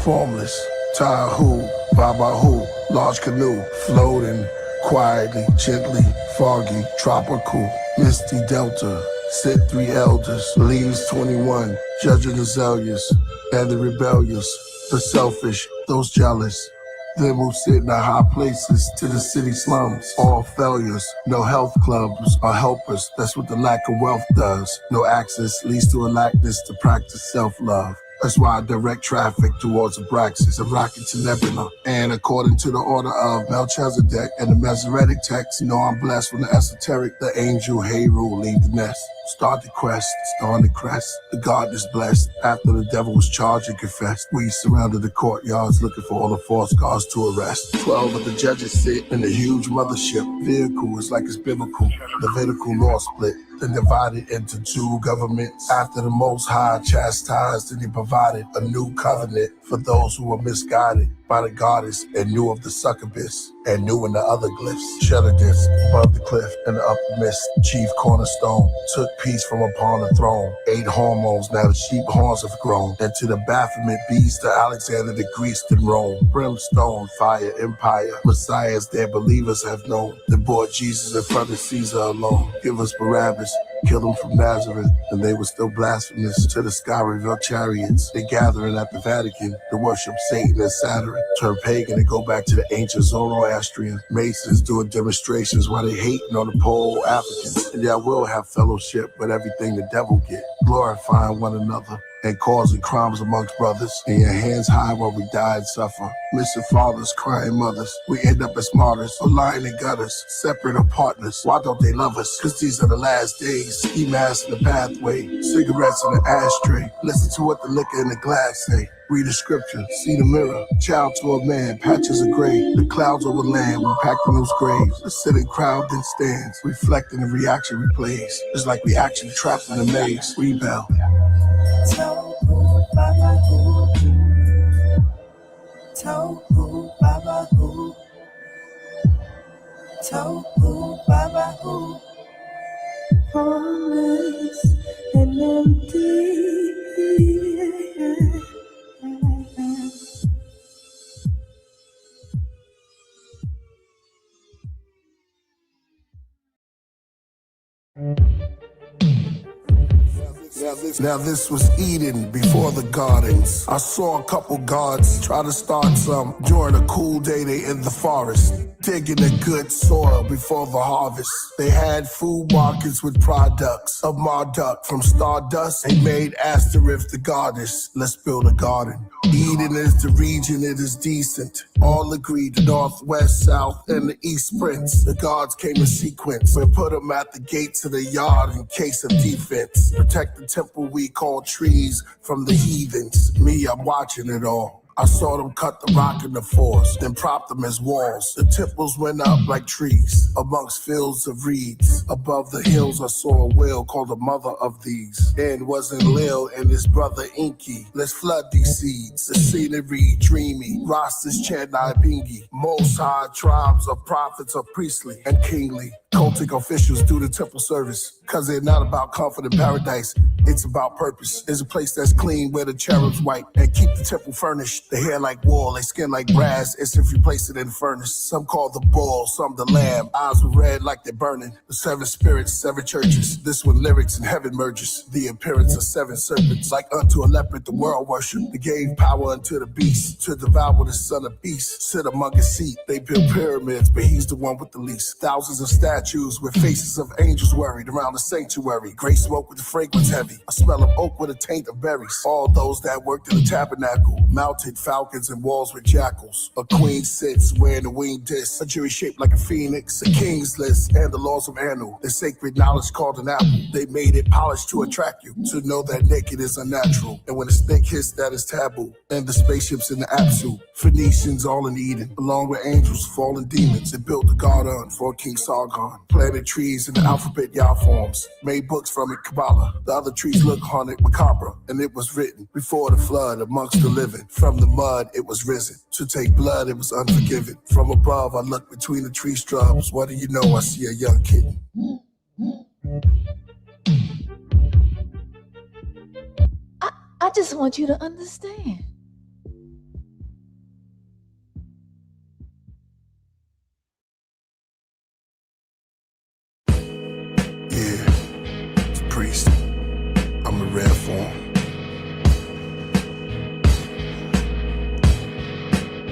Formless, Tahu, Babahu, large canoe, floating quietly, gently, foggy, tropical, misty delta. Sit 3 elders, leaves 21, judging the zealous and the rebellious, the selfish, those jealous. Them who sit in the high places to the city slums, all failures, no health clubs or helpers, that's what the lack of wealth does. No access leads to a lackness to practice self-love. That's why I direct traffic towards Abraxas, a rocket to Nebula. And according to the order of Melchizedek and the Masoretic text, you know I'm blessed from the esoteric, the angel Heru leave the nest. Start the quest, star on the crest. The garden is blessed. After the devil was charged and confessed, we surrounded the courtyards looking for all the false gods to arrest. 12 of the judges sit in a huge mothership. Vehicle is like it's biblical. Levitical law split, then divided into 2 governments. After the Most High chastised, and he provided a new covenant for those who were misguided by the goddess and knew of the succubus and knew in the other glyphs. Shutter disc above the cliff in the upper mist. Chief cornerstone took peace from upon the throne. 8 hormones, now the sheep horns have grown. And to the Baphomet beast, to Alexander the Greece in Rome. Brimstone, fire, empire, messiahs their believers have known. They brought Jesus in front of Caesar alone. Give us Barabbas, kill them from Nazareth, and they were still blasphemous. To the sky revealed chariots, they gathering at the Vatican to worship Satan and Saturn. Turn pagan and go back to the ancient Zoroastrian. Masons doing demonstrations while they hating on the poor Africans. And y'all will have fellowship, but everything the devil get. Glorifying one another and causing crimes amongst brothers. And your hands high while we die and suffer. Missing fathers, crying mothers. We end up as martyrs, or lying in gutters, separate or partners. Why don't they love us? Cause these are the last days. Ski masks in the pathway, cigarettes in the ashtray. Listen to what the liquor in the glass say. Read the scripture, see the mirror. Child to a man, patches of gray. The clouds over land, we packed in those graves. The sitting crowd then stands, reflecting the reaction replays. It's like we actually trapped in a maze. Rebel. Tohu Baba Hu, Tohu Baba Hu, Tohu Baba Hu. Formless and empty. Now this was Eden before the gardens. I saw a couple gods try to start some during a cool day they in the forest, digging the good soil before the harvest. They had food markets with products of Marduk. From stardust, they made Asterisk the goddess. Let's build a garden. Eden is the region, it is decent. All agreed, the north, west, south, and the east prince. The gods came in sequence. We put them at the gates of the yard in case of defense. Protect the temple we call trees from the heathens. Me, I'm watching it all. I saw them cut the rock in the forest, then prop them as walls. The temples went up like trees, amongst fields of reeds. Above the hills I saw a whale called the mother of these. And wasn't Lil and his brother Inky. Let's flood these seeds. The scenery dreamy, rosters chant Bingi. Most high tribes of prophets are priestly and kingly. Cultic officials do the temple service, cause they're not about comfort and paradise. It's about purpose. There's a place that's clean where the cherubs wipe and keep the temple furnished. They hair like wool, they skin like brass, as if you place it in the furnace. Some call the bull, some the lamb. Eyes were red like they're burning. The 7 spirits, 7 churches. This one lyrics and heaven merges. The appearance of 7 serpents, like unto a leopard the world worship. They gave power unto the beast to devour the son of beasts. Sit among his seat. They built pyramids, but he's the one with the least. Thousands of statues with faces of angels worried around the sanctuary. Gray smoke with the fragrance heavy. A smell of oak with a taint of berries. All those that worked in the tabernacle. Mounted falcons and walls with jackals. A queen sits wearing a winged disc. A jury shaped like a phoenix. A king's list and the laws of Anu. The sacred knowledge called an apple. They made it polished to attract you. To know that naked is unnatural. And when a snake hits, that is taboo. And the spaceships in the Apsu. Phoenicians all in Eden. Along with angels, fallen demons. They built the garden for King Sargon. Planted trees in the alphabet Yah forms. Made books from it, Kabbalah. The other trees look haunted, macabre. And it was written before the flood amongst the living. From the mud it was risen. To take blood it was unforgiven. From above I look between the tree shrubs. What do you know? I see a young kitten. I just want you to understand. rare form.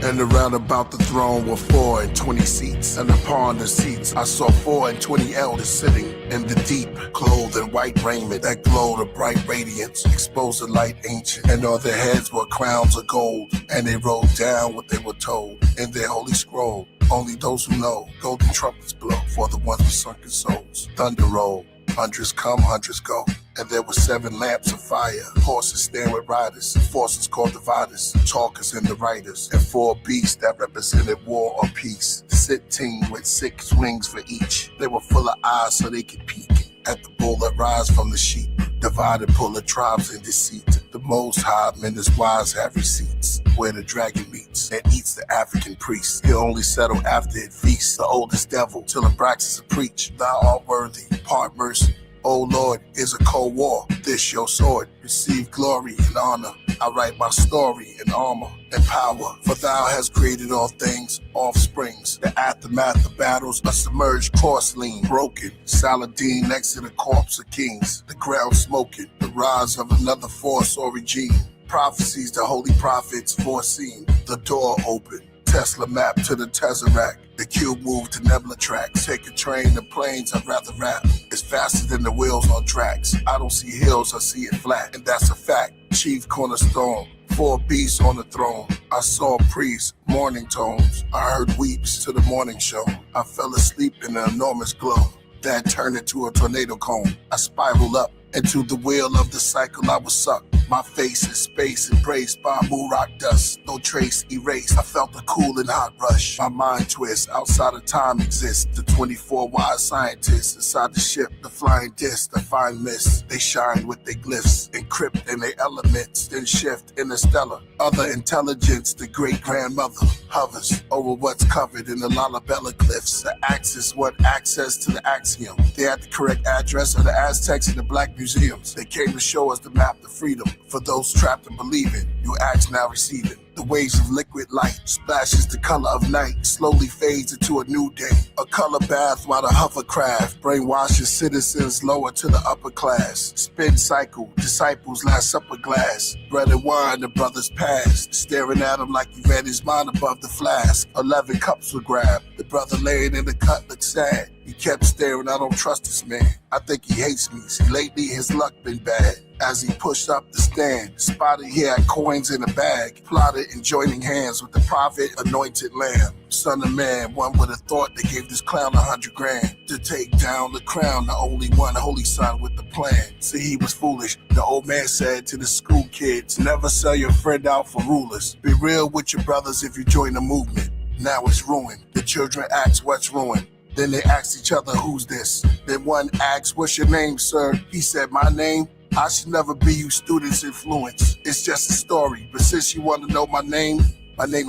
And around about the throne were 4 and 20 seats, and upon the seats I saw 4 and 20 elders sitting in the deep, clothed in white raiment that glowed a bright radiance, exposed the light ancient, and on their heads were crowns of gold, and they wrote down what they were told in their holy scroll. Only those who know, golden trumpets blow for the ones with sunken souls. Thunder roll, hundreds come, hundreds go. And there were 7 lamps of fire, horses stand with riders, forces called dividers, talkers and the writers, and 4 beasts that represented war or peace, sitting with 6 wings for each. They were full of eyes so they could peek at the bull that rise from the sheep, divide and pull the tribes in deceit. The Most High men as wise have receipts, where the dragon meets and eats the African priest. He'll only settle after it feasts the oldest devil, till Abraxas preach, thou art worthy, part mercy. O Lord, is a cold war, this your sword. Receive glory and honor. I write my story in armor and power. For thou hast created all things, offsprings. The aftermath of battles, a submerged course lean, broken. Saladin next to the corpse of kings. The ground smoking, the rise of another force or regime. Prophecies the holy prophets foreseen. The door open. Tesla map to the Tesseract. The cube moved to Nebula tracks. Take a train to planes, I'd rather rap. It's faster than the wheels on tracks. I don't see hills, I see it flat. And that's a fact. Chief cornerstone, 4 beasts on the throne. I saw priests, morning tones. I heard weeps to the morning show. I fell asleep in an enormous glow that turned into a tornado cone. I spiraled up into the wheel of the cycle I was sucked. My face in space embraced by moon rock dust. No trace erased. I felt a cool and hot rush. My mind twist. Outside of time exists. The 24 wise scientists inside the ship. The flying discs, the fine mist. They shine with their glyphs. Encrypt in their elements. Then shift interstellar. Other intelligence, the great grandmother hovers over what's covered in the Lalabella cliffs. The axis, what access to the axiom. They had the correct address of the Aztecs and the Black museums. They came to show us the map to freedom. For those trapped in believing, you ask now receiving. The waves of liquid light splashes the color of night, slowly fades into a new day. A color bath while the hovercraft brainwashes citizens lower to the upper class. Spin cycle, disciples last supper glass. Bread and wine, the brothers passed, staring at him like he read his mind above the flask. 11 cups were grabbed. The brother laying in the cut looked sad. He kept staring, I don't trust this man. I think he hates me. See, lately his luck been bad. As he pushed up the stand, spotted he had coins in a bag, plotted in joining hands with the prophet anointed lamb. Son of man, one would have thought they gave this clown 100 grand to take down the crown, the only one holy son with the plan. See, he was foolish. The old man said to the school kids, never sell your friend out for rulers. Be real with your brothers if you join the movement. Now it's ruined. The children ask what's ruined. Then they asked each other, who's this? Then one asked, what's your name, sir? He said, my name? I should never be you students' influence. It's just a story. But since you want to know my name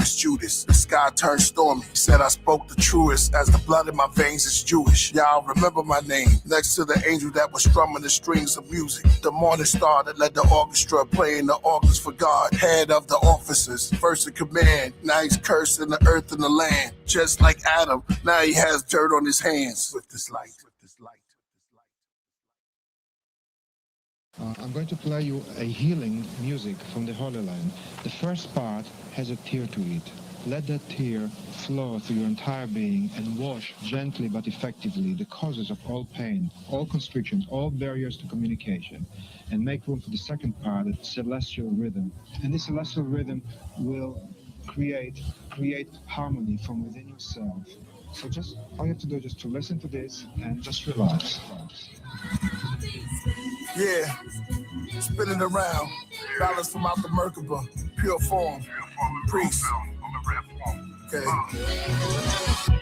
is Judas. The sky turned stormy. He said I spoke the truest, as the blood in my veins is Jewish. Y'all remember my name. Next to the angel that was strumming the strings of music. The morning star that led the orchestra playing the organs for God. Head of the officers, first in command. Now he's cursing the earth and the land. Just like Adam, now he has dirt on his hands. With this light. I'm going to play you a healing music from the Holy Land. The first part has a tear to it. Let that tear flow through your entire being and wash gently but effectively the causes of all pain, all constrictions, all barriers to communication, and make room for the second part, the celestial rhythm. And this celestial rhythm will create harmony from within yourself. So just all you have to do is just to listen to this and just relax. Yeah, spinning around, balance from out the Merkaba, pure form, priest. Okay.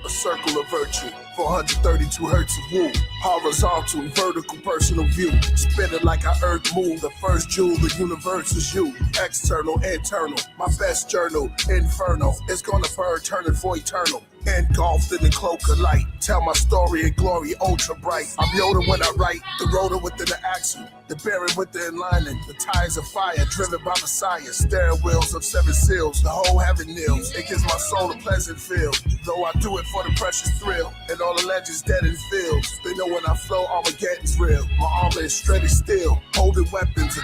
A circle of virtue, 432 hertz of woo, horizontal, vertical, personal view, spinning like our earth move. The first jewel, the universe is you, external, internal, my best journal, inferno, it's gonna burn, turning for eternal. Engulfed in the cloak of light, tell my story in glory, ultra bright. I'm Yoda when I write, the rotor within the axle, the bearing with the enlining, the tires of fire, driven by Messiah, steering wheels of 7 seals, the whole heaven kneels. It gives my soul a pleasant feel, though I do it for the precious thrill, and all the legends dead in fields. They know when I flow, Armageddon's real. My armor is steady still, holding weapons, a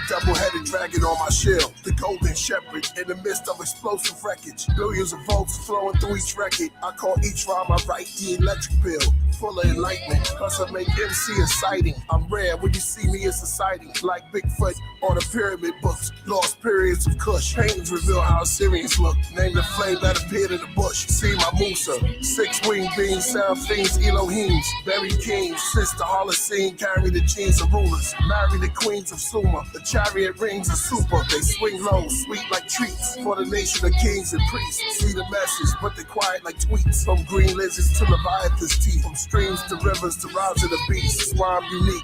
faggot on my shield. The golden shepherd in the midst of explosive wreckage. Billions of volts flowing through each record. I call each rhyme I write the electric bill. Full of enlightenment, plus I make MC exciting. I'm rare when you see me, it's a sighting. Like Bigfoot or the pyramid books. Lost periods of kush. Paintings reveal how Assyrians look. Name the flame that appeared in the bush. See my Musa. 6-winged beings, Seraphims, Elohims. Very kings, since the Holocene. Carry the genes of rulers. Marry the queens of Sumer. The chariot rings are super. They swing low, sweet like treats. For the nation of kings and priests. See the message, but they quiet like tweets. From green lizards to Leviathan's teeth. From streams to rivers to rounds of the beast. That's why I'm unique.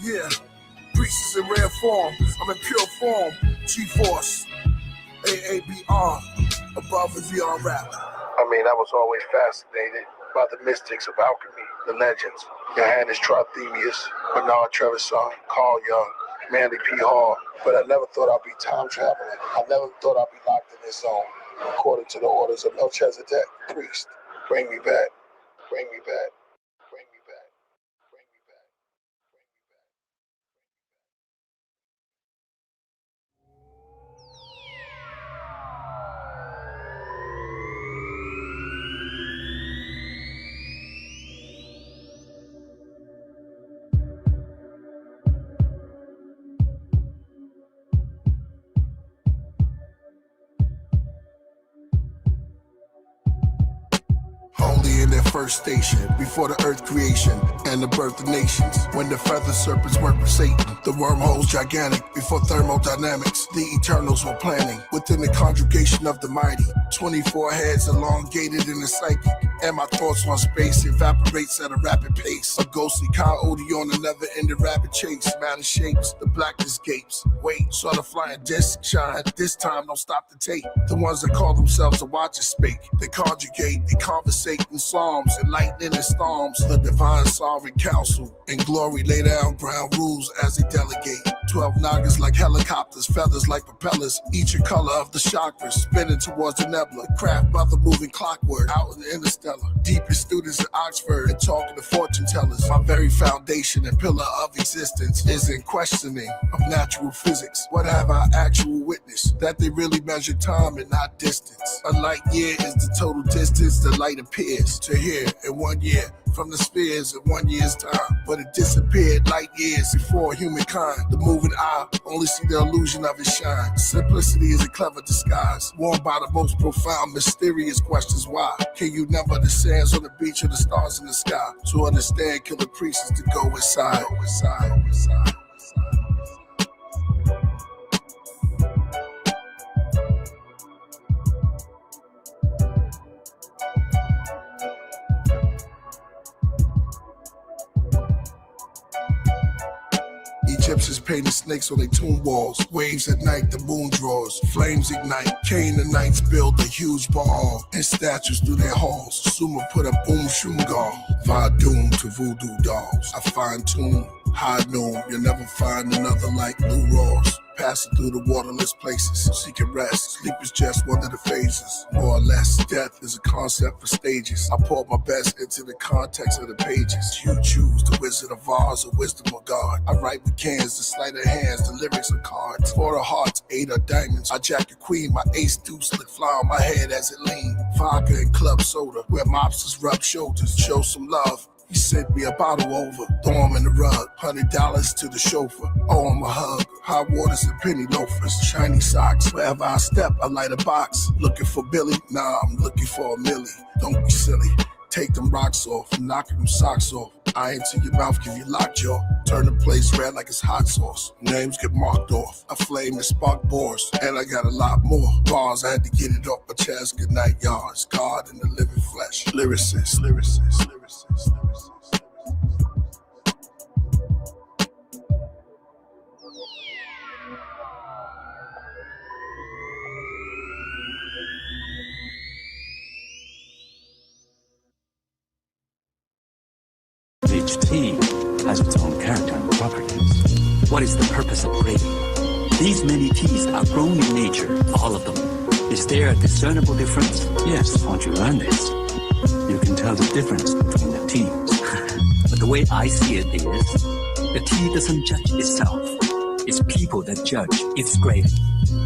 Yeah. Priest is in rare form. I'm in pure form. G-Force. AABR. Above and beyond rap. I mean, I was always fascinated by the mystics of alchemy, the legends. Johannes Trithemius, Bernard Trevisan, Carl Jung, Manly P. Hall. But I never thought I'd be time traveling. I never thought I'd be locked in this zone. According to the orders of Melchizedek, priest, bring me back. Bring me back. Bring me back. Bring me back. Bring me back. Only in their first station, before the earth creation and the birth of nations. When the feather serpents worked with Satan, the wormholes gigantic, before thermodynamics, the eternals were planning. Within the conjugation of the mighty, 24 heads elongated in the psychic, and my thoughts on space evaporates at a rapid pace. A ghostly coyote on a never-ending rapid chase. Matter shapes, the blackness gapes. Wait, saw the flying disc shine. This time, don't stop the tape. The ones that call themselves the watchers spake. They conjugate, they conversate in psalms and lightning and storms. The divine sovereign council in glory lay down ground rules as they delegate. 12 nagas like helicopters, feathers like propellers, each a color of the chakras, spinning towards the nebula. Craft by the moving clockwork, out in the interstellar. Deepest students at Oxford and talking to fortune tellers. My very foundation and pillar of existence is in questioning of natural physics. What have I actual witness? That they really measure time and not distance. A light year is the total distance the light appears to here in 1 year. From the spheres in 1 year's time, but it disappeared light years before humankind. The moving eye only see the illusion of its shine. Simplicity is a clever disguise, worn by the most profound, mysterious questions. Why can you number the sands on the beach or the stars in the sky? To understand, Killah Priest is to go inside. Egyptians painted snakes on their tomb walls. Waves at night, the moon draws. Flames ignite. Canaanites build a huge ball and statues through their halls. Sumer put a boom shumgal. Vadum to voodoo dolls. I fine tune, high noon. You'll never find another like Lou Ross. Passing through the waterless places, seeking rest. Sleep is just one of the phases. More or less, death is a concept for stages. I pour my best into the context of the pages. You choose the Wizard of Oz or Wisdom of God. I write with cans, the sleight of hands, the lyrics of cards. 4 of hearts, 8 of diamonds. I jack a queen, my ace deuce slick fly on my head as it lean. Vodka and club soda, where mobsters rub shoulders. Show some love. He sent me a bottle over, throw him in the rug, $100 to the chauffeur, owe him a hug, hot waters and penny loafers, shiny socks, wherever I step, I light a box, looking for Billy, nah, I'm looking for a Millie, don't be silly, take them rocks off, knocking them socks off, eye into your mouth, give you lockjaw, turn the place red like it's hot sauce, names get marked off, a flame that spark bores, and I got a lot more, bars, I had to get it off my chest, good night, yards, God in the living flesh, lyricist. Each tea has its own character and properties. What is the purpose of breeding? These many teas are grown in nature, all of them. Is there a discernible difference? Yes, won't you learn this? You can tell the difference between the teas. But the way I see it is, the tea doesn't judge itself. It's people that judge its gravity.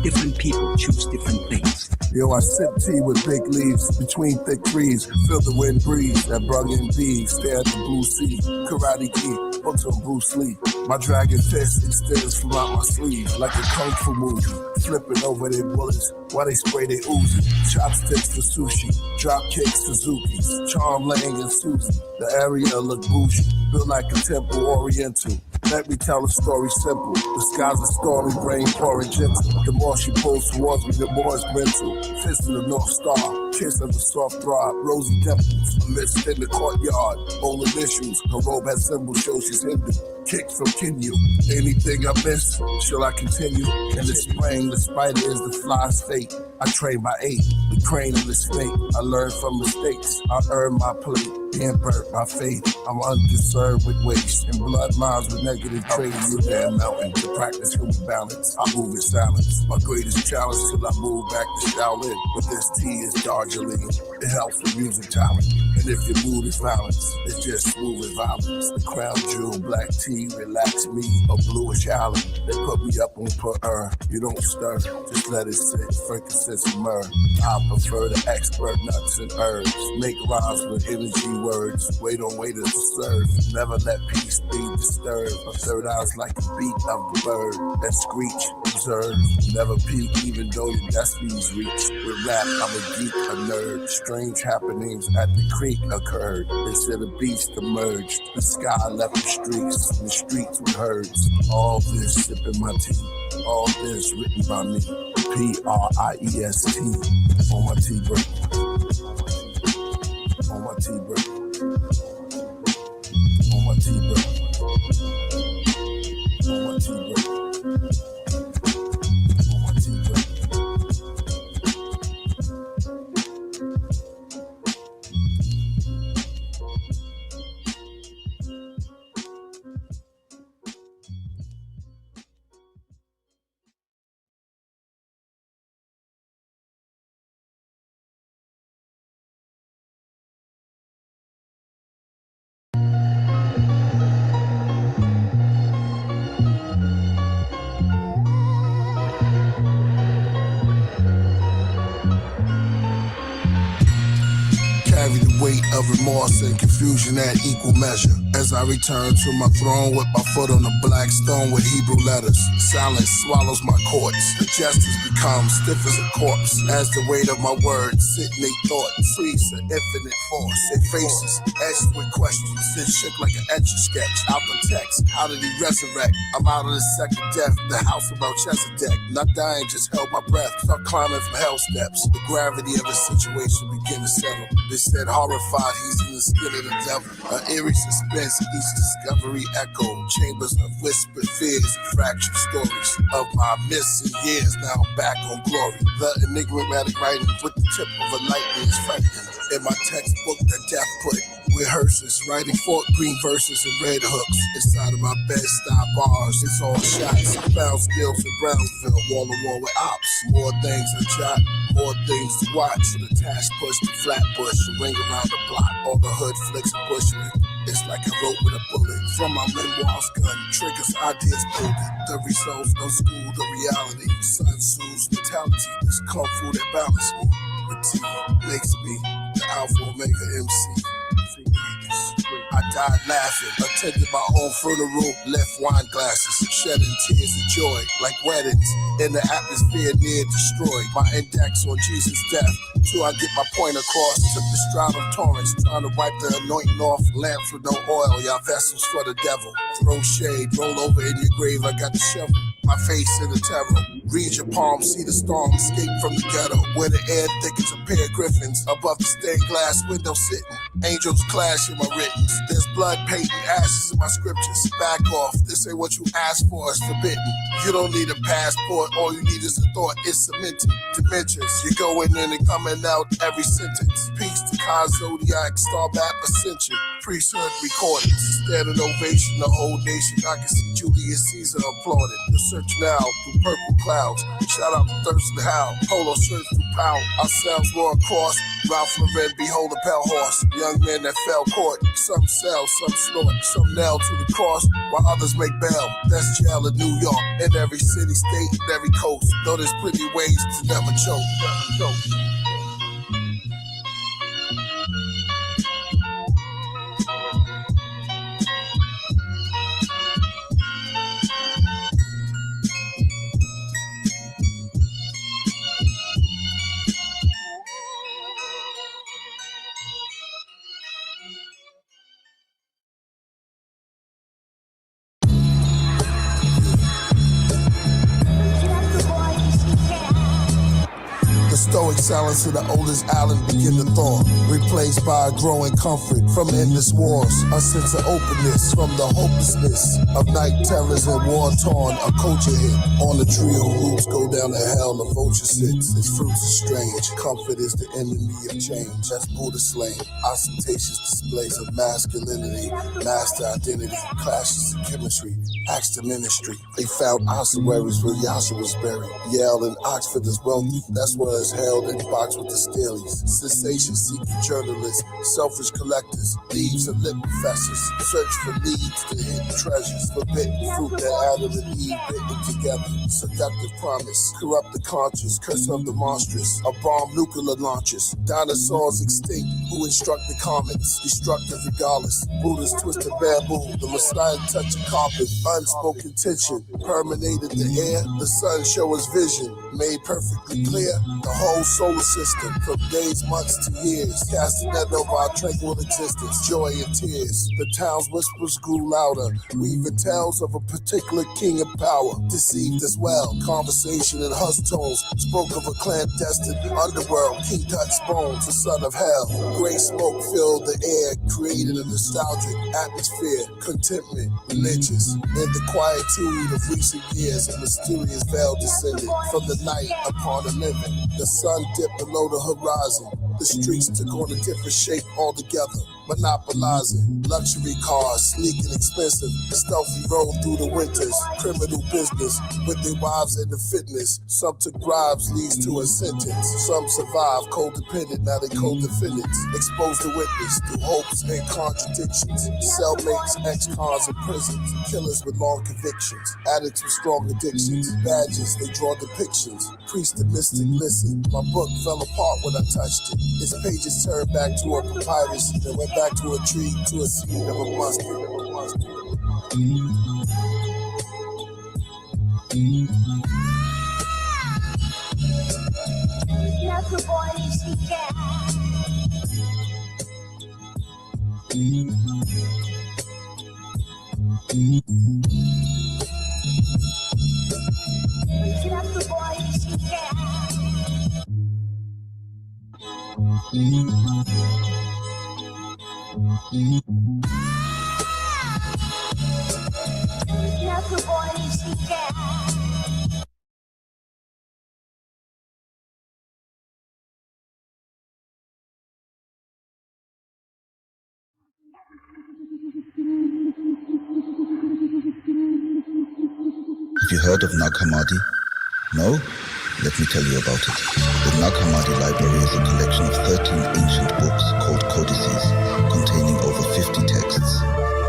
Different people choose different things. Yo, I sip tea with big leaves between thick trees. Feel the wind breeze that brung in bees. Stare at the blue sea. Karate key, books on Bruce Lee. My dragon fist extends from out my sleeve like a kung fu movie. Flipping over their bullets while they spray their Uzi. Chopsticks for sushi, drop kicks Suzuki's. Charm Lang and Susie. The area look bougie, built like a temple oriental. Let me tell a story simple. The sky's a stormy, rain pouring gentle. The more she pulls towards me, the more it's mental. Fist of the North Star, kiss of a soft throb. Rosy temples, a mist in the courtyard. Bold initials, her robe has symbols, show she's Hindu. Kick from Kinyu. Anything I miss, shall I continue? In the spring, the spider is the fly's fate. I train by 8, the crane of the snake. I learn from mistakes, I earn my plate. Hampered by faith, I'm undeserved with waste. And blood miles with negative traits. You damn mountain to practice human balance. I move in silence. My greatest challenge till I move back to Shaolin. But this tea is Darjeeling. It helps with music talent. And if your mood is violence, it's just smooth as violence. The crown jewel, black tea, relax me, a bluish island. They put me up on per You don't stir, just let it sit. Frankincense and myrrh. I prefer the expert nuts and herbs. Make rhymes with energy words. Wait on waiters to serve. Never let peace be disturbed. My third eye's like the beat of the bird. That screech, observe. Never peek even though your destiny's reach. With rap, I'm a geek, a nerd. Strange happenings at the creek occurred. They said a beast emerged. The sky left the streets. The streets were herds. All this sipping my tea. All this written by me. Priest. On my tea break. On my tea break. On my tea break. On my tea break. On my tea break. Carry the weight of remorse and confusion at equal measure. As I return to my throne with my foot on the black stone with Hebrew letters. Silence swallows my cords. The gestures become stiff as a corpse. As the weight of my words sit in their thoughts. Freeze an infinite force. Their faces etched with questions. Then shook like an etch-a-sketch. Out the text. How did he resurrect? I'm out of the second death. The house of Melchizedek. Not dying, just held my breath. Start climbing from hell steps. The gravity of the situation began to settle. They said horrified, he's in the skin of the devil. An eerie suspense, each discovery echo. Chambers of whispered fears and fractured stories of my missing years. Now I'm back on glory. The enigmatic writing with the tip of a lightning is frightening. In my textbook that death put rehearses, writing fork green verses and red hooks. Inside of my bed-style bars, it's all shots. I found skills in Brownsville, wall to wall with ops. More things to jot, more things to watch. From the task push to Flatbush, a ring around the block. All the hood flicks and bushwick. It's like a rope with a bullet. From my memoirs gun, triggers, ideas building. The results unschool the reality. Sun Tzu's mentality, this kung fu that balance me. The T makes me the Alpha Omega MC. I died laughing, attended my own funeral, left wine glasses, shedding tears of joy like weddings. In the atmosphere near destroyed, my index on Jesus' death. Till I get my point across, took the stride of torrents, trying to wipe the anointing off. Lamps with no oil, y'all vessels for the devil. Throw shade, roll over in your grave, I got the shovel. My face in the terror. Read your palm, see the storm, escape from the ghetto. Where the air thickens a pair of griffins. Above the stained glass window sitting. Angels clash in my writtens. There's blood, paint, and ashes in my scriptures. Back off, this ain't what you asked for, it's forbidden. You don't need a passport, all you need is a thought, it's cemented. Dimensions, you go in and coming out every sentence. Peace to Kai Zodiac, Starbat Ascension. Priesthood recordings, standing ovation, the whole nation. I can see Julius Caesar applauding. The search now through purple clouds. Shout out to Thurston Howe, polo shirt through pound. Ourselves roar across. Ralph Lauren, behold a pale horse. Young men that fell court. Some sell, some snort, some nail to the cross, while others make bail. That's jail in New York, in every city, state, and every coast. Though there's plenty ways to never choke. The stoic silence of the oldest island begin to thaw, replaced by a growing comfort from endless wars, a sense of openness from the hopelessness of night terrors and war-torn. A culture hit on the tree of roots, go down to hell, the vulture sits. Its fruits are strange, comfort is the enemy of change. That's Buddha slain, ostentatious displays of masculinity, master identity, clashes in chemistry, acts to ministry. They found ossuaries where Yasha was buried. Yale and Oxford is wealthy, that's where it's held in box with the Steelies. Sensation-seeking journalists, selfish collectors, thieves and lip professors, search for leads to hidden treasures, forbidden fruit that Adam and Eve bitten together. Seductive promise, corrupt the conscious, curse of the monstrous, a bomb nuclear launches, dinosaurs extinct, who instruct the comets, destructive regardless, Buddha's twisted bamboo, the Messiah touch of carpet, unspoken tension, permeated the air, the sun show us vision, made perfectly clear, the whole solar system, from days, months to years, casting that over our tranquil existence, joy and tears. The town's whispers grew louder, weaving tales of a particular king of power, deceived as well. Conversation in hush tones spoke of a clandestine underworld, King Tut's bones, the son of hell. Gray smoke filled the air, creating a nostalgic atmosphere, contentment, religious. In the quietude of recent years, a mysterious veil descended from the night upon the living. The sun dipped below the horizon. The streets took on a different shape altogether, monopolizing luxury cars, sleek and expensive, stealthy roll through the winters, criminal business with their wives and the fitness. Some took bribes, leads to a sentence. Some survived, codependent, now they co-defendants, exposed to witness through hopes and contradictions. Cellmates, ex-cons in prisons, killers with long convictions, addicts with strong addictions, badges, they draw depictions. Priest and mystic, listen, my book fell apart when I touched it. Its pages turned back to a papyrus, then went back to a tree, to a seed of a mustard. Love the boys he can. Love the boys he can. Love the boys he can. Have you heard of Nag Hammadi? No? Let me tell you about it. The Nag Hammadi Library is a collection of 13 ancient books called codices, containing over 50 texts.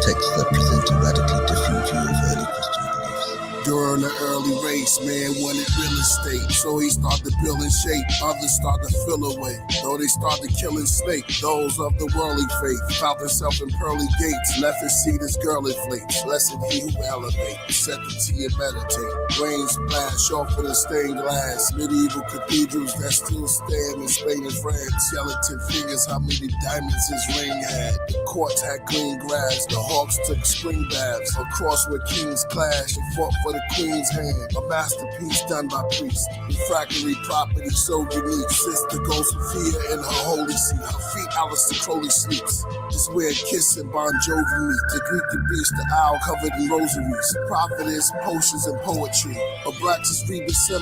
Texts that present a radically different view of early Christian beliefs. During the early race, man wanted real estate, so he started building shape. Others started to fill away, though they started killing snake. Those of the worldly faith found themselves in pearly gates, left his seat as girl inflates. Blessed he who elevate, set the tea and meditate. Rain splash off with a stained glass. Medieval cathedrals that still stand in Spain and France. Skeleton figures how many diamonds his ring had. The courts had green grass, the hawks took spring baths. Across where kings clashed and fought for the queen's hand. A masterpiece done by priests. Refractory property so unique. Sister goes Sophia in her holy seat. Her feet Alistair Crowley sleeps. It's where Kiss and Bon Jovi meet. The Greek the beast, the owl covered in rosaries. Prophetess, potions and poetry. Abraxas, Rebizzle,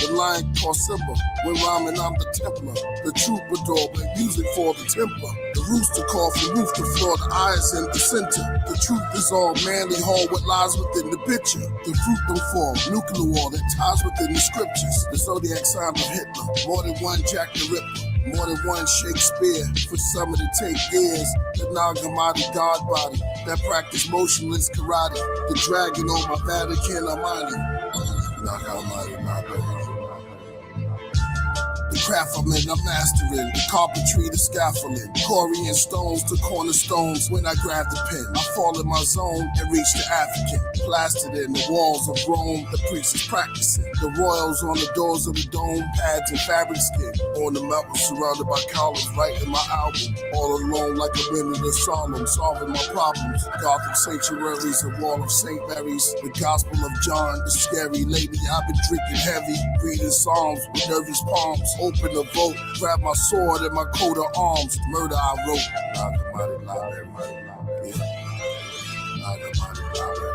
the lion called Simba. When rhyming I'm the Templar. The troubadour, but music for the temper. The rooster call from roof to floor, the eyes in the center. The truth is all manly, haul what lies within the picture. The fruit don't fall, nuclear war that ties within the scriptures. The zodiac sign of Hitler, more than one Jack the Ripper. More than one Shakespeare, for some of the take years. The Nag Hammadi god body, that practice motionless karate. The dragon on my Vatican Armani. Nag Hammadi, my baby. The craft I'm in, I'm mastering. The carpentry, the scaffolding. Corian stones to cornerstones. When I grab the pen, I fall in my zone and reach the African. Plastered in the walls of Rome, the priest is practicing. The royals on the doors of the dome, pads and fabric skin. On the mountain surrounded by columns, writing my album. All alone like a minute of solemn, solving my problems. Gothic sanctuaries, the wall of St. Mary's. The gospel of John, the scary lady. I've been drinking heavy, reading psalms with nervous palms. Open the vote, grab my sword and my coat of arms. Murder I wrote. Nag Hammadi, library, yeah. Nag Hammadi, library.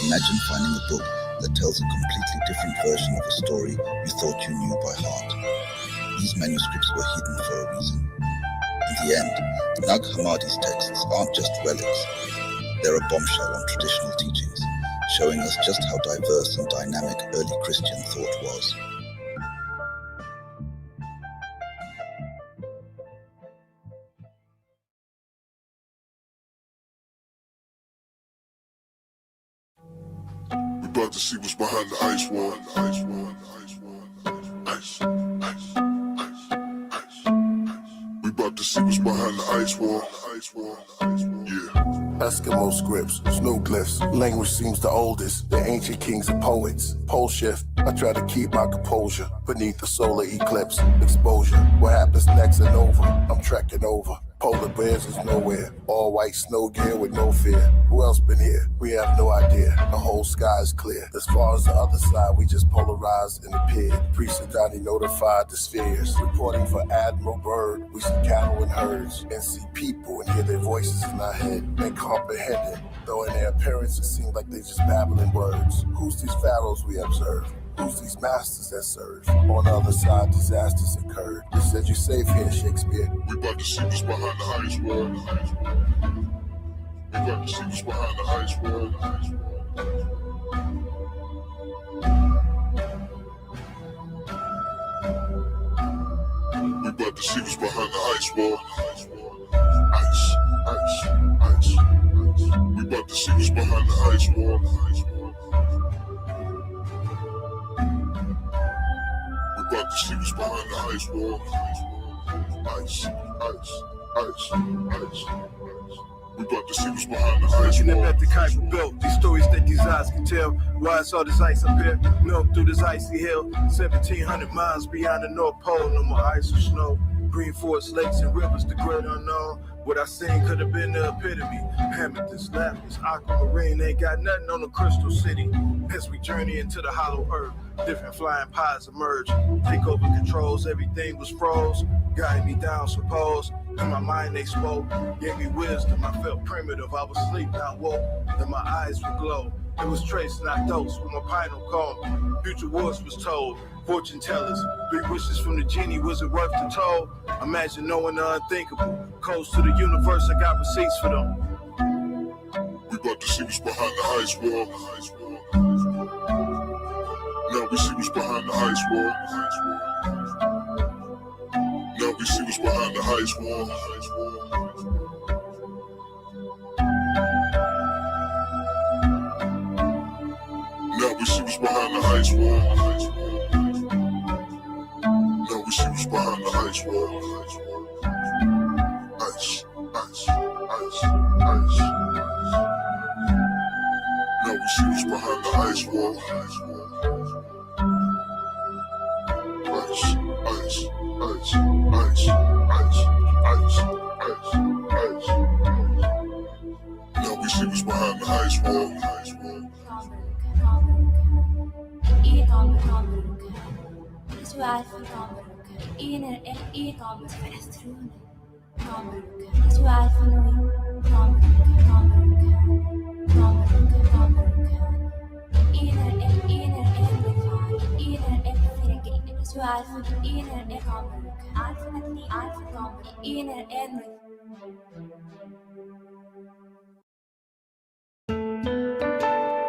Imagine finding a book that tells a completely different version of a story you thought you knew by heart. These manuscripts were hidden for a reason. In the end, Nag Hammadi's texts aren't just relics. They're a bombshell on traditional teachings, showing us just how diverse and dynamic early Christian thought was. We about to see what's behind the ice wall. Ice. We about to see what's behind the ice wall. Yeah. Eskimo scripts, snow glyphs, language seems the oldest. The ancient kings and poets. Pole shift, I try to keep my composure beneath the solar eclipse. Exposure, what happens next and over. I'm trekking over. Polar bears is nowhere. All white snow gear with no fear. Who else been here? We have no idea. The whole sky is clear. As far as the other side, we just polarized and appeared. Priesthood notified the spheres. Reporting for Admiral Byrd. We see cattle and herds and see people and hear their voices in our head and comprehend it. Though in their appearance it seems like they just babbling words. Who's these pharaohs we observe? Who's these masters that serve? On the other side, disasters occurred. They said you're safe here, Shakespeare. We about to see what's behind the ice wall. We about to see what's behind the ice wall. We about to see what's behind the ice wall. Ice. We about to see what's behind the ice wall. About to see what's behind the ice wall. Ice. We about to see what's behind the ice wall. That the kite was built. These stories that these eyes can tell. Why it's all this ice up here. Milk through this icy hill. 1,700 miles beyond the North Pole. No more ice or snow. Green forests, lakes, and rivers, the great unknown. What I seen could have been the epitome. Amethyst, lapis, aquamarine, ain't got nothing on the crystal city. As we journey into the hollow earth, different flying pies emerge. Take over controls, everything was froze. Guided me down, suppose. In my mind they spoke, gave me wisdom. I felt primitive, I was asleep, now woke. Then my eyes would glow. It was traced, not dosed, with my pinal comb. Future wars was told. Fortune tellers, big wishes from the genie, was it worth the toll? Imagine knowing the unthinkable. Codes to the universe, I got receipts for them. We about to see what's behind the ice wall. Now we see what's behind the ice wall. Now we see what's behind the ice wall. Now we see what's behind the ice wall. Now we see what's behind the ice wall. Ice. Now we see what's behind the ice wall. Ice. Now we see what's behind the ice wall. Visual för kameror. Inner eller i kameror för astroner.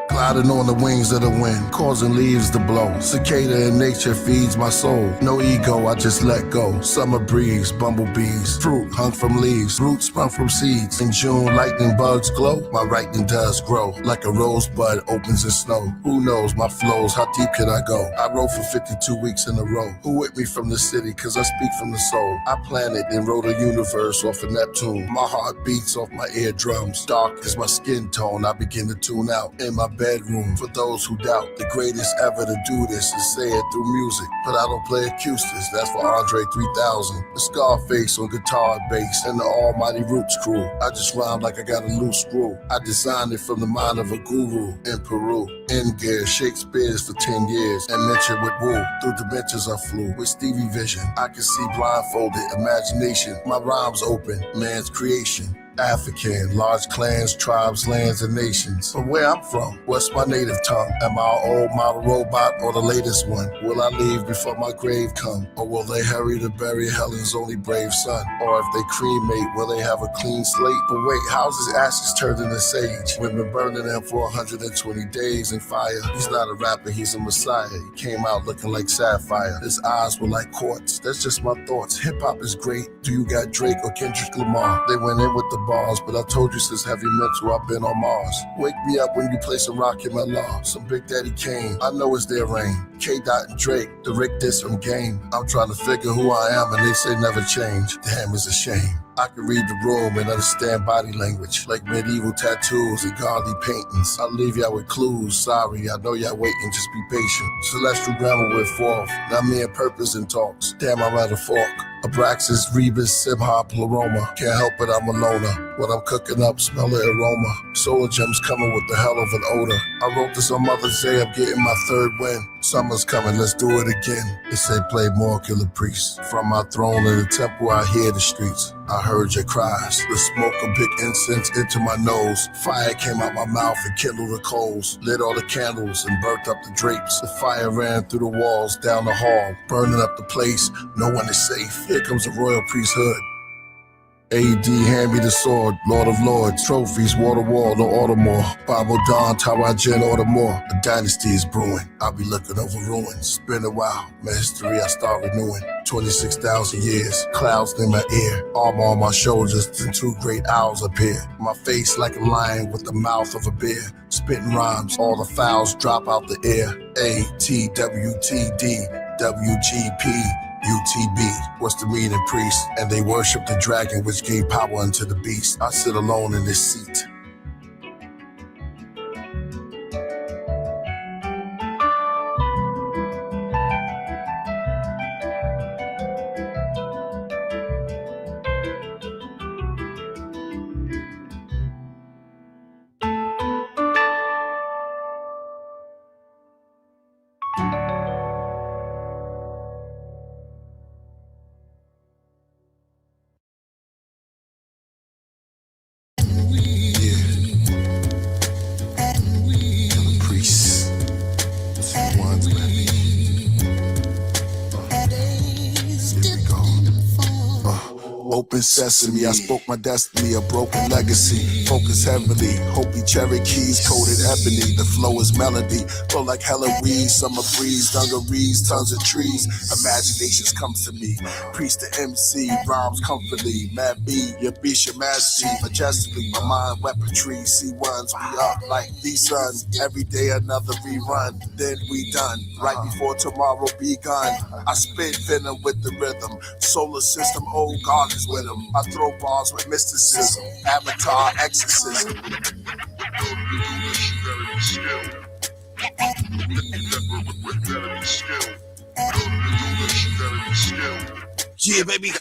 Gliding on the wings of the wind, causing leaves to blow. Cicada in nature feeds my soul. No ego, I just let go. Summer breeze, bumblebees, fruit hung from leaves, roots sprung from seeds. In June, lightning bugs glow. My writing does grow like a rosebud opens in snow. Who knows my flows? How deep can I go? I wrote for 52 weeks in a row. Who with me from the city? Cause I speak from the soul. I planted and wrote a universe off of Neptune. My heart beats off my eardrums. Dark is my skin tone. I begin to tune out in my bedroom. For those who doubt, the greatest ever to do this is say it through music. But I don't play acoustics, that's for Andre 3000. The Scarface on guitar and bass, and the Almighty Roots crew. I just rhyme like I got a loose screw. I designed it from the mind of a guru in Peru. In gear, Shakespeare's for 10 years, and mentioned with Wu. Through dimensions I flew with Stevie Vision. I can see blindfolded imagination. My rhymes open, man's creation. African, large clans, tribes, lands, and nations. From where I'm from, what's my native tongue? Am I an old model robot or the latest one? Will I leave before my grave come? Or will they hurry to bury Helen's only brave son? Or if they cremate, will they have a clean slate? But wait, how's his ashes turned into sage? We've been burning them for 120 days in fire. He's not a rapper, he's a messiah. He came out looking like sapphire. His eyes were like quartz. That's just my thoughts. Hip-hop is great. Do you got Drake or Kendrick Lamar? They went in with the bars, but I told you since heavy mental I've been on Mars. Wake me up when you play some rock in my law. Some Big Daddy Kane, I know it's their reign. K-Dot and Drake, the Rick Diss from Game. I'm trying to figure who I am and they say never change. Damn, it's a shame. I can read the room and understand body language, like medieval tattoos and godly paintings. I'll leave y'all with clues. Sorry, I know y'all waiting, just be patient. Celestial grammar went forth, not me and purpose in talks. Damn, I'm at a fork. Abraxas, Rebizzle, Simha, Pleroma. Can't help it, I'm a loner. What I'm cooking up, smell the aroma. Solar gems coming with the hell of an odor. I wrote this on Mother's Day, I'm getting my third win. Summer's coming, let's do it again. They say play more, Killah Priest. From my throne in the temple, I hear the streets. I heard your cries. The smoke of big incense into my nose. Fire came out my mouth and kindled the coals. Lit all the candles and burnt up the drapes. The fire ran through the walls, down the hall, burning up the place. No one is safe. Here comes the royal priesthood. AD, hand me the sword, Lord of Lords, trophies, water wall, no Baltimore, Bible Dawn, Tawajen, order more. A dynasty is brewing. I'll be looking over ruins. It's been a while, my history I start renewing. 26,000 years, clouds in my ear, armor on my shoulders, then two great owls appear. My face like a lion with the mouth of a bear, spitting rhymes, all the fouls drop out the air. ATWTD, WGP. UTB, what's the meaning, priest? And they worship the dragon which gave power unto the beast. I sit alone in this seat. Open sesame, I spoke my destiny, a broken legacy. Focus heavily, Hopi cherry keys, coated ebony. The flow is melody, flow like hella weeds. Summer breeze, dungarees, tons of trees. Imaginations come to me, priest to MC, rhymes comfortably. Mad B, your beast, your majesty, majestically. My mind weaponry, C1s, we up like the sun. Every day another rerun, then we done. Right before tomorrow begun, I spit venom with the rhythm. Solar system, old God is with him. I throw bars with mysticism, avatar exorcism. Yeah, baby.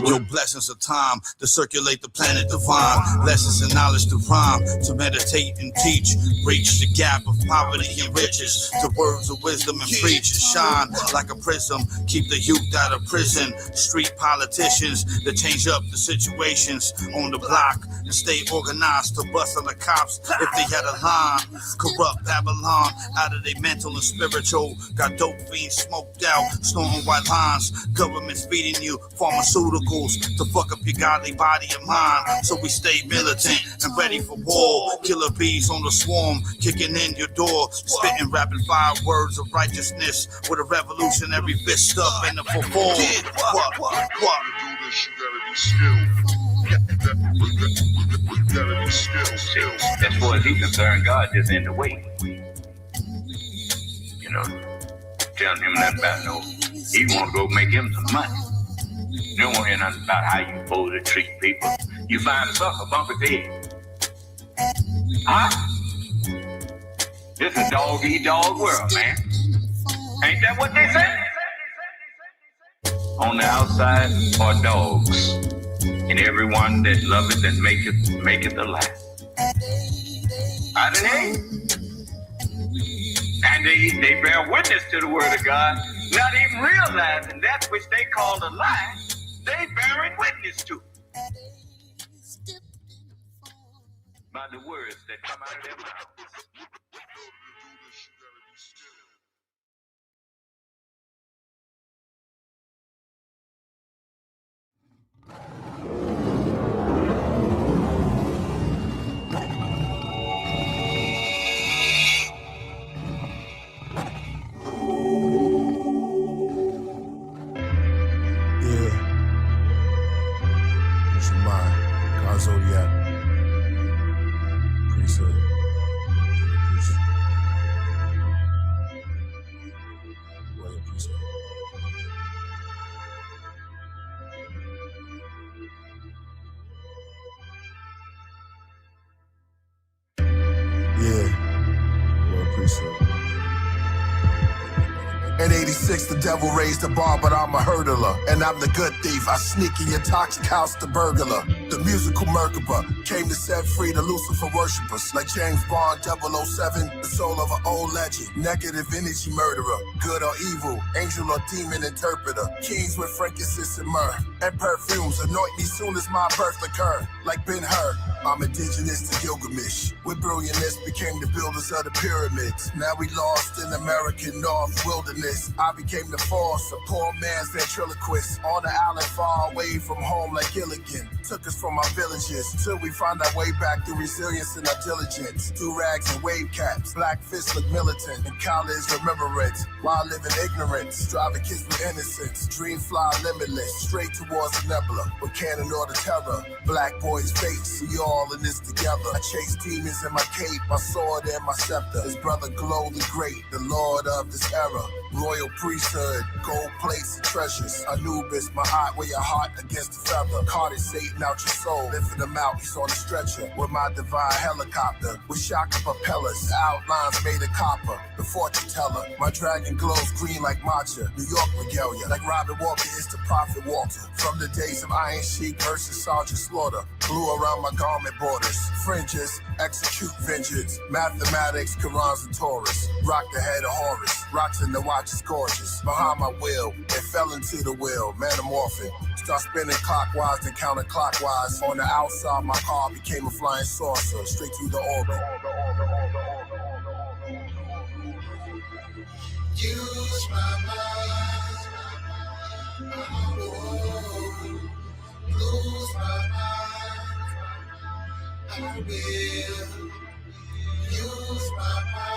Your blessings of time to circulate the planet divine. Lessons and knowledge to rhyme, to meditate and teach. Reach the gap of poverty and riches. To words of wisdom and preach. Shine like a prism. Keep the youth out of prison. Street politicians that change up the situations on the block and stay organized to bust on the cops if they had a line. Corrupt Babylon out of their mental and spiritual. Got dope fiends smoked out, snorting white lines. Government's feeding you pharmaceuticals to fuck up your godly body and mind. So we stay militant and ready for war. Killer bees on the swarm, kicking in your door, spitting rapid fire words of righteousness with a revolutionary fist up in the football. What? As far as he's concerned, God just in the way. You know, telling him nothing about no. He want to go make him some money. You don't want to hear nothing about how you supposed to treat people. You find a sucker, bump his head. Huh? This is dog-eat-dog world, man. Ain't that what they say? On the outside are dogs, and everyone that loveth and maketh alive. How did they? And they bear witness to the word of God, not even realizing that which they call a lie, they bearing witness to by the words that come out of their mouths. Zodiac, Priesthood, Priesthood. Yeah, Priesthood. In 86, the devil raised the bar, but I'm a hurdler. And I'm the good thief. I sneak in your toxic house, the burglar. The musical Merkaba came to set free the Lucifer worshippers. Like James Bond, 007, the soul of an old legend. Negative energy murderer, good or evil, angel or demon interpreter. Kings with frankincense and myrrh, and perfumes anoint me soon as my birth occur. Like Ben-Hur, I'm indigenous to Gilgamesh. With brilliantness became the builders of the pyramids. Now we lost in American North wilderness. I became the force, a poor man's ventriloquist. On the island far away from home like Gilligan. Took us from our villages till we find our way back through resilience and our diligence. Through rags and wave caps, black fists look militant, and college remembrance. While living ignorance, striving kids with innocence. Dream fly limitless, straight towards the nebula. With cannon or the terror, black boys face, we all in this together. I chase demons in my cape, my sword and my scepter. His brother Glow the Great, the lord of this era. Royal priesthood, gold plates and treasures. Anubis, my eye, weigh your heart against the feather. Carted Satan out your soul, lifting him out, he's on the stretcher. With my divine helicopter, with shocking propellers, outlines made of copper. The fortune teller, my dragon glows green like matcha. New York regalia, like Robin Walker is the prophet Walter. From the days of Iron Sheik versus Sergeant Slaughter. Blue around my garment borders, fringes, execute vengeance. Mathematics, Qurans and Taurus. Rock the head of Horus, rocks in the watch is gorgeous. Behind my will, it fell into the wheel, metamorphic. Start spinning clockwise and counterclockwise. On the outside, my car became a flying saucer, straight through the orbit. Use my mind, I won't lose my mind. I will use my mind.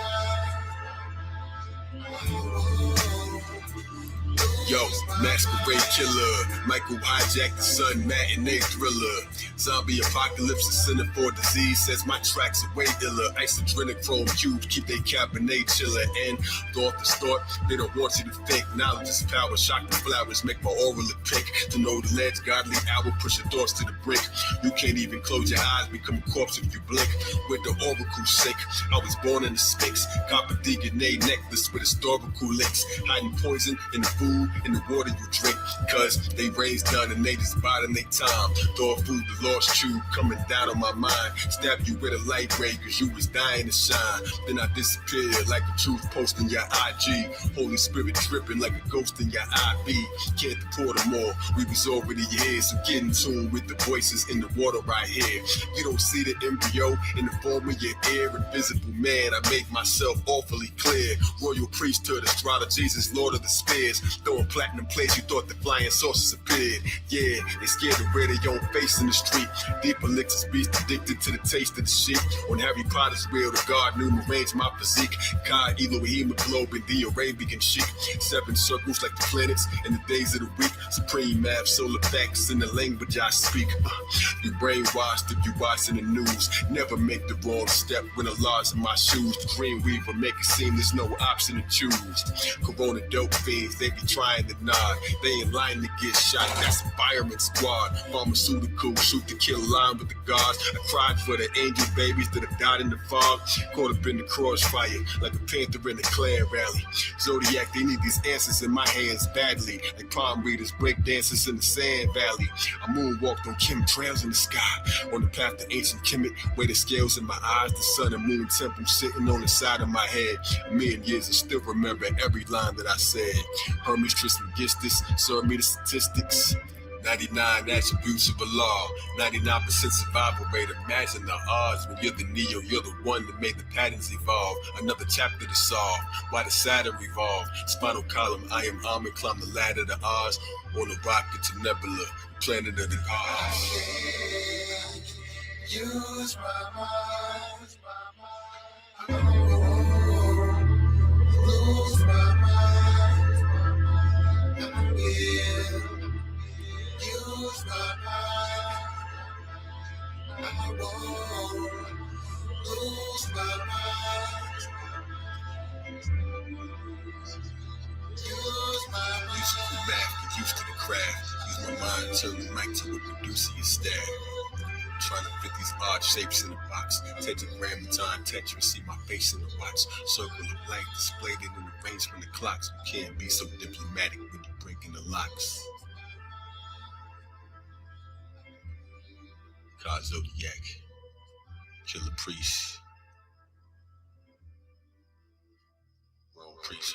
Yo, masquerade killer, Michael hijack the sun, matinee thriller. Zombie apocalypse, a center for disease, says my tracks are way iller. Isodrenochrome cubes keep they cabernet chiller. And thought to start, they don't want you to think. Knowledge is power, shock the flowers, make my oral a pick. To know the ledge, godly hour, push your thoughts to the brick. You can't even close your eyes, become a corpse if you blink. With the oracle sick, I was born in the Sphinx. Copper DNA necklace with historical links. Hiding poison in the food, in the water you drink, cause they raised done and they just biding their time. Thought food the lost truth coming down on my mind. Stab you with a light ray cause you was dying to shine. Then I disappeared like the truth posting your IG. Holy Spirit dripping like a ghost in your IV. Can't deport them all, we was already here. So get in tune with the voices in the water right here. You don't see the embryo in the form of your ear. Invisible man, I make myself awfully clear. Royal priesthood, Estrada, Jesus, Lord of the Spears. Throwing platinum plates, you thought the flying saucers appeared. Yeah, they scared to wear their own face in the street. Deep elixirs, beast addicted to the taste of the sheep. On Harry Potter's wheel, the God knew arrange my physique. God, Elohim, globe, and the Arabian chic. 7 circles like the planets in the days of the week. Supreme math, solar facts in the language I speak. You brainwashed if you watching the news. Never make the wrong step when the law's in my shoes. The dream weaver make it seem there's no option to choose. Corona dope fiends, they be trying to nod. They in line to get shot, that's a fireman squad. Pharmaceutical, shoot to kill line with the gods. I cried for the angel babies that have died in the fog. Caught up in the crossfire, like a panther in a Klan rally. Zodiac, they need these answers in my hands badly. Like palm readers, break dancers in the sand valley. I moonwalked on chemtrails in the sky. On the path to ancient Kemet, where the scales in my eyes, the sun and moon temple sitting on the side of my head. A million years I still remember every line that I said. Hermes Trismegistus, serve me the statistics. 99 attributes of Allah, 99% survival rate. Imagine the odds when you're the Neo, you're the one that made the patterns evolve. Another chapter to solve, why the Saturn revolve. Spinal column, I am Ahmed, climb the ladder to Oz. On a rocket to Nebula, planet of the gods. Use my mind. Lose my mind. I will use my mind. I won't lose my mind. Use my mind. Musical math, get used to the craft. Use my mind, turn the mic to a producer your staff. Trying to fit these odd shapes in a box. Tetragram of time, Tetris, see my face in the watch. Circle of blank, displayed in an arrangement of clocks. You can't be so diplomatic when you're breaking the locks. God Zodiac, Killah Priest, Wrong Priest.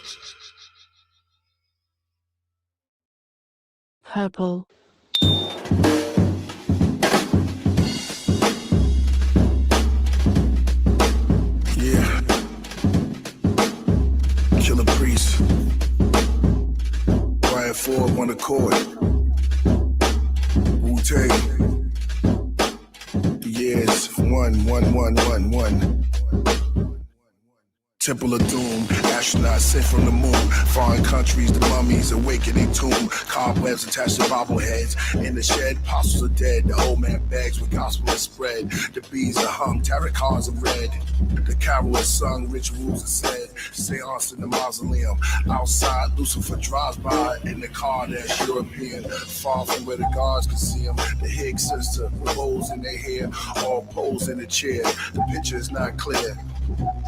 Purple. Yeah. Killah Priest. Brian Ford, One Accord. Wu-Tang. The years 11111. Temple of Doom, astronauts sent from the moon. Foreign countries, the mummies awake in their tomb. Cobwebs attached to bobbleheads. In the shed, apostles are dead. The old man begs with gospel is spread. The bees are hung, tarot cards are read. The carol is sung, rituals are said. Seance in the mausoleum. Outside, Lucifer drives by in the car that's European. Far from where the guards can see him. The Higgs sister with bows in their hair, all posed in a chair. The picture is not clear.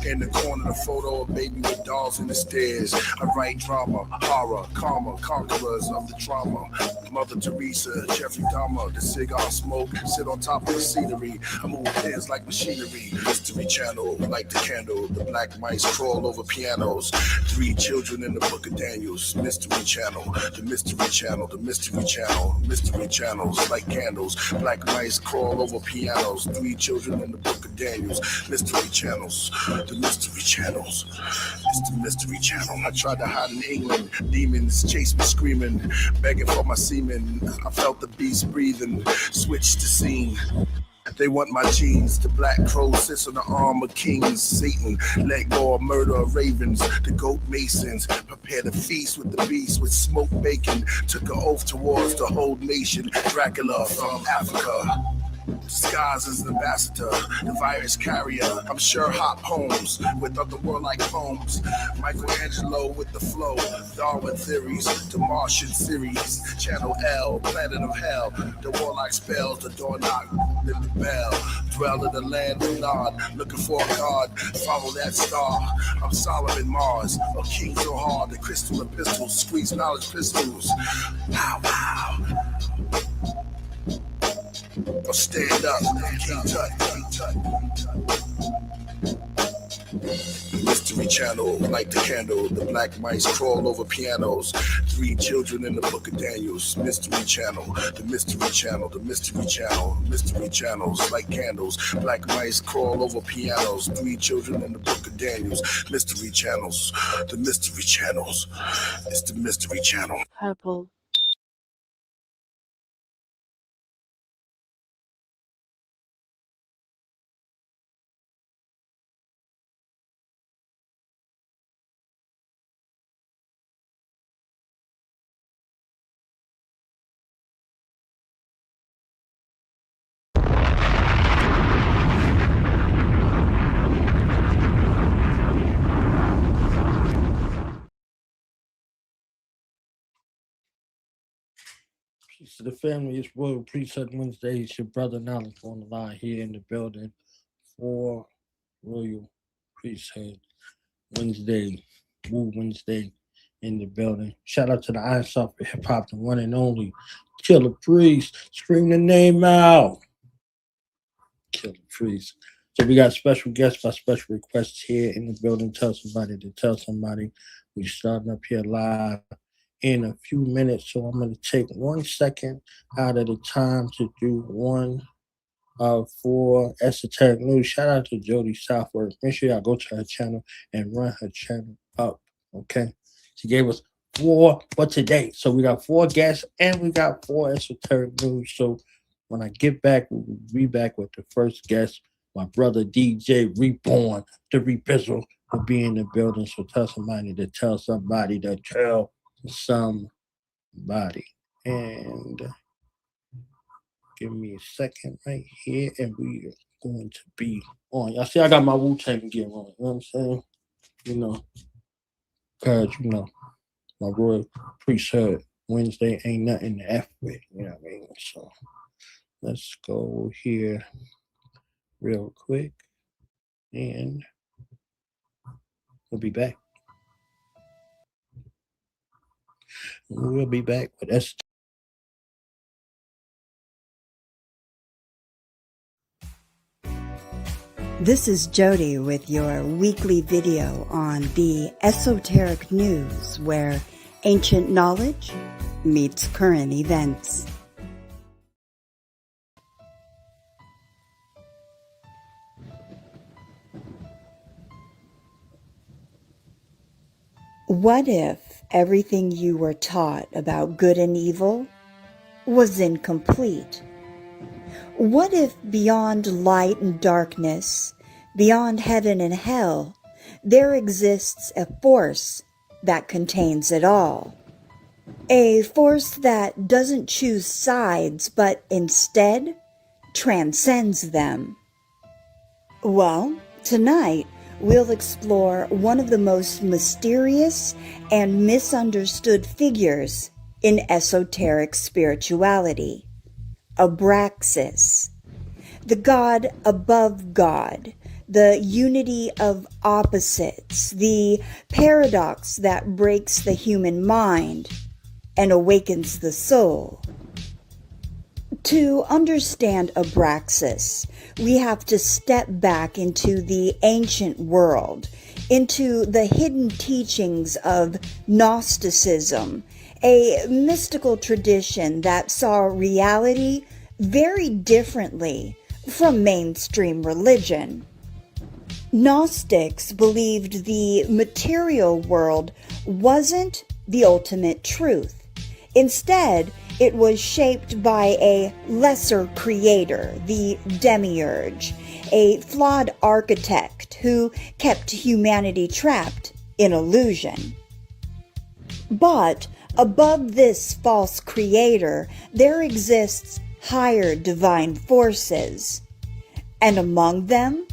In the corner, the photo of baby with dolls in the stairs. I write drama, horror, karma, conquerors of the trauma. Mother Teresa, Jeffrey Dahmer, the cigar smoke, sit on top of the scenery. I move pins like machinery. Mystery channel, light the candle. The black mice crawl over pianos. 3 children in the book of Daniels. Mystery channel, the mystery channel, the mystery channel. Mystery channels, like candles. Black mice crawl over pianos. 3 children in the book of Daniels. Mystery channels. The mystery channels. It's the mystery channel. I tried to hide in England. Demons chase me screaming, begging for my semen. I felt the beast breathing. Switched the scene. They want my genes. The black crow sits on the arm of kings. Satan let go of murder of ravens. The goat masons prepare the feast with the beast with smoked bacon. Took an oath towards the whole nation. Dracula from Africa. Disguised as an ambassador, the virus carrier. I'm sure Hop Holmes with other warlike poems. Michelangelo with the flow. Darwin theories, the Martian series. Channel L, planet of hell. The warlike spells, the door knock, then the bell. Dwell in the land of Nod, looking for a god. Follow that star. I'm Solomon Mars, a king so hard. The crystal and pistols, squeeze knowledge pistols. Pow, pow. I'll stand up, King Tut. Mystery channel, light the candle. The black mice crawl over pianos. 3 children in the book of Daniels. Mystery channel, the mystery channel, the mystery channel. Mystery channels, like candles. Black mice crawl over pianos. 3 children in the book of Daniels. Mystery channels, the mystery channels. It's the mystery channel. Purple. Peace to the family. It's Royal Priesthood Wednesdays. Your brother Knowledge on the line here in the building for Royal Priesthood Wednesday. Woo Wednesday in the building. Shout out to the Iron Soft Hip Hop, the one and only Killah Priest. Scream the name out. Killah Priest. So we got special guests by special requests here in the building. Tell somebody to tell somebody. We're starting up here live in a few minutes, so I'm going to take 1 second out of the time to do one for esoteric news. Shout out to Jody Southworth. Make sure y'all go to her channel and run her channel up, okay? She gave us 4 for today, so we got 4 guests and we got 4 esoteric news. So when I get back, we'll be back with the first guest, my brother DJ Reborn, the Rebizzle, will be in the building. So tell somebody to tell somebody to tell somebody. And give me a second right here, and we are going to be on. Y'all see I got my Wu-Tang gear on, you know what I'm saying? You know, because, you know, my Royal Priesthood Wednesday ain't nothing to F with, you know what I mean? So let's go here real quick, and we'll be back. We'll be back with us. This is Jody with your weekly video on the esoteric news, where ancient knowledge meets current events. What if everything you were taught about good and evil was incomplete? What if beyond light and darkness, beyond heaven and hell, there exists a force that contains it all? A force that doesn't choose sides, but instead transcends them. Well, tonight, we'll explore one of the most mysterious and misunderstood figures in esoteric spirituality, Abraxas, the god above God, the unity of opposites, the paradox that breaks the human mind and awakens the soul. To understand Abraxas, we have to step back into the ancient world, into the hidden teachings of Gnosticism, a mystical tradition that saw reality very differently from mainstream religion. Gnostics believed the material world wasn't the ultimate truth. Instead, it was shaped by a lesser creator, the demiurge, a flawed architect who kept humanity trapped in illusion. But above this false creator, there exists higher divine forces. And among them,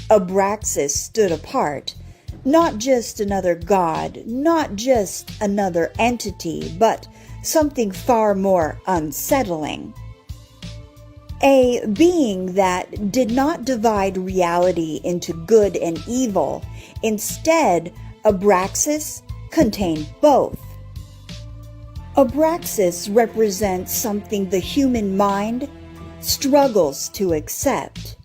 Abraxas stood apart, not just another god, not just another entity, but something far more unsettling. A being that did not divide reality into good and evil. Instead, Abraxas contained both. Abraxas represents something the human mind struggles to accept.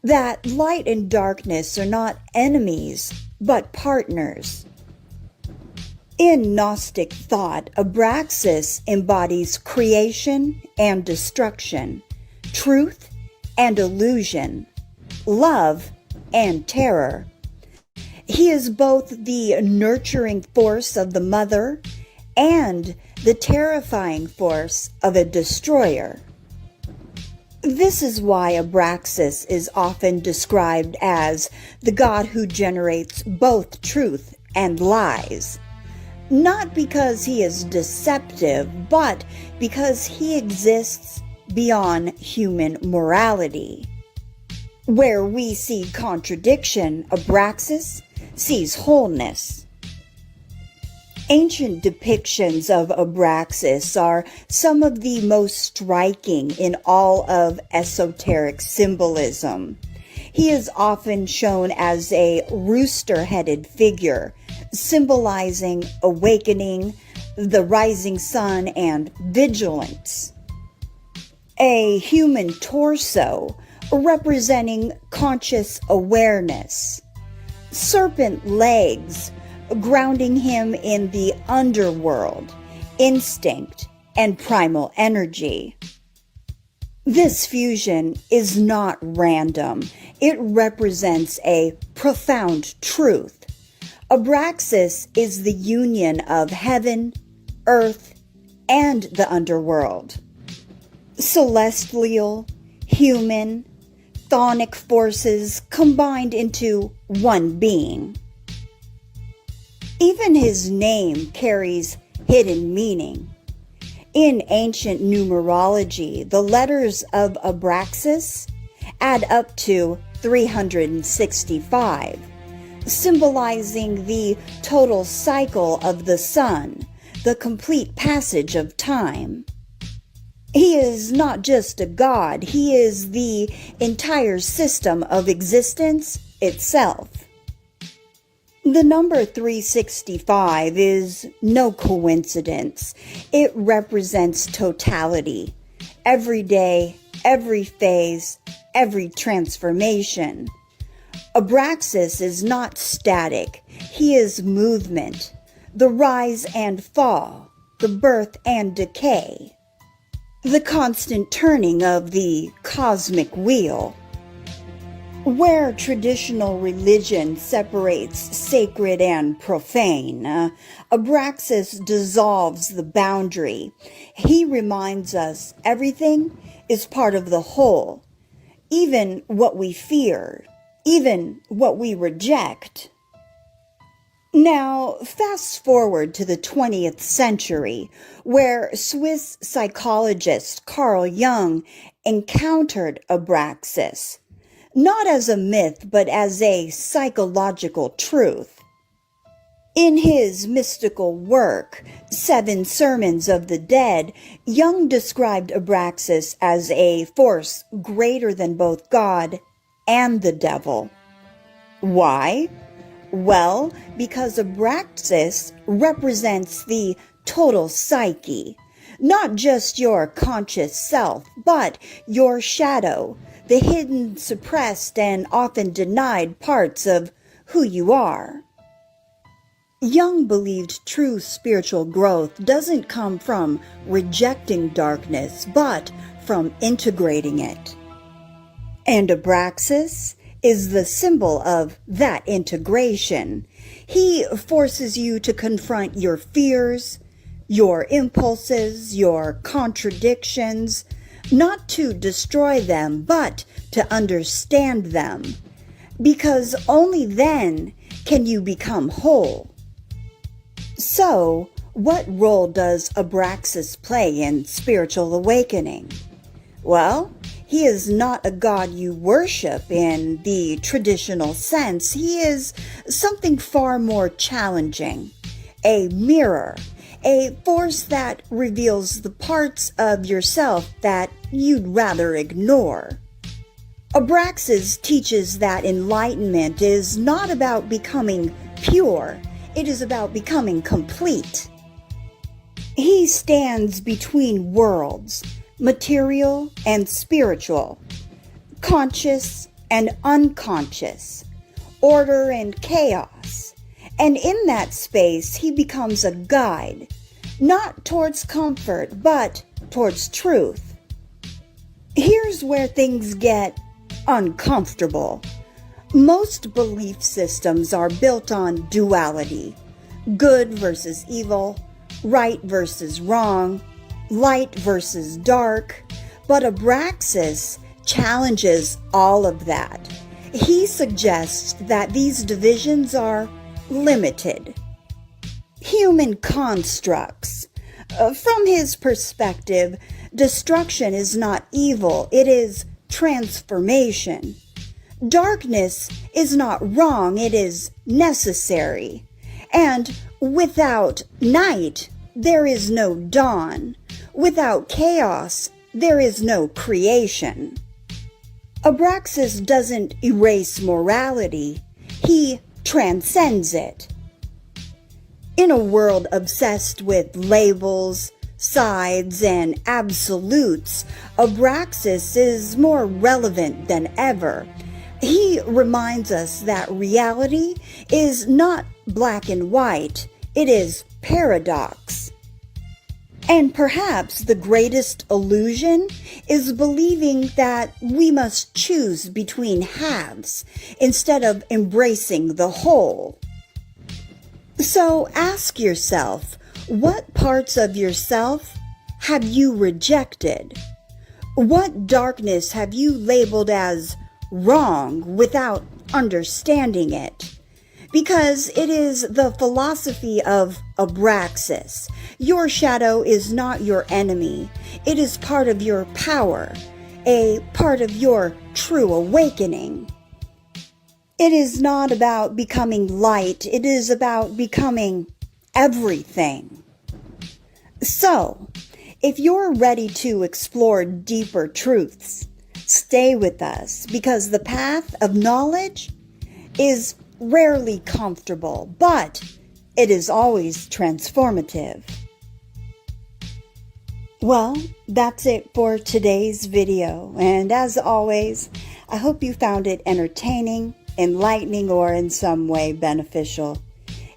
That light and darkness are not enemies, but partners. In Gnostic thought, Abraxas embodies creation and destruction, truth and illusion, love and terror. He is both the nurturing force of the mother and the terrifying force of a destroyer. This is why Abraxas is often described as the god who generates both truth and lies. Not because he is deceptive, but because he exists beyond human morality. Where we see contradiction, Abraxas sees wholeness. Ancient depictions of Abraxas are some of the most striking in all of esoteric symbolism. He is often shown as a rooster-headed figure, symbolizing awakening, the rising sun, and vigilance. A human torso representing conscious awareness. Serpent legs grounding him in the underworld, instinct, and primal energy. This fusion is not random. It represents a profound truth. Abraxas is the union of heaven, earth, and the underworld. Celestial, human, chthonic forces combined into one being. Even his name carries hidden meaning. In ancient numerology, the letters of Abraxas add up to 365, symbolizing the total cycle of the sun, the complete passage of time. He is not just a god, he is the entire system of existence itself. The number 365 is no coincidence. It represents totality. Every day, every phase, every transformation. Abraxas is not static. He is movement. The rise and fall. The birth and decay. The constant turning of the cosmic wheel. Where traditional religion separates sacred and profane, Abraxas dissolves the boundary. He reminds us everything is part of the whole, even what we fear, even what we reject. Now, fast forward to the 20th century, where Swiss psychologist Carl Jung encountered Abraxas, not as a myth, but as a psychological truth. In his mystical work, 7 Sermons of the Dead, Jung described Abraxas as a force greater than both God and the devil. Why? Well, because Abraxas represents the total psyche, not just your conscious self, but your shadow, the hidden, suppressed, and often denied parts of who you are. Jung believed true spiritual growth doesn't come from rejecting darkness, but from integrating it. And Abraxas is the symbol of that integration. He forces you to confront your fears, your impulses, your contradictions, not to destroy them, but to understand them, because only then can you become whole. So, what role does Abraxas play in spiritual awakening? Well, he is not a god you worship in the traditional sense. He is something far more challenging, a mirror, a force that reveals the parts of yourself that you'd rather ignore. Abraxas teaches that enlightenment is not about becoming pure, it is about becoming complete. He stands between worlds, material and spiritual, conscious and unconscious, order and chaos. And in that space, he becomes a guide, not towards comfort, but towards truth. Here's where things get uncomfortable. Most belief systems are built on duality, good versus evil, right versus wrong, light versus dark, but Abraxas challenges all of that. He suggests that these divisions are limited, human constructs. From his perspective, destruction is not evil, it is transformation. Darkness is not wrong, it is necessary. And without night, there is no dawn. Without chaos, there is no creation. Abraxas doesn't erase morality, he transcends it. In a world obsessed with labels, sides, and absolutes, Abraxas is more relevant than ever. He reminds us that reality is not black and white, it is paradox. And perhaps the greatest illusion is believing that we must choose between halves instead of embracing the whole. So ask yourself, what parts of yourself have you rejected? What darkness have you labeled as wrong without understanding it? Because it is the philosophy of Abraxas. Your shadow is not your enemy. It is part of your power, a part of your true awakening. It is not about becoming light. It is about becoming everything. So, if you're ready to explore deeper truths, stay with us, because the path of knowledge is rarely comfortable, but it is always transformative. Well, that's it for today's video, and as always, I hope you found it entertaining, enlightening, or in some way beneficial.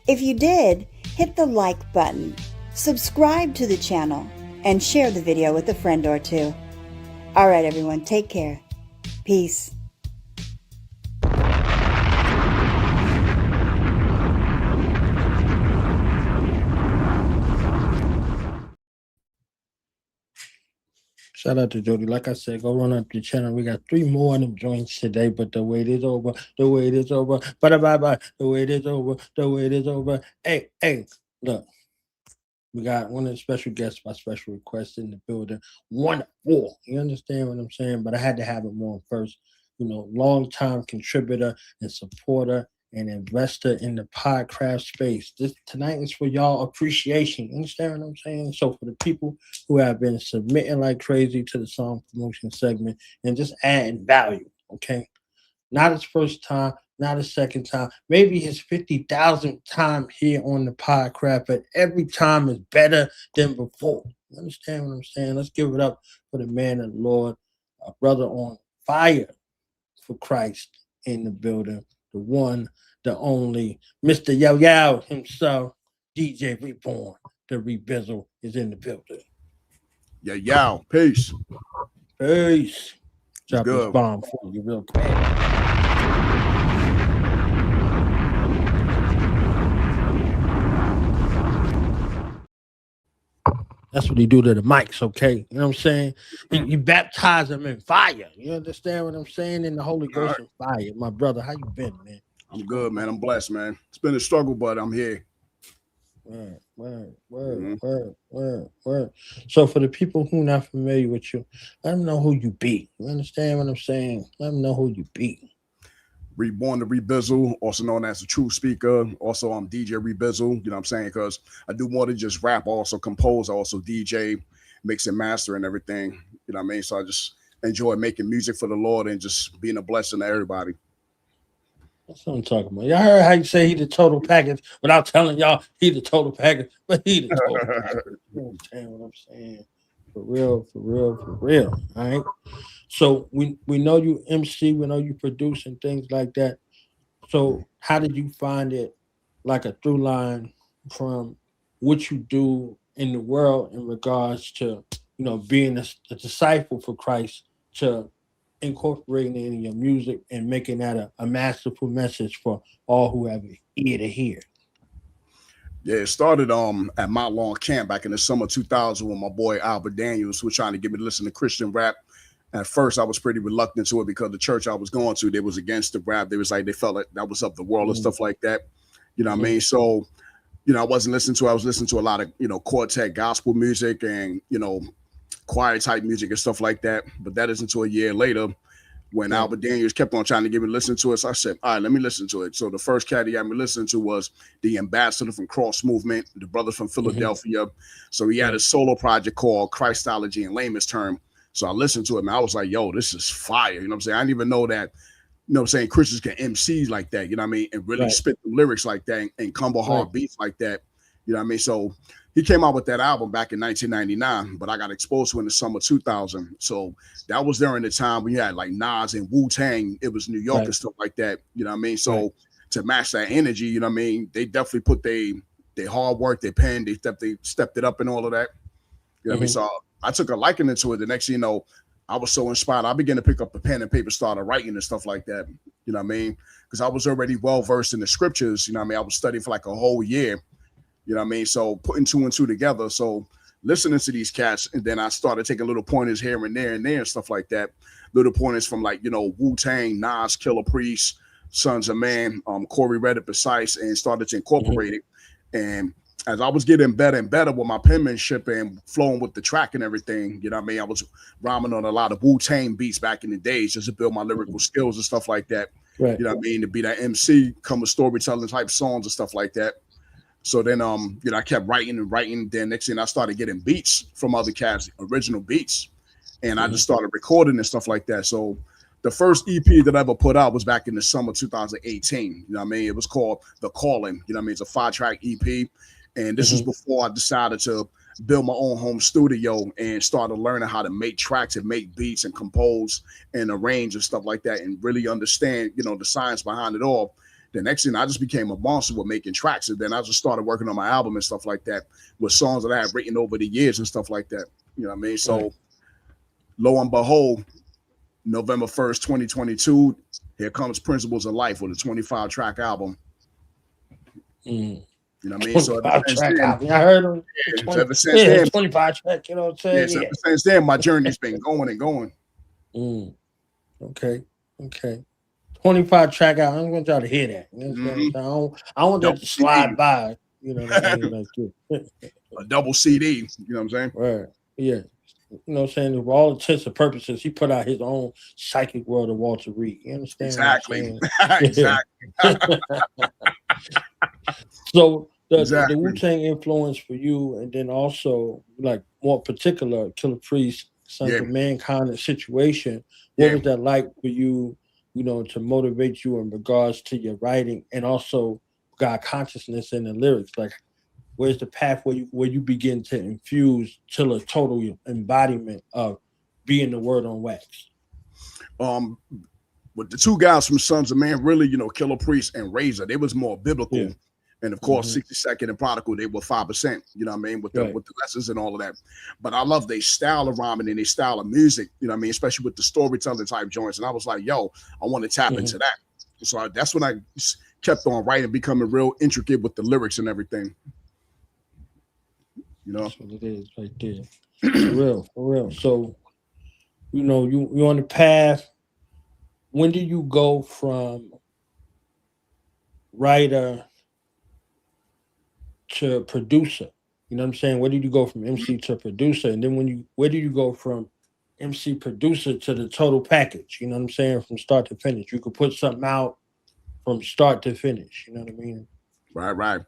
If you did, hit the like button, subscribe to the channel, and share the video with a friend or two. Alright everyone, take care. Peace. Shout out to Jody. Like I said, go run up the channel. We got 3 more of them joints today, but the wait is over. The wait is over. Bye-bye. The wait is over. The wait is over. Hey, look. We got one of the special guests by special request in the building. 1-4. You understand what I'm saying? But I had to have him on first. You know, long-time contributor and supporter and investor in the podcraft space. This tonight is for y'all appreciation. You understand what I'm saying? So for the people who have been submitting like crazy to the song promotion segment and just adding value, okay? Not his first time, not his second time, maybe his 50,000th time here on the podcraft, but every time is better than before. You understand what I'm saying? Let's give it up for the man of the Lord, a brother on fire for Christ in the building, the one, the only, Mr. Yo himself, DJ Reborn, the Rebizzle is in the building. Yo, peace. Peace. Drop this bomb for you real quick. That's what he do to the mics, okay? You know what I'm saying? He baptize them in fire. You understand what I'm saying? In the Holy Ghost and fire. My brother, how you been, man? I'm good, man. I'm blessed, man. It's been a struggle, but I'm here. Word. So for the people who not familiar with you, let them know who you be. You understand what I'm saying? Let them know who you be. Reborn the Rebizzle, also known as the True Speaker. Also, I'm DJ Rebizzle, you know what I'm saying? Because I do more than just rap. I also compose, I also DJ, mix and master and everything. You know what I mean? So I just enjoy making music for the Lord and just being a blessing to everybody. That's what I'm talking about. Y'all heard how you say he the total package without telling y'all he the total package, but he the total package. You understand what I'm saying? For real. All right. So we know you MC, we know you produce and things like that. So how did you find it like a through line from what you do in the world in regards to, you know, being a disciple for Christ to incorporating it in your music and making that a masterful message for all who have an ear to hear? Yeah, it started at my long camp back in the summer 2000 when my boy Albert Daniels was trying to get me to listen to Christian rap. At first, I was pretty reluctant to it because the church I was going to, they was against the rap. They was like, they felt like that was up the world and stuff like that. You know what I mean? So, you know, I was listening to a lot of, you know, quartet gospel music and, you know, choir type music and stuff like that. But that isn't until a year later when Albert Daniels kept on trying to get me to listen to it. So I said, all right, let me listen to it. So the first cat he had me listening to was the ambassador from Cross Movement, the brothers from Philadelphia. So he had a solo project called Christology in layman's term. So I listened to it and I was like, yo, this is fire. You know what I'm saying? I didn't even know that, you know what I'm saying, Christians can MC like that, you know what I mean? And really spit the lyrics like that and combo hard beats like that. You know what I mean? So he came out with that album back in 1999, but I got exposed to it in the summer 2000. So that was during the time when you had like Nas and Wu-Tang. It was New York and stuff like that. You know what I mean? So to match that energy, you know what I mean? They definitely put their hard work, their pen, they stepped it up and all of that. You know what I mean? So I took a liking into it. The next thing you know, I was so inspired. I began to pick up a pen and paper, started writing and stuff like that. You know what I mean? Because I was already well versed in the scriptures. You know what I mean? I was studying for like a whole year. You know what I mean? So putting two and two together. So listening to these cats, and then I started taking little pointers here and there and stuff like that. Little pointers from like, you know, Wu-Tang, Nas, Killah Priest, Sons of Man, Corey Reddick, Precise, and started to incorporate it. And as I was getting better and better with my penmanship and flowing with the track and everything, you know what I mean? I was rhyming on a lot of Wu-Tang beats back in the days just to build my lyrical skills and stuff like that. You know what I mean? To be that MC, come with storytelling type songs and stuff like that. So then, you know, I kept writing and writing. Then next thing I started getting beats from other cats, original beats. And I just started recording and stuff like that. So the first EP that I ever put out was back in the summer 2018. You know what I mean? It was called The Calling. You know what I mean? It's a 5-track EP. And this is before I decided to build my own home studio and started learning how to make tracks and make beats and compose and arrange and stuff like that and really understand, you know, the science behind it all. The next thing I just became a monster with making tracks. And then I just started working on my album and stuff like that with songs that I had written over the years and stuff like that. You know what I mean? So lo and behold, November 1st, 2022, here comes Principles of Life with a 25-track album. You know what I mean? So I heard him. Yeah, ever since then, 25 track, you know what I'm saying? Yeah, ever since then, my journey's been going and going. Okay. 25 track out. I'm going to try to hear that. I want that to slide by. You know what I mean? A double CD. You know what I'm saying? Right. Yeah. You know what I'm saying? For all intents and purposes, he put out his own psychic world of Walter Reed. You understand? Exactly. Exactly. So the Wu-Tang influence for you, and then also like more particular Killah Priest, Sons of Mankind and situation. What was that like for you, you know, to motivate you in regards to your writing and also God consciousness in the lyrics? Like, where's the path where you begin to infuse till a total embodiment of being the word on wax? With the two guys from Sons of Man, really, you know, Killah Priest and Razor, they was more biblical. And of course, 62nd and Prodigal, they were 5%, you know what I mean, with the lessons and all of that. But I love their style of rhyming and their style of music, you know what I mean, especially with the storytelling type joints. And I was like, yo, I want to tap into that. So that's when I kept on writing, becoming real intricate with the lyrics and everything. You know? That's what it is right there. For real. So, you know, you're on the path. When do you go from writer to producer? You know what I'm saying? Where did you go from MC to producer? And then where do you go from MC producer to the total package? You know what I'm saying? From start to finish. You could put something out from start to finish. You know what I mean? Right.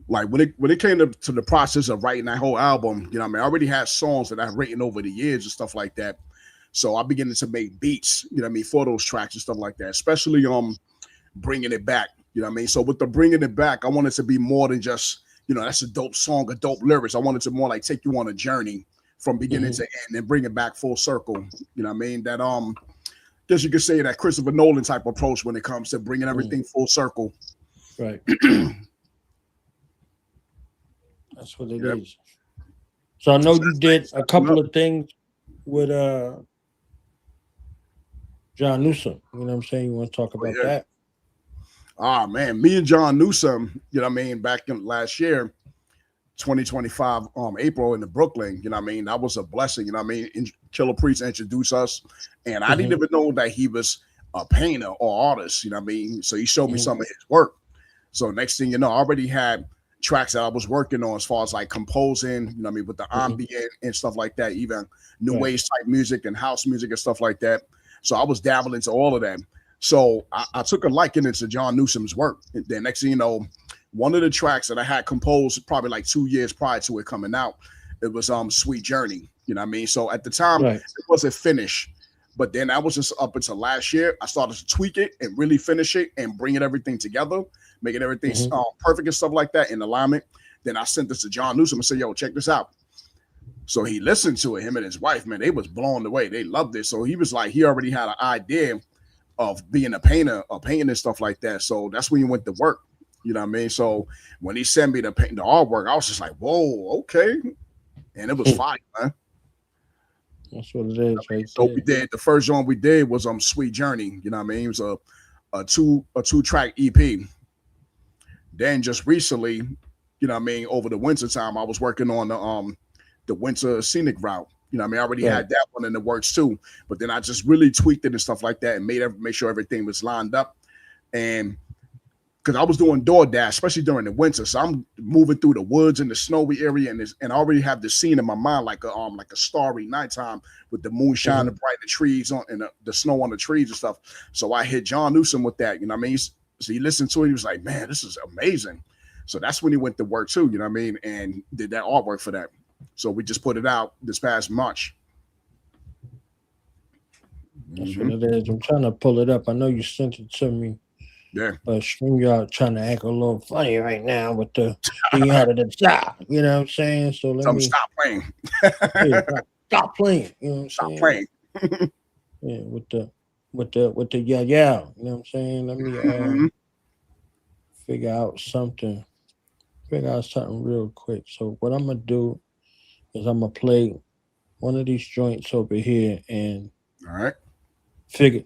Like when it came to the process of writing that whole album, you know what I mean? I already had songs that I've written over the years and stuff like that. So I began to make beats, you know what I mean, for those tracks and stuff like that, especially bringing it back, you know what I mean? So with the bringing it back, I wanted to be more than just, you know, that's a dope song, a dope lyrics. I wanted to more like take you on a journey from beginning to end and bring it back full circle. You know what I mean? That guess you could say that Christopher Nolan type approach when it comes to bringing everything full circle. Right. That's what it is. So I know you did a couple of things with John Newsom. You know what I'm saying? You want to talk about that? Ah, man, me and John Newsom, you know what I mean, back in last year, 2025, April in the Brooklyn, you know what I mean? That was a blessing, you know what I mean? Killah Priest introduced us, and I didn't even know that he was a painter or artist, you know what I mean? So he showed me some of his work. So next thing you know, I already had tracks that I was working on as far as like composing, you know what I mean, with the ambient and stuff like that, even new wave type music and house music and stuff like that. So I was dabbling into all of that. So I took a liking into John Newsom's work. And then next thing you know, one of the tracks that I had composed probably like 2 years prior to it coming out, it was Sweet Journey, you know what I mean? So at the time, it wasn't finished. But then I was just up until last year, I started to tweak it and really finish it and bringing everything together, making everything perfect and stuff like that in alignment. Then I sent this to John Newsom and said, yo, check this out. So he listened to it, him and his wife, man, they was blown away. They loved it. So he was like, he already had an idea of being a painter, or painting and stuff like that. So that's when he went to work. You know what I mean? So when he sent me the artwork, I was just like, whoa, okay. And it was fire, man. That's what it is, right? So we did the first song we did was Sweet Journey. You know what I mean? It was a two-track EP. Then just recently, you know what I mean, over the winter time, I was working on the winter scenic route. You know what I mean? I already had that one in the works too, but then I just really tweaked it and stuff like that and made sure everything was lined up. And because I was doing DoorDash, especially during the winter, so I'm moving through the woods and the snowy area, and I already have the scene in my mind like a starry nighttime with the moon shining bright, the trees on and the snow on the trees and stuff. So I hit John Newsom with that, you know what I mean? So he listened to it, he was like, man, this is amazing. So that's when he went to work too, you know what I mean, and did that artwork for that. So we just put it out this past March. That's what it is. I'm trying to pull it up. I know you sent it to me. Yeah. But StreamYard trying to act a little funny right now with the being out of the job. You know what I'm saying? So let me stop playing. Stop playing. You know what I'm stop saying? Playing. Yeah, with the yeah. You know what I'm saying? Let me figure out something real quick. So what I'm gonna do is I'm gonna play one of these joints over here and figure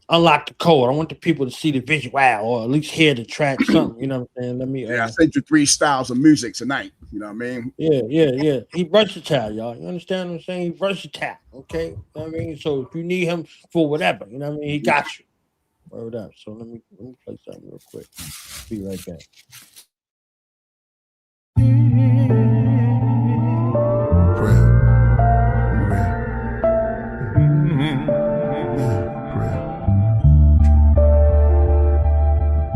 unlock the code. I want the people to see the visual or at least hear the track, something. You know what I'm saying? Let me. I sent you 3 styles of music tonight. You know what I mean? Yeah. He versatile, y'all. You understand what I'm saying? He versatile. Okay. You know what I mean? So if you need him for whatever, you know what I mean? He got you. Word up. So let me play something real quick. Be right back.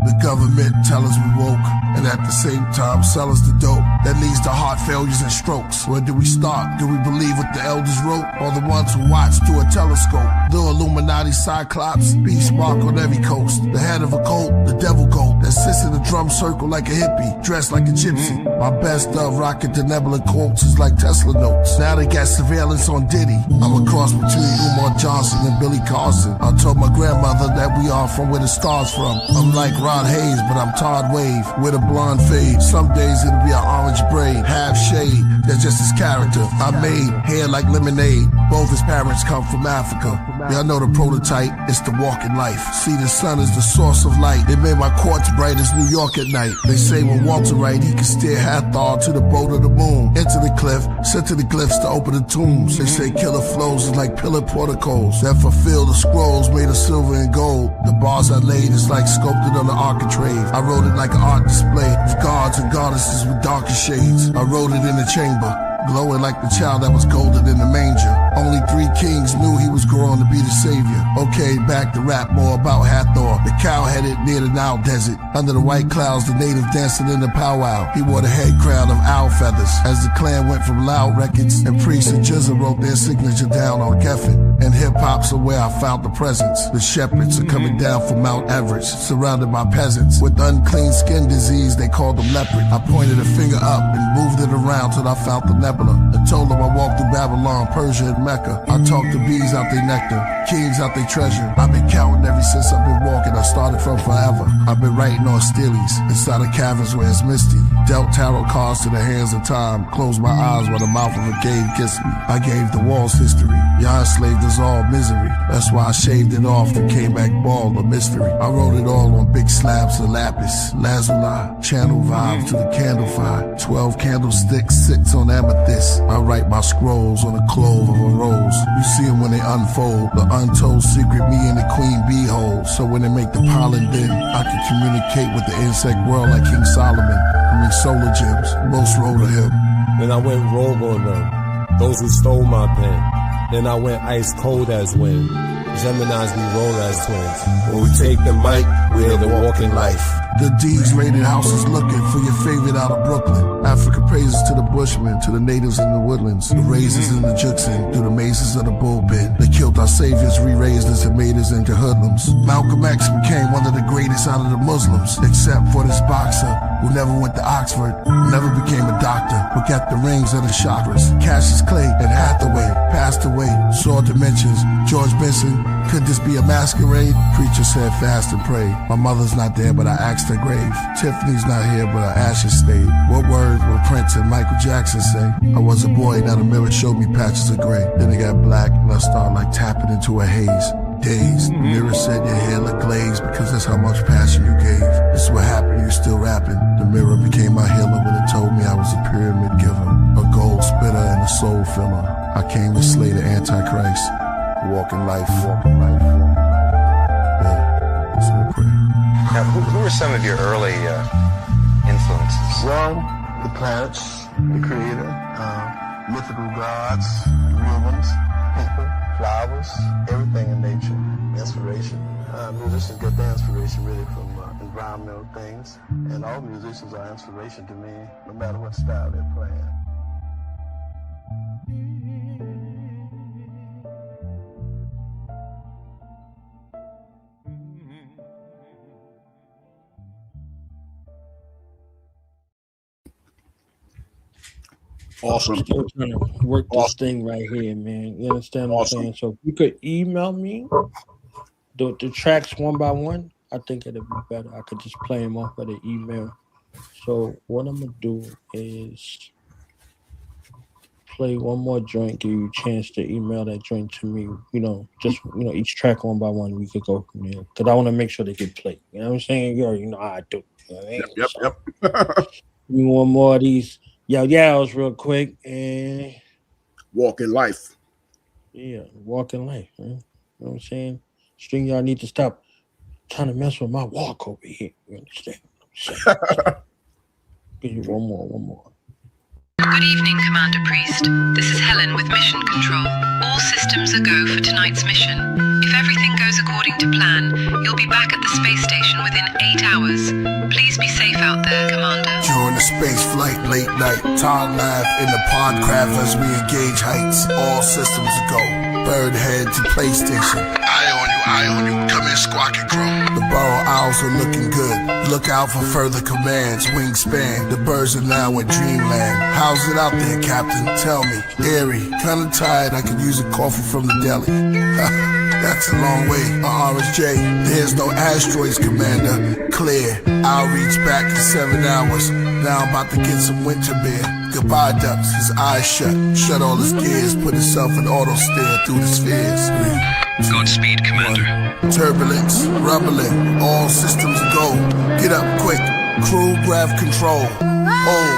The government tell us we woke, and at the same time sell us the dope that leads to heart failures and strokes. Where do we start? Do we believe what the elders wrote, or the ones who watch through a telescope? The Illuminati Cyclops, beast mark on every coast. The head of a cult, the devil goat that sits in a drum circle like a hippie, dressed like a gypsy. My best of rocking the nebula quotes is like Tesla notes. Now they got surveillance on Diddy. I'm a cross between Umar Johnson and Billy Carson. I told my grandmother that we are from where the stars from. I'm like Rod Hayes, but I'm Todd Wave with a blonde fade. Some days it'll be an orange braid, half shade. That's just his character. I made hair like lemonade. Both his parents come from Africa. Y'all know the prototype, it's the walking life. See, the sun is the source of light. They made my quartz bright as New York at night. They say when Walter Wright, he can steer Hathor to the boat of the moon. Into the cliff, sent to the glyphs to open the tombs. They say Killah flows is like pillar porticos that fulfill the scrolls made of silver and gold. The bars I laid is like sculpted on the architrave. I wrote it like an art display with gods and goddesses with darker shades. I wrote it in the chamber, glowing like the child that was golden in the manger. Only 3 kings knew he was growing to be the savior. Okay, back to rap more about Hathor, the cow-headed near the Nile desert. Under the white clouds, the native dancing in the powwow. He wore the head crown of owl feathers. As the clan went from loud records, and priests and Jizza wrote their signature down on Geffen. And hip-hop's are where I found the presence. The shepherds are coming down from Mount Everest, surrounded by peasants. With unclean skin disease, they called them leopard. I pointed a finger up and moved it around till I found the nebula. I told them I walked through Babylon, Persia, and Mecca. I talked to bees out their nectar, kings out their treasure. I've been counting ever since I've been walking. I started from forever. I've been writing on steelies inside of caverns where it's misty. Dealt tarot cards to the hands of time. Closed my eyes while the mouth of a cave kissed me. I gave the walls history. Y'all enslaved us all misery. That's why I shaved it off and came back bald of mystery. I wrote it all on big slabs of lapis, lazuli, channel vibes to the candle fire. 12 candlesticks, 6 on amethyst. I write my scrolls on the clove of a rose. You see them when they unfold, the untold secret me and the queen bee hold. So when they make the pollen dim, I can communicate with the insect world like King Solomon. Solar gems, most wrote of him. Then I went rogue on them, those who stole my pen. Then I went ice cold as wind. Geminis we roll as twins. When we take the mic, we're the walking life. The D's raided houses looking for your favorite out of Brooklyn. Africa praises to the bushmen, to the natives in the woodlands, the razors in the Juxin, through the mazes of the bullpen. They killed our saviors, re-raised us and made us into hoodlums. Malcolm X became one of the greatest out of the Muslims, except for this boxer who never went to Oxford, never became a doctor, but got the rings of the chakras. Cassius Clay and Hathaway passed away, saw dimensions. George Benson, could this be a masquerade? Preacher said fast and pray. My mother's not there, but I asked her grave. Tiffany's not here, but her ashes stayed. What words will Prince and Michael Jackson say? I was a boy, now the mirror showed me patches of gray. Then it got black, and I started like tapping into a haze. Dazed, the mirror said your hair looked glazed because that's how much passion you gave. This is what happened, you still rapping. The mirror became my healer when it told me I was a pyramid giver, a gold spitter and a soul filler. I came to slay the Antichrist. Walking life, walking life, walking life. Yeah, it's my prayer. Now, who were some of your early influences? Well, the planets, the creator, mythical gods, real ones, people, flowers, everything in nature, inspiration. Musicians get their inspiration really from environmental things, and all musicians are inspiration to me, no matter what style they're playing. Awesome. I'm still trying to work this thing right here, man. You understand what I'm saying? So if you could email me the tracks one by one, I think it'd be better. I could just play them off of the email. So what I'm gonna do is play one more joint, give you a chance to email that joint to me. Each track one by one, we could go from there. Because I want to make sure they get played. You know what I'm saying? You already know how I do. You know what I mean? Yep. Give me one more of these yells real quick and walking life. Yeah, walking life, man. You know what I'm saying? String, y'all need to stop trying to mess with my walk over here. You understand what I'm saying? Give you one more. Good evening, Commander Priest. This is Helen with Mission Control. All systems are go for tonight's mission. If everything goes according to plan, you'll be back at the space station within 8 hours. Please be safe out there, Commander. During the space flight, late night, Todd laughed in the Podcraft as we engage heights. All systems a go. Bird head to PlayStation. Eye on you, come in, squawk and crow. The burrow owls are looking good. Look out for further commands, wingspan. The birds are now in dreamland. How's it out there, Captain? Tell me. Eerie, kinda tired, I could use a coffee from the deli. That's a long way, RSJ. There's no asteroids, Commander. Clear, I'll reach back in 7 hours. Now I'm about to get some winter beer. Goodbye ducks, his eyes shut all his gears, put himself in auto steer through the spheres. Godspeed, Commander. Turbulence, rumbling, all systems go. Get up quick, crew grab control. Hold,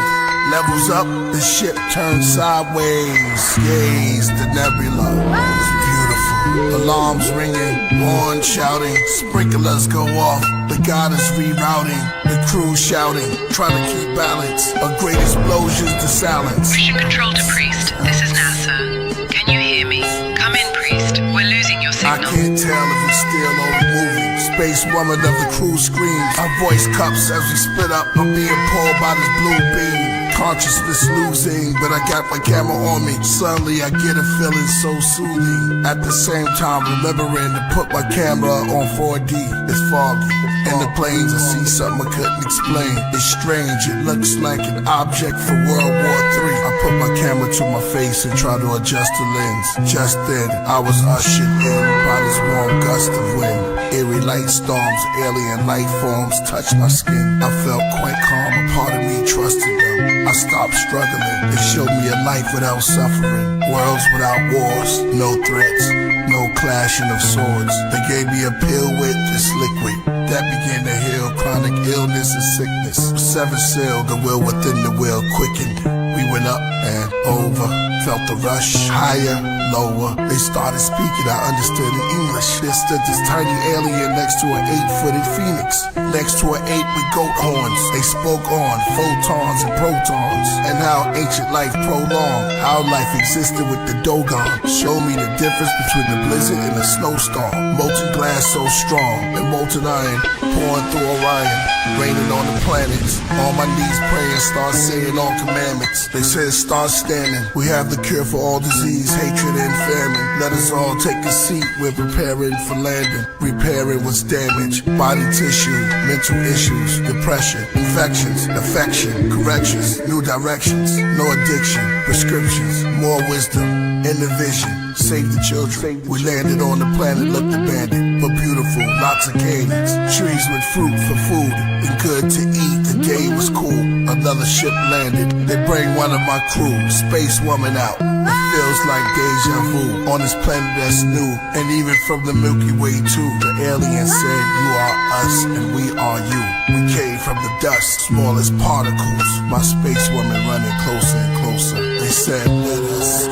levels up, the ship turns sideways. Gaze the nebula, it's beautiful. Alarms ringing, horns shouting, sprinklers go off. The god is rerouting, the crew shouting, trying to keep balance. A great explosion's to silence. Mission control to Priest, this is NASA. Can you hear me? Come in, Priest. We're losing your I signal. can't tell if it's still or moving. Space woman of the crew screams. Our voice cups as we split up. I'm being pulled by this blue beam. Consciousness losing, but I got my camera on me. Suddenly I get a feeling so soothing. At the same time remembering to put my camera on 4D. It's foggy. In the planes I see something I couldn't explain. It's strange, it looks like an object from World War III. I put my camera to my face and try to adjust the lens. Just then I was ushered in by this warm gust of wind. Eerie light storms, alien life forms touched my skin. I felt quite calm, a part of me trusted them. I stopped struggling, they showed me a life without suffering. Worlds without wars, no threats, no clashing of swords. They gave me a pill with this liquid that began to heal chronic illness and sickness. Seven sealed, the will within the will quickened. We went up and over, felt the rush, higher, lower. They started speaking, I understood in English. There stood this tiny alien next to an 8-footed phoenix, next to an ape with goat horns. They spoke on photons and protons, and how ancient life prolonged, how life existed with the Dogon. Showed me the difference between the blizzard and the snowstorm. Molten glass so strong, and molten iron pouring through Orion, raining on the planets. On my knees praying, start saying all commandments. They said start standing, we have the cure for all disease, hatred and famine. Let us all take a seat, we're preparing for landing. Repairing what's damaged, body tissue, mental issues, depression, infections, affection, corrections, new directions, no addiction, prescriptions, more wisdom, in the vision, save the children. We landed on the planet, looked abandoned, but beautiful, lots of canyons, trees with fruit for food, and good to eat, the day was cool. Another ship landed, they bring one of my crew, space woman out. It feels like deja vu, on this planet that's new, and even from the Milky Way too. The alien said, you are us and we are you. We came from the dust, smallest particles. My space woman running closer and closer. They said, let us see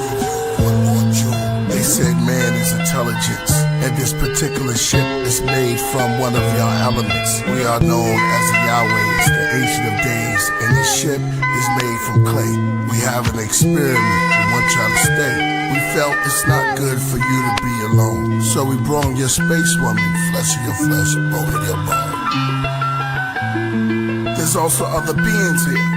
one more jewel. They said man is intelligence, and this particular ship is made from one of your elements. We are known as the Yahwehs, the Ancient of Days, and this ship is made from clay. We have an experiment, we want y'all to stay. We felt it's not good for you to be alone, so we brought your space woman, flesh of your flesh, bone of your bone. There's also other beings here,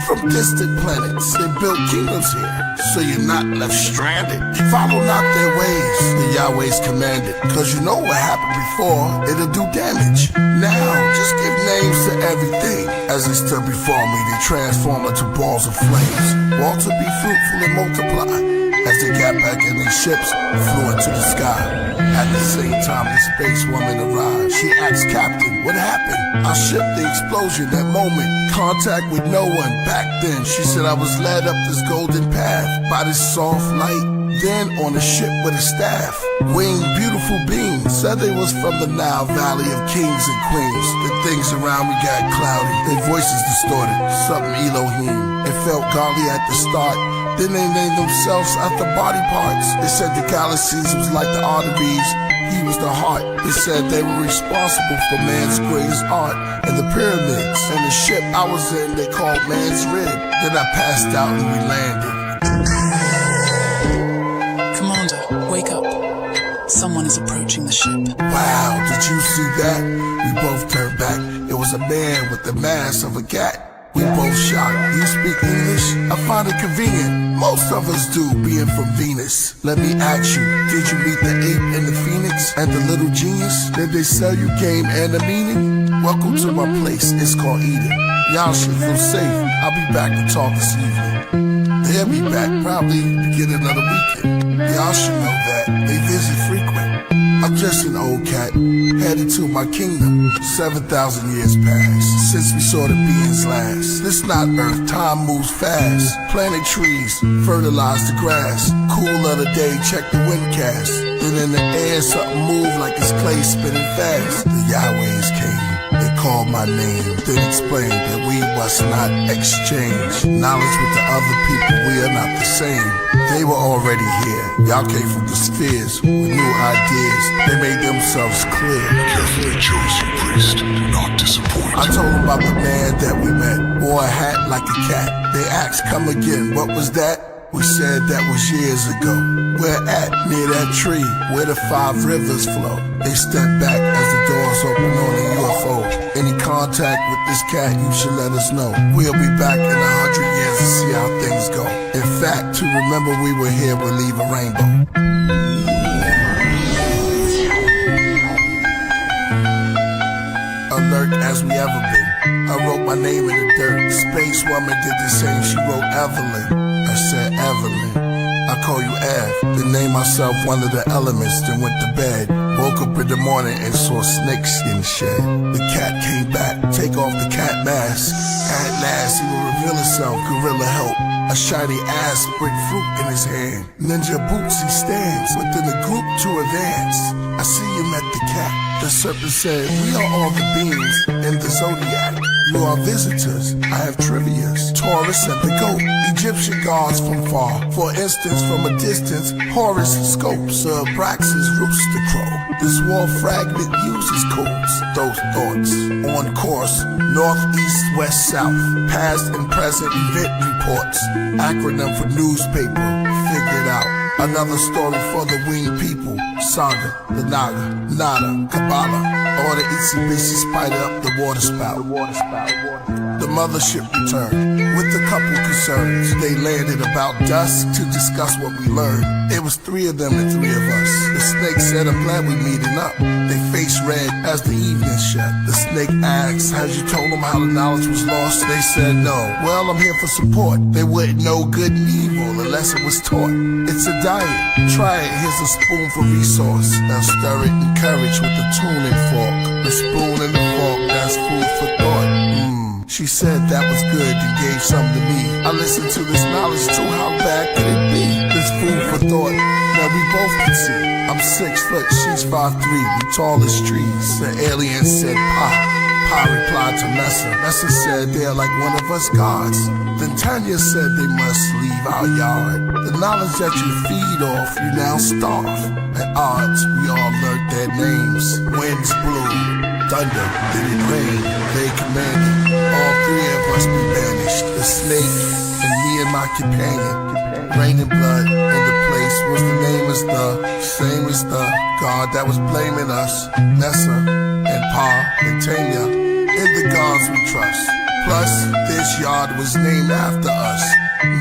from distant planets. They built kingdoms here, so you're not left stranded. Follow not their ways, the Yahweh's commanded. Cause you know what happened before, it'll do damage. Now, just give names to everything. As they stood before me, they transform into balls of flames. Want to be fruitful and multiply. As they got back in their ships, flew into the sky. At the same time, the space woman arrived. She asked Captain, what happened? I shipped the explosion, that moment. Contact with no one. Back then, she said I was led up this golden path by this soft light. Then on a ship with a staff, winged beautiful beings. Said they was from the Nile Valley of kings and queens. The things around me got cloudy, their voices distorted. Something Elohim. It felt godly at the start. Then they named themselves after body parts. They said the galaxies was like the arteries, he was the heart. They said they were responsible for man's greatest art, and the pyramids. And the ship I was in, they called man's rib. Then I passed out and we landed. Commander, wake up. Someone is approaching the ship. Wow, did you see that? We both turned back. It was a man with the mask of a cat. We both shocked. You speak English? I find it convenient. Most of us do, being from Venus. Let me ask you, did you meet the ape and the phoenix and the little genius? Did they sell you game and a meaning? Welcome to my place, it's called Eden. Y'all should feel safe. I'll be back to talk this evening. They'll be back probably beginning of the weekend. Y'all should know that they visit frequent. I I'm just an old cat, headed to my kingdom. 7,000 years passed since we saw the beings last. This not Earth, time moves fast. Planted trees, fertilize the grass. Cool of the day, check the windcast. Then in the air, something moved like it's clay spinning fast. The Yahwehs came. They called my name, then explained that we must not exchange knowledge with the other people, we are not the same. They were already here. Y'all came from the spheres with new ideas. They made themselves clear. Carefully chosen priest, not disappoint. I told them about the man that we met, wore a hat like a cat. They asked, come again, what was that? We said that was years ago. We're at near that tree where the 5 rivers flow. They stepped back as the doors open on a UFO. Any contact with this cat, you should let us know. We'll be back in 100 years to see how things go. In fact, to remember we were here will leave a rainbow. Alert as we ever been. I wrote my name in the dirt. Space Woman did the same, she wrote Evelyn. I said Evelyn, I call you Ev. Then named myself one of the elements, then went to bed. Woke up in the morning and saw snakeskin shed. The cat came back, take off the cat mask. At last he will reveal himself, gorilla help. A shiny ass, brick fruit in his hand. Ninja boots he stands, within the group to advance. I see you met the cat. The serpent said, we are all the beings in the zodiac. You are visitors, I have trivias. Taurus and the goat, Egyptian gods from far. For instance, from a distance, Horus scopes, Abraxas rooster crow. This wall fragment uses codes, those thoughts. On course, north, east, west, south. Past and present event reports. Acronym for newspaper, figured out. Another story for the winged people. Saga, the Naga, Nada, Kabbalah. Or the itsy bitsy spider up the water spout. The mothership returned with a couple concerns. They landed about dusk to discuss what we learned. It was 3 of them and 3 of us. The snake said, I'm glad we meeting up. They face red as the evening shut. The snake asked, had you told them how the knowledge was lost? They said no. Well, I'm here for support. They wouldn't know good and evil unless it was taught. It's a diet. Try it. Here's a spoon for resource. Now stir it in courage with the tuning fork. The spoon and the fork, that's food for thought. She said that was good and gave some to me. I listened to this knowledge too, how bad could it be? This food for thought, now we both can see. I'm 6 foot, she's 5'3", we tall as trees. The alien said, Pa. Pa replied to Messa. Messa said they're like one of us gods. Then Tanya said they must leave our yard. The knowledge that you feed off, you now starve. At odds, we all learned their names. Winds blew, thunder, then it rained. They commanded, all 3 of us be banished. The snake and me and my companion. Raining blood in the place was the name as the same as the God that was blaming us. Nessa and Pa and Tanya, in the gods we trust. Plus, this yard was named after us,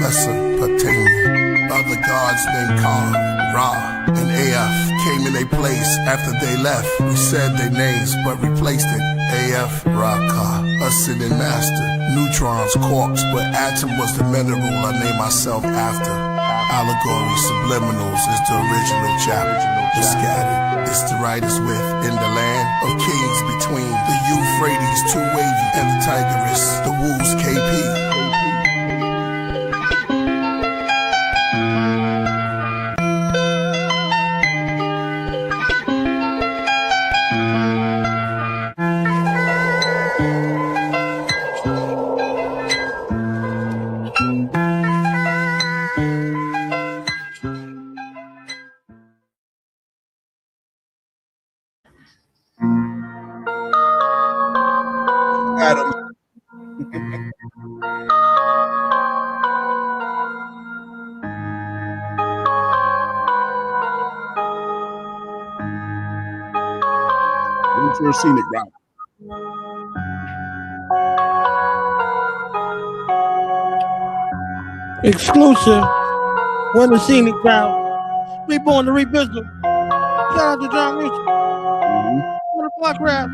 Mesopotamia. Other gods named Ka, Ra, and Af came in their place after they left. We said their names, but replaced it. Af, Ra, Ka, ascending master. Neutrons, quarks, but atom was the mineral I named myself after. Allegory, subliminals is the original chapter. The scattered, it's the writer's with in the land of kings between the Euphrates, too wavy, and the Tigris, the Woos KP. Adam. What's your scenic route? Exclusive. When the scenic route. Reborn to Rebizzle. Shout out to John Rich. What a Podcraft.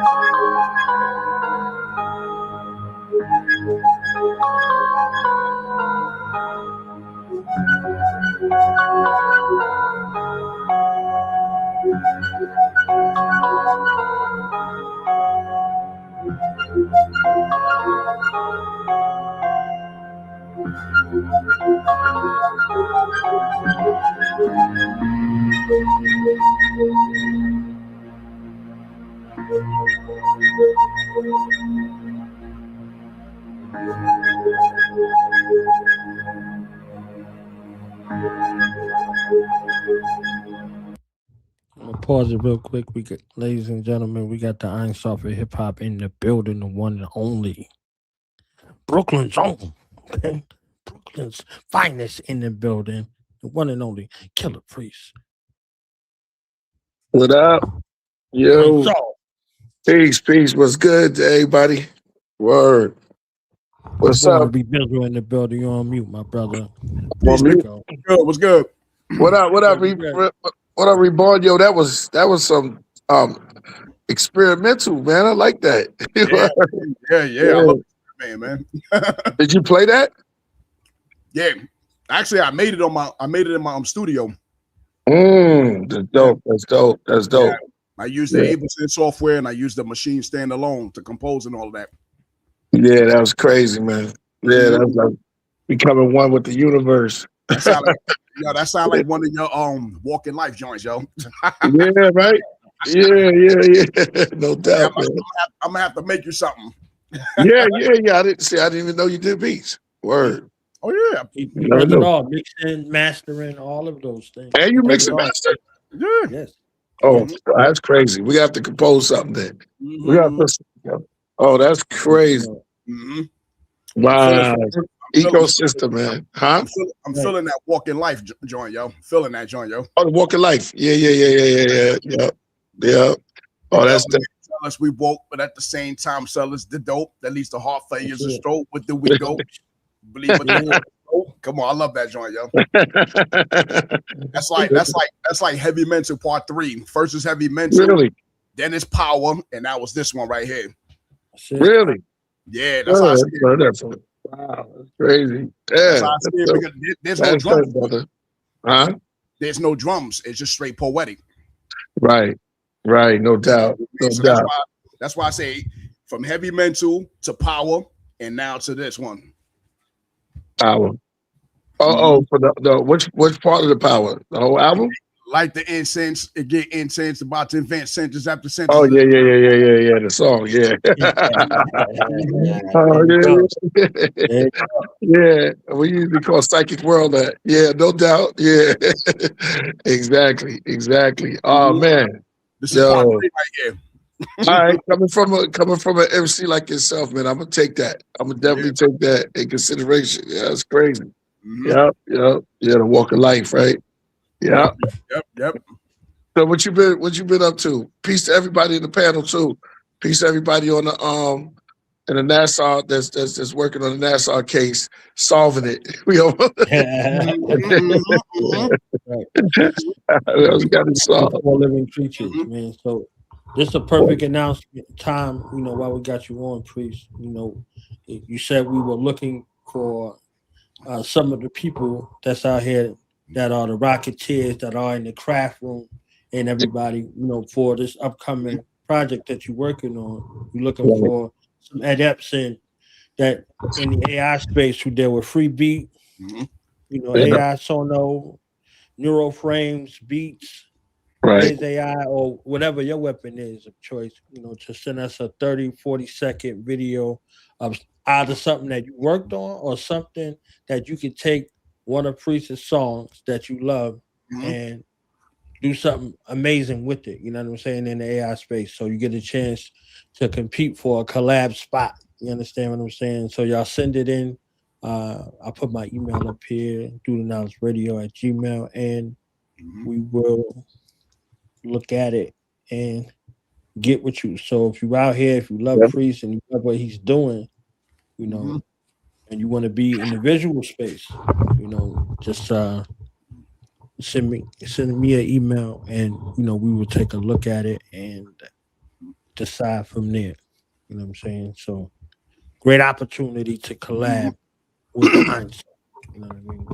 I'm gonna pause it real quick. Ladies and gentlemen, we got the Iron Soft Hip Hop in the building, the one and only Brooklyn's own, okay? Brooklyn's finest in the building, the one and only Killah Priest. What up? Yo. Peace. What's good to everybody? Word. What's up? Rebizzle in the building. You're on mute, my brother. What's good? What up? What up, Reborn? Yo, that was some experimental, man. I like that. Yeah. I love it, man. Did you play that? Yeah. Actually, I made it in my studio. That's dope. That's dope. Yeah. I used the Ableton software and I used the machine standalone to compose and all of that. Yeah, that was crazy, man. Yeah, that was like becoming one with the universe. That sound like one of your walking life joints, yo. Yeah, right. Yeah. No doubt. I'm gonna have to make you something. Yeah. I didn't even know you did beats. Word. Oh yeah. He does it all, mixing, mastering, all of those things. And you mix and master? Yeah. Yes. Oh, that's crazy. We have to compose something then. We have to. Oh, that's crazy. Wow. Ecosystem, man. Huh? I'm feeling that walking life joint, yo. Feeling that joint, yo. Oh, the walking life. Yeah. Oh, that's the. Tell us we woke, but at the same time, sell us the dope. At least the heart failures a stroke. With the we go. Believe it. Come on, I love that joint, yo. That's like Heavy Mental Part 3. First is Heavy Mental, really? Then it's Power, and that was this one right here. Really? Yeah, that's how I see it. Wow, that's crazy. Yeah, there's no drums, brother. Huh? There's no drums. It's just straight poetic. Right. No doubt. That's why I say from Heavy Mental to Power, and now to this one. Power. For the which part of the Power? The whole album? Like the incense, it get intense, about to invent sentence after sentence. Oh yeah. The song, yeah. Yeah. We usually call Psychic World that. Yeah, no doubt. Yeah. Exactly. Oh man. This is part 3 right here. All right, coming from an MC like yourself, man, I'm gonna take that. I'm gonna definitely take that in consideration. Yeah, that's crazy. Yeah, the walk of life, right? Yeah. Yep. So what you been up to? Peace to everybody in the panel too. Peace to everybody on the in the Nassau that's working on the Nassau case, solving it. We got it solved. All living creatures, man. So this is a perfect announcement time, while we got you on, Priest. You said we were looking for some of the people that's out here that are the Rocketeers that are in the craft room and everybody, for this upcoming project that you're working on. You're looking for some adepts in the AI space who deal with free beat, AI sono, neural frames, beats, right? AI or whatever your weapon is of choice, to send us a 30-40 second video of either something that you worked on or something that you could take one of Priest's songs that you love and do something amazing with it. You know what I'm saying? In the AI space. So you get a chance to compete for a collab spot. You understand what I'm saying? So y'all send it in. I'll put my email up here, dudeknowledgeradio@gmail.com, and we will look at it and get with you. So if you're out here, if you love Priest and you love what he's doing, and you want to be in the visual space, just send me an email, and we will take a look at it and decide from there. You know what I'm saying? So great opportunity to collab with Einstein. You know what I mean?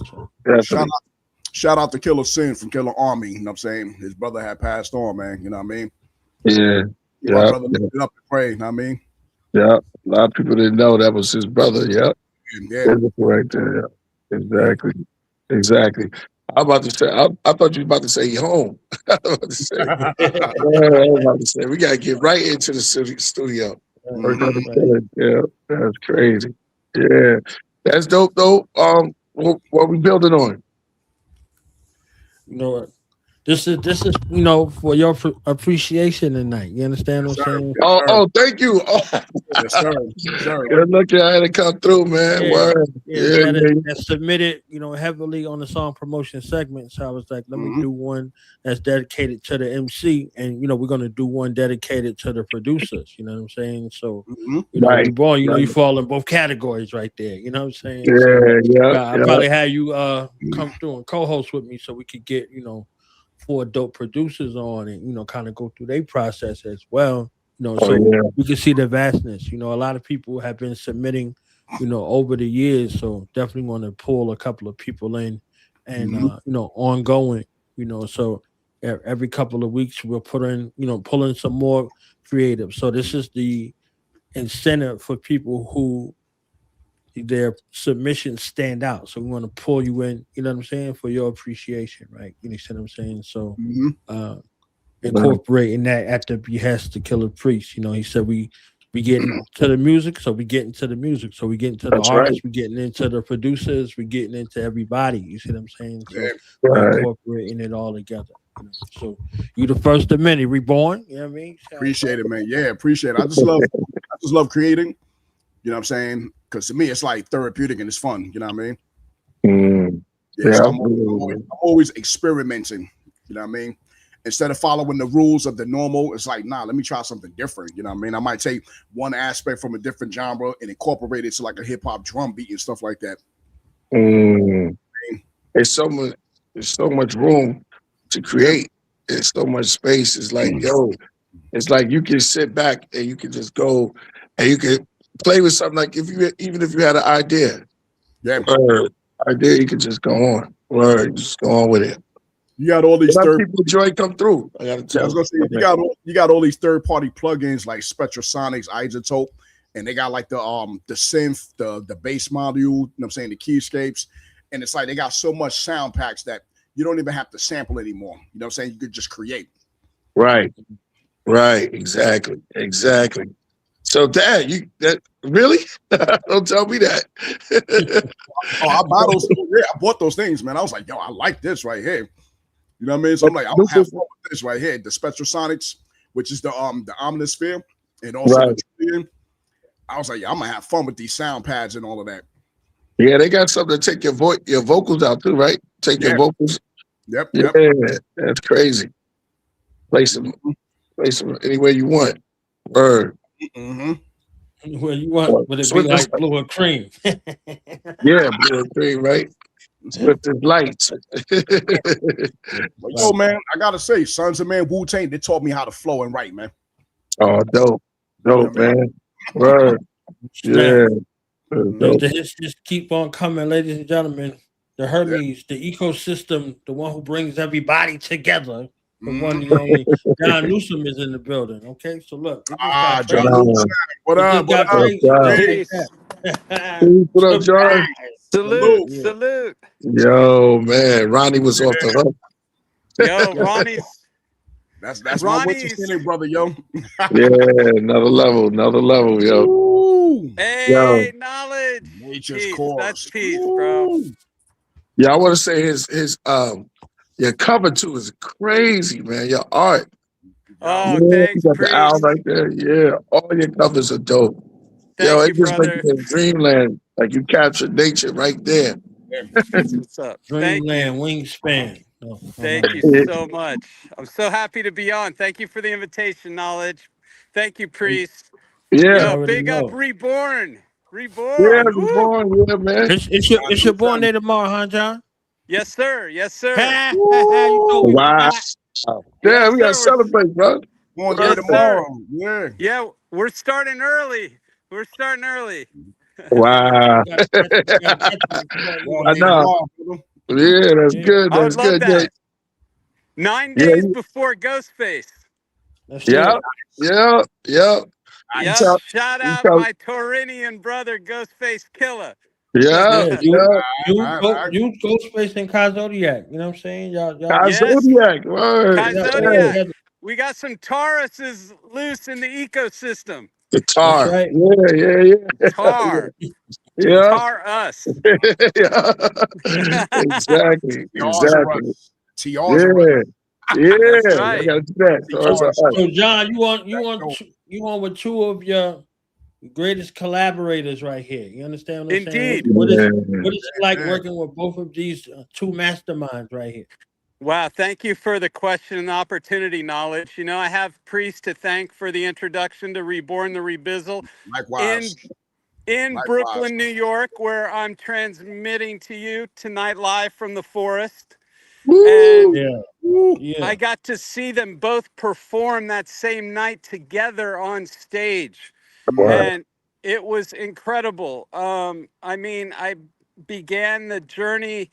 So, shout out to Killer Sin from Killer Army. You know what I'm saying? His brother had passed on, man. You know what I mean? Yeah. My brother lifted up and prayed. You know what I mean? Yeah. A lot of people didn't know that was his brother. Yep. Yeah. Right there. Yeah. Exactly. Exactly. I'm about to say, I thought you were about to say home. I was about to say, we got to get right into the studio. Yeah, that's crazy. Yeah, that's dope, though. What we building on? You know what? This is for your appreciation tonight. You understand what I'm saying? Oh, thank you. Oh. Yes, sir. Yes, sir. Good looking. I had to come through, man. That submitted, heavily on the song promotion segment. So I was like, let me do one that's dedicated to the MC, and we're gonna do one dedicated to the producers. You know what I'm saying? So Reborn, you fall in both categories right there. You know what I'm saying? I probably had you come through and co-host with me so we could get 4 dope producers on and kind of go through their process as well. We can see the vastness. A lot of people have been submitting over the years, so definitely want to pull a couple of people in and ongoing. So every couple of weeks we'll pulling some more creative. So this is the incentive for people who their submissions stand out. So we want to pull you in, you know what I'm saying, for your appreciation, right? You know what I'm saying? So incorporating that at the behest of Killah Priest. He said we getting to the music, so we getting to the music. So we getting to the artists, we getting into the producers, we getting into everybody. You see what I'm saying? So we're incorporating it all together. So you the first of many, Reborn. You know what I mean? Appreciate it, man. Yeah, appreciate it. I just love creating. You know what I'm saying? Because to me, it's like therapeutic and it's fun. You know what I mean? So I'm always experimenting. You know what I mean? Instead of following the rules of the normal, it's like, nah, let me try something different. You know what I mean? I might take one aspect from a different genre and incorporate it to like a hip hop drum beat and stuff like that. There's so much room to create. There's so much space. It's like, it's like you can sit back and you can just go and you can play with something. Like even if you had an idea, you could just go on. Just go on with it. You got all these people joy come through. I was gonna say you got all these third-party plugins like Spectrosonics, Isotope, and they got like the synth, the bass module, you know what I'm saying, the keyscapes, and it's like they got so much sound packs that you don't even have to sample anymore. You know what I'm saying? You could just create. Right, exactly. So that really? Don't tell me that. I bought those things, man. I was like, yo, I like this right here. You know what I mean? So I'm like, I'm gonna have fun with this right here. The Spectrosonics, which is the Omnisphere, and also the Trillion. I was like, yeah, I'm gonna have fun with these sound pads and all of that. Yeah, they got something to take your vocals out too, right? Take your vocals. Yep. That's crazy. Play some anywhere you want. Word. Anywhere you want, but it be like blue and cream. Yeah, blue and cream, right? With the lights. Yo, man, I gotta say, Sons of Man, Wu-Tang, they taught me how to flow and write, man. Oh, dope, man. Word. Yeah. The hits just keep on coming, ladies and gentlemen. The Hermes, the ecosystem, the one who brings everybody together. The one and only John Newsom is in the building. Okay, so look. John Newsom. What up, What up, John? Salute. Yo, man, Ronnie was off the hook. Yo, Ronnie's. That's my what's brother, yo. Yeah, another level, yo. Ooh. Hey, knowledge. Nature's course. That's peace, bro. Yeah, I want to say his your cover too is crazy, man. Your art. Oh, thanks, you got the owl right there. Yeah, all your covers are dope. It just makes you in dreamland. Like you captured nature right there. What's up? Dreamland wingspan. Thank you so much. I'm so happy to be on. Thank you for the invitation, Knowledge. Thank you, Priest. Yeah. Yo, big up Reborn. Yeah, Reborn. Yeah, man. It's your born day tomorrow, huh, John? Yes, sir. Wow. Yeah, we gotta celebrate, bro. Going Yes, there sir. tomorrow. Yeah. Yeah, we're starting early. We're starting early. Wow. Y'all I need a know. mob with 'em. Yeah, that's good. I would That's love good. Yeah, that. 9 yeah, days before Ghostface. yeah, yeah, yeah. You Yep. tell, Shout you out tell, my Taurinian brother, Ghostface Killah. yeah, Yeah, yeah. you Ghostface and Kai Zodiac. You know what I'm saying? Y'all. Kai Yes. Zodiac, word. Kai Yeah, Zodiac. We got some Tauruses loose in the ecosystem. Guitar. That's right. Yeah. Tar. Yeah. Tar us. Yeah. Exactly. TRs are Exactly. us. TRs are us. Yeah. That's I right. gotta do that. So John, you on with two of your greatest collaborators right here. You understand what I'm Indeed. saying? What is Yeah. it like working with both of these two masterminds right here? Wow, thank you for the question and opportunity, Knowledge. You know, I have Priest to thank for the introduction to Reborn the Rebizzle Likewise. in Likewise. Brooklyn, New York, where I'm transmitting to you tonight live from the forest. And I got to see them both perform that same night together on stage. Wow. And it was incredible. I mean, I began the journey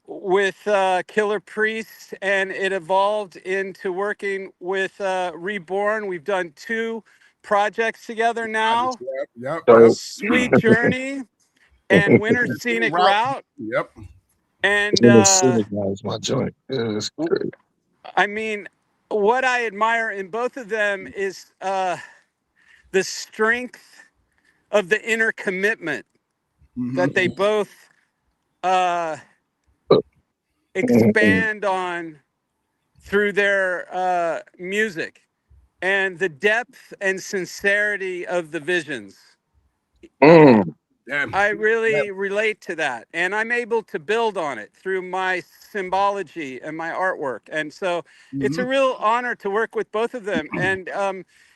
with Killah Priest, and it evolved into working with Reborn. We've done 2 projects together now. Yep. Sweet Journey and Winter Scenic Route. Yep. And Scenic Route is my joint. Yeah, that's great. I mean, what I admire in both of them is the strength of the inner commitment that they both expand on through their music, and the depth and sincerity of the visions. I really relate to that, and I'm able to build on it through my symbology and my artwork. And so it's a real honor to work with both of them. And,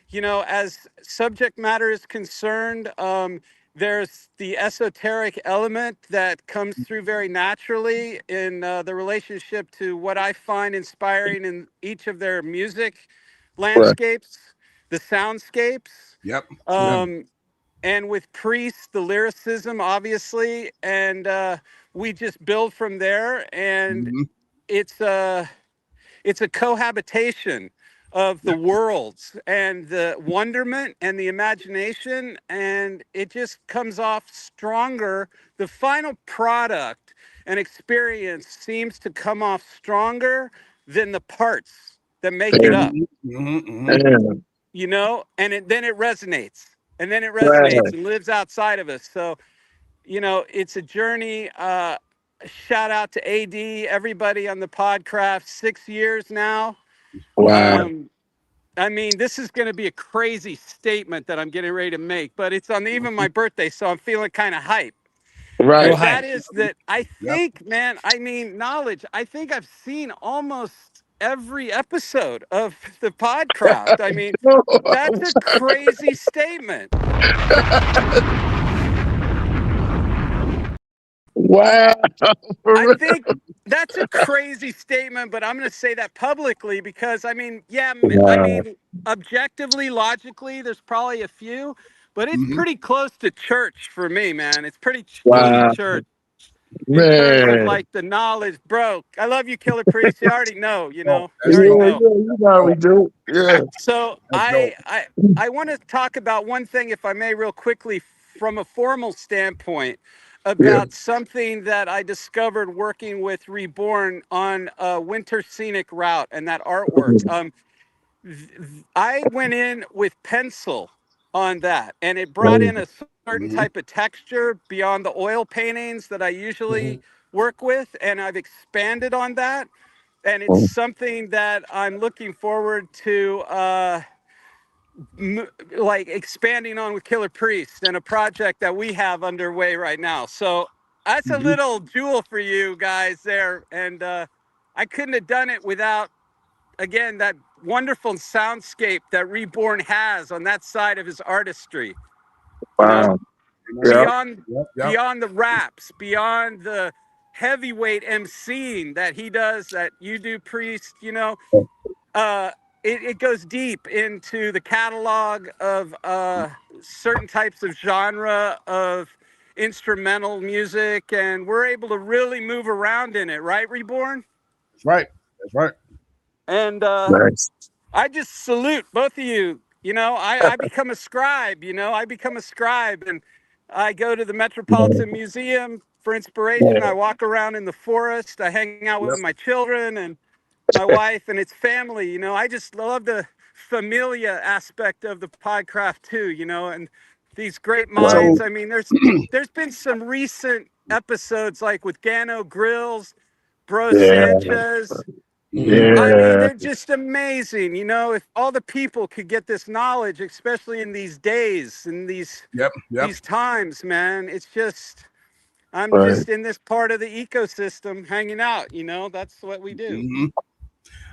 you know, as subject matter is concerned, there's the esoteric element that comes through very naturally in the relationship to what I find inspiring in each of their music landscapes, the soundscapes. Yep. And with Priest, the lyricism, obviously, and we just build from there. And it's a cohabitation of the worlds and the wonderment and the imagination, and it just comes off stronger. The final product and experience seems to come off stronger than the parts that make it up. You know, and then it resonates. And then it resonates and lives outside of us. So, you know, it's a journey. Shout out to AD, everybody on the Podcraft, 6 years now. Wow. I mean, this is going to be a crazy statement that I'm getting ready to make, but it's on even my birthday, so I'm feeling kind of hype. Right. And that is that I think, man, I mean, Knowledge, I think I've seen almost every episode of the Podcraft. I mean, that's a crazy statement. Wow. I think that's a crazy statement, but I'm going to say that publicly because, I mean, I mean, objectively, logically, there's probably a few, but it's pretty close to church for me, man. It's pretty close to church. In terms of like the knowledge, bro. I love you, Killah Priest. You already know, you know. You already know. You know we do. Yeah. So I want to talk about one thing, if I may, real quickly, from a formal standpoint, about something that I discovered working with Reborn on a Winter Scenic Route and that artwork. I went in with pencil on that, and it brought in a certain type of texture beyond the oil paintings that I usually work with, and I've expanded on that, and it's something that I'm looking forward to like expanding on with Killah Priest and a project that we have underway right now. So that's a little jewel for you guys there, and I couldn't have done it without, again, that wonderful soundscape that Reborn has on that side of his artistry. Wow. Beyond the raps, beyond the heavyweight emceeing that he does, that you do, Priest, you know, it goes deep into the catalog of certain types of genre of instrumental music, and we're able to really move around in it, right, Reborn? That's right. That's right. And Nice. I just salute both of you. You know, I become a scribe, you know, I become a scribe, and I go to the Metropolitan Museum for inspiration. I walk around in the forest. I hang out with my children and my wife, and it's family. You know, I just love the familia aspect of the podcraft too, you know, and these great minds. I mean, there's been some recent episodes like with Gano Grills, Bro Sanchez. I mean, they're just amazing. You know, if all the people could get this knowledge, especially in these days and these times, man, it's just, I'm just in this part of the ecosystem hanging out. You know, that's what we do.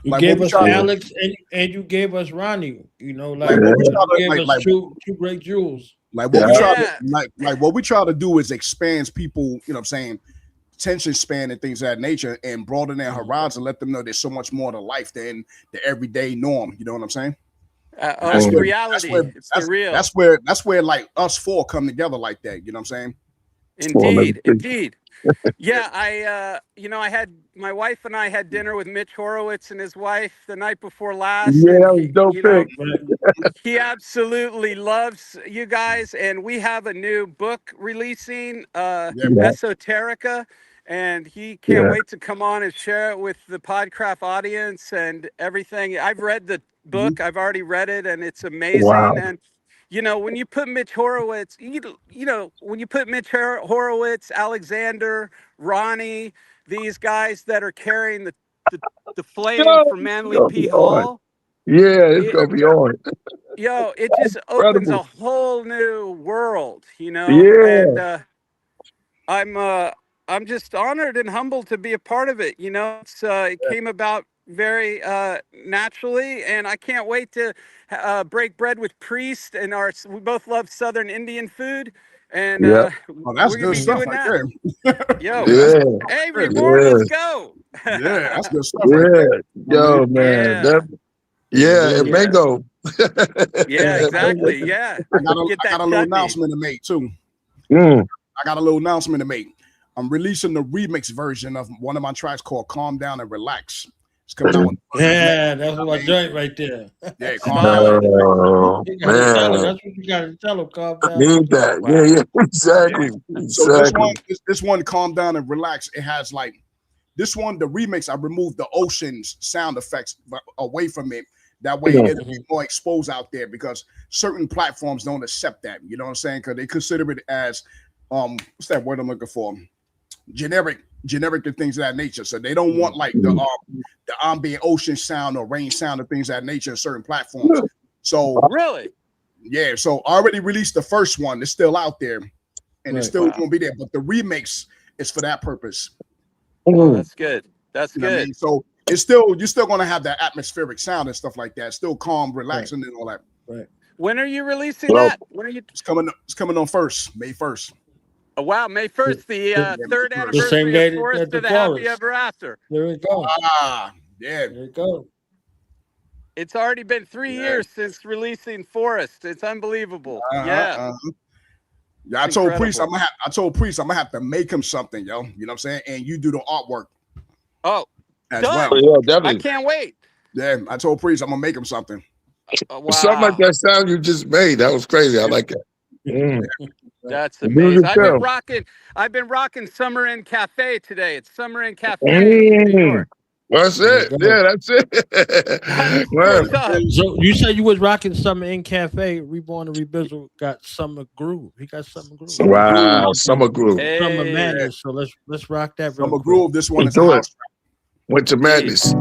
You gave us Alex and you gave us Ronnie. You know, like you gave us two great jewels. Like what we try to like what we try to do is expand people, you know what I'm saying, attention span and things of that nature, and broaden their horizon, let them know there's so much more to life than the everyday norm. You know what I'm saying? It's reality. It's the real. That's where like us four come together like that. You know what I'm saying? Indeed. Yeah, I had my wife and I had dinner with Mitch Horowitz and his wife the night before last. Yeah, that was dope pick. He absolutely loves you guys, and we have a new book releasing, Esoterica, and he can't wait to come on and share it with the Podcraft audience and everything. I've read the book. I've already read it, and it's amazing. Wow. And you know, when you put Mitch Horowitz, Horowitz, Alexander, Ronnie, these guys that are carrying the flame from Manly P. Hall. Yeah, it's gonna be on. Yo, it just opens a whole new world, you know. Yeah. And I'm just honored and humbled to be a part of it. You know, it came about very naturally, and I can't wait to break bread with Priest, and we both love Southern Indian food, and that's good stuff right there. Yo, hey Reborn, let's go. Yeah, that's good stuff right there. Yo, man, and mango. Yeah, exactly. Yeah, I got a little announcement to make too. I'm releasing the remix version of one of my tracks called "Calm Down and Relax." It's coming out. That's my joint right there. Yeah, calm down. That's what you got to tell him. Calm down. Need that. Yeah, exactly. So this one, "Calm Down and Relax." It has like this one, the remix. I removed the ocean's sound effects away from it. That way, it'll be more exposed out there, because certain platforms don't accept that. You know what I'm saying? Because they consider it as what's that word I'm looking for? Generic and things of that nature. So they don't want like the ambient ocean sound or rain sound and things of that nature in certain platforms. So really, yeah. So I already released the first one. It's still out there, and it's still gonna be there. But the remix is for that purpose. Oh, that's good. That's you good. Know what I mean? So it's still you're still gonna have that atmospheric sound and stuff like that. Still calm, relaxing, and all that. Right. When are you releasing that? When are you? It's coming on May 1st. Oh, wow, May 1st, the third anniversary the same day of Forest at the to the Forest. Happy Ever After. There we go. Yeah. There you go. It's already been 3 years since releasing Forest. It's unbelievable. Yeah, I told Priest I'm gonna have to make him something, yo. You know what I'm saying? And you do the artwork. Oh, as done. well. Yeah, definitely. I can't wait. Yeah, I told Priest I'm gonna make him something. Wow. Something like that sound you just made. That was crazy. I like that. That's amazing. I've been rocking Summer Inn Cafe today. It's Summer Inn Cafe in New York. That's it. Yeah, that's it. Wow. So you said you was rocking Summer Inn Cafe. Reborn and Rebizzle got Summer Groove. He got Summer Groove. Wow, Summer Groove. Hey. Summer Madness. So let's rock that. Summer Groove. This one is a house track. Went to Madness.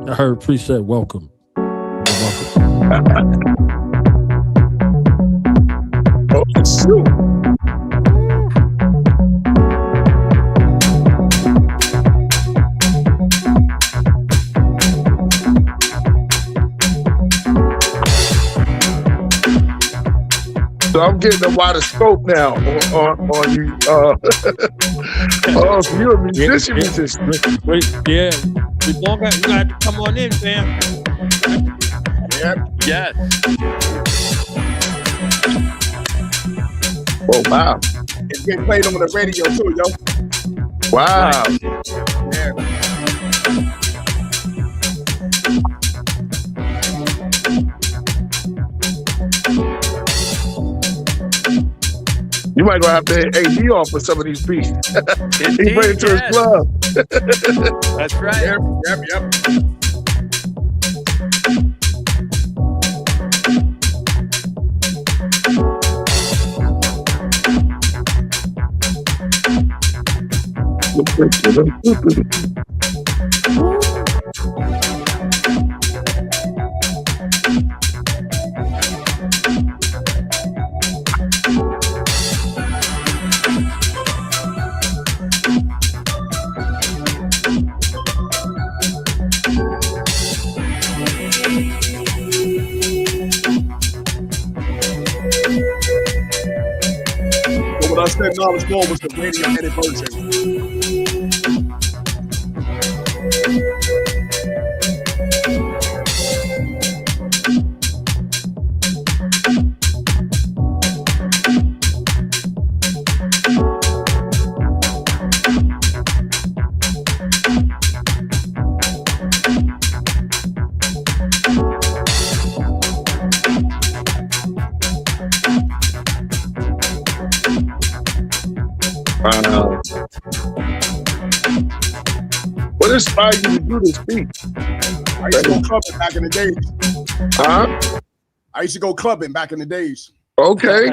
I heard Priest said welcome. Oh, shoot. So I'm getting a wider scope now on you. Oh, so you're a musician. Yeah. Reborn, you got to come on in, fam. Yep. Yes. Oh, wow. It's getting played on the radio too, yo. Wow. Yeah. You might go have to hit AD off for some of these beats. He bring it to his club. That's right. Yep. So what I said knowledge more was the radio edit version. What inspired you to do this beat? I used to go clubbing back in the days. Huh? I used to go clubbing back in the days. Okay.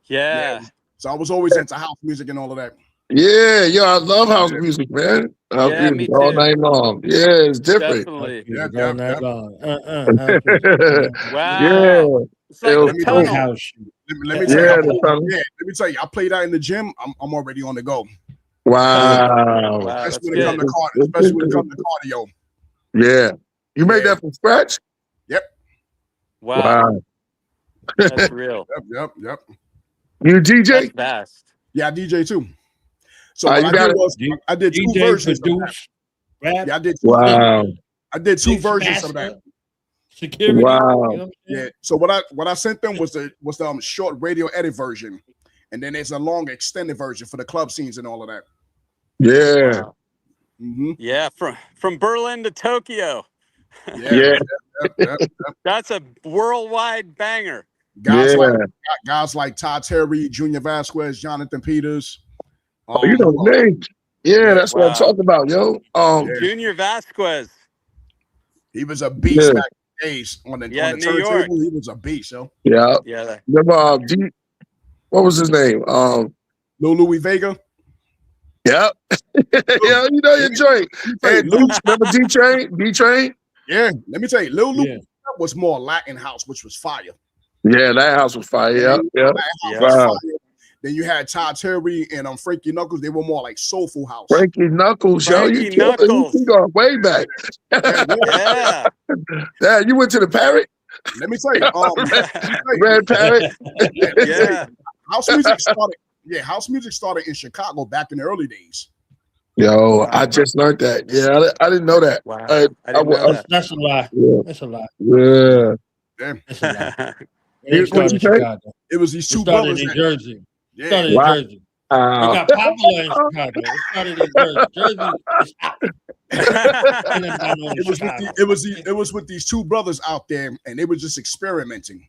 Yeah. So I was always into house music and all of that. Yeah, I love house music, man. House Yeah, music me all too. night long. Yeah, it's different. Definitely. All night long. Wow. Yeah. It's like It the was tunnel. House. Let me tell you, Yeah, let me tell you, I played out in the gym. I'm already on the go. Wow. Wow, that's Especially when it comes good. to cardio. Especially when it comes to cardio. Yeah. You made that from scratch? Yep. Wow. That's real. Yep. You DJ? That's vast. Yeah, I DJ too. So You what I got did it. was I did two DJ, versions of that. produce, rap, Yeah, I did. Wow. I did two mix versions of master, that. security. Wow. You know what I'm saying? Yeah. So what I sent them was the short radio edit version, and then there's a long extended version for the club scenes and all of that. Yeah. Wow. Mm-hmm. Yeah, from Berlin to Tokyo. Yeah. That's a worldwide banger. Guys Yeah. like Todd Terry, Junior Vasquez, Jonathan Peters. Oh, you know the names. Yeah, that's what I'm Wow. talking about, yo. Junior Vasquez. He was a beast back in the days on the New turntable. York. He was a beast, yo. Yeah. Yeah. Remember, what was his name? Lil Louis Vega. Yep. Yeah, you know your joint. Hey, Luke, remember D-Train? Yeah, let me tell you, Lil Louis was more Latin house, which was fire. Yeah, that house was fire. Yeah. Latin house was Wow. fire. Then you had Todd Terry and Frankie Knuckles. They were more like soulful house. Frankie Knuckles, yo. You go way back. Yeah. Yeah, you went to the Parrot? Let me tell you, Red Parrot. Yeah. House music started. Yeah, house music started in Chicago back in the early days. Yo, I just learned that. Yeah, I didn't know that. Wow. I didn't know that. That's a lie. Yeah. That's a lie. Yeah. Damn. That's a lie. Here's It started in Chicago. It was these It two started brothers. in that- Jersey. Yeah. Started in Wow. Jersey. It got popular in Chicago. It started in Jersey. Jersey is out. It was with these two brothers out there, and they were just experimenting.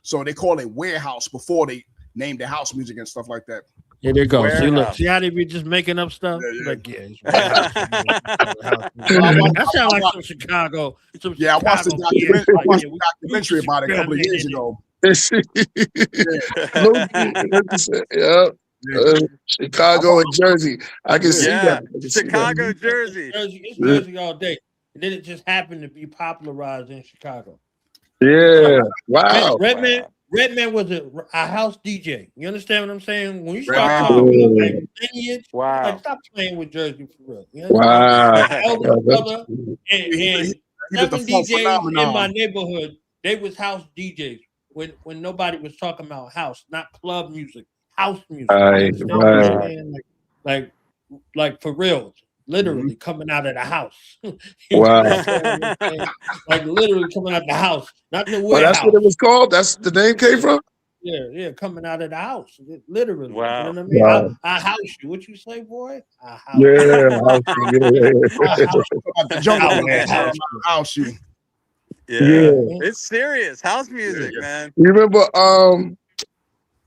So they call it warehouse before they named the house music and stuff like that. Here they go. See, look, Warehouse. see how they be just making up stuff? Yeah. Like, yeah, it's that sounds like some Chicago. Yeah, I watched the Chicago kids, like, yeah, we documentary about it a couple of years ago. Yeah. Chicago and Jersey. I can see Yeah. that. I can see Chicago, that. Jersey. It's Jersey all day. And then it just happened to be popularized in Chicago. Yeah. Wow. Redman was a house DJ. You understand what I'm saying? When you start Wow. talking about like lineage, Wow. like stop playing with Jersey for real. You Wow. My elder Yeah, brother and He was the seven funk DJs in phenomenon. my neighborhood, they was house DJs. when nobody was talking about house, not club music, house music. Right. Like for real, literally coming out of the house. Wow. Like literally coming out of the house, not the Well, warehouse. that's what it was called. That's the name came from. Yeah, coming out of the house, literally. Wow. You know what I mean? Wow. I house you. What you say, boy? I house Yeah, house you. Yeah. It's serious house music, man. You remember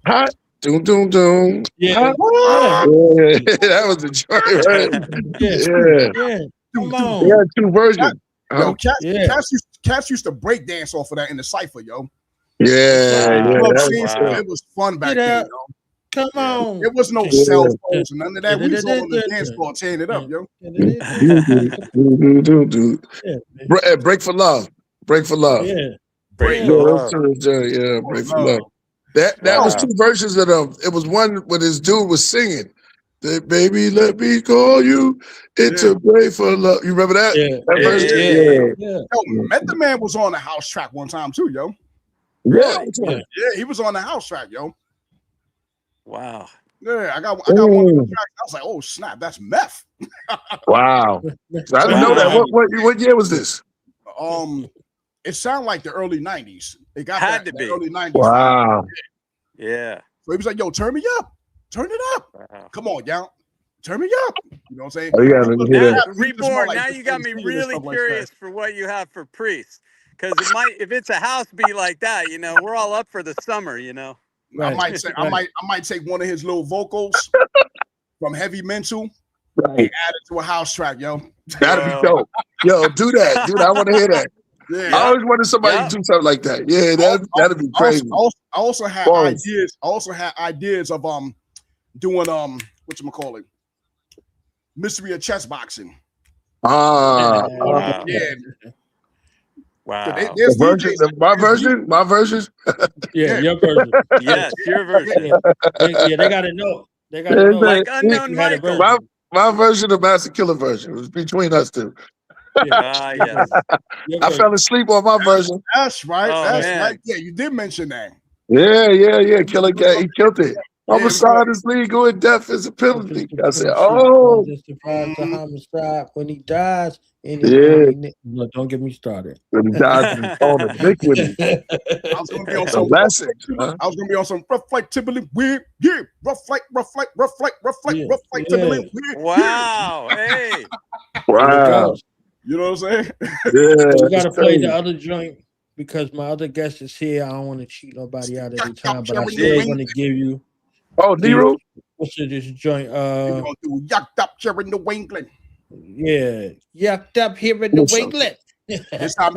hot doom doom doom? Yeah. That was a joint, right? Yeah. Come on. They had two versions. Yo, Cats used to break dance off of that in the cipher, yo. That it was fun back then, yo. Come on. There was no cell phones and none of that. We was all on the dance floor tearing it up, yo. Break for love. Break for love. Yeah. Break for love. Break for love. That was two versions of them. It was one where this dude was singing. Baby, let me call you. It's a break for love. You remember that? That version? Yo, Method Man was on the house track one time too, yo. Yeah, he was on the house track, yo. Wow. Yeah, I got one of the tracks. I was like, oh snap, that's meth. Wow. I didn't know that. What year was this? It sounded like the early 90s. It got Had to be early 90s. Wow. Yeah. So he was like, yo, turn me up. Turn it up. Wow. Come on, y'all. Turn me up. You know what I'm saying? Oh, yeah, Reborn, now you got me really curious for what you have for Priest. Because it might, if it's a house beat like that, you know, we're all up for the summer, you know. I might take one of his little vocals from Heavy Mental and add it to a house track, yo. That'd be dope. Yo, do that. Dude, I want to hear that. Yeah. I always wanted somebody to do something like that. Yeah, that'd be crazy. I also had ideas. I also had ideas of doing whatchamacallit, mystery of chess boxing. Wow. Yeah. Wow. My version. Yeah, your version. Yes, your version. Yeah, they gotta know. They gotta know. Like Unknown Michael. My version of Master Killah version. It was between us two. Yes. I fell asleep on my version. That's right. Oh, That's man. right. Yeah, you did mention that. Yeah. Killah guy, he killed it. Homicide is legal and death is a penalty. I said, oh. Justified to homicide when he dies. Don't get me started. When he dies, on a dick with him. I was gonna be on some rough like Timberland weird. Yeah, rough like Timberland weird. Wow. Hey. Wow. You know what I'm saying? Yeah. We gotta play the other joint because my other guest is here. I don't want to cheat nobody out every time, but I still want to give you. Oh, Nero. What's this joint? We're gonna do Yucked Up here in New England. Yeah, Yucked Up here in New England. This time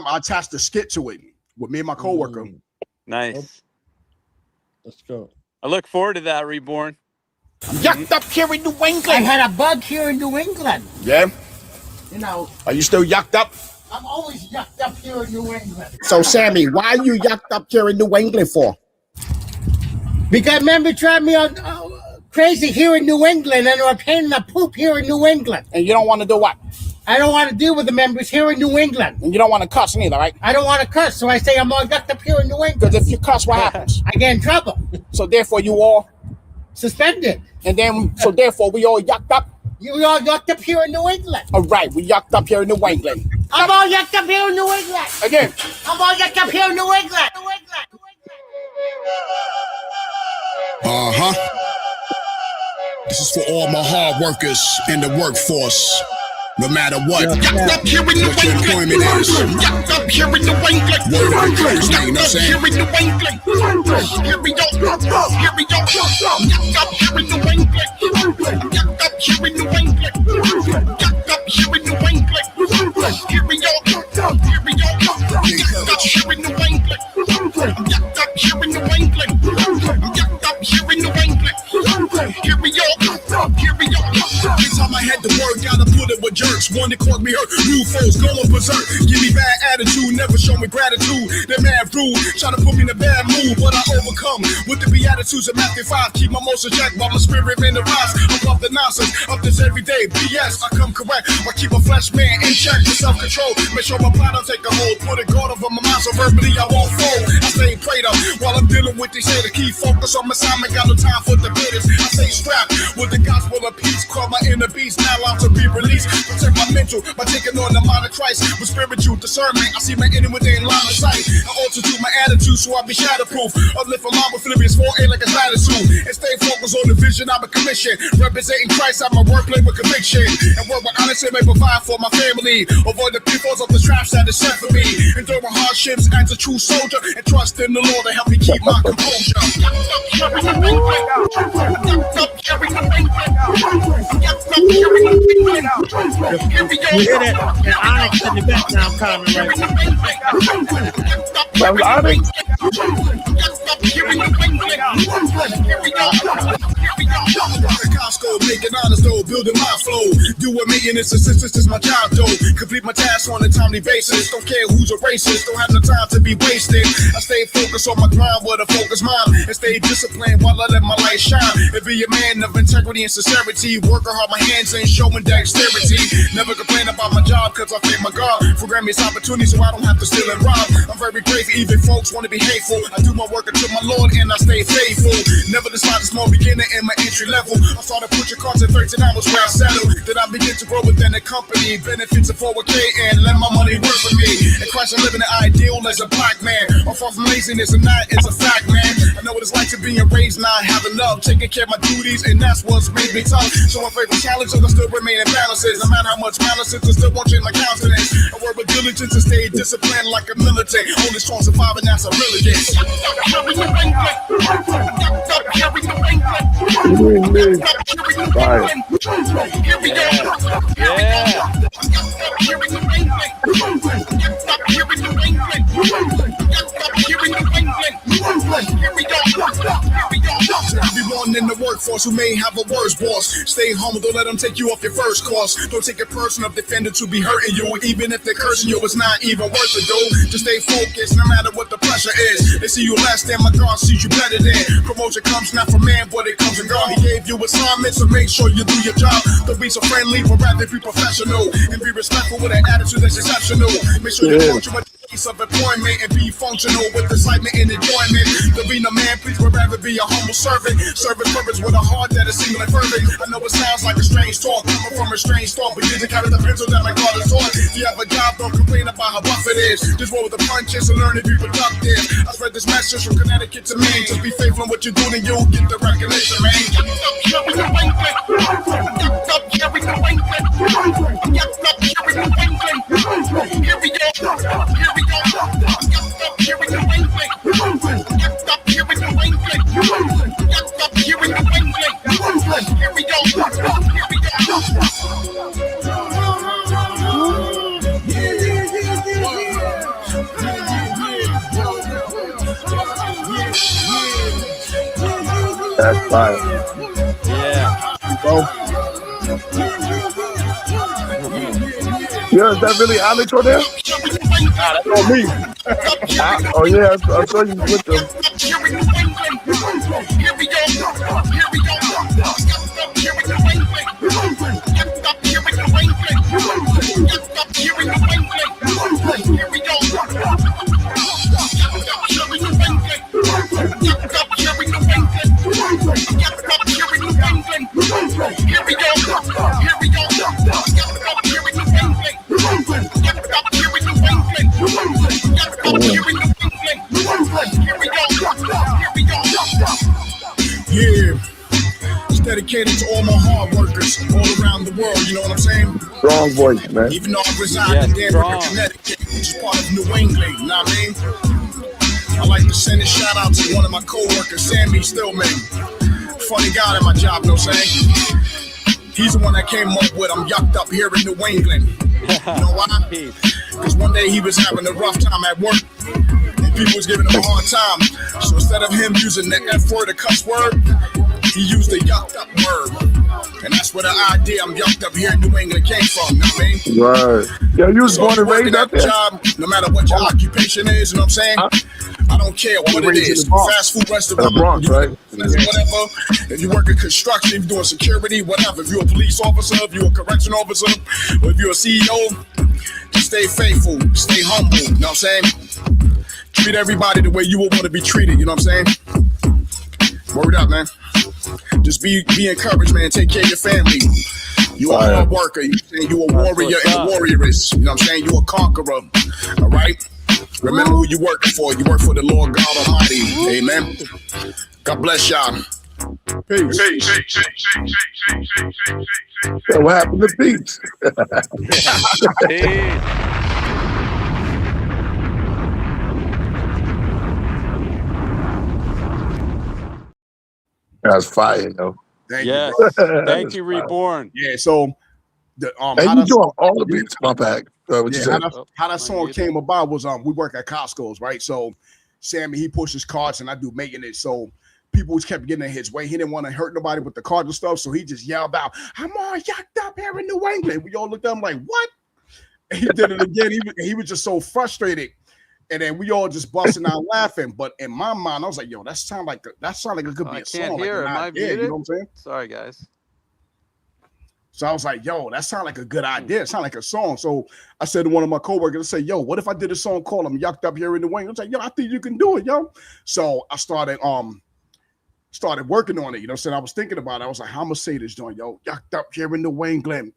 I attached a skit to it with me and my coworker. Nice. Let's go. I look forward to that, Reborn. Yucked Up here in New England. I had a bug here in New England. Yeah. You know. Are you still yucked up? I'm always yucked up here in New England. So Sammy, why are you yucked up here in New England for? Because members drive me on crazy here in New England and are a pain in the poop here in New England. And you don't want to do what? I don't want to deal with the members here in New England. And you don't want to cuss neither, right? I don't want to cuss, so I say I'm all yucked up here in New England. Because if you cuss, what happens? I get in trouble. So therefore you all suspended. And then, so therefore we all yucked up? You all yucked up here in New England. All right, we yucked up here in New England. I'm all yucked up here in New England. Again. I'm all yucked up here in New England. This is for all my hard workers in the workforce. No matter what, yucked up here in New England. Yucked up here in New England. Yucked up here in New England. Here we go. Here we go. Yucked up here in New England. Yucked up here in New England. Yucked up here in New England. Here we go. Here we go. Yucked up here in New England. Yucked up here in New England. Yucked up here in New England. Here we go. Here we go. Every time I had to work, gotta put it with jerks. money cause me hurt. New foes going berserk. Give me bad attitude, never show me gratitude. They're mad rude, try to put me in a bad mood, but I overcome with the beatitudes of Matthew 5. Keep my emotions checked while my spirit in the rise. Above the nonsense of this everyday BS. I come correct, I keep a flesh man in check with self-control. Make sure my pride don't take a hold. Put a guard over my mind so verbally I won't fold. I stay prayed up while I'm dealing with these haters. Keep focus on my assignment, got no time for the bitters. I stay strapped with the gospel of peace. Call my inner beast, now I'm to be released. Protect my mental by taking on the mind of Christ. With spiritual discernment, I see my enemy within line of sight. I alter to my attitude so I be shatterproof. Uplift my mind with Philippians 4:8 like a latitude. And stay focused on the vision I'm a commission. Representing Christ at my workplace with conviction. And work with honesty may provide for my family. Avoid the pitfalls of the traps that is set for me. Endure my hardships as a true soldier. And trust in the Lord to help me keep my composure. You hear that? And Onyx in the background coming right That was Onyx? Costco, making honest though, building my flow. Do what maintenance assistance is my job though. Complete my tasks on a timely basis. Don't care who's a racist, don't have no time to be wasted. I stay focused on my grind with a focused mind. And stay disciplined while I let my light shine. And be a man of integrity and sincerity. Working hard, my hands ain't showing dexterity. Never complain about my job cause I thank my God for granting me this opportunity so I don't have to steal and rob. I'm very grateful, even folks want to be hateful. I do my work unto my Lord and I stay faithful. Never despise a small beginner in my entry level. I started pushing cards at 13 hours where I settled. Then I begin to grow within the company. Benefits of 4K and let my money work for me. And Christ, I'm living the ideal as a black man. I'm far from laziness and that is a fact, man. I know what it's like to be raised, now I have enough. Taking care of my duties and that's what's made me tough. So my favorite challenges I still remain in balances. No matter how much malice I still won't change my countenance. I work with diligence and stay disciplined like a militant. Only strong surviving, that's a really good. Everyone in the workforce who may have a worse boss, stay humble, don't let them take you off your first course. Don't take it personal if they offended to be hurting you. Even if they're cursing you, it's not even worth it, dude. Just stay focused no matter what the pressure is. They see you less than my God sees you better than. Promotion comes not from man, but it comes from God. He gave you assignments, so make sure you do your job. Don't be so friendly, but rather be professional. And be respectful with an attitude that's exceptional. Make sure you function with the piece of employment and be functional with excitement and enjoyment. Don't be no man, please, but rather be a humble servant. Service purpose with a heart that is single and fervent. I know it sounds like a strange talk, coming from a strange thought, but you just carry the pencil that my God is taught. If you have a job, don't complain about how rough it is. Just roll with the punches and learn to be productive. I spread this message from Connecticut to Maine. Just be faithful in what you do and you'll get the recognition, man. That's fire. Yeah. Yeah, is that really Alex on there? Nah, that's on me. Oh yeah, I saw you with them. Yeah, it's dedicated to all my hard workers all around the world, you know what I'm saying? Strong voice, man. Even though I reside in Danbury, Connecticut, which is part of New England, you know what I mean? I like to send a shout out to one of my co-workers, Sammy Stillman. Funny guy at my job, you know what I'm saying? He's the one that came up with I'm yucked up here in New England. You know why? Because one day he was having a rough time at work. People was giving him a hard time. So instead of him using the F word, a cuss word, he used the yucked up word. And that's where the idea I'm yucked up here in New England came from, you know what I mean? Right. Yeah, you was So born if you're and raised working out at the there? job, no matter what your occupation is, you know what I'm saying? I don't care what it is. Fast food restaurant, Bronx, right? whatever. If you work in construction, if you're doing security, whatever. If you're a police officer, if you're a correction officer, or if you're a CEO, just stay faithful, stay humble, you know what I'm saying? Treat everybody the way you would want to be treated, you know what I'm saying? Word up, man. Just be encouraged, man. Take care of your family. You a hard worker. You a warrior and a warrioress. You know what I'm saying? You a conqueror. All right? Remember who you working for. You work for the Lord God Almighty. Amen. God bless y'all. Peace. Yeah, what happened to peace? That's fire, though. Thank Yes. you, bro. Thank you, Reborn. Yeah, so the And how you that doing all the beats, my bag. What you said? how that song came about was we work at Costco's, right? So Sammy, he pushes carts and I do maintenance. So people kept getting in his way. He didn't want to hurt nobody with the carts and stuff. So he just yelled out, "I'm all yucked up here in New England." We all looked at him like, "What?" And he did it again. He was just so frustrated. And then we all just busting out laughing. But in my mind, I was like, yo, that sound like it could be a song. I can't hear. Am I muted? You know what I'm saying? Sorry, guys. So I was like, yo, that sound like a good idea. It sound like a song. So I said to one of my coworkers, I said, yo, what if I did a song called I'm Yucked Up Here in the Wing? I was like, yo, I think you can do it, yo. So I started working on it. You know what I'm saying? I was thinking about it. I was like, how I'm gonna say this joint, yo, yucked up here in New England.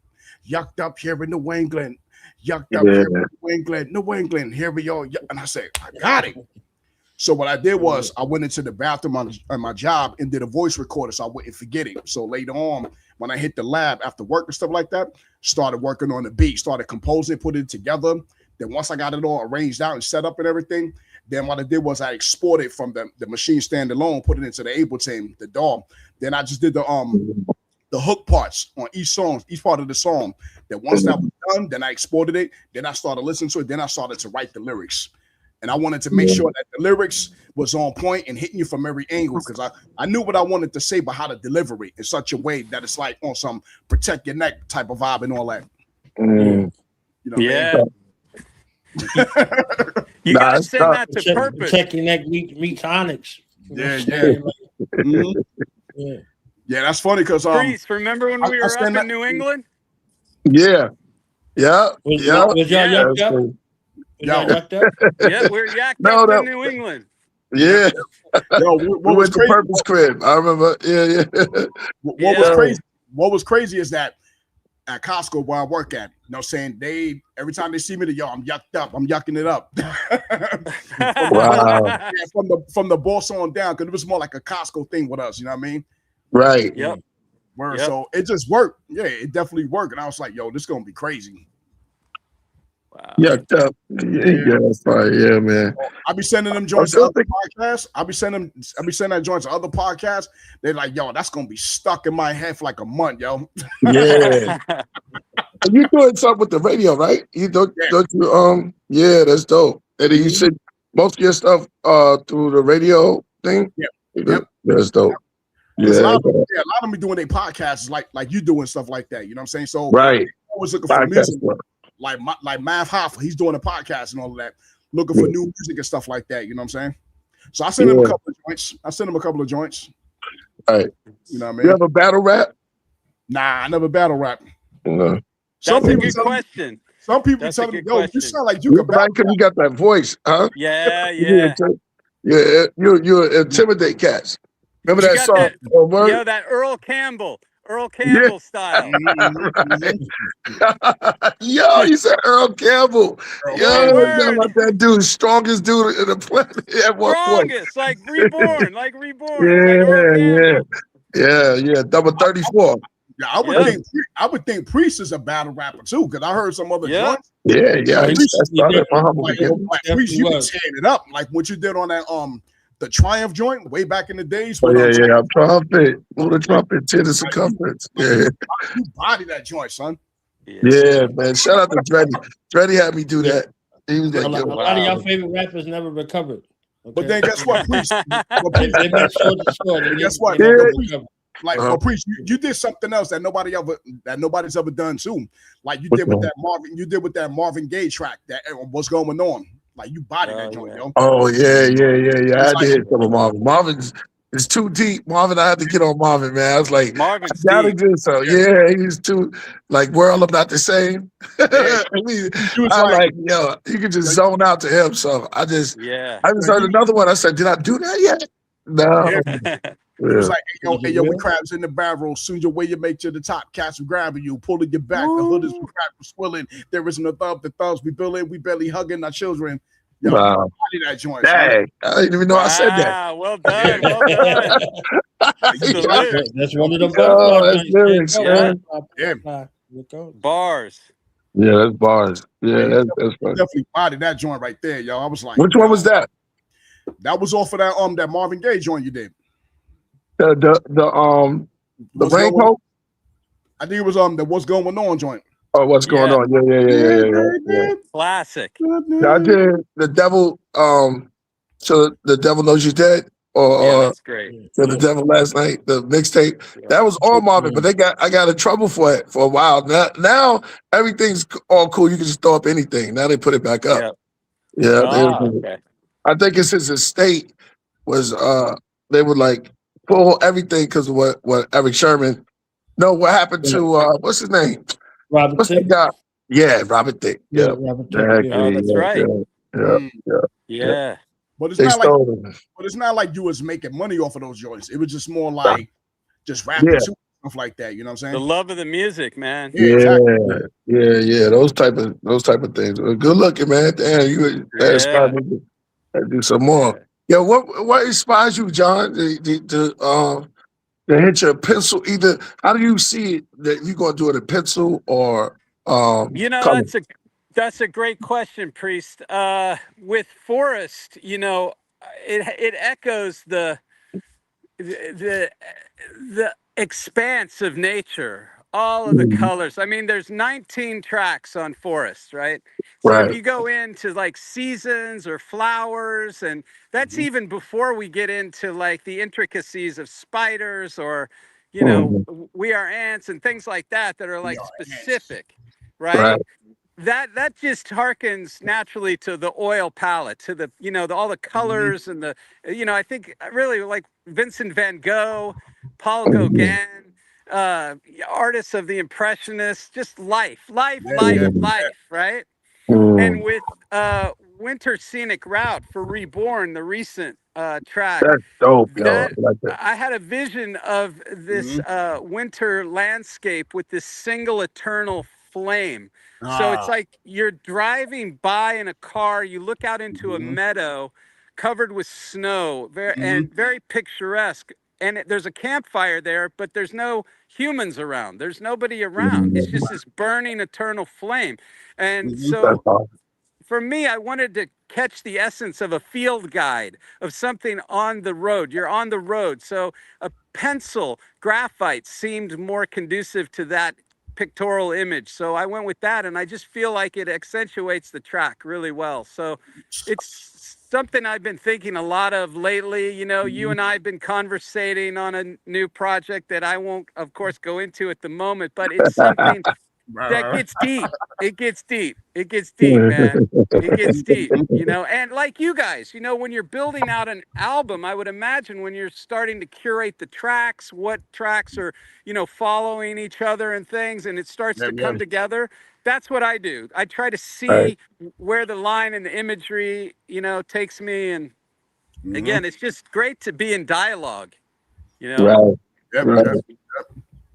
Yucked up here in New England. Yucked up here in New England. Here we go. And I said, I got it. So what I did was I went into the bathroom on my job and did a voice recorder so I wouldn't forget it. So later on, when I hit the lab after work and stuff like that, started working on the beat, started composing, put it together. Then once I got it all arranged out and set up and everything, then what I did was I exported from the machine standalone, put it into the Ableton, the DAW. Then I just did the hook parts on each part of the song. Then once that was done, then I exported it. Then I started listening to it. Then I started to write the lyrics. And I wanted to make sure that the lyrics was on point and hitting you from every angle because I knew what I wanted to say, but how to deliver it in such a way that it's like on some protect your neck type of vibe and all that. You know you gotta send that to purpose. Protect your neck meets Onyx. Yeah. Yeah, that's funny because Priest, remember when we were up in New England? Yeah. Was y'all yucked up? Yeah, we're yacked up in New England. Yeah. Yo, what was the purpose crib? I remember. Yeah. What was crazy is that at Costco where I work at, you know what I'm saying? Every time they see me, yo, I'm yucked up. I'm yucking it up. Wow. From the boss on down, because it was more like a Costco thing with us, you know what I mean? Right. Yep. So it just worked. Yeah, it definitely worked. And I was like, yo, this is gonna be crazy. Wow. Yucked up. Yeah, that's right. Yeah, man. I'll be sending them joints to other podcasts. I'll be sending that joints to other podcasts. They're like, yo, that's gonna be stuck in my head for like a month, yo. Yeah. You doing something with the radio, right? Don't you yeah, that's dope. And you said most of your stuff through the radio thing? Yeah. Yep. That's dope. Yeah. A lot of them be doing their podcasts like you doing stuff like that. You know what I'm saying? So right. I was looking for music. Like Mav Hoffa, he's doing a podcast and all of that, looking for new music and stuff like that. You know what I'm saying? So I sent him a couple of joints. All right. You know what I mean? You have a battle rap? Nah, I never battle rap. No. That's a good question. Some people tell me, yo, you sound like you can battle rap. You got that voice, huh? Yeah. Yeah, you intimidate cats. Remember that song? That Earl Campbell style. Yo, you said Earl Campbell. Yo, about that dude, strongest dude in the planet at one point. Strongest, like Reborn. Yeah. Double 34. Yeah, I would think Priest is a battle rapper too, because I heard some other joints. Yeah. Priest, you can tear it up, like what you did on that the Triumph joint way back in the days. I'm trumpet. Move the trumpet to the circumference. Yeah. You body that joint, son. Yeah, man. Shout out to Dreddy. Dreddy had me do that. He was like, a lot of your favorite rappers never recovered. Okay? But then guess what, Priest? Guess what? Like, well, Priest, you did something else that nobody's ever done too. Like you did with that Marvin Gaye track, that What's Going On. Like you bodied that joint, yo. Oh yeah. I did some of Marvin. Marvin's it's too deep. Marvin, I had to get on Marvin, man. I was like, Marvin's I gotta deep. do so. Yeah, he's too like world I'm not the same. I mean, I like, yo, you can just zone out to him. So I just heard another one. I said, did I do that yet? No. It was like, hey, yo, we crabs in the barrel. Soon your way you make to the top, cats are grabbing you, pulling your back. The hood is crack for swilling. There isn't a thug, the thugs we building, we barely hugging our children. Yo, wow. That joint. Dang. I didn't even know I said that. Well done, well done. That's one of the that's lyrics, man. Bars. Yeah, that's bars. Yeah, that's funny. Definitely bodied that joint right there, yo. I was like, which one was that? That was off of that Marvin Gaye joint you did. The raincoat. I think it was the What's Going On joint. Oh, What's Going On? Yeah. Classic. I did the devil. So the devil knows you're dead. Or that's great. So the devil last night, the mixtape. That was all Marvin, but I got in trouble for it for a while. Now everything's all cool. You can just throw up anything. Now they put it back up. Okay. I think it's his estate was they would like pull everything because of what Eric Sherman. No, what happened to what's his name? Robert Thicke. Yeah, Robert Thicke. Yeah, Robert Thicke. Oh, that's right. Yeah. But it's not like you was making money off of those joints. It was just more like just rapping too, stuff like that. You know what I'm saying? The love of the music, man. Yeah. Those type of things. Good looking, man. Damn, you inspired me to do some more. Yeah, what inspires you, John, to hit your pencil? Either how do you see it that you're gonna do it in pencil or color? That's a great question, Priest. With Forest, it echoes the expanse of nature, all of the colors. I mean, there's 19 tracks on Forest, right? So if you go into like seasons or flowers, and that's even before we get into like the intricacies of spiders or, we are ants and things like that are like specific, right? That just harkens naturally to the oil palette, to the all the colors and the I think really like Vincent van Gogh, Paul Gauguin, artists of the Impressionists, just life, right? And with Winter Scenic Route for Reborn, the recent track, that's dope, I had a vision of this winter landscape with this single eternal flame. So it's like you're driving by in a car, you look out into a meadow covered with snow, and very picturesque. And there's a campfire there, but there's no humans around. There's nobody around. It's just this burning eternal flame. And so for me, I wanted to catch the essence of a field guide, of something on the road. You're on the road. So a pencil, graphite seemed more conducive to that pictorial image. So I went with that, and I just feel like it accentuates the track really well. So it's something I've been thinking a lot of lately. You and I have been conversating on a new project that I won't, of course, go into at the moment, but it's something that gets deep. It gets deep, man. It gets deep, and like you guys, when you're building out an album, I would imagine when you're starting to curate the tracks, what tracks are, following each other and things, and it starts to come together. That's what I do. I try to see where the line and the imagery, takes me. And again, it's just great to be in dialogue, Yeah,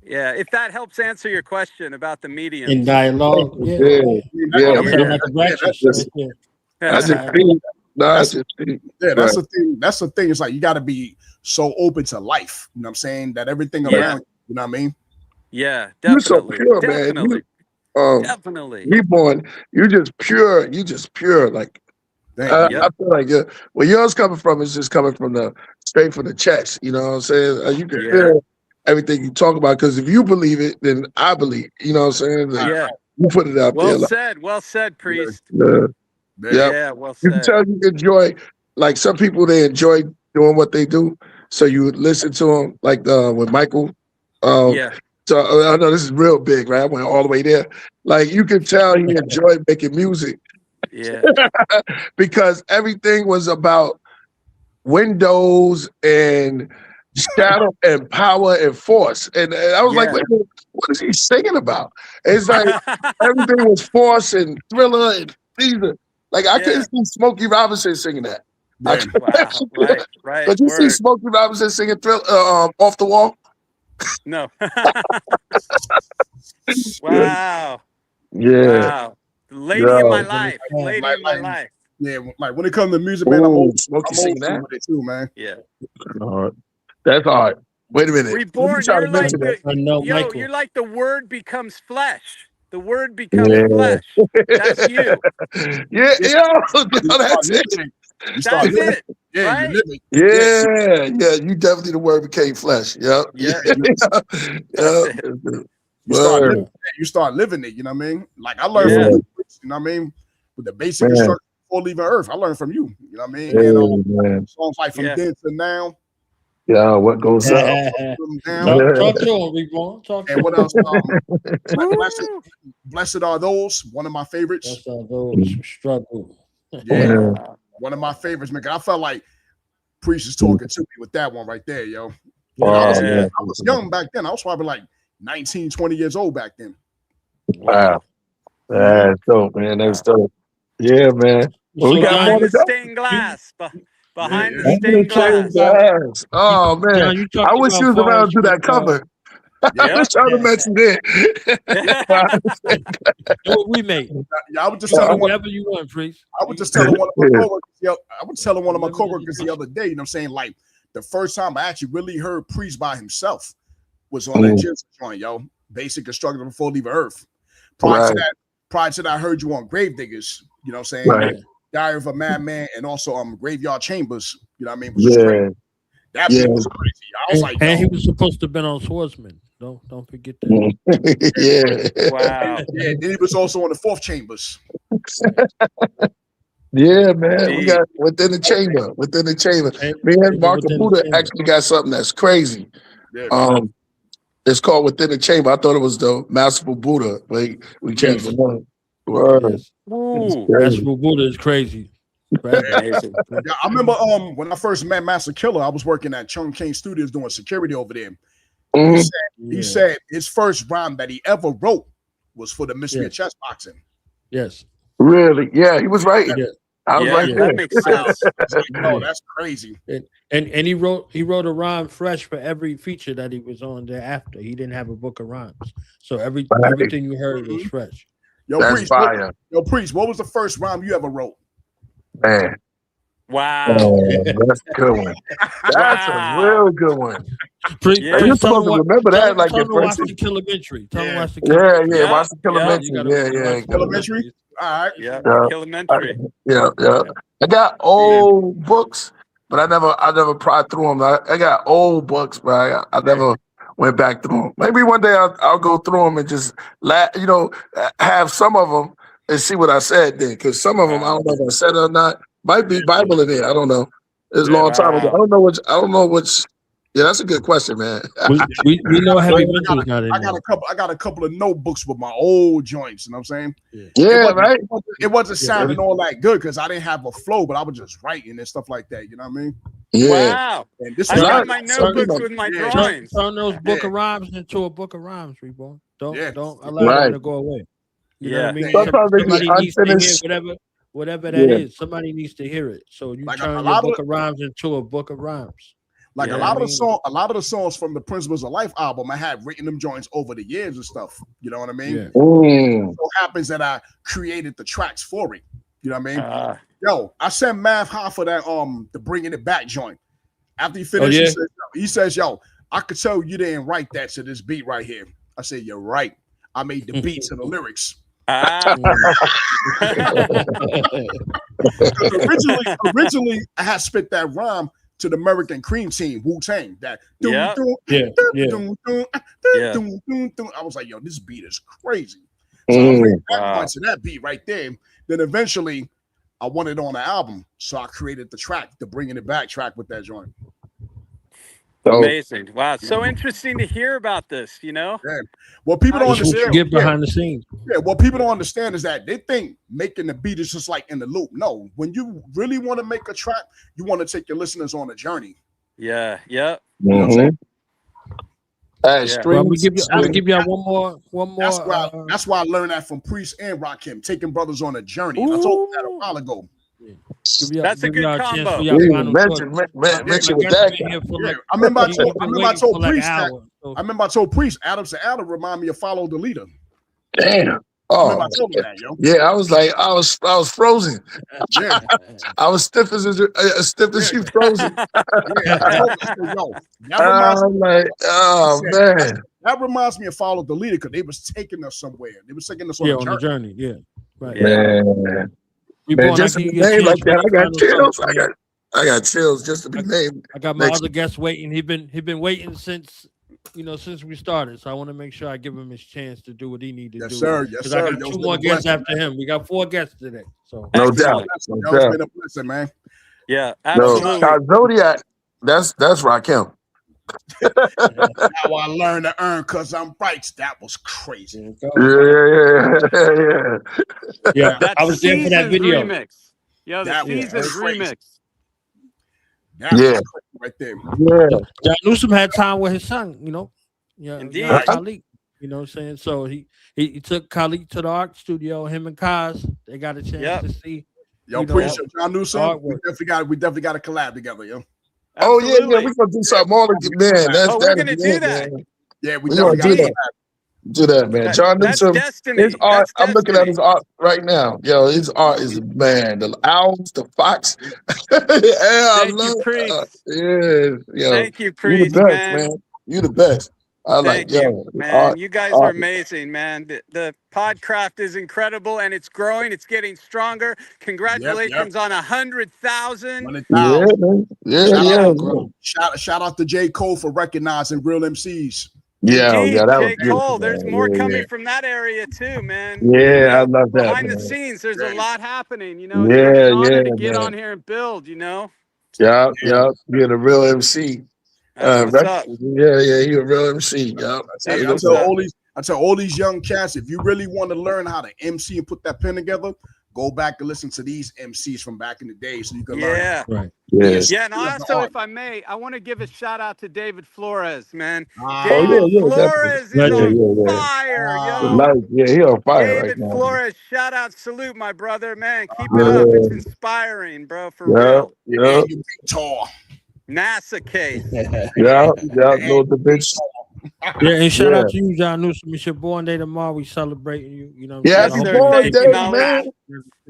if that helps answer your question about the medium. In dialogue. That's the thing. That's the thing. It's like you got to be so open to life. You know what I'm saying? That everything around you know what I mean? Yeah, definitely. You're so pure, man. Definitely. Reborn, you're just pure. You just pure. Like I feel like where yours coming from is just coming from straight from the chest. You know what I'm saying? You can feel everything you talk about, because if you believe it, then I believe. You know what I'm saying? Like, you put it out there. Well said, Priest. Yeah, well said. You can tell you enjoy. Like some people, they enjoy doing what they do. So you would listen to him like with Michael. Yeah. So I know this is real big, right? I went all the way there. Like you could tell he enjoyed making music. Yeah. Because everything was about windows and shadow and power and force. And I was like, wait, what is he singing about? It's like everything was force and thriller and these are like I couldn't see Smokey Robinson singing that. Wow. Right. But you see Smokey Robinson singing Off the Wall? No. Wow. Yeah. Wow. Lady in my life. Lady in my life. Yeah, like when it comes to music, man, I'm old school with it too, man. Yeah. That's hard. Wait a minute. Reborn, you're like you're like the word becomes flesh. The word becomes flesh. That's you. That's it. That's it. Yeah, right? Yeah, you definitely the word became flesh. Yep. Yeah. You start living it, you know what I mean? Like I learned from you, you know what I mean? With the basic instruction before leaving Earth, I learned from you, you know what I mean? And songs like From Then to Now. Yeah, what goes up? Talk to him, Reborn. And what else? Blessed Are Those, one of my favorites. Blessed Are Those who struggle. Yeah, one of my favorites, man. I felt like Priest is talking to me with that one right there, yo. I was young back then. I was probably like 19, 20 years old back then. Wow. That's dope, man. That's dope. Yeah, man. Well, we got behind the stained glass. Behind the stained glass. Oh, man. John, I wish you was around to do that cover. I wish I would have mentioned it. Do what we made. I would just tell whatever you want, Priest. I would just tell one of my coworkers. I would tell one of my coworkers the other day. You know what I'm saying? Like the first time I actually really heard Priest by himself was on that Jizz joint, yo. Basic and Struggle Before Leaving Earth. Prior to that, I heard you on Gravediggers. You know what I'm saying? Right. Diary of a Madman and also Graveyard Chambers. You know what I mean? That was crazy. I was like, and he was supposed to have been on Swordsman. Don't forget that. Wow. Yeah, then he was also on the Fourth Chambers. Yeah, man. We got Within the Chamber. Within the Chamber. Me and Mark Buddha actually got something that's crazy. It's called Within the Chamber. I thought it was the Masterful Buddha, but we changed the name. Masterful Buddha is crazy. I remember when I first met Master Killah, I was working at Chung King Studios doing security over there. He said his first rhyme that he ever wrote was for the Mystery of Chess Boxing. Yes. Really? Yeah, he was right. I was right there. That makes sense. No, that's crazy. And he wrote a rhyme fresh for every feature that he was on thereafter. He didn't have a book of rhymes, so everything you heard was fresh. Yo, Priest, what was the first rhyme you ever wrote? Man. Wow. That's a good one. That's a real good one. You're supposed to remember that like your watch first. the Killah. Tell him watch the Killah. Watch the Killah. Yeah. Killah. All right. Yeah. Killah. Yeah. I got old books, but I never pried through them. I got old books, but I never went back through them. Maybe one day I'll go through them and just have some of them and see what I said then, because some of them I don't know if I said it or not. Might be Bible in there. I don't know. It's a long time ago. I don't know which. Yeah, that's a good question, man. we know heavy mental is not in there. I got a couple of notebooks with my old joints. You know what I'm saying? Yeah, right. It wasn't sounding all that good because I didn't have a flow, but I was just writing and stuff like that. You know what I mean? Yeah. Wow. And this I got my notebooks with my drawings. Turn those book of rhymes into a book of rhymes, Reborn. Don't allow them to go away. You know what I mean? Somebody needs to hear whatever that is. Somebody needs to hear it. So you like turn your book of rhymes into a book of rhymes. Like a lot of the songs from the Principles of Life album, I had written them joints over the years and stuff. You know what I mean? Yeah. It so happens that I created the tracks for it. You know what I mean? Yo, I sent Mav half of that the Bringing It Back joint. After he finished, he says, yo, I could tell you didn't write that to this beat right here. I said, you're right. I made the beats and the lyrics. Originally, I had spit that rhyme to the American Cream Team, Wu-Tang. That I was like, yo, this beat is crazy. So I made to that beat right there. Then eventually I wanted it on the album. So I created the track, the Bringing It Back track with that joint. Amazing. Wow. So interesting to hear about this, you know? Yeah. Well, people don't understand. Get behind the scenes. Yeah, what people don't understand is that they think making the beat is just like in the loop. No, when you really want to make a track, you want to take your listeners on a journey. Yeah, yeah. You know what I'm saying? Well, I'm gonna give y'all one more. That's why I learned that from Priest and Rakim, taking brothers on a journey. I told you that a while ago. That's a good combo. Mention with that. I remember I told Priest, Adam to Adam remind me of Follow the Leader. Damn. Oh, I told him that, yo. Yeah, I was like, I was frozen. Yeah. I was stiff as you frozen. I'm like, oh man. That reminds me of Follow the Leader because they was taking us somewhere. They was taking us on a journey. Yeah, right. Man. Man, just to be named like that, I got chills. I got chills just to be named. I got my other guest waiting. He been waiting since we started. So I want to make sure I give him his chance to do what he needs to do. Yes, sir. Yes, sir. I got two more guests after him. We got 4 guests today. So no doubt. It's been a blessing, man. Yeah, absolutely. No, Zodiac, that's Rakim. How I learned to earn because I'm right. That was crazy. Yeah. I was there for that video. Remix. Yeah, the Seasons remix. Yeah, right there. Yeah. John Newsom had time with his son, you know. Yeah, indeed. Khalif, you know what I'm saying? So he took Khalif to the art studio, him and Kaz. They got a chance to see. Yo, appreciate John Newsom. We definitely got to collab together, yo. Oh yeah, we're gonna do something more man. We're gonna do that. Man. Yeah, we're gonna do that. Do that, man. John Newsom, his art. I'm looking at his art right now. Yo, his art is the owls, the fox. Thank you, Priest. Thank you, Priest. You the best, man. You the best. Thank you, man. You guys are amazing, man. The Podcraft is incredible and it's growing. It's getting stronger. Congratulations on 100,000. Shout out to J. Cole for recognizing real MCs. That was J. Cole. There's more coming from that area too, man. Yeah, I love that. Behind the scenes, there's a lot happening. You know, it's an honor to get on here and build. You know. Yeah. You're the real MC. What's up? Yeah, you're a real MC. I tell all these young cats, if you really want to learn how to MC and put that pen together, go back and listen to these MCs from back in the day so you can learn. Right. Yeah, and also, if I may, I want to give a shout out to David Flores, man. Flores is on fire, yo. He on fire David right now. Flores, shout out, salute, my brother, man. Keep it up. It's inspiring, bro, for real. Yeah, you big tall. NASA case. No, the bitch. Yeah, and shout out to you, John Newsom. It's your born day tomorrow. We celebrating you. You know. Happy born day, man.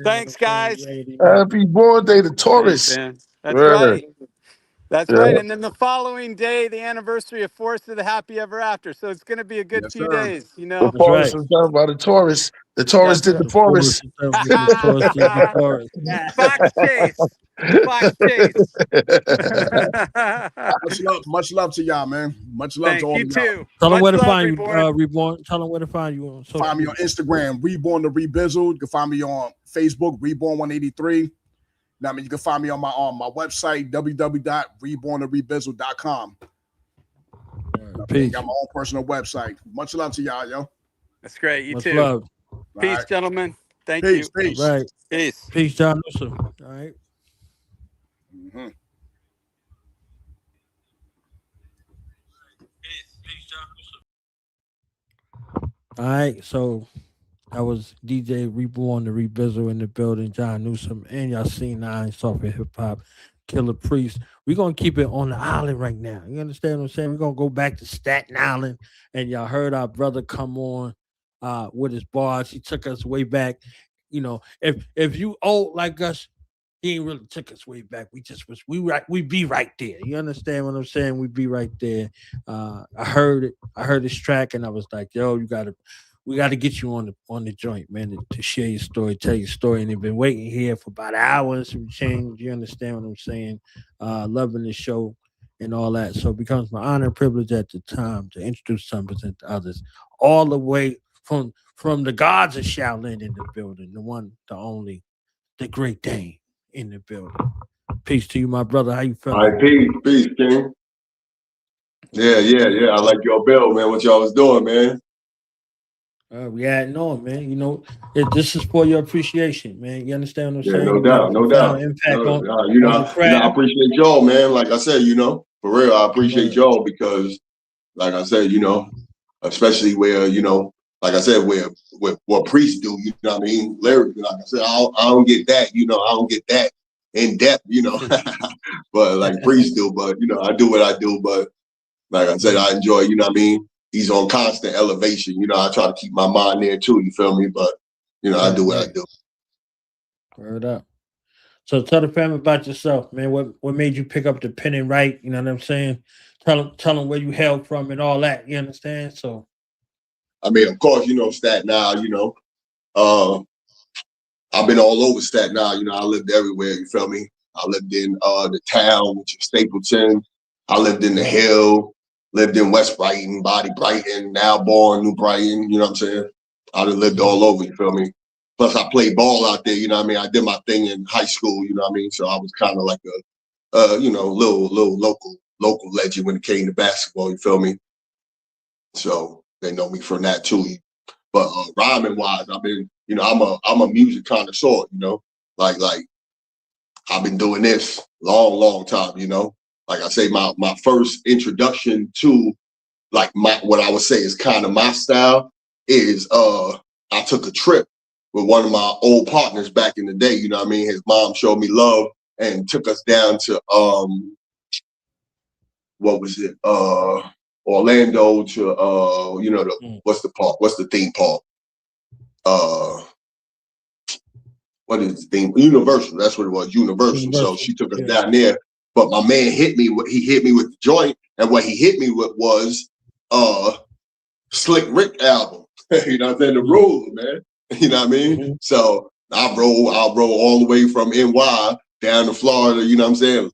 Thanks, guys. Happy born day to Taurus. That's right. That's right. And then the following day, the anniversary of Force of the Happy Ever After. So it's going to be a good few days, you know. The Forest was done by the Taurus. The Taurus did the Forest. Fox chase. Much love to y'all, man. Much love to all you too. Tell them where to find you, Reborn. Tell them where to find you. Find me on Instagram, Reborn the Rebizzle. You can find me on Facebook, Reborn 183. Now, you can find me on my website, www.reborntherebizzle.com. Peace. Got my own personal website. Much love to y'all, yo. That's great. You Much too. Love. Peace, gentlemen. Thank you. Peace. Right. Peace. Peace, John Newsom. All right. Mm-hmm. All right, so that was DJ Reborn the Rebizzle in the building, John Newsom, and y'all seen 9 Software Hip Hop, Killah Priest. We're gonna keep it on the island right now. You understand what I'm saying? We're gonna go back to Staten Island, and y'all heard our brother come on with his bars. He took us way back. You know, if you old like us, he ain't really took us way back. We be right there. You understand what I'm saying? We be right there. I heard this track and I was like, yo, we gotta get you on the joint, man, to share your story, tell your story. And they've been waiting here for about hours to change. You understand what I'm saying? Loving the show and all that. So it becomes my honor and privilege at the time to introduce some, present to others, all the way from the gods of Shaolin in the building, the one, the only, the Great Dane in the building. Peace to you, my brother. How you feeling? All right, peace, King. Yeah. I like your bill, man. What y'all was doing, man. We adding on, man. You know, this is for your appreciation, man. You understand what I'm Yeah, saying? no You got a doubt, no profound doubt. impact on You know, the craft. I appreciate y'all, man. Like I said, you know, for real, I appreciate y'all because, like I said, you know, especially where, you know, like I said, where what priests do, you know what I mean? Lyrically, like I said, I don't get that, you know, I don't get that in depth, you know, but like priests do, but, you know, I do what I do, but like I said, I enjoy, you know what I mean? He's on constant elevation, you know, I try to keep my mind there too, you feel me? But, you know, I do what I do. Word up. So tell the family about yourself, man. What made you pick up the pen and write? You know what I'm saying? Tell them where you hailed from and all that. You understand? So, I mean, of course, you know, Staten Island, you know, I've been all over Staten Island, you know, I lived everywhere, you feel me? I lived in the town, which is Stapleton. I lived in the Hill, lived in West Brighton, Body Brighton, now born New Brighton, you know what I'm saying? I done lived all over, you feel me? Plus I played ball out there, you know what I mean? I did my thing in high school, you know what I mean? So I was kind of like a, you know, little local legend when it came to basketball, you feel me? So they know me from that too. But rhyming wise, I've been, you know, I'm a music connoisseur, you know, like I've been doing this long time, you know. Like I say, my first introduction to like what I would say is kind of my style is I took a trip with one of my old partners back in the day, you know what I mean? His mom showed me love and took us down to what was it? Orlando to you know, what's the park? What's the theme park? What is the theme? Universal. That's what it was. Universal. So she took us down there. But my man hit me with the joint, and what he hit me with was Slick Rick album. You know what I'm saying? The Ruler, man. You know what I mean? So I roll all the way from NY down to Florida, you know what I'm saying?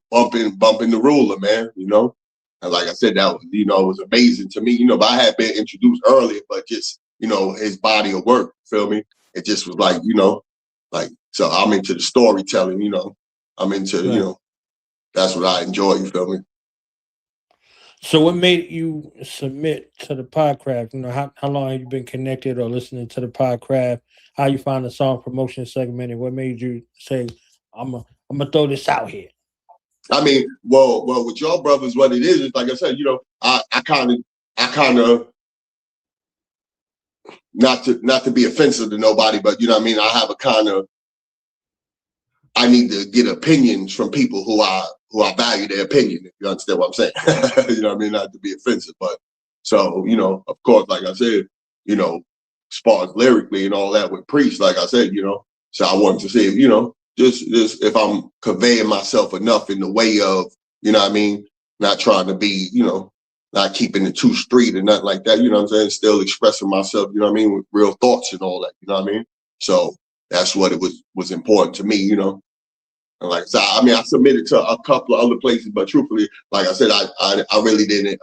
Bumping the Ruler, man, you know? And like I said, that was, you know, it was amazing to me. You know, but I had been introduced earlier, but just, you know, his body of work, feel me? It just was like, you know, like, so I'm into the storytelling, you know. I'm into, you know, that's what I enjoy, you feel me? So what made you submit to the Podcraft? You know, how long have you been connected or listening to the Podcraft? How you find the song promotion segment, and what made you say, I'm gonna throw this out here? I mean, well, with your brothers, what it is like I said, you know, I kind of not to be offensive to nobody, but you know what I mean, I have a kind of, I need to get opinions from people who I value their opinion, if you understand what I'm saying. You know what I mean? Not to be offensive, but so, you know, of course, like I said, you know, as far as lyrically and all that with Priest, like I said, you know, so I wanted to say, you know, just if I'm conveying myself enough in the way of, you know what I mean, not trying to be, you know, not keeping it too street and nothing like that, you know what I'm saying, still expressing myself, you know what I mean, with real thoughts and all that, you know what I mean? So that's what it was important to me, you know. And like so, I mean, I submitted to a couple of other places, but truthfully, like I said, I really didn't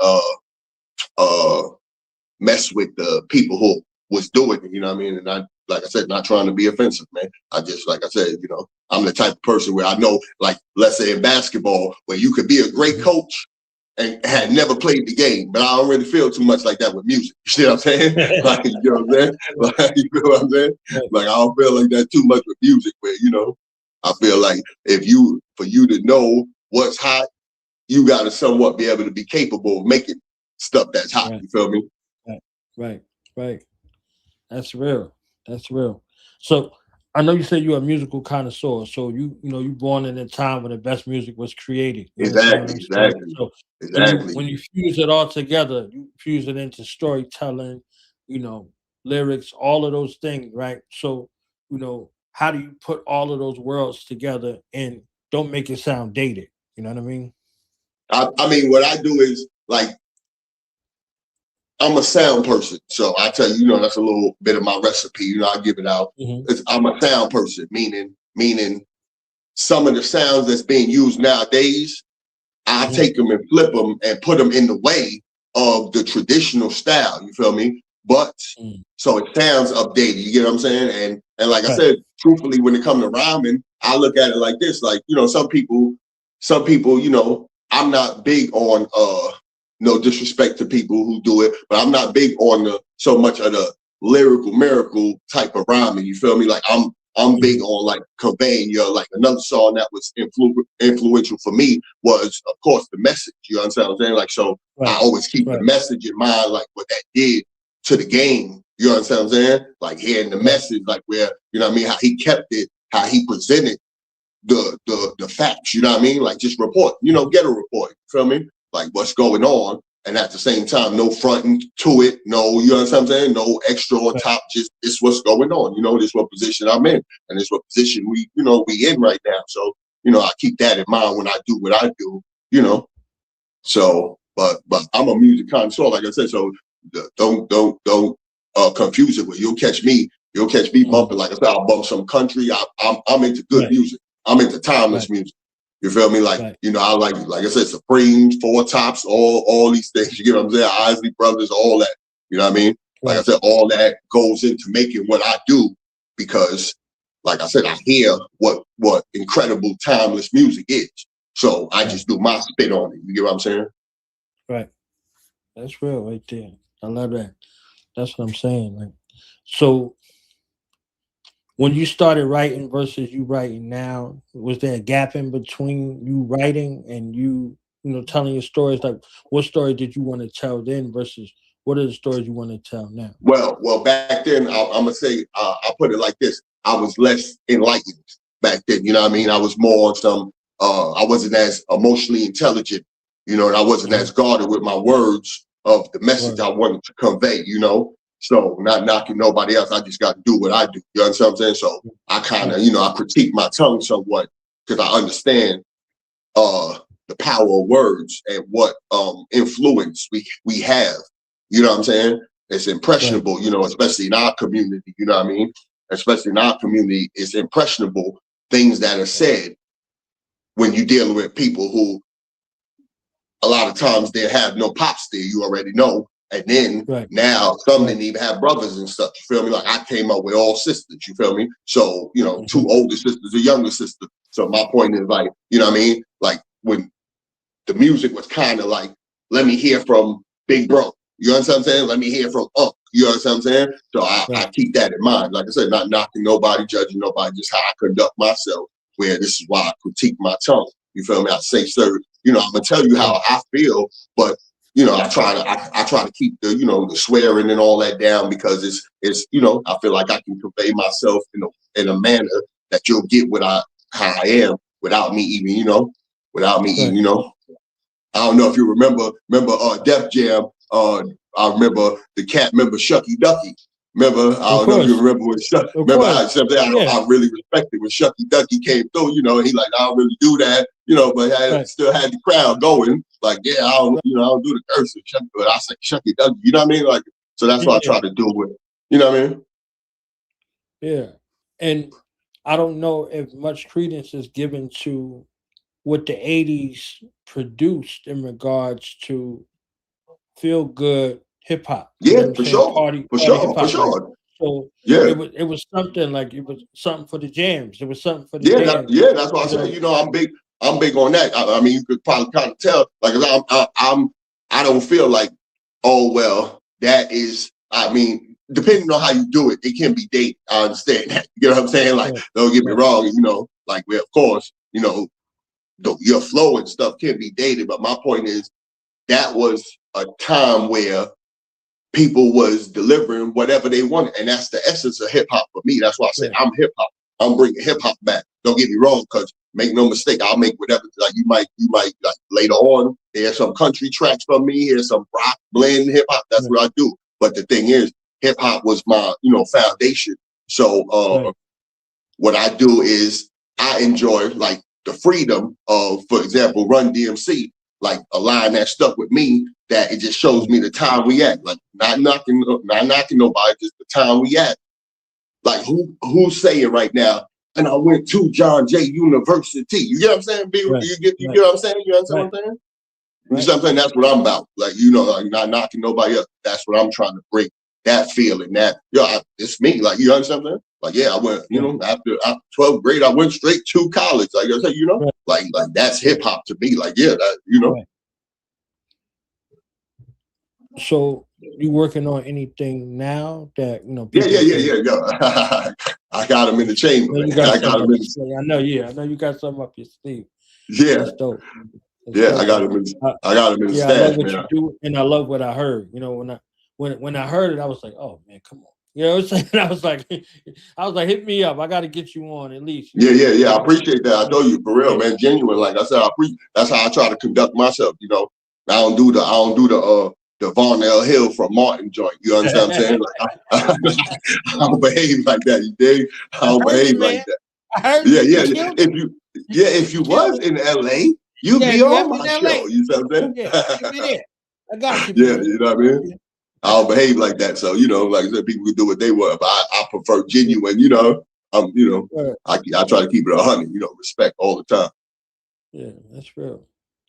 mess with the people who was doing it, you know what I mean? And I, like I said, not trying to be offensive, man. I just, like I said, you know, I'm the type of person where I know, like, let's say in basketball, where you could be a great coach and had never played the game, but I don't really feel too much like that with music. You see what I'm saying? Like, you know what I'm saying? Like, you know what I'm saying? Like, I don't feel like that too much with music, where, you know, I feel like for you to know what's hot, you got to somewhat be able to be capable of making stuff that's hot. Right. You feel me? Right. That's real. So I know you said you're a musical connoisseur. So you know you born in a time when the best music was created. Exactly. So when you fuse it all together, you fuse it into storytelling, you know, lyrics, all of those things, right? So, you know, how do you put all of those worlds together and don't make it sound dated? You know what I mean? I mean, what I do is, like, I'm a sound person. So I tell you, you know, that's a little bit of my recipe. You know, I give it out. I'm a sound person, meaning some of the sounds that's being used nowadays, I take them and flip them and put them in the way of the traditional style. You feel me? But so it sounds updated. You get what I'm saying? And like I said, truthfully, when it comes to rhyming, I look at it like this. Like, you know, some people, you know, I'm not big on no disrespect to people who do it, but I'm not big on so much of the lyrical miracle type of rhyming. You feel me? Like I'm big on like conveying your, like another song that was influential for me was, of course, the message. You understand what I'm saying? Like, so I always keep the message in mind, like what that did to the game. You understand what I'm saying? Like hearing the message, like where, you know what I mean, how he kept it, how he presented the facts, you know what I mean? Like just report, you know, get a report, you feel me? Like what's going on. And at the same time, no fronting to it, no, you understand what I'm saying? No extra on top, just it's what's going on. You know, this what position I'm in, and this what position we in right now. So, you know, I keep that in mind when I do what I do, you know. So, but I'm a music connoisseur, like I said, so don't confuse it with you'll catch me bumping, like I said, I'll bump some country. I'm into good music. I'm into timeless music. You feel me? Like, you know, I like I said, Supreme, Four Tops, all these things. You get what I'm saying? Isley Brothers, all that. You know what I mean? Like I said, all that goes into making what I do because, like I said, I hear what incredible timeless music is. So I just do my spin on it. You get what I'm saying? Right. That's real right there. I love that. That's what I'm saying. Like, so when you started writing versus you writing now, was there a gap in between you writing and you know, telling your stories? Like, what story did you want to tell then versus what are the stories you want to tell now? Well, back then, I'm gonna say, I'll put it like this: I was less enlightened back then. You know what I mean? I was more on some. I wasn't as emotionally intelligent, you know, and I wasn't as guarded with my words of the message I wanted to convey. You know. So not knocking nobody else, I just got to do what I do. You understand what I'm saying? So I kind of, you know, I critique my tongue somewhat because I understand the power of words and what influence we have. You know what I'm saying? It's impressionable, you know, especially in our community. You know what I mean? Especially in our community, it's impressionable things that are said when you're dealing with people who a lot of times they have no pops there. You already know. And then now some didn't even have brothers and stuff. You feel me? Like I came up with all sisters. You feel me? So, you know, 2 older sisters, a younger sister. So my point is like, you know what I mean? Like when the music was kind of like, let me hear from Big Bro. You understand what I'm saying? Let me hear from Unc. You understand what I'm saying? So I keep that in mind. Like I said, not knocking nobody, judging nobody, just how I conduct myself, where this is why I critique my tongue. You feel me? I say, sir, you know, I'm going to tell you how I feel, but you know, I try to keep the, you know, the swearing and all that down because it's you know, I feel like I can convey myself in a manner that you'll get how I am without me even, you know, even, you know. I don't know if you remember Def Jam. I remember the cat member Shucky Ducky. Remember, I don't know if you remember when Shucky. Remember, I really respected when Shucky Ducky came through. You know, he like, I don't really do that. You know, but I still had the crowd going. Like, yeah, I don't do the cursive, but I say Shucky Ducky. You know what I mean? Like, so that's what I try to do with it. You know what I mean? Yeah, and I don't know if much credence is given to what the '80s produced in regards to feel good hip hop. Yeah, for sure. Party for sure. Like, so yeah, it was something like it was something for the jams. It was something for the jams. That's what I said. You know, I'm big on that. I mean, you could probably kind of tell. Like, I don't feel like, oh well, that is. I mean, depending on how you do it, it can be dated. I understand that. You know what I'm saying? Like, don't get me wrong. You know, like, well, of course, you know, your flow and stuff can be dated. But my point is, that was a time where people was delivering whatever they wanted. And that's the essence of hip hop for me. That's why I say I'm hip hop. I'm bringing hip hop back. Don't get me wrong, because make no mistake, I'll make whatever, like you might like later on, there's some country tracks from me, here's some rock blend hip hop. That's what I do. But the thing is, hip hop was my, you know, foundation. So what I do is I enjoy like the freedom of, for example, Run DMC, like a line that stuck with me, that it just shows me the time we at. Like not knocking nobody, just the time we at. Like who's saying right now, and I went to John Jay University. You get what I'm saying? You get what I'm saying? You understand what I'm saying? You know what I'm saying? That's what I'm about. Like, you know, like not knocking nobody up. That's what I'm trying to bring. That feeling, it's me. Like, you understand what I'm saying? Like, yeah, I went, you know, after 12th grade, I went straight to college. Like I said, you know, like that's hip hop to me. Like, yeah, that, you know. So you working on anything now that Yeah. I I got them in the chamber, man. I got them in the I know you got something up your sleeve. Yeah. That's dope. I got them in the Yeah, I stash, love what man. you do, and I love what I heard. When I heard it, I was like, oh man, come on. You know what I'm saying? I was like, hit me up. I got to get you on at least. Yeah. I appreciate that. I know you for real, man. Genuine. Like I said, that's how I try to conduct myself. I don't do the Von L. Hill from Martin joint. You understand what I'm saying? Like I don't behave like that. You dig? I don't behave like that. I heard If you was in LA, you'd be on my show. You know what I'm saying? Yeah, I got you. Yeah, you know what I mean? I don't behave like that. So, like I said, people can do what they want, but I prefer genuine, I try to keep it 100, respect all the time. Yeah, that's real.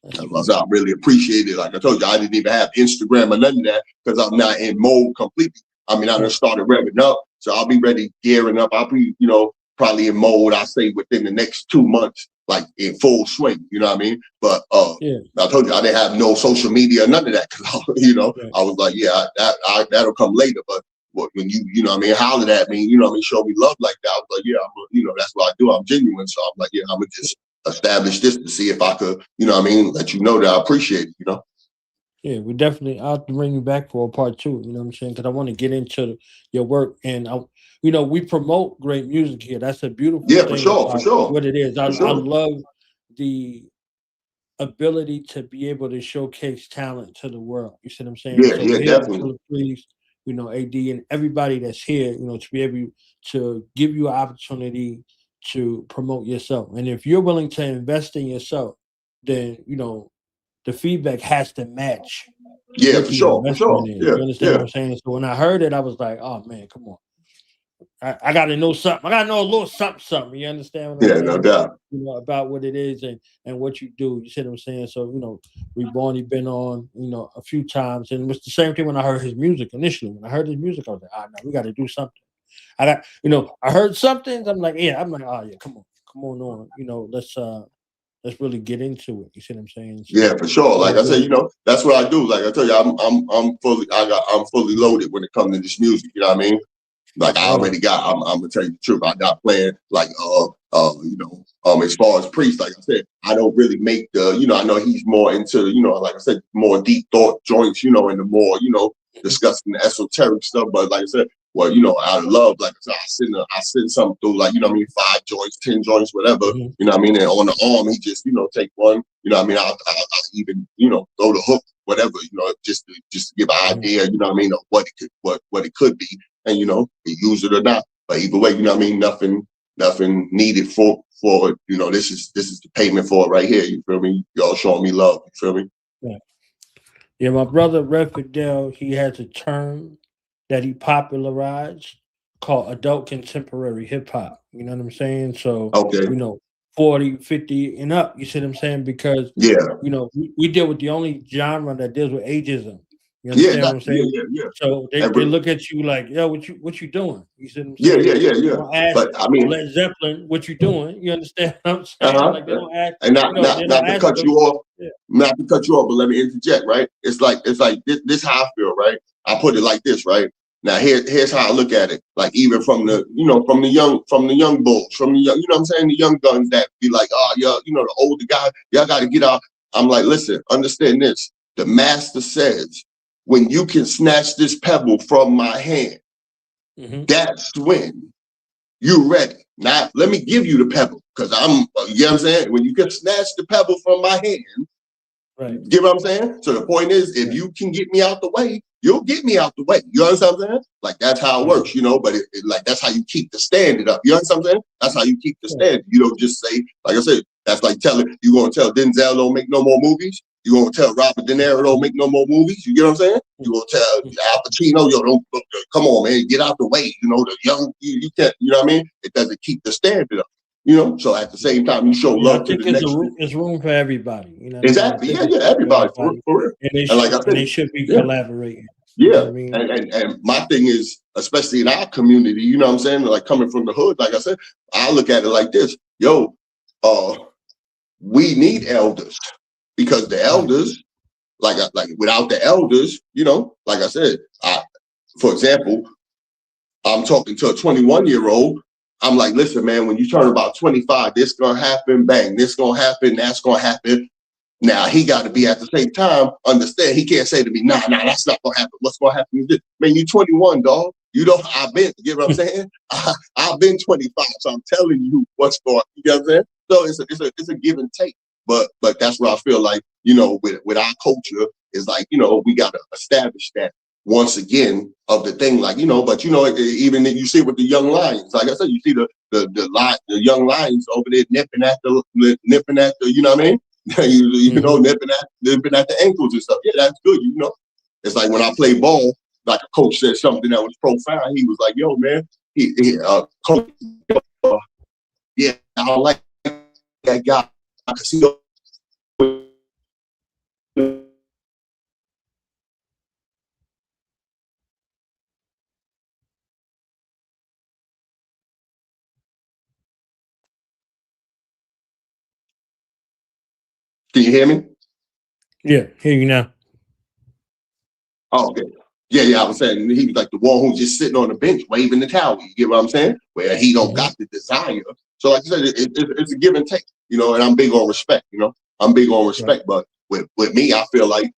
I really appreciate it. Like I told you, I didn't even have Instagram or none of that because I'm not in mode completely. I mean, I just started revving up, so I'll be ready, gearing up. I'll be, probably in mode, I say within the next 2 months, like in full swing, you know what I mean? But I told you I didn't have no social media, none of that, because I was like, that'll come later. But when you know what I mean, holler at me, show me love like that. I was like, that's what I do. I'm genuine, so I'm like, I'm gonna just establish this to see if I could, let you know that I appreciate it, Yeah, we definitely. I'll have to bring you back for a part 2. You know what I'm saying? Because I want to get into your work, and we promote great music here. That's a beautiful thing. For sure. What it is, I love the ability to be able to showcase talent to the world. You see what I'm saying? Definitely. Killah Priest, AD, and everybody that's here, to be able to give you an opportunity to promote yourself. And if you're willing to invest in yourself, then the feedback has to match. Yeah, for sure. You understand what I'm saying? So when I heard it, I was like, oh man, come on. I got to know something. I got to know a little something. You understand what I'm saying? No doubt. About what it is and what you do. You see what I'm saying? So, Reborn, he been on, a few times. And it was the same thing when I heard his music initially. When I heard his music, I was like, no, we got to do something. I heard something. I'm like, come on. Let's really get into it. You see what I'm saying? So, for sure. Like I said, that's what I do. Like I tell you, I'm fully loaded when it comes to this music. You know what I mean? Like I already got. I'm gonna tell you the truth. I got playing like as far as Priest. Like I said, I don't really make the. I know he's more into like I said, more deep thought joints. And the more discussing the esoteric stuff. But like I said, well, out of love, like I said, I send something through, like, 5 joints, 10 joints, whatever, you know what I mean? And on the arm, he just, take one, I'll even, throw the hook, whatever, just to give an idea, of what it could be, and, use it or not. But either way, nothing needed for this is the payment for it right here. You feel me? Y'all showing me love. You feel me? Yeah, my brother Red Fidel, he has a term that he popularized called adult contemporary hip hop. You know what I'm saying? So, 40, 50 and up. You see what I'm saying? Because, we deal with the only genre that deals with ageism. You understand what I'm saying? So they look at you like, yo, what you doing? You see what I'm saying? Yeah. Ask but I mean, Led Zeppelin, what you doing? You understand what I'm saying? Like they don't ask, and not to cut you off. Not to cut you off, but let me interject. Right? It's like this how I feel. Right? I put it like this. Right? Now here's how I look at it. Like even from the from the young bulls, from the young, what I'm saying, the young guns that be like, the older guy, y'all got to get out. I'm like, listen, understand this. The master says, when you can snatch this pebble from my hand, that's when you're ready. Now, let me give you the pebble, because I'm, you know what I'm saying? When you can snatch the pebble from my hand, you get what I'm saying? So the point is, if you can get me out the way, you'll get me out the way. You understand what I'm saying? Like, that's how it works, but like, that's how you keep the standard up. You understand what I'm saying? That's how you keep the standard. You don't just say, like I said, that's like you're going to tell Denzel don't make no more movies. You're going to tell Robert De Niro don't make no more movies. You get what I'm saying? You're going to tell Al Pacino, don't come on, man, get out the way. The young, you can't, you know what I mean? It doesn't keep the standard up. So at the same time, you show love to the next. It's room for everybody. Exactly. Everybody. For real. And like I said, they should be collaborating. Yeah. You know what I mean? And my thing is, especially in our community, you know what I'm saying? Like coming from the hood, like I said, I look at it like this. We need elders, because the elders like without the elders, you know, like I said, for example, I'm talking to a 21-year-old. I'm like, listen, man, when you turn about 25, this gonna happen, bang, this gonna happen, that's gonna happen. Now he got to be at the same time, understand. He can't say to me, nah, that's not gonna happen. What's gonna happen is this. Man, you 21, dog. You know, I've been, you know what I'm saying? I've been 25, so I'm telling you what's going on. You know what I'm saying? So it's a give and take. But that's where I feel like, you know, with our culture is like, you know, we got to establish that once again of the thing, like, you know, but you know, even you see with the young lions, like I said, you see the young lions over there nipping at the, you know what I mean? you know, nipping at the ankles and stuff. Yeah, that's good. You know, it's like when I play ball, like a coach said something that was profound. He was like, "Yo, man, coach, yeah, I don't like that guy because he." Can you hear me? Yeah, hear you now. Oh, okay. Yeah, I was saying he was like the one who's just sitting on the bench waving the towel. You get what I'm saying? Where he don't got the desire. So like I said, it's a give and take, you know, and I'm big on respect, you know. I'm big on respect, but with me, I feel like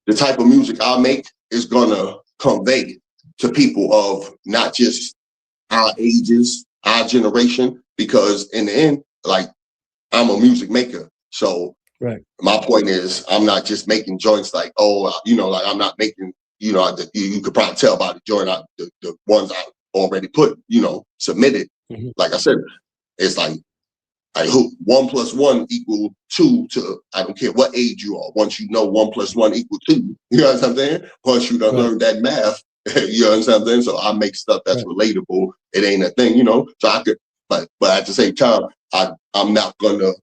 the type of music I make is gonna convey to people of not just our ages, our generation, because in the end, like I'm a music maker. So my point is I'm not just making joints like, oh, you know, like I'm not making, you know, you could probably tell by the joint, the ones I already put, you know, submitted. Like I said, it's like 1 + 1 = 2 to, I don't care what age you are. Once you know 1 + 1 = 2, you know what I'm saying? Once you done learned that math, you know what I'm saying? So I make stuff that's relatable. It ain't a thing, you know? So I could, but at the same time, I'm not gonna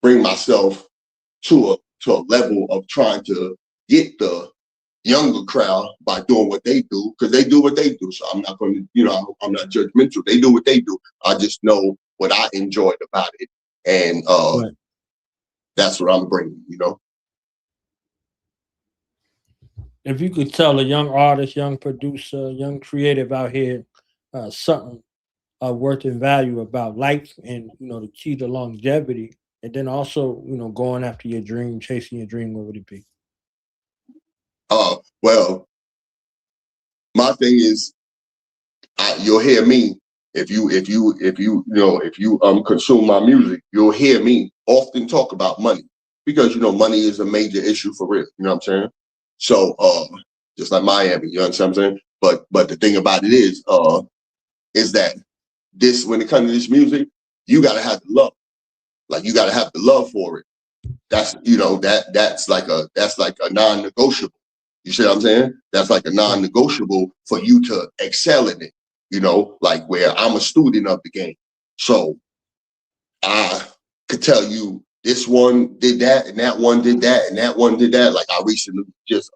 bring myself to a level of trying to get the younger crowd by doing what they do, because they do what they do. So I'm not going to, you know, I'm not judgmental. They do what they do. I just know what I enjoyed about it. And that's what I'm bringing, you know. If you could tell a young artist, young producer, young creative out here something worth and value about life and, you know, the key to longevity, and then also, you know, going after your dream, chasing your dream, what would it be? Well, my thing is, you'll hear me if you consume my music, you'll hear me often talk about money, because you know money is a major issue for real. You know what I'm saying? So just like Miami, you know what I'm saying? But the thing about it is that this, when it comes to this music, you gotta have the love. Like you gotta have the love for it. That's, you know, that's like a non-negotiable. You see what I'm saying? That's like a non-negotiable for you to excel in it. You know, like where I'm a student of the game. So I could tell you this one did that and that one did that and that one did that. Like I recently just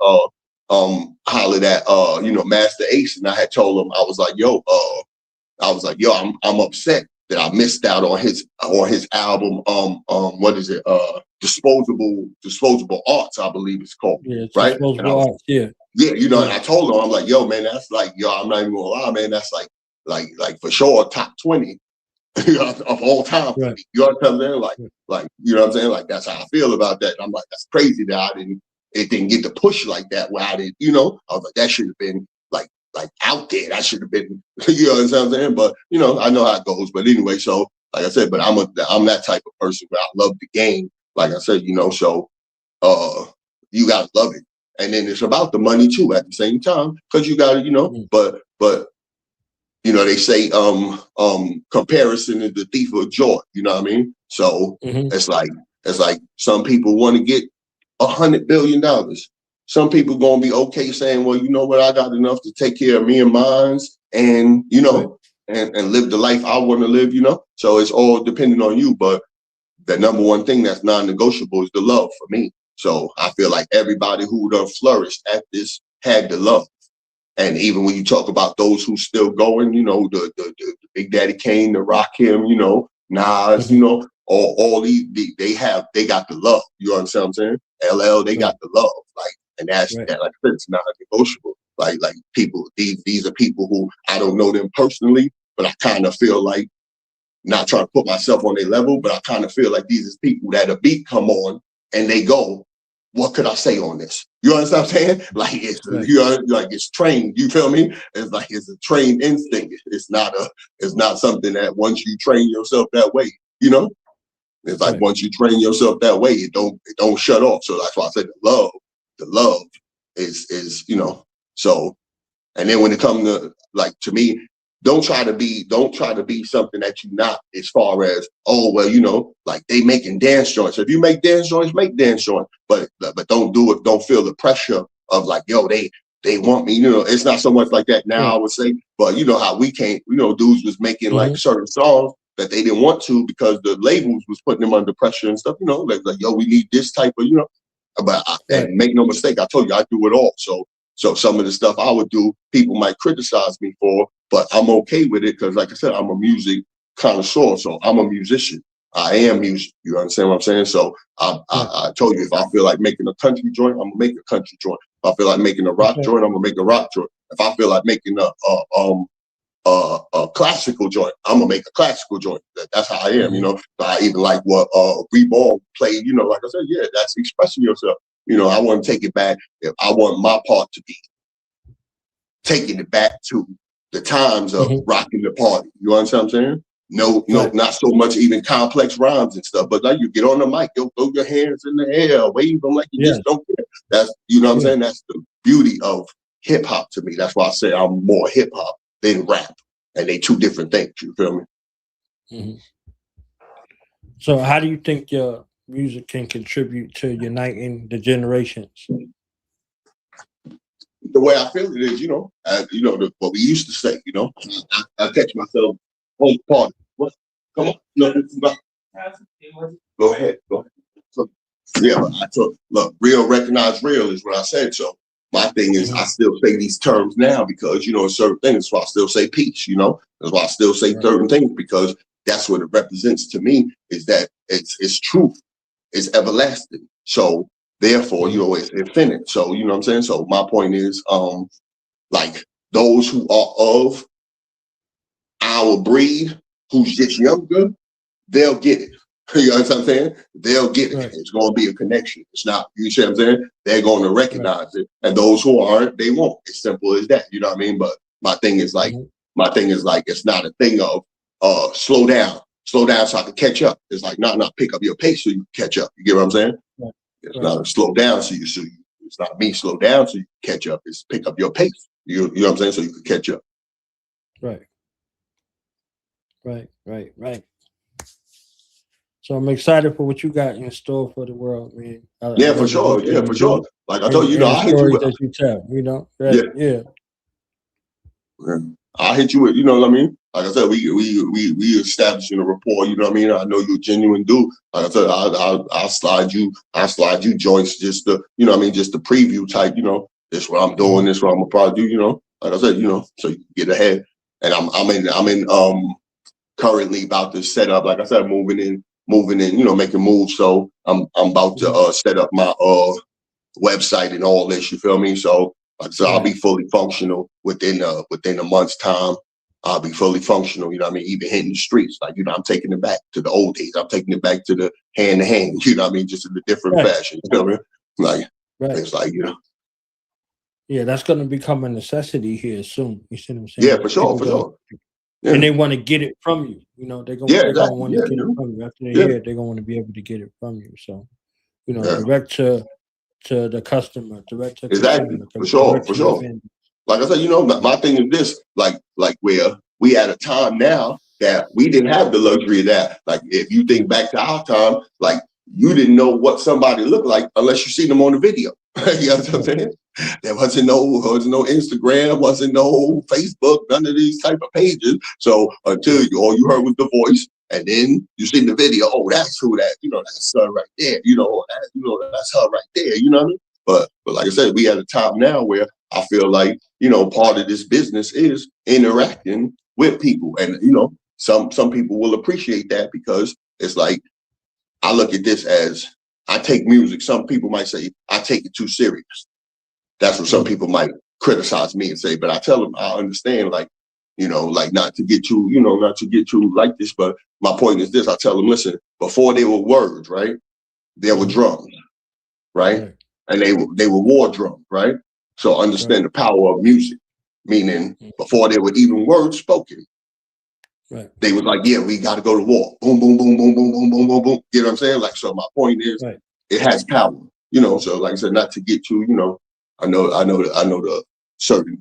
hollered at you know, Master Ace, and I had told him, I was like, yo, I'm upset that I missed out on his album, what is it? Disposable Arts, I believe it's called. Yeah, it's right? Disposable Arts, yeah. Yeah, you know, and I told him, I'm like, yo, man, that's like, yo, I'm not even gonna lie, man, that's like for sure top 20 of all time for me. You know what I'm saying? Like, you know what I'm saying? Like that's how I feel about that. And I'm like, that's crazy that it didn't get the push like that where I didn't, you know, I was like, that should have been like out there. That should have been, you know what I'm saying? But you know, I know how it goes. But anyway, so like I said, but I'm that type of person where I love the game. Like I said, you know, so you gotta love it. And then it's about the money too at the same time, because you gotta, you know, but you know, they say comparison is the thief of joy, you know what I mean? So it's like some people want to get $100 billion. Some people gonna be okay saying, well, you know what, I got enough to take care of me and mines, and you know, and live the life I want to live, you know. So it's all depending on you. But the number one thing that's non-negotiable is the love for me. So I feel like everybody who done flourished at this had the love. And even when you talk about those who still going, you know, the Big Daddy Kane, the Rakim, you know, Nas, you know, all these, they got the love. You understand what I'm saying? LL, they got the love. Like, and that's that. Like I said, it's not negotiable. Like people, these are people who I don't know them personally, but I kind of feel like, not trying to put myself on their level, but I kind of feel like these is people that a beat come on and they go, what could I say on this? You understand what I'm saying? Like it's like it's trained. You feel me? It's like it's a trained instinct. It's not something that once you train yourself that way, you know. It's like once you train yourself that way, it don't shut off. So that's why I said the love is you know. So, and then when it comes to, like, to me, don't try to be something that you're not, as far as, oh, well, you know, like they making dance joints. If you make dance joints, make dance joints, but don't do it. Don't feel the pressure of like, yo, they want me, you know. It's not so much like that now, I would say, but you know how we can't, you know, dudes was making like certain songs that they didn't want to because the labels was putting them under pressure and stuff, you know, like yo, we need this type of, you know, but and make no mistake, I told you I do it all. So some of the stuff I would do, people might criticize me for, but I'm okay with it because, like I said, I'm a music connoisseur, so I'm a musician. I am music. You understand what I'm saying? So I told you, if I feel like making a country joint, I'm gonna make a country joint. If I feel like making a rock joint, I'm gonna make a rock joint. If I feel like making a classical joint, I'm gonna make a classical joint. That's how I am, you know. I even like what Reborn played, you know, like I said, yeah, that's expressing yourself. You know, I want to take it back. I want my part to be taking it back to the times of rocking the party. You understand what I'm saying? No, not so much even complex rhymes and stuff, but like you get on the mic, yo, throw your hands in the air, wave them like you just don't care. That's, you know what I'm saying? That's the beauty of hip hop to me. That's why I say I'm more hip hop than rap, and they two different things. You feel me? So, how do you think your music can contribute to uniting the generations? The way I feel it is, you know, what we used to say, you know, I catch myself on the party. What? Come on, no, go ahead. So, yeah, I took, look, real recognize real is what I said. So my thing is, I still say these terms now because, you know, certain things. That's why I still say peace. You know, that's why I still say certain things, because that's what it represents to me. Is that it's truth. It's everlasting. So therefore, you know, it's infinite. So, you know what I'm saying? So my point is, like those who are of our breed, who's just younger, they'll get it. You know what I'm saying? They'll get it. It's going to be a connection. It's not, you see what I'm saying? They're going to recognize it. And those who aren't, they won't. It's simple as that. You know what I mean? But my thing is like, it's not a thing of slow down so I can catch up. It's like, not pick up your pace so you can catch up. You get what I'm saying? It's not a slow down so you it's not me slow down so you can catch up. It's pick up your pace. You know what I'm saying? So you can catch up. Right. So I'm excited for what you got in store for the world, man. Yeah, for sure. Like I told you, I hit you with that you tell, you know. Yeah. I hit you with, you know what I mean? Like I said, we establishing a rapport, you know what I mean? I know you're a genuine dude. Like I said, I'll slide you joints just to, you know what I mean, just the preview type, you know, this what I'm doing, this what I'm gonna probably do, you know. Like I said, you know, so you can get ahead. And I'm in currently about to set up, like I said, moving in, you know, making moves. So I'm about to set up my website and all this, you feel me? So like I said, I'll be fully functional within a month's time. I'll be fully functional, you know what I mean? Even hitting the streets. Like, you know, I'm taking it back to the old days. I'm taking it back to the hand to hand, you know what I mean? Just in a different fashion. You feel me? Like it's like, you know. Yeah, that's gonna become a necessity here soon. You see what I'm saying? Yeah, for sure. Yeah. And they want to get it from you. You know, they're gonna want to get it from you. After they hear it, they're gonna want to be able to get it from you. So, you know, direct to the customer, direct to exactly consumer, for sure. Like I said, you know, my thing is this, like where we at a time now that we didn't have the luxury of that. Like if you think back to our time, like you didn't know what somebody looked like unless you seen them on the video. You know what I'm saying? There wasn't no Instagram, wasn't no Facebook, none of these type of pages. So until all you heard was the voice, and then you seen the video. Oh, that's who that. You know, that's her right there. You know, that's her right there. You know what I mean? But like I said, we at a time now where I feel like, you know, part of this business is interacting with people, and you know, some people will appreciate that because it's like I look at this as I take music. Some people might say I take it too serious. That's what some people might criticize me and say, but I tell them I understand, like, like not to get too like this. But my point is this: I tell them, listen, before there were words, right? There were drums, right? And they were war drums, right? So understand the power of music, meaning before there were even words spoken. Right. They was like, yeah, we got to go to war. Boom, boom, boom, boom, boom, boom, boom, boom, boom. You know what I'm saying? Like, so my point is, it has power. So like I said, not to get too, I know the certain,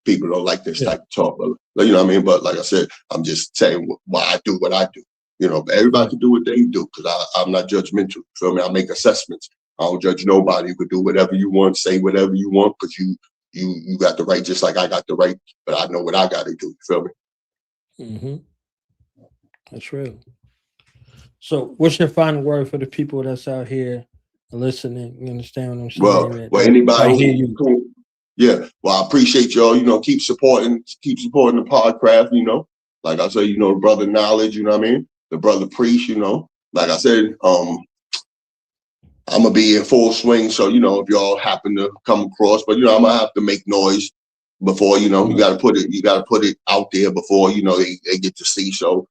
people don't like this type of talk, but you know what I mean? But like I said, I'm just saying why I do what I do. But everybody can do what they do because I'm not judgmental. You feel me? I make assessments. I don't judge nobody. You can do whatever you want, say whatever you want, because you got the right, just like I got the right. But I know what I got to do. You feel me? Mm-hmm. That's real. So, what's your final word for the people that's out here listening? You understand what I'm saying? Well, anybody who, yeah. Well, I appreciate y'all. Keep supporting the podcast. Like I said, the brother Knowledge. You know what I mean? The brother Priest. Like I said, I'm gonna be in full swing. So if y'all happen to come across, but I'm gonna have to make noise before you got to put it out there before they get to see. So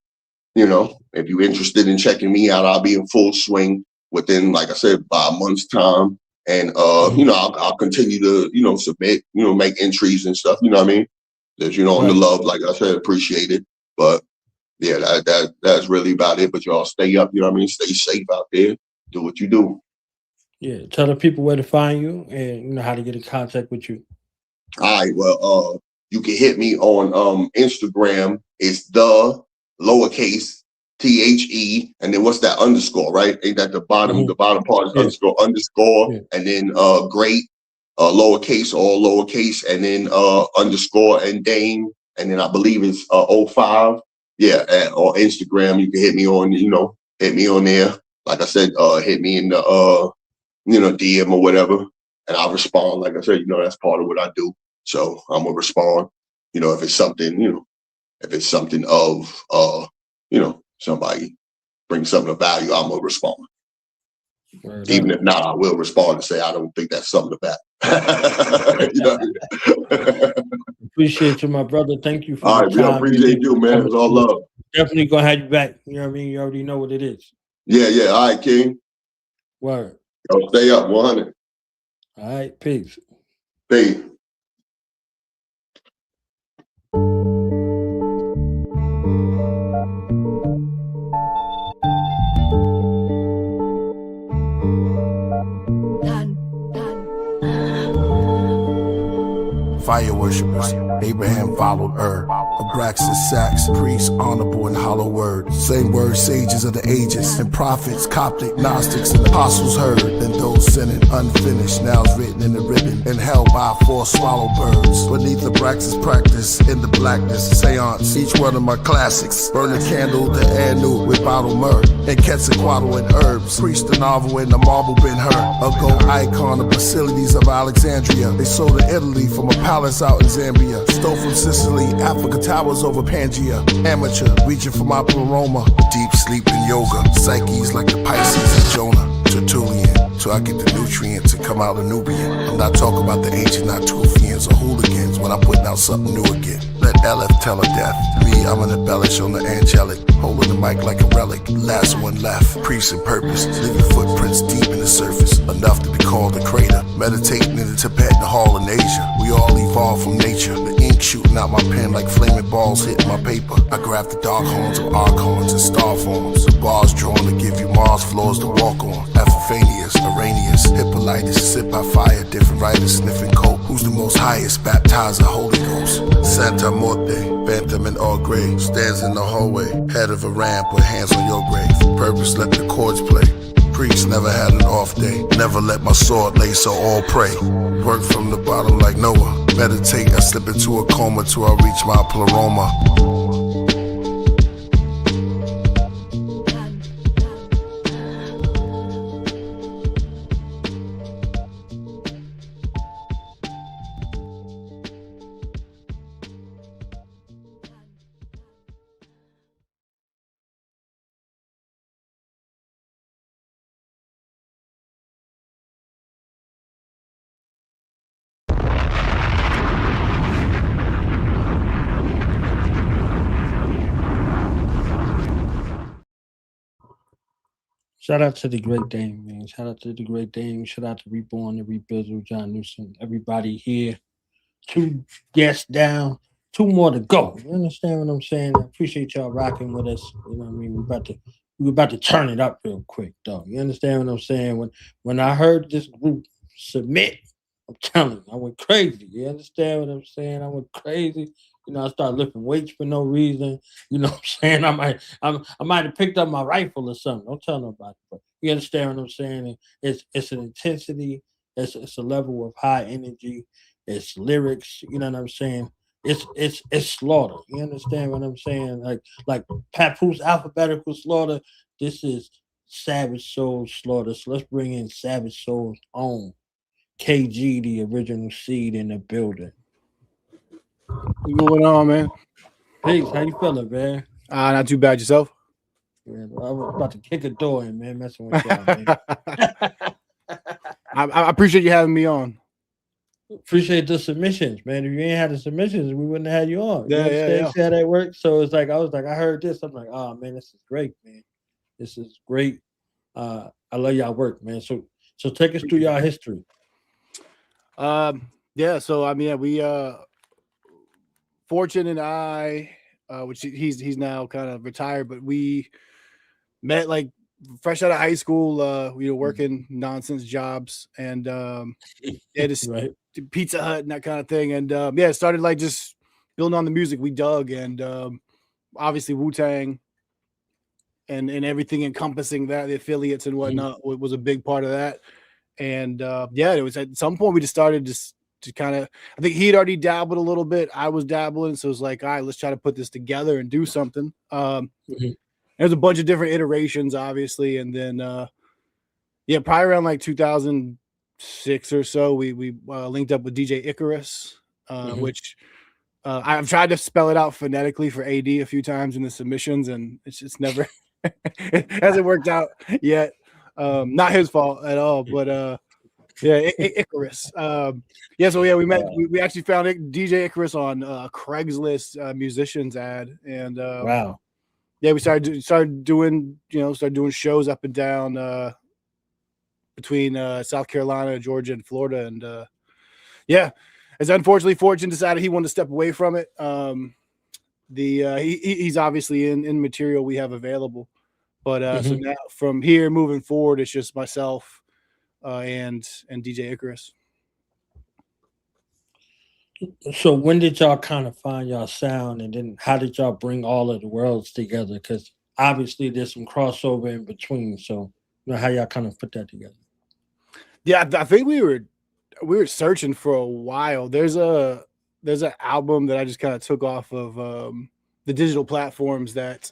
if you're interested in checking me out, I'll be in full swing within, like I said, by a month's time. And I'll continue to submit, make entries and stuff. You know what I mean? There's on the love, like I said, appreciate it. But yeah, that's really about it. But y'all stay up. You know what I mean? Stay safe out there. Do what you do. Yeah, tell the people where to find you and how to get in contact with you. All right, well, you can hit me on Instagram. It's the lowercase THE, and then what's that underscore, right? Ain't that the bottom? Mm-hmm. The bottom part is underscore, and then great, lowercase, all lowercase, and then underscore and Dame, and then I believe it's 05. Yeah, or Instagram. You can hit me on there. Like I said, hit me in the DM or whatever. And I'll respond. Like I said, that's part of what I do. So I'm gonna respond. If it's something of somebody brings something of value, I'm gonna respond. Even if not, I will respond and say I don't think that's something of value. Appreciate you, my brother. Thank you for all right, time. Appreciate you, man. It's all love. Definitely gonna have you back. You know what I mean? You already know what it is. Yeah. All right, King. Word. Yo, stay up, 100. All right, peace. Peace. Fire worshippers, Abraham followed Abraxas, Sax, priests, honorable and hollow words. Same word, sages of the ages, and prophets, Coptic, Gnostics, and apostles heard. And those sinning unfinished, now it's written in the ribbon, and held by 4 swallow birds. Beneath Abraxas practice, in the blackness, seance, each one of my classics. Burn a candle to Anu with bottle myrrh, and Quetzalcoatl and herbs. Priest the novel and the marble been heard. A gold icon of Basilides of Alexandria. They sold to Italy from a palace out in Zambia. Stole from Sicily, Africa towers over Pangea. Amateur, reaching for my pleroma. Deep sleep and yoga. Psyches like the Pisces and Jonah. Tertullian, so I get the nutrients and come out a Nubian. I'm not talking about the ancient Natufians or hooligans when I'm putting out something new again. Let LF tell her death. Me, I'm an embellish on the angelic. Holding the mic like a relic. Last one left. Priest and purpose. Leaving footprints deep in the surface. Enough to be called a crater. Meditating in the Tibetan hall in Asia. We all evolve from nature. The ink shooting out my pen like flaming balls hitting my paper. I grab the dark horns of archons and star forms. The bars drawn to give you Mars floors to walk on. Epiphanius, Arrhenius, Hippolytus, sit by fire, different writers sniffing coke. Who's the most highest? Baptizer, Holy Ghost. Santa Morte, Phantom in all gray, stands in the hallway, head of a ramp with hands on your grave. Purpose, let the chords play. Priest never had an off day. Never let my sword lay, so all pray. Work from the bottom like Noah. Meditate, I slip into a coma till I reach my pleroma. Shout out to the Great Dame, man. Shout out to the Great Dame. Shout out to Reborn, the Rebizzle, John Newsom, everybody here. 2 guests down, 2 more to go. You understand what I'm saying? I appreciate y'all rocking with us. You know what I mean? We're about to turn it up real quick, though. You understand what I'm saying? When I heard this group submit, I'm telling you, I went crazy. You understand what I'm saying? I went crazy. You know, I started lifting weights for no reason. You know what I'm saying? I might have picked up my rifle or something. Don't tell nobody. But you understand what I'm saying? It's an intensity. It's a level of high energy. It's lyrics. You know what I'm saying? It's slaughter. You understand what I'm saying? Like Papoose alphabetical slaughter. This is Savage Soul slaughter. So let's bring in Savage Soul's own KG, the original seed in the building. What's going on, man? Peace. How you feeling, man? Not too bad. Yourself? Yeah, I was about to kick a door in, man. Messing with y'all, man. I appreciate you having me on. Appreciate the submissions, man. If you ain't had the submissions, we wouldn't have had you on. Yeah, you yeah. See how that works? So it's like I was like, I heard this. I'm like, oh man, this is great, man. This is great. I love y'all work, man. So take us through y'all history. Yeah. So I mean, we Fortune and I, which he's now kind of retired, but we met like fresh out of high school. We were working nonsense jobs and just right. Pizza Hut and that kind of thing. And it started like just building on the music we dug, and obviously Wu-Tang and everything encompassing that, the affiliates and whatnot was a big part of that. And it was at some point we just started to kind of, I think he'd already dabbled a little bit. I was dabbling. So it was like, all right, let's try to put this together and do something. There's a bunch of different iterations, obviously. And then, probably around like 2006 or so, we linked up with DJ Icarus, which I've tried to spell it out phonetically for AD a few times in the submissions, and it's just never, it hasn't worked out yet. Not his fault at all, but Icarus. We met. We actually found DJ Icarus on Craigslist musicians ad, and wow. We started doing shows up and down between South Carolina, Georgia, and Florida, and as unfortunately Fortune decided he wanted to step away from it. He's obviously in material we have available, but so now from here moving forward, it's just myself and DJ Icarus. So when did y'all kind of find y'all sound, and then how did y'all bring all of the worlds together? Because obviously there's some crossover in between. So how y'all kind of put that together? Yeah, I think we were searching for a while. There's an album that I just kind of took off of the digital platforms that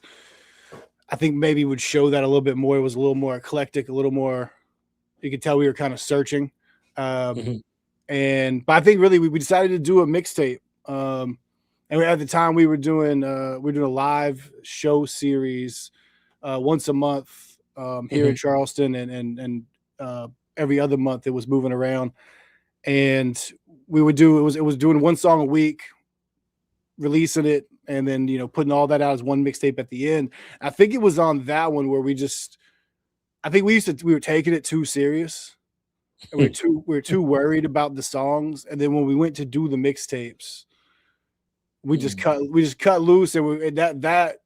I think maybe would show that a little bit more. It was a little more eclectic, a little more, you could tell we were kind of searching. But I think really we decided to do a mixtape. And at the time we were doing a live show series once a month here in Charleston, and every other month it was moving around. And we would do it was doing one song a week, releasing it, and then putting all that out as one mixtape at the end. I think it was on that one where we were taking it too serious. We were too worried about the songs, and then when we went to do the mixtapes, we just cut loose, and that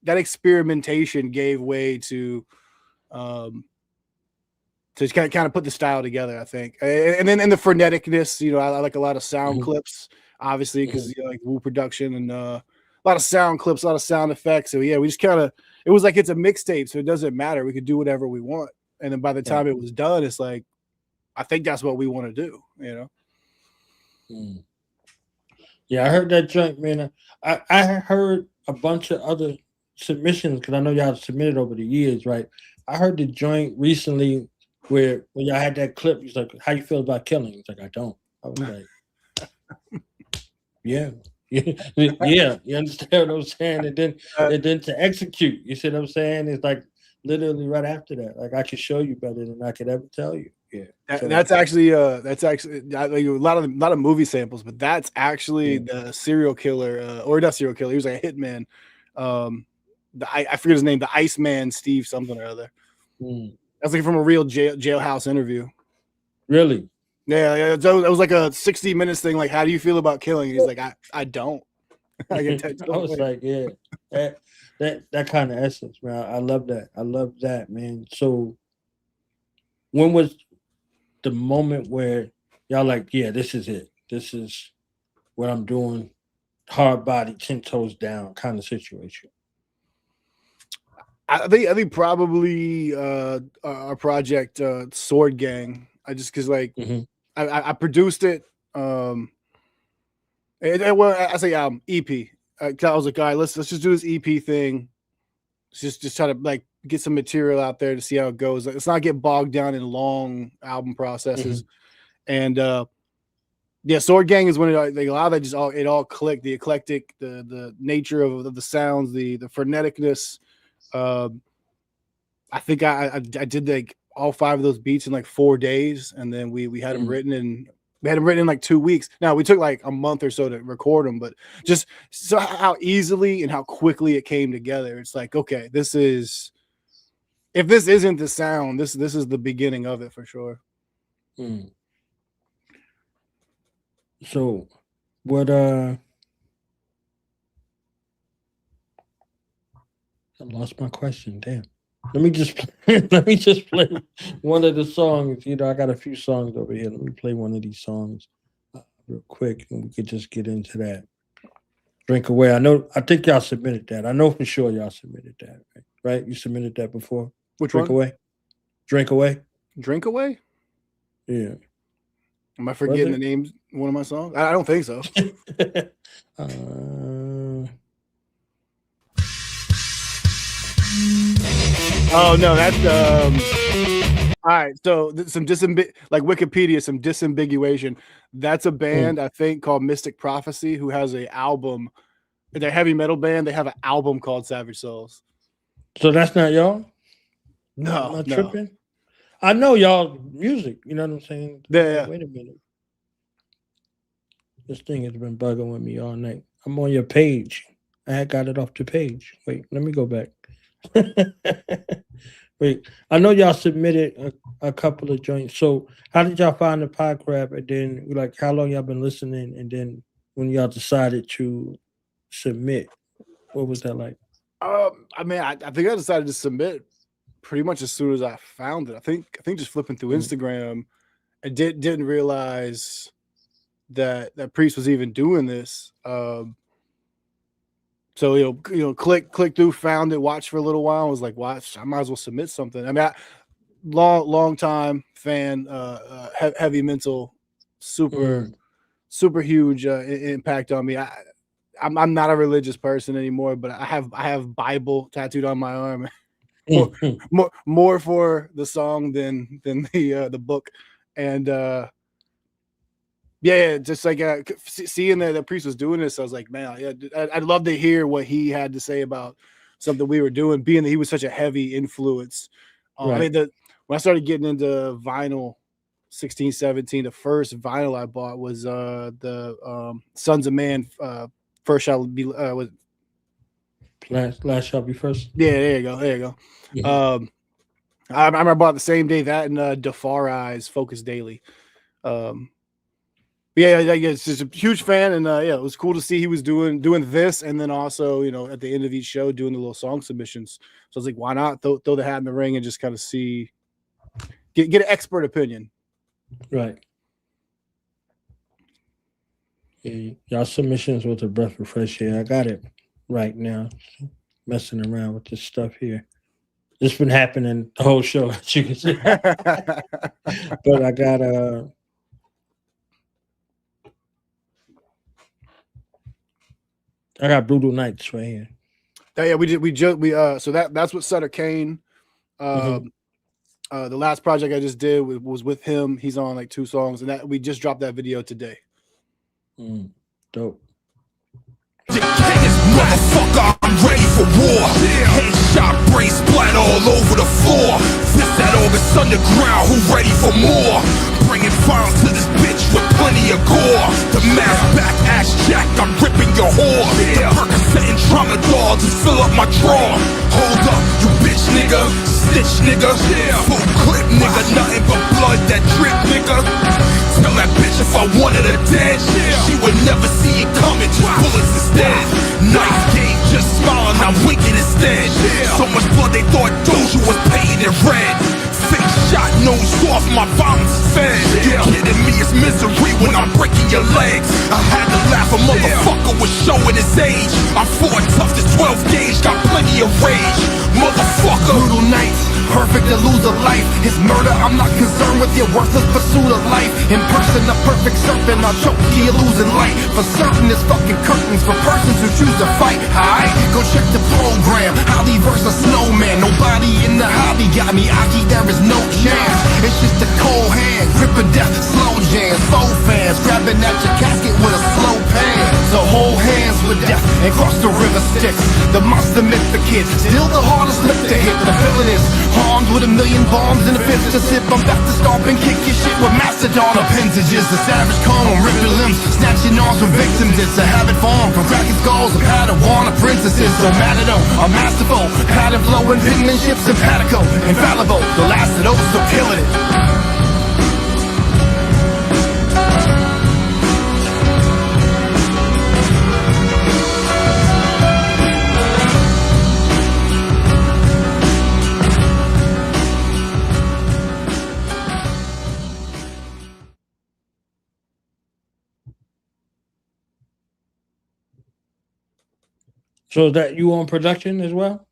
experimentation gave way to kind of put the style together, I think, and then the freneticness. I like a lot of sound clips, obviously, because like Wu production and a lot of sound clips, a lot of sound effects. So we just kind of, it was like it's a mixtape, so it doesn't matter. We could do whatever we want, and then by the time it was done, it's like, I think that's what we want to do, Yeah, I heard that joint, man. I heard a bunch of other submissions because I know y'all submitted over the years, right? I heard the joint recently where when y'all had that clip, he's like, "How you feel about killing?" He's like, "I don't." I was like, "Yeah." Yeah, you understand what I'm saying? And then to execute, you see what I'm saying? It's like literally right after that. Like I could show you better than I could ever tell you. Yeah, that's actually like a lot of movie samples, but that's actually the serial killer, or not serial killer. He was like a hitman. I forget his name, the Iceman Steve something or other. That's like from a real jailhouse interview. Really? Yeah. It was like a 60 minutes thing. Like, how do you feel about killing? And he's like, I don't. I was like, yeah, that kind of essence, man. I love that. I love that, man. So, when was the moment where y'all like, yeah, this is it. This is what I'm doing. Hard body, 10 toes down kind of situation. I think probably our project Sword Gang. Because like I produced it. Well, I say EP. I was like, all right, let's just do this EP thing. Just try to like get some material out there to see how it goes. Let's not get bogged down in long album processes. And Sword Gang is when it a lot of that just it all clicked. The eclectic, the nature of the sounds, the freneticness. I think I did like all 5 of those beats in like 4 days, and then we had them written in like 2 weeks. Now we took like a month or so to record them, but just so how easily and how quickly it came together. It's like, okay, if this isn't the sound, this is the beginning of it for sure. So what I lost my question. Damn. Let me just play one of the songs. You know, I got a few songs over here. Let me play one of these songs real quick, and we could just get into that. Drink Away. I think y'all submitted that. I know for sure y'all submitted that, right? You submitted that before. Which Drink one? Away. Drink Away. Drink Away. Yeah. Am I forgetting the names? One of my songs? I don't think so. Oh no, that's all right. So some like Wikipedia, some disambiguation. That's a band I think called Mystic Prophecy, who has an album. They're a heavy metal band. They have an album called Savage Souls. So that's not y'all? No, I'm not tripping. I know y'all music. You know what I'm saying? Yeah. Wait a minute. This thing has been bugging with me all night. I'm on your page. I had got it off the page. Wait, let me go back. Wait, I know y'all submitted a couple of joints. So how did y'all find the Podcraft? And then like how long y'all been listening? And then when y'all decided to submit, what was that like? I mean, I think I decided to submit pretty much as soon as I found it. I think just flipping through Instagram, I didn't realize that Priest was even doing this. So you know, click through, found it, watched for a little while. I was like, watch, I might as well submit something. I mean, long time fan, heavy mental, super huge impact on me. I'm not a religious person anymore, but I have Bible tattooed on my arm. more for the song than the book, and just like seeing that Priest was doing this, I was like, man, I'd love to hear what he had to say about something we were doing, being that he was such a heavy influence. Right. I mean, when I started getting into vinyl, 16, 17, the first vinyl I bought was the Sons of Man. First shall be was last shall be first. Yeah, there you go. Mm-hmm. I remember I bought the same day that and Defar Focus Daily. It's just a huge fan, and it was cool to see he was doing this, and then also, you know, at the end of each show doing the little song submissions. So I was like, why not throw the hat in the ring and just kind of see, get an expert opinion. Right. Yeah, y'all submissions was a breath of fresh air. I got it right now. Messing around with this stuff here. It's been happening the whole show, as you can see. But I got Brutal Nights right here. So that's what Sutter Kane. The last project I just did was with him. He's on like 2 songs, and that we just dropped that video today. Dope. Motherfucker, I'm ready for war. Headshot, brain splat all over the floor. Fist that August underground, who ready for more? Bringing fire to this bitch with plenty of gore. The mask back, ass jack, I'm ripping your whore. The Percocet and tramadol just fill up my drawer. Hold up, you bitch nigga. stitch, nigga. Full clip, nigga. Nothing but blood that drip, nigga. Tell that bitch if I wanted her dead, she would never see it coming, just bullets instead. Knife game, just smiling, I'm winking instead. So much blood they thought Doja was painted in red. Fake shot, nose off, my violence is fed. You kidding me, it's misery when I'm breaking your legs. I had to laugh, a motherfucker was showing his age. I'm 4 tough, this 12 gauge, got plenty of rage. Motherfucker, brutal nights, perfect to lose a life. It's murder, I'm not concerned with your worthless pursuit of life. In person, a perfect serpent, I'll choke you, you're losing light. For certain, it's fucking curtains for persons who choose to fight. Alright, go check the program, Holly versus Snowman. Nobody in the hobby got me, Aki, there is no chance. It's just a cold hand, grip of death, slow jams. Faux fans, grabbing at your casket with a slow pan. So hold hands with death and cross the river Styx. The monster myth, the kid, still the hardest lip to hit. The villain is armed with 1,000,000 bombs and a fence to sip. I'm back to stomp and kick your shit with mastodon appendages. The savage calm, ripping limbs, snatching arms from victims. It's a habit form from cracking skulls, a Padawan apprentices. So matador, a masterful, pattern flowing penmanship, simpatico, infallible. The last of those still killing it. So that you on production as well?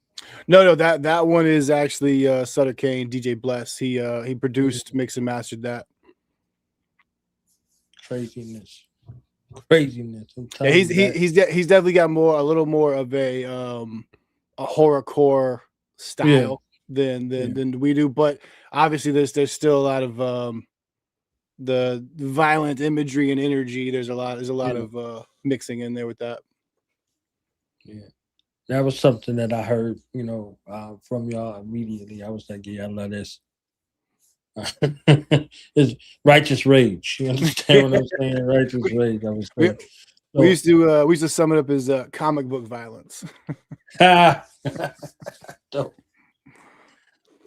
No, that one is actually Sutter Kane, DJ Bless. He produced, mixed and mastered that. Craziness. Yeah, he's definitely got a little more of a horrorcore style than we do, but obviously there's still a lot of the violent imagery and energy. There's a lot of mixing in there with that. Yeah, that was something that I heard, from y'all immediately. I was like, yeah, I love this. It's righteous rage. You understand what I'm saying? Righteous rage. I was saying. We used to sum it up as comic book violence.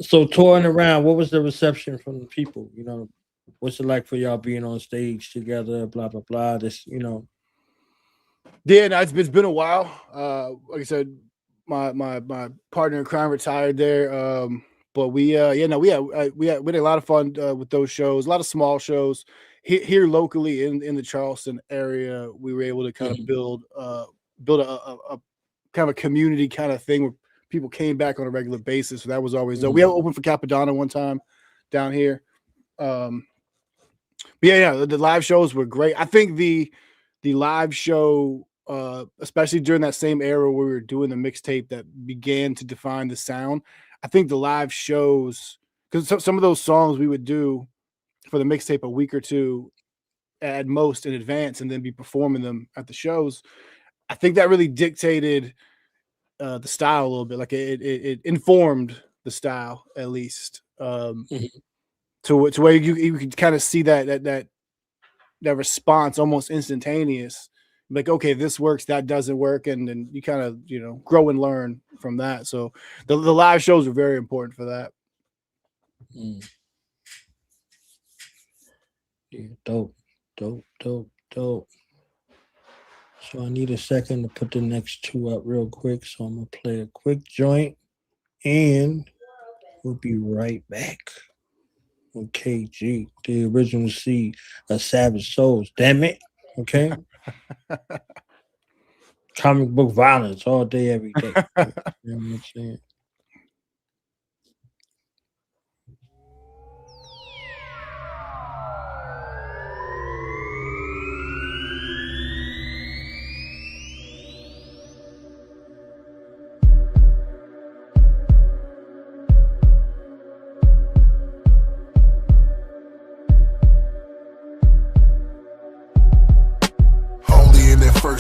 So touring around, what was the reception from the people? What's it like for y'all being on stage together? Blah blah blah. Yeah, no, it's been a while. Like I said, my partner in crime retired there. But we had a lot of fun with those shows. A lot of small shows here locally in the Charleston area. We were able to kind of build a kind of a community kind of thing where people came back on a regular basis. So that was always we had open for Capadonna one time down here. But the live shows were great. I think the live show, especially during that same era where we were doing the mixtape that began to define the sound, I think the live shows, because some of those songs we would do for the mixtape a week or two at most in advance and then be performing them at the shows, I think that really dictated the style a little bit. Like it informed the style at least, to where you could kind of see that response almost instantaneous. Like, okay, this works, that doesn't work, and then you kind of grow and learn from that. So the live shows are very important for that. Yeah, dope. So I need a second to put the next two up real quick. So I'm gonna play a quick joint, and we'll be right back with KG, the original seed of Savage Souls. Damn it. Okay. Comic book violence all day, every day. You know what I'm saying?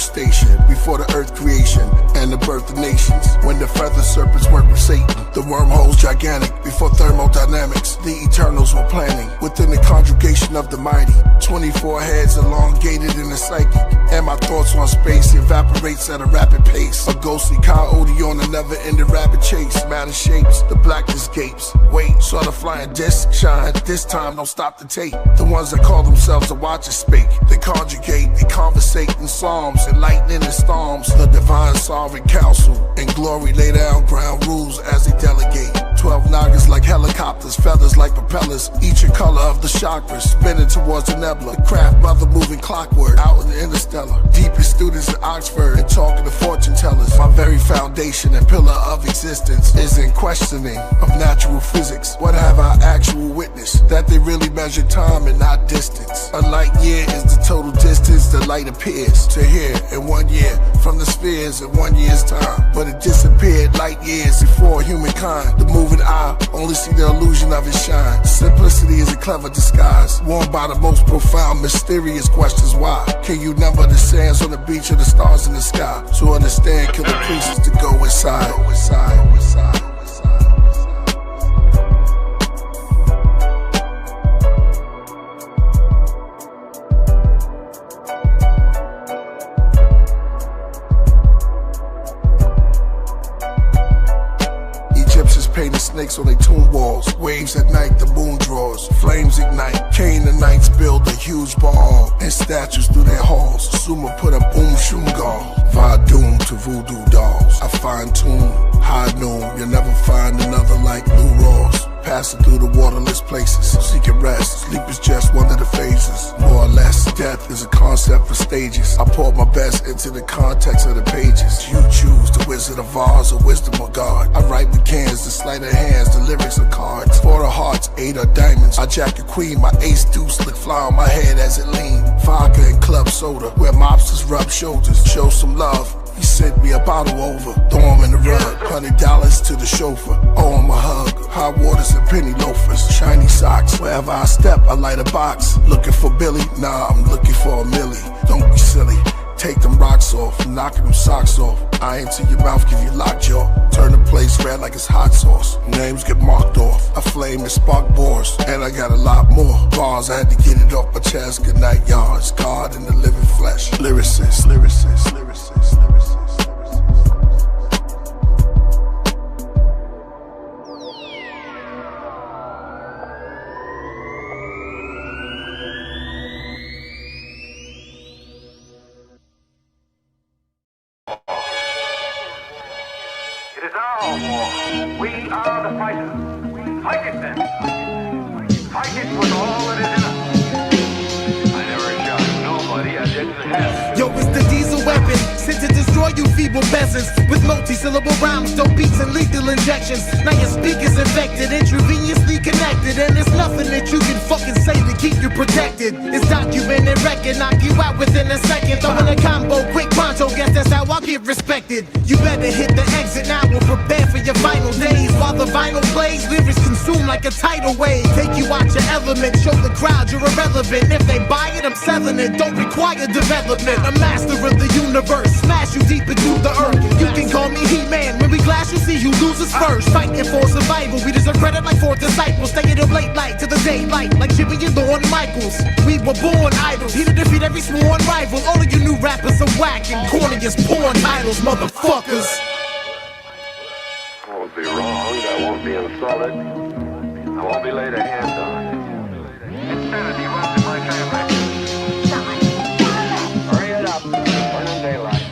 deforestation, before the earth creation and the birth of nations. When the feather serpents work with Satan, the wormholes gigantic, before thermodynamics, the eternals were planning. Within the conjugation of the mighty, 24 heads elongated in the psyche, and my thoughts on space evaporates at a rapid pace. A ghostly coyote on a never-ending rabbit chase. Matter shapes, the blackness gapes. Wait, saw the flying disc shine. This time, don't stop the tape. The ones that call themselves the watchers spake. They conjugate, they conversate in psalms, and lightning and storms. The divine sovereign council in glory lay down ground rules as they delegate. 12 nagas like helicopters, feathers like propellers, each a color of the chakras, spinning towards the nebula. The craft mother moving clockwork out in the interstellar. Deepest students at Oxford and talking to fortune tellers. My very foundation and pillar of existence is in questioning of natural physics. What have I actual witnessed? That they really measure time and not distance. A light year is the total distance the light appears to here in 1 year from the spheres in 1 year's time. But it disappeared light years before humankind. The moving eye only see the illusion of its shine. Simplicity is a clever disguise, worn by the most profound, mysterious questions. Why? Can you number the sands on the beach or the stars in the sky? To understand, Killah Priest is to go inside. Go inside. Go inside. Painted snakes on their tomb walls. Waves at night, the moon draws. Flames ignite. Cain the knights build a huge ball, and statues through their halls. Suma put a boom shumgal. Vadum to voodoo dolls. I fine tune, high noon. You'll never find another like Lou Ross. Passing through the waterless places, seeking rest. Sleep is just one of the phases. More or less, death is a concept for stages. I pour my best into the context of the pages. You choose the Wizard of Oz or Wisdom of God. I write with cans, the sleight of hands, the lyrics of cards. 4 of hearts, 8 of diamonds. I jack a queen, my ace deuce lick fly on my head as it lean. Vodka and club soda, where mobsters rub shoulders. Show some love. He sent me a bottle over, throw him in the rug. $100 to the chauffeur, owe him a hug. High waters and penny loafers, shiny socks. Wherever I step, I light a box. Looking for Billy? Nah, I'm looking for a millie. Don't be silly. Take them rocks off, knocking them socks off. Eye into your mouth, give you lockjaw. Turn the place red like it's hot sauce. Names get marked off. I flame and spark bores, and I got a lot more bars. I had to get it off my chest. Good night, y'all. It's God in the living flesh. Lyricist, lyricist, lyricist, lyricist. We are the fighters. Fight it then. Fight it with all that is in us. I never shot nobody. I didn't have. Yo, it's the diesel weapon, sent to destroy you feeble peasants. With multi-syllable rhymes, dope beats and lethal injections. Now your speaker's infected, intravenously connected. And there's nothing that you can fucking say to keep you protected. It's documented record, knock you out within a second. Throwing a combo, quick pronto, guess that's how I get respected. You better hit the exit now or prepare for your final days. While the vinyl plays, lyrics consume like a tidal wave. Take you out your element, show the crowd you're irrelevant. If they buy it, I'm selling it, don't require development. A master of the universe, smash you deep into the earth. You can call me He-Man, when we clash you'll see who loses first. Fighting for survival, we deserve credit like 4 disciples. Staying up late night to the daylight, like Jimmy and Lorne Michaels. We were born idols, here to defeat every sworn rival. All of you new rappers are whack and corny as porn titles, motherfuckers. I won't be wronged, I won't be insulted, I won't be laid a hand on. Insanity runs in my family. Hurry it up, burning daylight.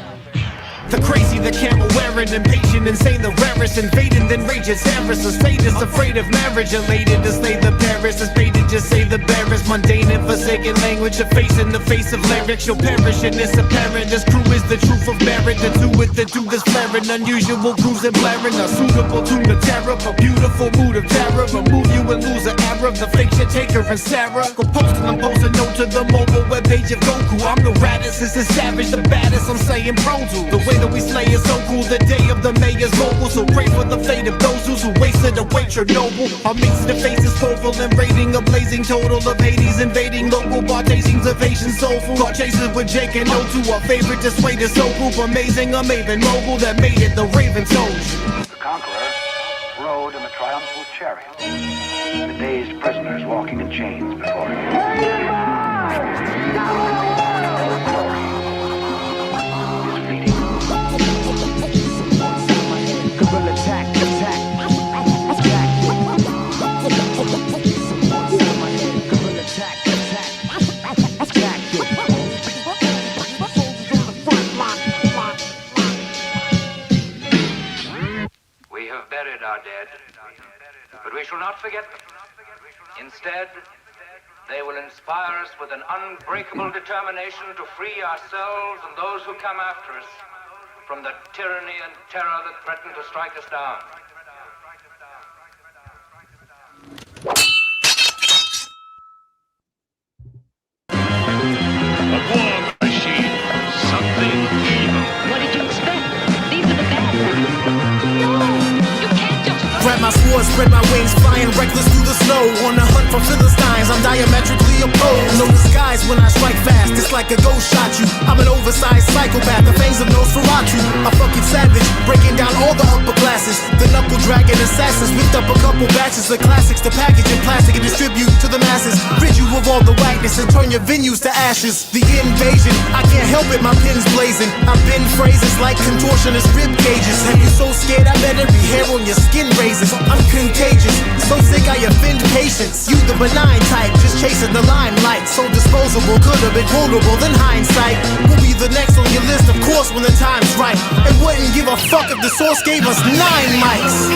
The crazy, the camel wearing, impatient, insane, the rarest, invading, then rages, avarice, a sadist, afraid of marriage, elated to slay the Paris, is paid to just say the barest, mundane and forsaken language, a face in the face of lyrics, you'll perish, and it's apparent, this crew is the truth of merit, the do it, the do this flaring, unusual grooves and blaring, a suitable tune of terror, a beautiful mood of terror, remove you and lose an error, of the fake shit taker and Sarah. Go posting and post a note to the mobile webpage of Goku. I'm the raddest, this is savage, the baddest. I'm saying pro to the way that we slay is so cool. The day of the mayor's mobile, so pray for the fate of those who wasted away Chernobyl. Our mix the faces powerful and rating a blazing total of Hades invading local bar tastings of Haitian soulful. Car chases with Jake and O2, our favorite dissuade is so group amazing, a maven mogul that made it. The Raven told you. The conqueror rode in the triumphal chariot. The dazed prisoners walking in chains before him. Guerrilla attack, attack. Guerrilla attack, attack. We have buried our dead, but we shall not forget them. Instead, they will inspire us with an unbreakable determination to free ourselves and those who come after us from the tyranny and terror that threaten to strike us down. A war machine, something evil. What did you expect? These are the bad guys. Grab my sword, spread my wings, flying reckless through the snow. On the hunt for Philistines, I'm diametrically opposed. No disguise when I strike fast, it's like a ghost shot you. I'm an oversized psychopath, the fangs of Nosferatu. A fucking savage, breaking down all the upper classes. The knuckle dragon assassins, whipped up a couple batches of classics to package in plastic and distribute to the masses. Rid you of all the whackness and turn your venues to ashes. The invasion, I can't help it, my pen's blazing. I've been phrases like contortionist rib cages. Have you so scared I bet every hair on your skin raises? I'm contagious, so sick I offend patience. You the benign type, just chasing the limelight. So disposable, could have been quotable, then hindsight will be the next on your list, of course, when the time's right. And wouldn't give a fuck if the source gave us 9 mics.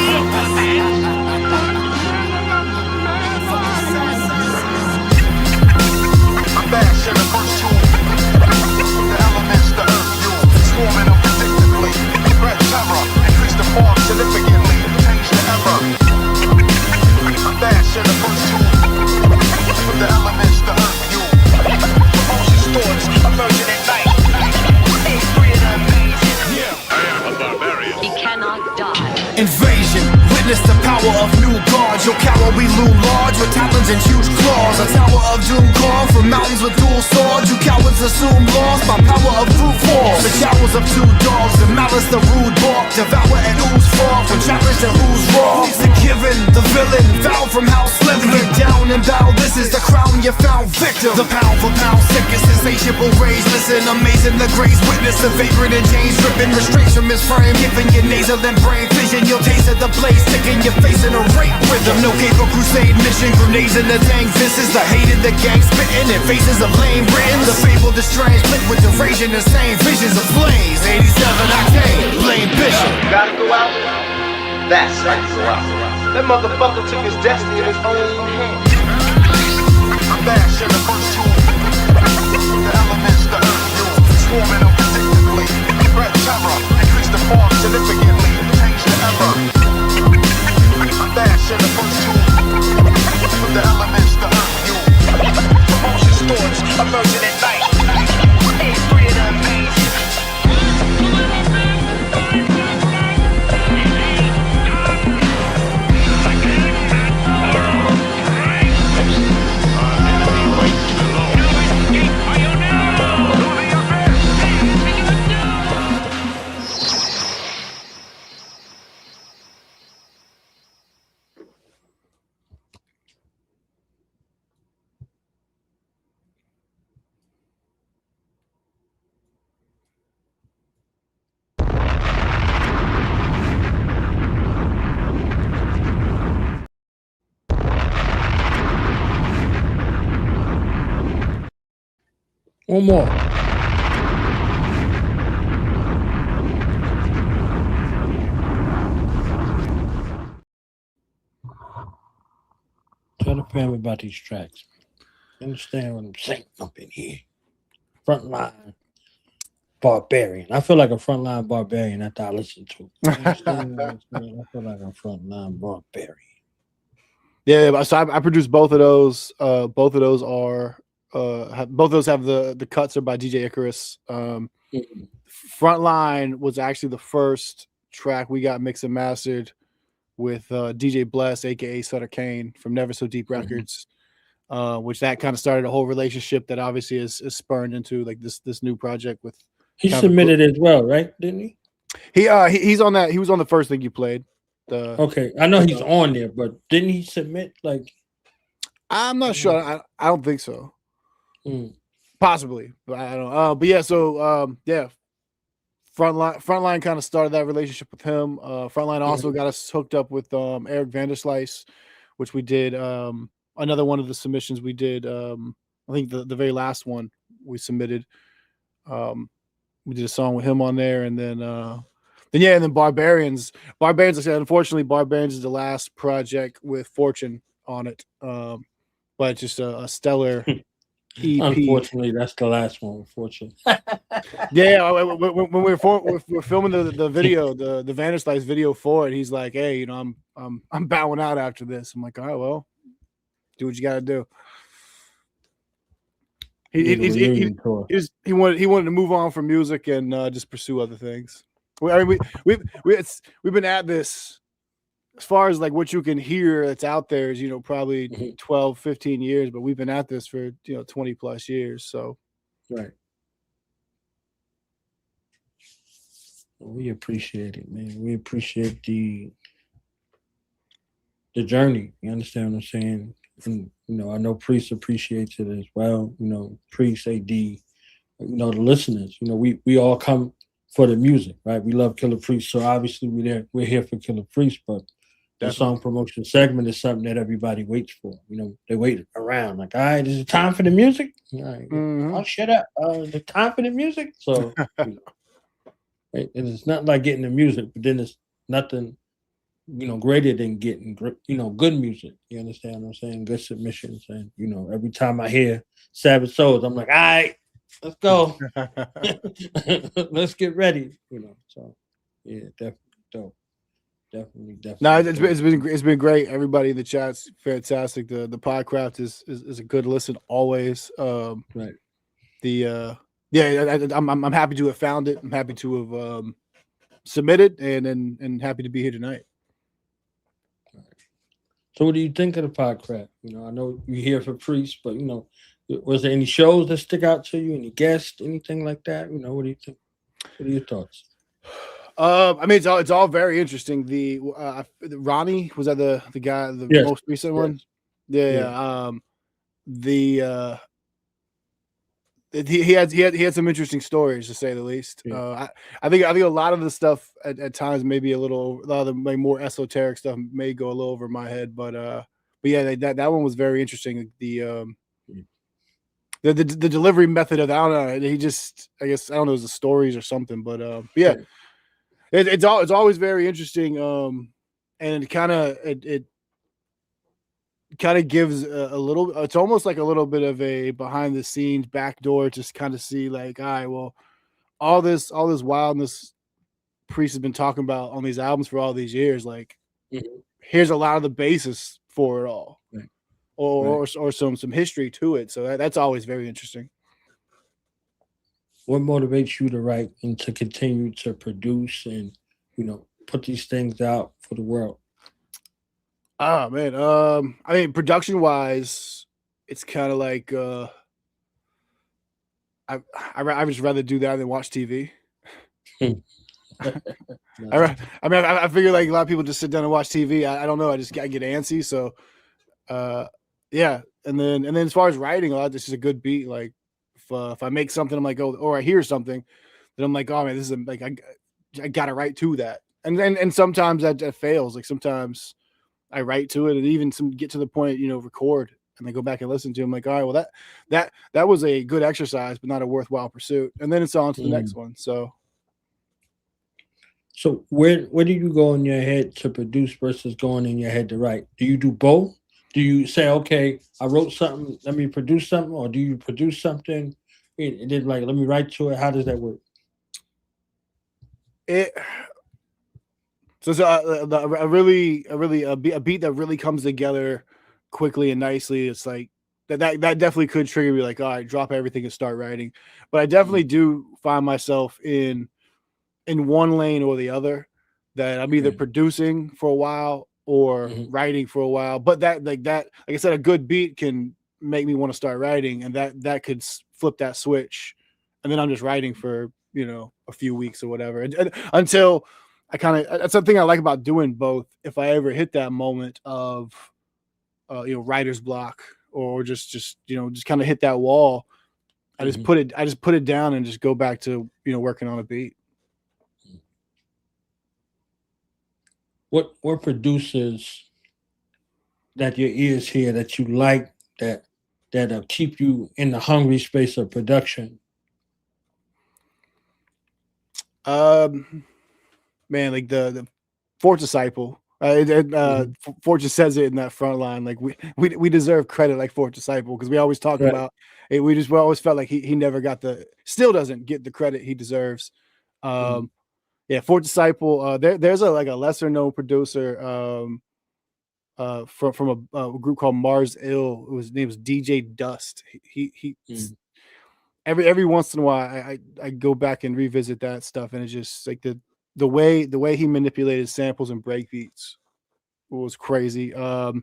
I'm bashing the first two. The elements, the earth, you swarming unpredictably. Spread terror, increase the form significantly. Change the era. I'm bashing the first two. The elements, the earth, you emotions, thoughts, emerging at night. Free and amazing. I am a barbarian. He cannot die. Invasion, witness the power of new gods. Your cower we loom large with talons and huge claws. A tower of doom carved from mountains with dual swords. You cowards assume lost by power of brute force. The showers of 2 dogs, the malice, the rude bark. Devour and ooze forth when challenged and who's raw. The given, the villain, foul from house living. Get down and bow, this is the crown you found victim. The pound for pound sickest, insatiable rage. Listen, amazing the grace, witness the vagrant and James dripping. Restraints from his frame, giving your nasal and brain vision. You'll taste of the blaze, sticking your face in a rape rhythm. No cape or crusade mission, grenades in the tank. This is the hate of the gang spitting in faces of lame written. The fable, the strange, split with duration, the same visions of flames. 87 octane, blame Bishop. Gotta go out. That's right, go out. That motherfucker took his destiny in his own hands. I'm bashing the first two. The elements, the earth, you swarming unpredictably. Spread terror, increase the form significantly. Change the era. I'm bashing the first two. The elements, the earth, you emotions, thoughts, emerging at night. Free and amazing. One more. Tell the family about these tracks. Understand what I'm saying up in here. Frontline barbarian. I feel like a frontline barbarian after I listen to it. Understand what I'm saying? I feel like a frontline barbarian. Yeah, so I produced both of those. Both of those are both of those have the cuts are by DJ Icarus. Frontline was actually the first track we got mixed and mastered with DJ Bless, aka Sutter Kane from Never So Deep Records, which that kind of started a whole relationship that obviously is spurned into like this new project with. He submitted as well, right? Didn't he? He's on that. He was on the first thing you played. Okay, I know he's on there, but didn't he submit? Like, I'm not sure. I don't think so. Possibly, but I don't know. But yeah, so yeah, Frontline kind of started that relationship with him. Frontline also got us hooked up with Eric Vanderslice, which we did another one of the submissions we did. I think the very last one we submitted. We did a song with him on there, and then Barbarians. Like I said, unfortunately, Barbarians is the last project with Fortune on it. But just a stellar EP. Unfortunately, that's the last one with Fortune. Yeah, when we're filming the video, the Vanderslice video for it, he's like, "Hey, I'm bowing out after this." I'm like, "All right, well, do what you got to do." He wanted to move on from music and just pursue other things. We've been at this as far as like what you can hear that's out there is probably 12, 15 years, but we've been at this for 20 plus years. So right. We appreciate it, man. We appreciate the journey. You understand what I'm saying? And I know Priest appreciates it as well. Priest, AD, the listeners. We all come for the music, right? We love Killah Priest, so obviously we're here for Killah Priest. But the song promotion segment is something that everybody waits for. They wait around like, all right, is it time for the music? All right, oh, shut up. Is it time for the music? So right? And it's not like getting the music, but then it's nothing. Greater than getting, good music. You understand what I'm saying? Good submissions. And, every time I hear Savage Souls, I'm like, all right, let's go. Let's get ready. So, yeah, definitely dope. Definitely. No, it's been great. Everybody in the chat's fantastic. The Podcraft is a good listen always. Right. I'm happy to have found it. I'm happy to have submitted and happy to be here tonight. So what do you think of the Podcraft? I know you're here for Priest, but was there any shows that stick out to you? Any guests, anything like that? What do you think? What are your thoughts? I mean, it's all very interesting. The Ronnie, was that the guy, the most recent one? Yeah. He had some interesting stories, to say the least. I think a lot of the stuff at times maybe a lot of the more esoteric stuff may go a little over my head, but yeah, that one was very interesting. The delivery method of, I don't know, I guess I don't know, it was the stories or something, but yeah, it's always very interesting, and it kind of gives a little, it's almost like a little bit of a behind the scenes backdoor, just kind of see like, all right, well, all this wildness Priest has been talking about on these albums for all these years, like here's a lot of the basis for it all, right. or some history to it. So that's always very interesting. What motivates you to write and to continue to produce and put these things out for the world? Oh man, I mean, production wise, it's kind of like I just rather do that than watch TV. I figure like a lot of people just sit down and watch TV. I don't know. I get antsy. So, yeah. And then as far as writing, a lot of this is a good beat. Like if I make something, I'm like, oh, or I hear something, then I'm like, oh man, this is like I gotta write to that. And sometimes that fails. Like sometimes I write to it and even get to the point, record and then go back and listen to it. I'm like, all right, well that was a good exercise, but not a worthwhile pursuit. And then it's on to the next one. So where do you go in your head to produce versus going in your head to write? Do you do both? Do you say, okay, I wrote something, let me produce something, or do you produce something and then like let me write to it? How does that work? So it's a beat that really comes together quickly and nicely. It's like that definitely could trigger me, like, all right, drop everything and start writing. But I definitely do find myself in one lane or the other, that I'm either producing for a while or writing for a while. But like I said, a good beat can make me want to start writing, and that could flip that switch, and then I'm just writing for a few weeks or whatever, and until I that's something I like about doing both. If I ever hit that moment of writer's block, or just kind of hit that wall, I just put it down and just go back to working on a beat. What producers that your ears hear that you like, that keep you in the hungry space of production? Man, like the Fourth Disciple. Fortune says it in that front line. Like we deserve credit, like Fourth Disciple, because we always talk about it. We always felt like he never still doesn't get the credit he deserves. Yeah, Fourth Disciple. There's a lesser known producer from a group called Mars Ill. His name was DJ Dust. He every once in a while I go back and revisit that stuff, and it's just like the way he manipulated samples and breakbeats was crazy. Man,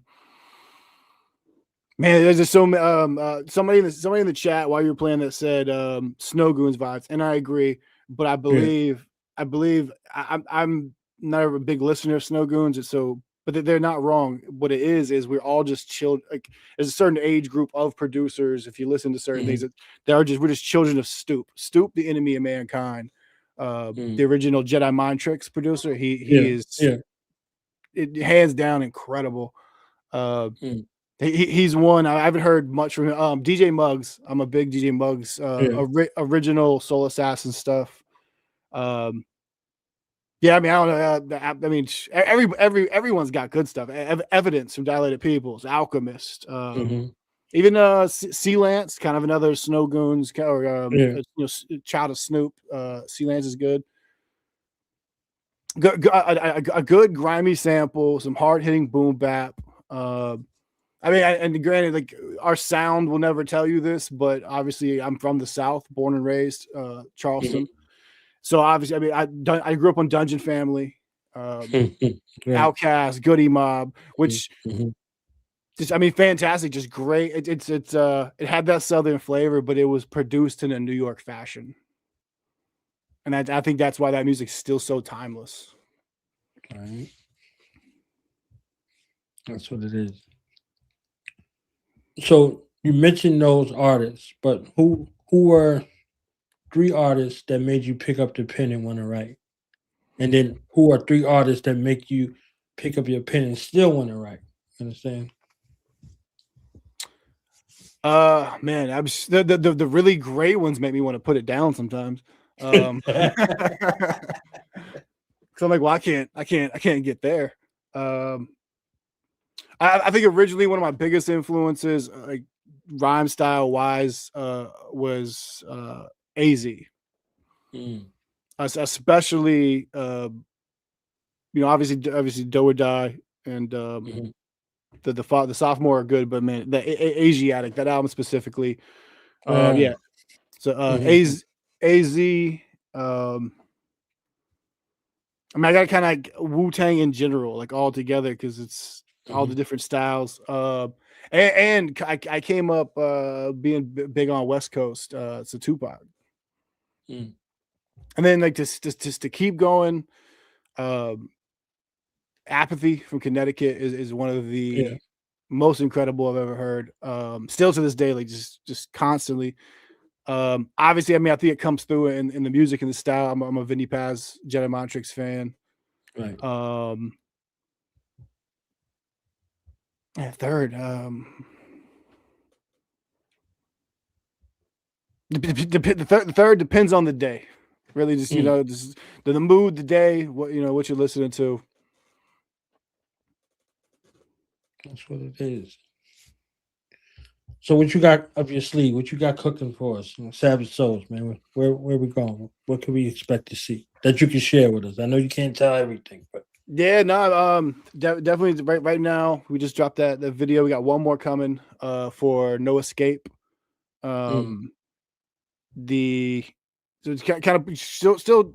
there's just somebody in the chat while you were playing that said Snow Goons vibes, and I agree. But I believe I'm not a big listener of Snow Goons, but they're not wrong. What it is we're all just chilled. Like, there's a certain age group of producers. If you listen to certain things, we're just children of Stoop, the enemy of mankind. The original Jedi Mind Tricks producer. He is hands down incredible. He's one. I haven't heard much from him. DJ Muggs. I'm a big DJ Muggs original Soul Assassin stuff. Yeah, I mean, I don't know. I mean, everyone's got good stuff. Evidence from Dilated Peoples, Alchemist, even Sea Lance, kind of another Snow Goons, or Child of Snoop. Sea Lance is good. A good grimy sample, some hard hitting boom bap. I mean, and granted, like, our sound will never tell you this, but obviously, I'm from the South, born and raised, Charleston. So obviously, I mean, I grew up on Dungeon Family, Outkast, Goody Mob, which just, I mean, fantastic, just great. It had that Southern flavor, but it was produced in a New York fashion, and I think that's why that music's still so timeless. All right, that's what it is. So you mentioned those artists, but who were 3 artists that made you pick up the pen and want to write? And then who are 3 artists that make you pick up your pen and still want to write? Understand? Man, the really great ones make me want to put it down sometimes. Because I'm like, well, I can't get there. I think originally one of my biggest influences, like rhyme style wise, was AZ. Especially obviously Do or Die, and the sophomore are good, but man, the Asiatic, that album specifically, yeah. So AZ, I mean, I got kind of like Wu-Tang in general, like all together, because it's all the different styles. And I came up being big on West Coast, so Tupac. And then like just to keep going, Apathy from Connecticut is one of the most incredible I've ever heard. Still to this day, like just constantly. Obviously, I mean, I think it comes through in the music and the style. I'm a Vinnie Paz, Jedi Mind Tricks fan. Right. And third, the third depends on the day. Really, just just the mood, the day, what you're listening to. That's what it is. So what you got up your sleeve? What you got cooking for us? Savage Souls, man. Where we going? What can we expect to see that you can share with us? I know you can't tell everything, but Yeah, no, definitely right now. We just dropped that video. We got one more coming for No Escape. The so it's kind of still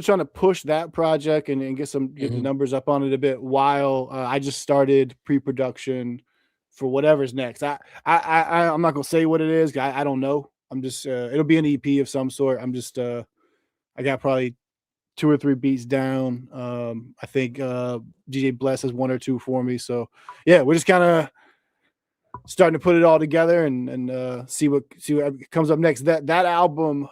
trying to push that project and get the numbers up on it a bit while I just started pre-production for whatever's next. I'm not gonna say what it is. I don't know. I'm just it'll be an EP of some sort. I'm just I got probably 2 or 3 beats down. I think DJ Bless has 1 or 2 for me. So yeah, we're just kind of starting to put it all together and see what comes up next. That album,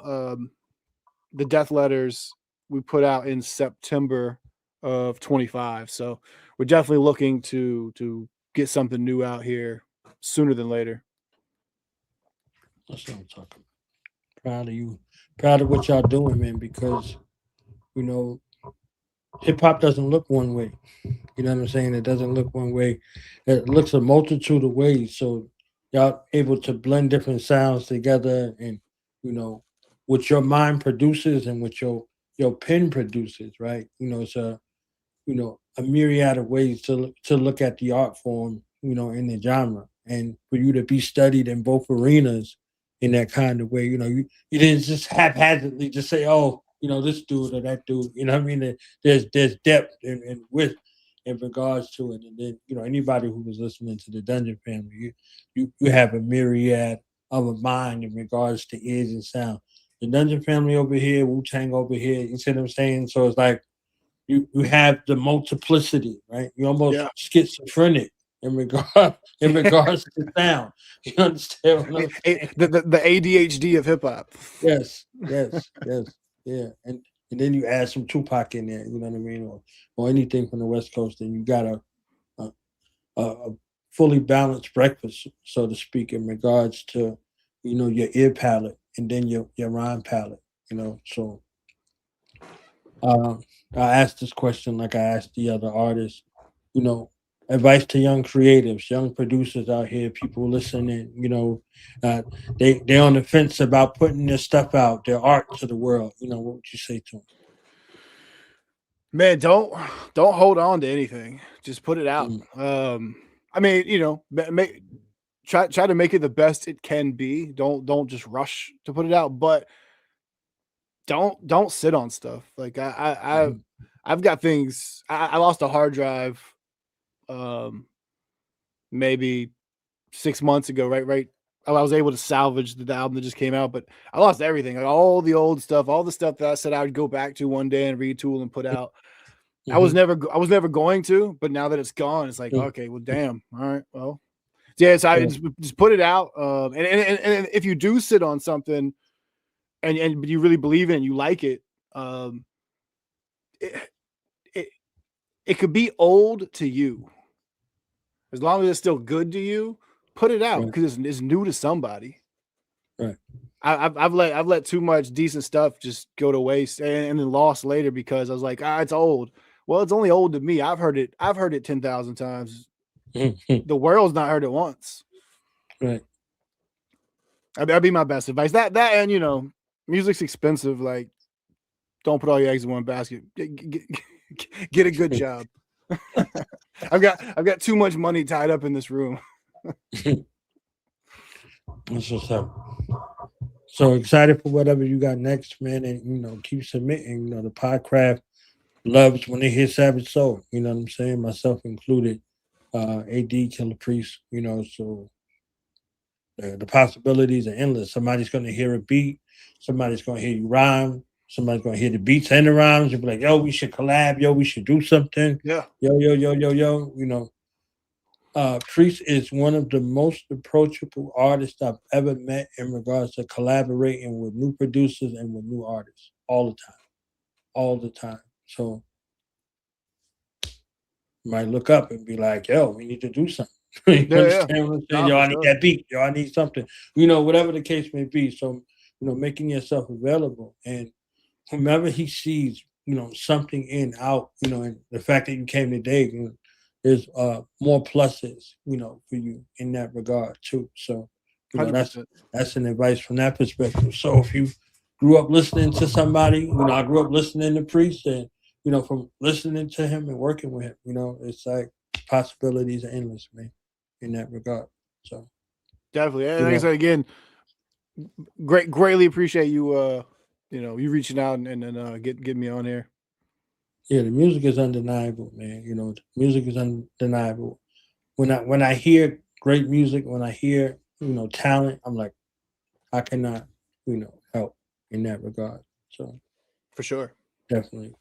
The Death Letters, we put out in September of 25. So we're definitely looking to get something new out here sooner than later. That's what I'm talking about. Proud of you. Proud of what y'all doing, man, because you know, hip hop doesn't look one way. You know what I'm saying? It doesn't look one way. It looks a multitude of ways. So y'all able to blend different sounds together, and you know, what your mind produces and what your pen produces, right? You know, it's a myriad of ways to look at the art form, you know, in the genre, and for you to be studied in both arenas in that kind of way. You know, you didn't just haphazardly just say, oh, you know, this dude or that dude. You know what I mean? There's depth and width in regards to it. And then, you know, anybody who was listening to the Dungeon Family, you have a myriad of a mind in regards to ears and sound. The Dungeon Family over here, Wu-Tang over here, you see what I'm saying? So it's like you have the multiplicity, right? You're almost schizophrenic in regards to sound. You understand what I'm saying? The ADHD of hip hop. Yes. Yeah, and then you add some Tupac in there, you know what I mean, or anything from the West Coast, and you got a fully balanced breakfast, so to speak, in regards to, you know, your ear palette and then your rhyme palette, you know. So I asked this question like I asked the other artists, you know, advice to young creatives, young producers out here, people listening, you know, they're on the fence about putting their stuff out, their art to the world. You know, what would you say to them? Man, don't hold on to anything. Just put it out. I mean, you know, try to make it the best it can be. Don't just rush to put it out, but don't sit on stuff. Like I've got things. I lost a hard drive maybe 6 months ago, right? I was able to salvage the album that just came out, but I lost everything, like all the old stuff, all the stuff that I said I would go back to one day and retool and put out. I was never going to, but now that it's gone, it's like, okay, well, damn. All right, well, yeah. So I just put it out. And if you do sit on something and you really believe in it, and you like it, it could be old to you. As long as it's still good to you, put it out because it's new to somebody. Right. I've let too much decent stuff just go to waste and then lost later because I was like, it's old. Well, it's only old to me. I've heard it 10,000 times. The world's not heard it once. Right. That'd be my best advice. That and you know, music's expensive. Like, don't put all your eggs in one basket. Get a good job. I've got too much money tied up in this room. That's what's up. So excited for whatever you got next, man, and you know, keep submitting. You know, the Podcraft loves when they hear Savage Soul. You know what I'm saying? Myself included. AD, Killah Priest. You know, so the possibilities are endless. Somebody's going to hear a beat. Somebody's going to hear you rhyme. Somebody's going to hear the beats and the rhymes. You'll be like, yo, we should collab. Yo, we should do something. Yeah. Yo. You know, Priest is one of the most approachable artists I've ever met in regards to collaborating with new producers and with new artists all the time. So you might look up and be like, yo, we need to do something. You understand what I'm saying? Yo, I need that beat. Yo, I need something. You know, whatever the case may be. So, you know, making yourself available, and whomever he sees, you know, something out, you know, and the fact that you came today, you know, there's more pluses, you know, for you in that regard too. So, you know, 100%. that's an advice from that perspective. So if you grew up listening to somebody, you know, I grew up listening to Priest, and from listening to him and working with him, it's like possibilities are endless, man, in that regard. So definitely. And like I said again, greatly appreciate you you reaching out and then getting me on here. Yeah, the music is undeniable, man. The music is undeniable. When I hear great music, when I hear, talent, I'm like, I cannot, help in that regard. So for sure. Definitely.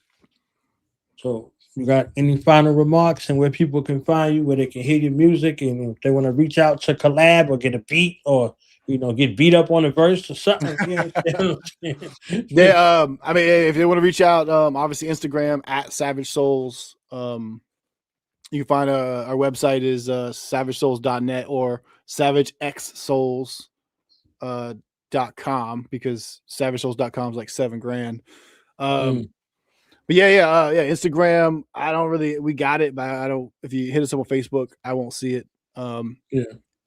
So you got any final remarks and where people can find you, where they can hear your music, and if they want to reach out to collab or get a beat or get beat up on a verse or something? Yeah, I mean, if they want to reach out, obviously Instagram at Savage Souls. You can find our website is savagesouls.net or savagexsouls.com because savagesouls.com is like $7,000. But yeah, Instagram. We got it, but I don't. If you hit us up on Facebook, I won't see it.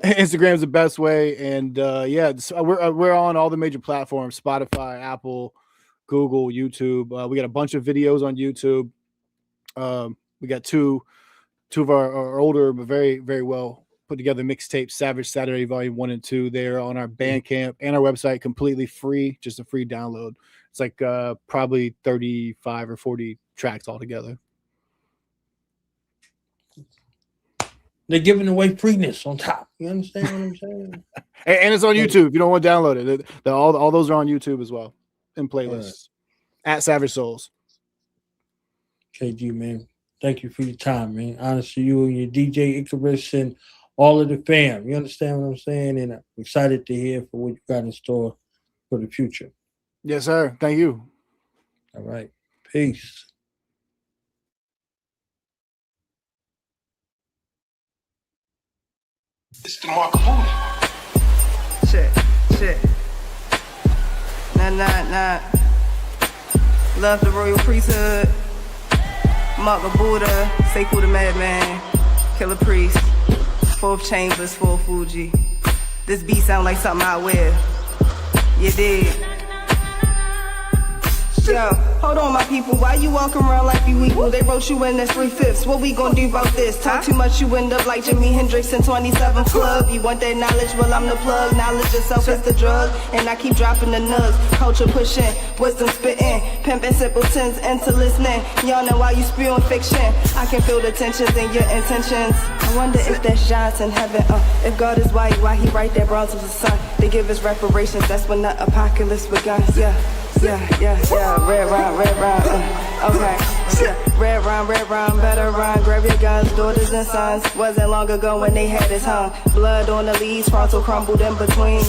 Instagram's the best way, and we're on all the major platforms: Spotify, Apple, Google, YouTube. We got a bunch of videos on YouTube. We got two of our older but very, very well put together mixtapes, Savage Saturday Volume 1 and 2. They're on our Bandcamp and our website, completely free, just a free download. It's like probably 35 or 40 tracks altogether. They're giving away freeness on top. You understand what I'm saying? and it's on YouTube. If you don't want to download it, all those are on YouTube as well in playlists at Savage Souls. KG, man, thank you for your time, man. Honestly, you and your DJ Icarus and all of the fam. You understand what I'm saying? And I'm excited to hear for what you got in store for the future. Yes, sir. Thank you. All right. Peace. It's the Mark of Moody. Shit. Nah. Love the royal priesthood. Mark of Buddha. Sekou the madman. Killah Priest. Fourth chambers, full Fuji. This beat sound like something I wear. You dig? Yo, hold on, my people. Why you walking around like you equal? They wrote you in as 3/5. What we gonna do about this? Talk too much, you end up like Jimi Hendrix in 27 Club. You want that knowledge? Well, I'm the plug. Knowledge itself is the drug. And I keep dropping the nugs. Culture pushing, wisdom spitting. Pimping simpletons into listening. Y'all know why you spewing fiction. I can feel the tensions in your intentions. I wonder if that's Johnson heaven. If God is white, why he write that bronze of the sun? They give us reparations. That's when the apocalypse begun. Yeah. Red rhyme, okay. Yeah. Red rhyme, better rhyme. Grab your guns, daughters and sons. Wasn't long ago when they had his hung. Blood on the leaves, frontal crumbled in between.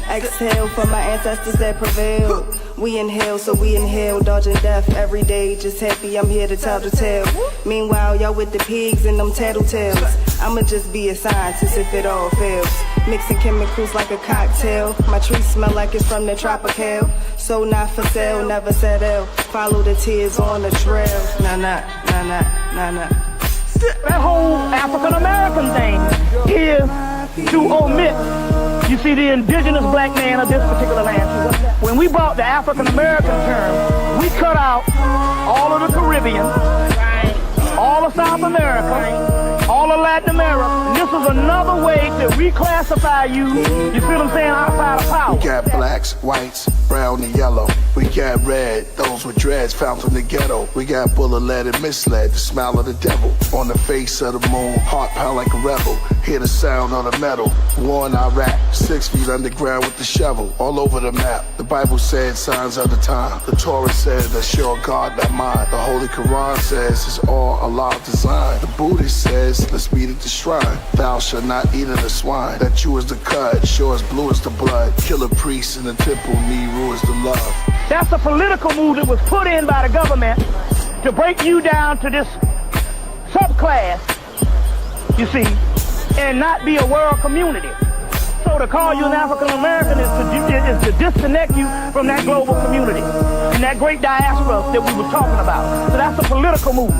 Exhale for my ancestors that prevailed. We inhale, so we inhale, dodging death every day. Just happy I'm here to tell the tale. Meanwhile, y'all with the pigs and them tattletales. I'ma just be a scientist if it all fails. Mixing chemicals like a cocktail. My tree smell like it's from the tropical. So not for sale, never settle. Follow the tears on the trail. Nah. That whole African American thing is to omit. You see, the indigenous black man of this particular land, when we brought the African American term, we cut out all of the Caribbean, all of South America, all of Latin America. And this is another way to reclassify you see what I'm saying, outside of power. We got blacks, whites, brown and yellow. We got red, those with dreads found from the ghetto. We got bullet-led and misled, the smile of the devil. On the face of the moon, heart pound like a rebel. Hear the sound on the metal. War in Iraq, 6 feet underground with the shovel. All over the map, the Bible said signs of the time. The Torah said that's your God, not mine. The Holy Quran says it's all Allah designed. The Buddhist says let's meet at the shrine. Thou shalt not eat of the swine. That you is the cut, sure as blue as the blood. Killah Priest in the temple, Nehru is the love. That's a political move that was put in by the government to break you down to this subclass, you see, and not be a world community. So to call you an African American is to disconnect you from that global community and that great diaspora that we were talking about. So that's a political move.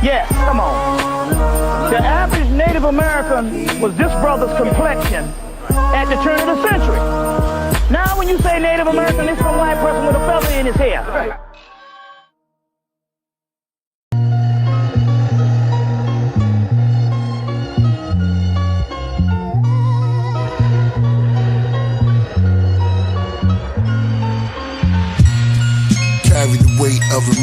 Yes, come on. The average Native American was this brother's complexion at the turn of the century. Now when you say Native American, it's some white person with a feather in his hair.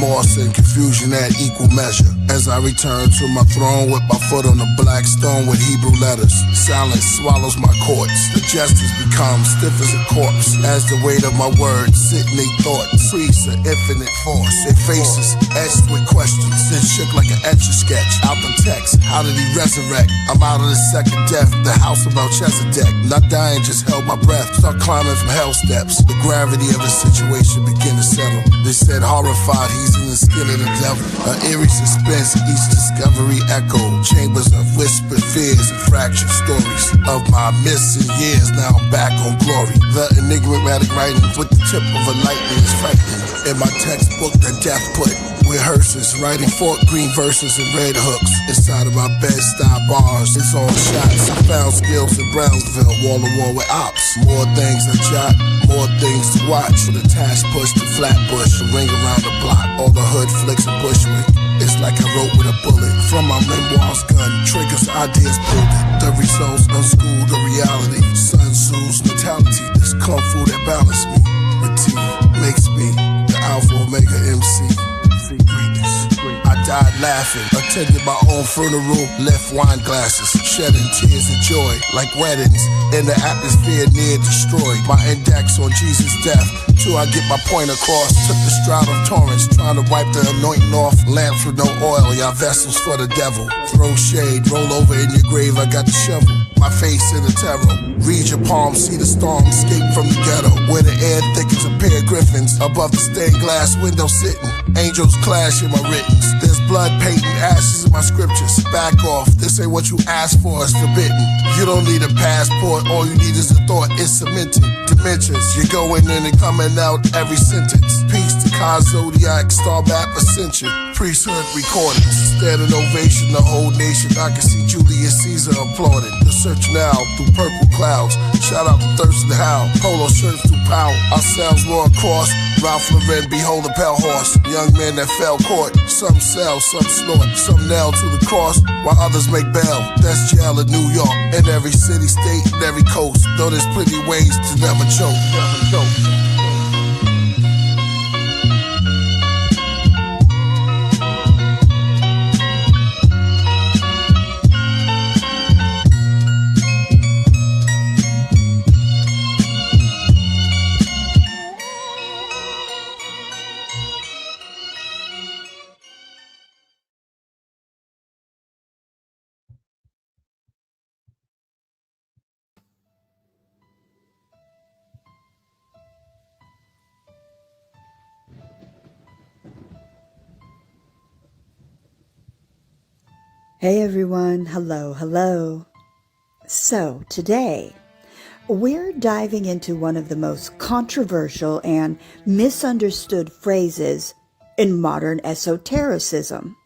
remorse and confusion at equal measure. As I return to my throne with my foot on the black stone with Hebrew letters. Silence swallows my courts. The justice becomes stiff as a corpse. As the weight of my words sit in their thoughts. Priests of infinite force. Their faces etched with questions. Then shook like an etch-a-sketch. Out the text, how did he resurrect? I'm out of the second death, the house of Melchizedek. Not dying, just held my breath. Start climbing from hell steps. The gravity of the situation began to settle. They said horrified, he's in the skin of the devil. An eerie suspense, each discovery echoed. Chambers of whispered fears and fractured stories of my missing years. Now I'm back on glory. The enigmatic writing with the tip of a lightning is frightening. In my textbook that death put with hearses, writing fork green verses and red hooks inside of my Bed-Stuy bars. It's on shots. I found skills in Brownsville, wall to wall with ops. More things to jot, more things to watch. From the task push to Flatbush, a ring around the block. All the hood flicks and Bushwick. It's like I wrote with a bullet from my memoirs gun. Triggers, ideas pulled it. The results unschooled the reality. Sun Tzu's mentality. This kung fu that balanced me. The T makes me the Alpha Omega MC. I died laughing, attended my own funeral, left wine glasses, shedding tears of joy like weddings. In the atmosphere near destroyed, my index on Jesus' death. Till I get my point across, took the stride of torrents, trying to wipe the anointing off. Lamps with no oil, y'all vessels for the devil. Throw shade, roll over in your grave, I got the shovel. My face in the terror. Read your palm, see the storm, escape from the ghetto. Where the air thickens a pair of griffins. Above the stained glass window sitting. Angels clash in my writtens. There's blood, paint, and ashes in my scriptures. Back off, this ain't what you asked for, it's forbidden. You don't need a passport, all you need is a thought, it's cemented. Dimensions, you're going in and coming out every sentence. Peace to Kai Zodiac, Star Map Ascension. Priesthood recordings, standing ovation, the whole nation. I can see Julius Caesar applauding. The search now through purple clouds. Shout out to Thurston Howe, polo shirts through power. Ourselves roar across. Ralph Lauren, behold a pale horse. Young men that fell court. Some sell, some snort, some nail to the cross, while others make bail. That's jail in New York, in every city, state, and every coast. Though there's plenty ways to never choke. Never choke. Hey everyone, hello, hello. So today, we're diving into one of the most controversial and misunderstood phrases in modern esotericism.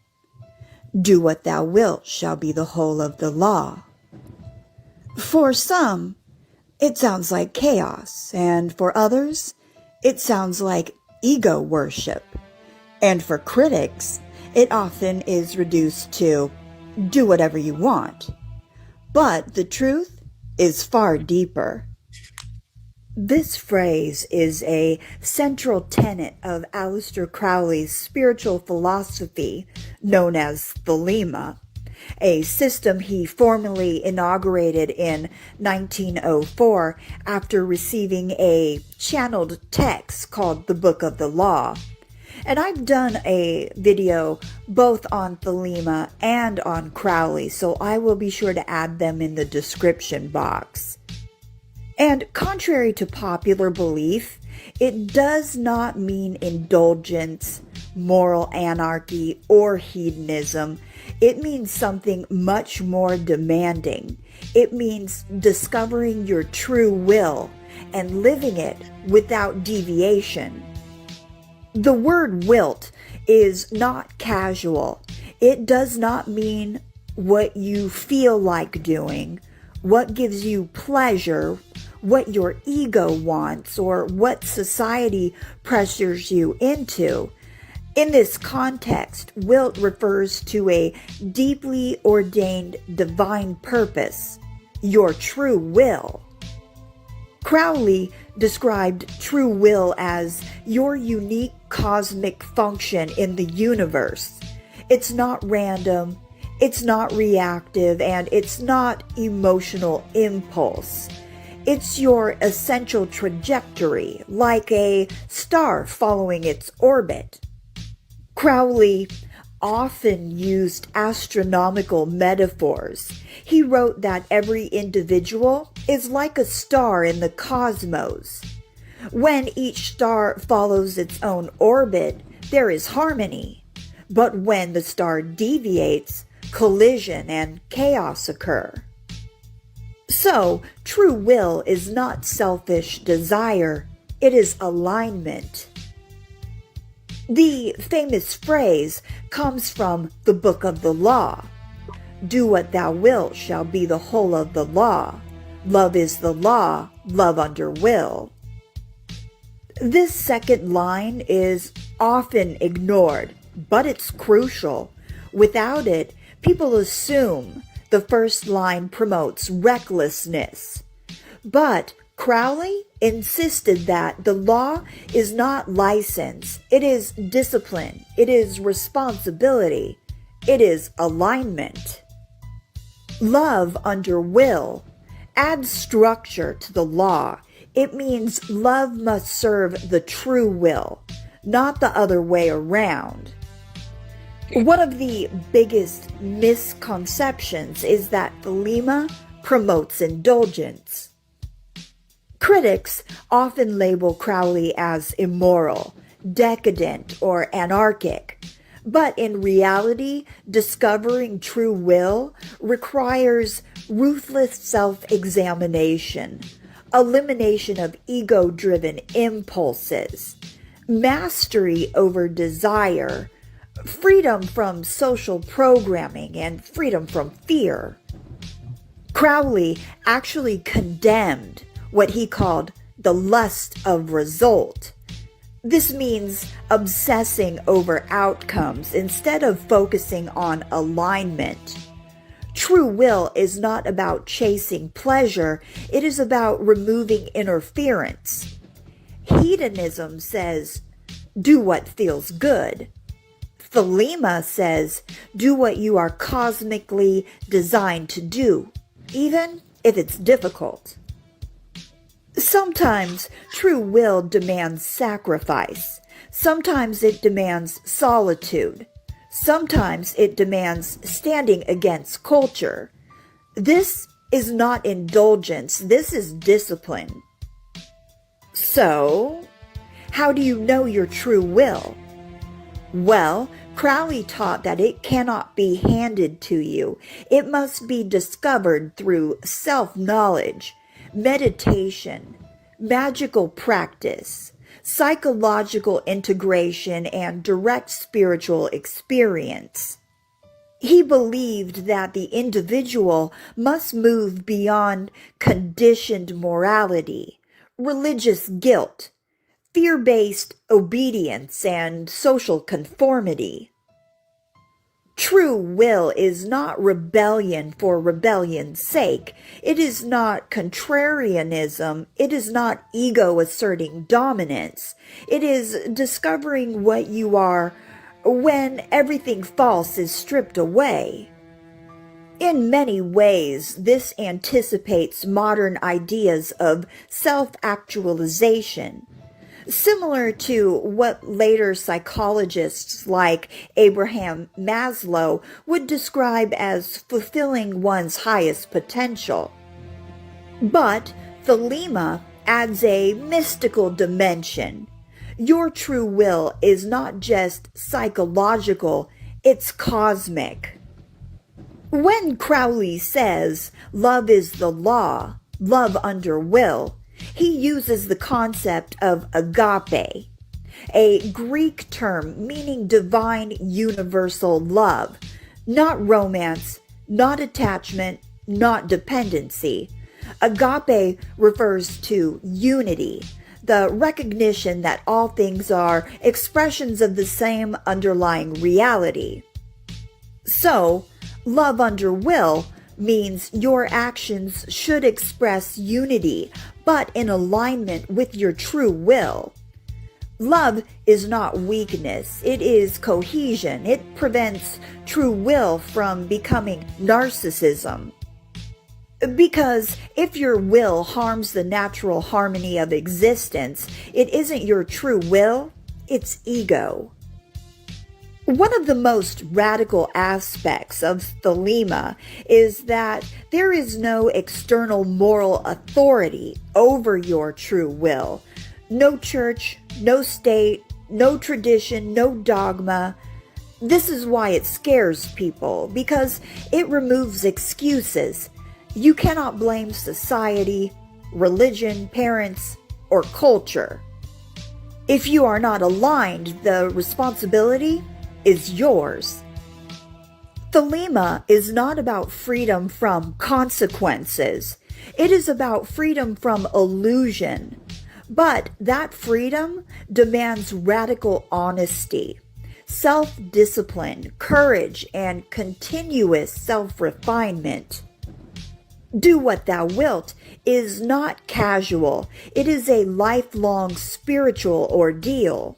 Do what thou wilt shall be the whole of the law. For some, it sounds like chaos, and for others, it sounds like ego worship. And for critics, it often is reduced to do whatever you want. But the truth is far deeper. This phrase is a central tenet of Aleister Crowley's spiritual philosophy known as Thelema, a system he formally inaugurated in 1904 after receiving a channeled text called the Book of the Law. And I've done a video both on Thelema and on Crowley, so I will be sure to add them in the description box. And contrary to popular belief, it does not mean indulgence, moral anarchy, or hedonism. It means something much more demanding. It means discovering your true will and living it without deviation. The word wilt is not casual. It does not mean what you feel like doing, what gives you pleasure, what your ego wants, or what society pressures you into. In this context, wilt refers to a deeply ordained divine purpose, your true will. Crowley described true will as your unique cosmic function in the universe. It's not random, it's not reactive, and it's not emotional impulse. It's your essential trajectory, like a star following its orbit. Crowley often used astronomical metaphors. He wrote that every individual is like a star in the cosmos. When each star follows its own orbit, there is harmony. But when the star deviates, collision and chaos occur. So, true will is not selfish desire, it is alignment. The famous phrase comes from the Book of the Law. Do what thou wilt shall be the whole of the law. Love is the law, love under will. This second line is often ignored, but it's crucial. Without it, people assume the first line promotes recklessness. But Crowley insisted that the law is not license, it is discipline, it is responsibility, it is alignment. Love under will adds structure to the law. It means love must serve the true will, not the other way around. One of the biggest misconceptions is that Thelema promotes indulgence. Critics often label Crowley as immoral, decadent, or anarchic, but in reality, discovering true will requires ruthless self-examination, elimination of ego-driven impulses, mastery over desire, freedom from social programming, and freedom from fear. Crowley actually condemned what he called the lust of result. This means obsessing over outcomes instead of focusing on alignment. True will is not about chasing pleasure, it is about removing interference. Hedonism says, do what feels good. Thelema says, do what you are cosmically designed to do, even if it's difficult. Sometimes true will demands sacrifice. Sometimes it demands solitude. Sometimes it demands standing against culture. This is not indulgence, this is discipline. So, how do you know your true will? Well, Crowley taught that it cannot be handed to you. It must be discovered through self-knowledge, meditation, magical practice, psychological integration, and direct spiritual experience. He believed that the individual must move beyond conditioned morality, religious guilt, fear-based obedience, and social conformity. True will is not rebellion for rebellion's sake. It is not contrarianism. It is not ego asserting dominance. It is discovering what you are when everything false is stripped away. In many ways, this anticipates modern ideas of self-actualization, similar to what later psychologists like Abraham Maslow would describe as fulfilling one's highest potential. But Thelema adds a mystical dimension. Your true will is not just psychological, it's cosmic. When Crowley says, love is the law, love under will, he uses the concept of agape, a Greek term meaning divine universal love, not romance, not attachment, not dependency. Agape refers to unity, the recognition that all things are expressions of the same underlying reality. So, love under will means your actions should express unity, but in alignment with your true will. Love is not weakness, it is cohesion. It prevents true will from becoming narcissism. Because if your will harms the natural harmony of existence, it isn't your true will, it's ego. One of the most radical aspects of Thelema is that there is no external moral authority over your true will. No church, no state, no tradition, no dogma. This is why it scares people, because it removes excuses. You cannot blame society, religion, parents, or culture. If you are not aligned, the responsibility is yours. Thelema is not about freedom from consequences. It is about freedom from illusion. But that freedom demands radical honesty, self-discipline, courage, and continuous self-refinement. Do what thou wilt is not casual. It is a lifelong spiritual ordeal.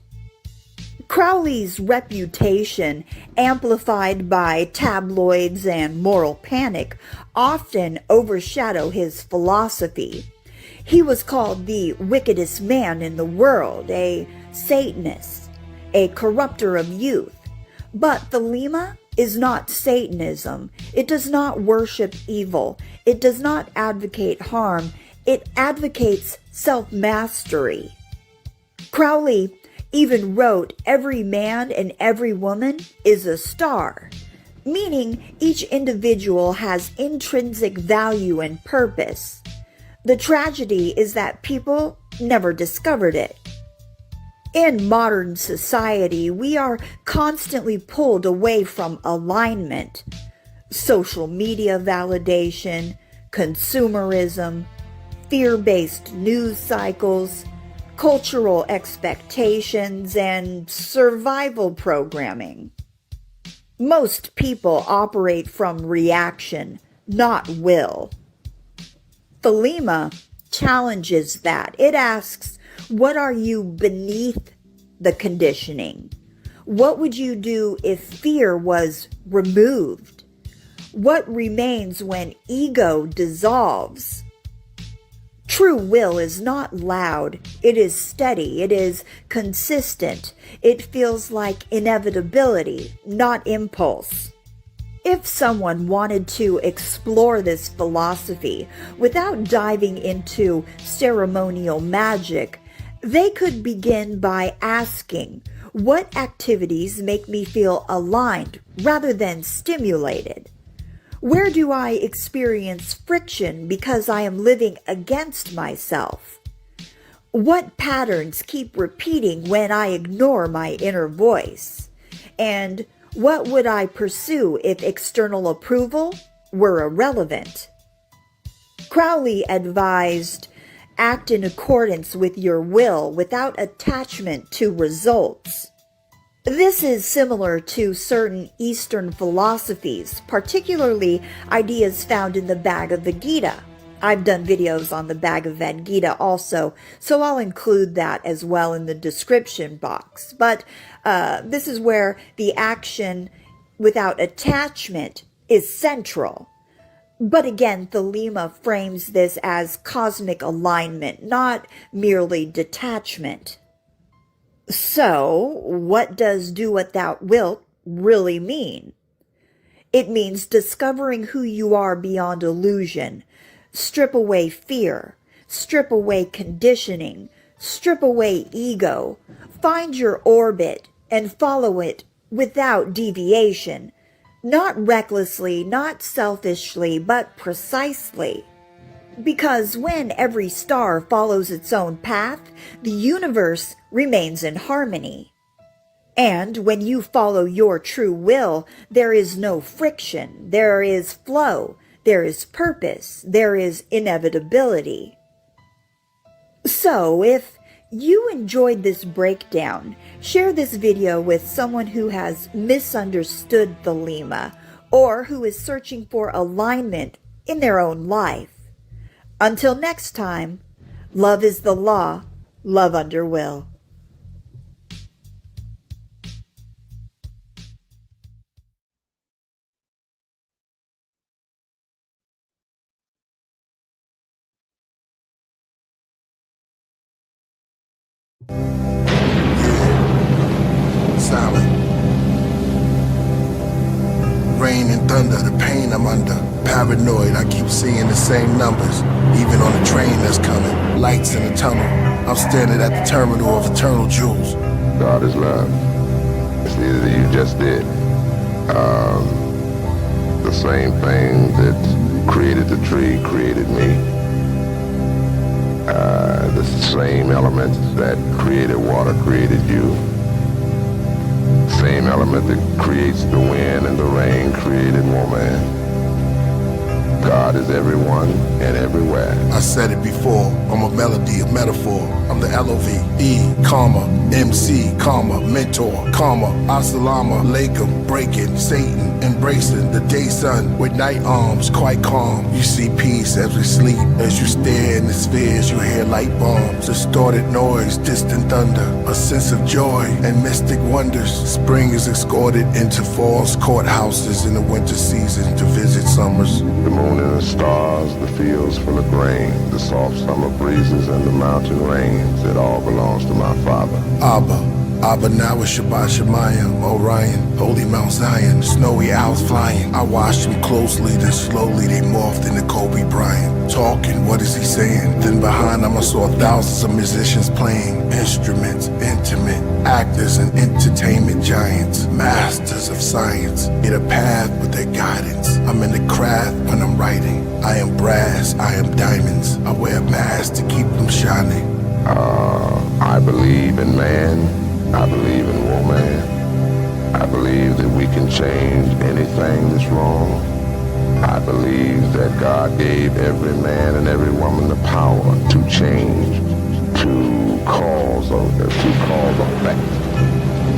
Crowley's reputation, amplified by tabloids and moral panic, often overshadow his philosophy. He was called the wickedest man in the world, a Satanist, a corrupter of youth. But Thelema is not Satanism. It does not worship evil. It does not advocate harm. It advocates self-mastery. Crowley even wrote, "Every man and every woman is a star," meaning each individual has intrinsic value and purpose. The tragedy is that people never discovered it. In modern society, we are constantly pulled away from alignment. Social media validation, consumerism, fear-based news cycles, cultural expectations, and survival programming. Most people operate from reaction, not will. Thelema challenges that. It asks, what are you beneath the conditioning? What would you do if fear was removed? What remains when ego dissolves? True will is not loud. It is steady. It is consistent. It feels like inevitability, not impulse. If someone wanted to explore this philosophy without diving into ceremonial magic, they could begin by asking, what activities make me feel aligned rather than stimulated? Where do I experience friction because I am living against myself? What patterns keep repeating when I ignore my inner voice? And what would I pursue if external approval were irrelevant? Crowley advised, act in accordance with your will without attachment to results. This is similar to certain Eastern philosophies, particularly ideas found in the Bhagavad Gita. I've done videos on the Bhagavad Gita also, so I'll include that as well in the description box. But this is where the action without attachment is central. But again, Thelema frames this as cosmic alignment, not merely detachment. So, what does do what thou wilt really mean? It means discovering who you are beyond illusion. Strip away fear. Strip away conditioning. Strip away ego. Find your orbit and follow it without deviation. Not recklessly, not selfishly, but precisely. Because when every star follows its own path, the universe remains in harmony. And when you follow your true will, there is no friction, there is flow, there is purpose, there is inevitability. So, if you enjoyed this breakdown, share this video with someone who has misunderstood Thelema or who is searching for alignment in their own life. Until next time, love is the law, love under will. Silent. Rain and thunder, the pain I'm under. Paranoid, I keep seeing the same numbers. Even on the train that's coming. Lights in the tunnel. I'm standing at the terminal of eternal jewels. God is love. It's either that you just did. The same thing that created the tree created me. The same elements that created water created you. Same element that creates the wind and the rain created woman. God is everyone and everywhere. I said it before, I'm a melody, a metaphor. I'm the L-O-V-E, comma, MC, comma, mentor, comma, Assalamu alaikum, breaking, Satan, embracing the day sun with night arms, quite calm. You see peace as we sleep, as you stare in the spheres, you hear light bombs, distorted noise, distant thunder, a sense of joy and mystic wonders. Spring is escorted into fall's courthouses in the winter season to visit summers. The moon and the stars, the fields full of grain, the soft summer breezes and the mountain rains, it all belongs to my Father. Abba now is Shabbat Shemayim, Orion, Holy Mount Zion, snowy owls flying. I watched them closely, then slowly they morphed into Kobe Bryant. Talking, what is he saying? Then behind him I saw thousands of musicians playing instruments, intimate, actors and entertainment giants, masters of science. Get a path with their guidance. I'm in the craft when I'm writing. I am brass, I am diamonds. I wear a mask to keep them shining. I believe in man. I believe in woman. I believe that we can change anything that's wrong. I believe that God gave every man and every woman the power to change, to cause effect,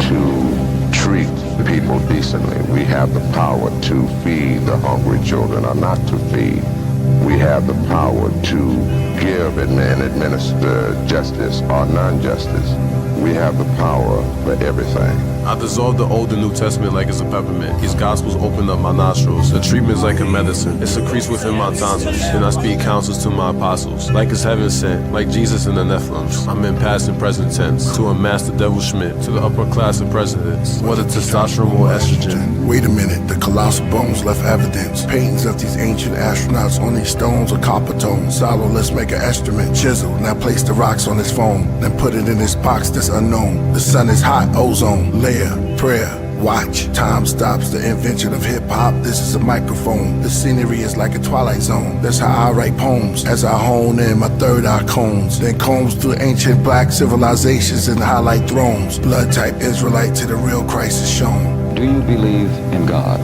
to treat people decently. We have the power to feed the hungry children or not to feed. We have the power to give and administer justice or non-justice. We have the power for everything. I dissolve the Old and New Testament like it's a peppermint. These gospels open up my nostrils. The treatment's like a medicine. It secretes within my tonsils. And I speak counsels to my apostles. Like it's heaven sent, like Jesus in the Nephilims. I'm in past and present tense. To amass the devil Schmidt, to the upper class of presidents. Whether testosterone or estrogen. Wait a minute, the colossal bones left evidence. Paintings of these ancient astronauts on these stones are copper tones. Solo, let's make an instrument. Chisel, now place the rocks on his phone. Then put it in his box that's unknown. The sun is hot, ozone, layer, prayer, watch. Time stops the invention of hip-hop. This is a microphone. The scenery is like a twilight zone. That's how I write poems. As I hone in my third eye combs. Then combs through ancient black civilizations and highlight thrones. Blood type Israelite to the real Christ is shown. Do you believe in God?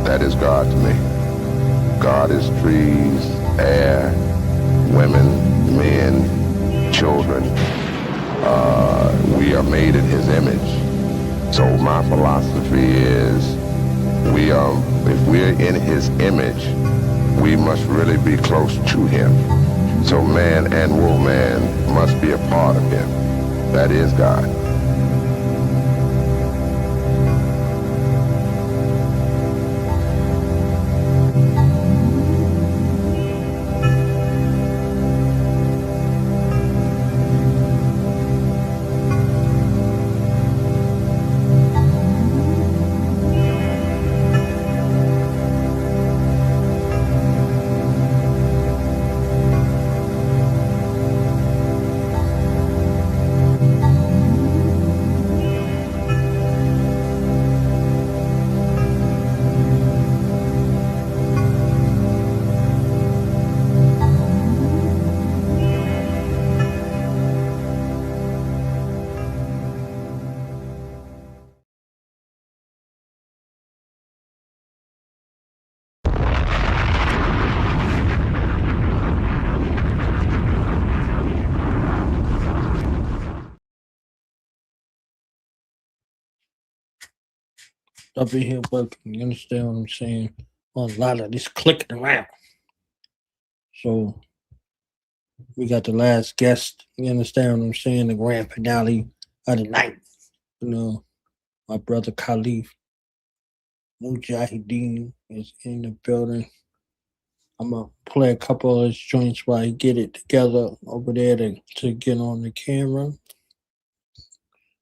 That is God to me. God is trees, air, women, men, children. We are made in his image. So my philosophy is if we're in his image, we must really be close to him. So man and woman must be a part of him. That is God. Up in here working, you understand what I'm saying? On a lot of this clicking around. So we got the last guest, you understand what I'm saying? The grand finale of the night. You know, my brother Khalif Mujahideen is in the building. I'm gonna play a couple of his joints while he get it together over there to get on the camera.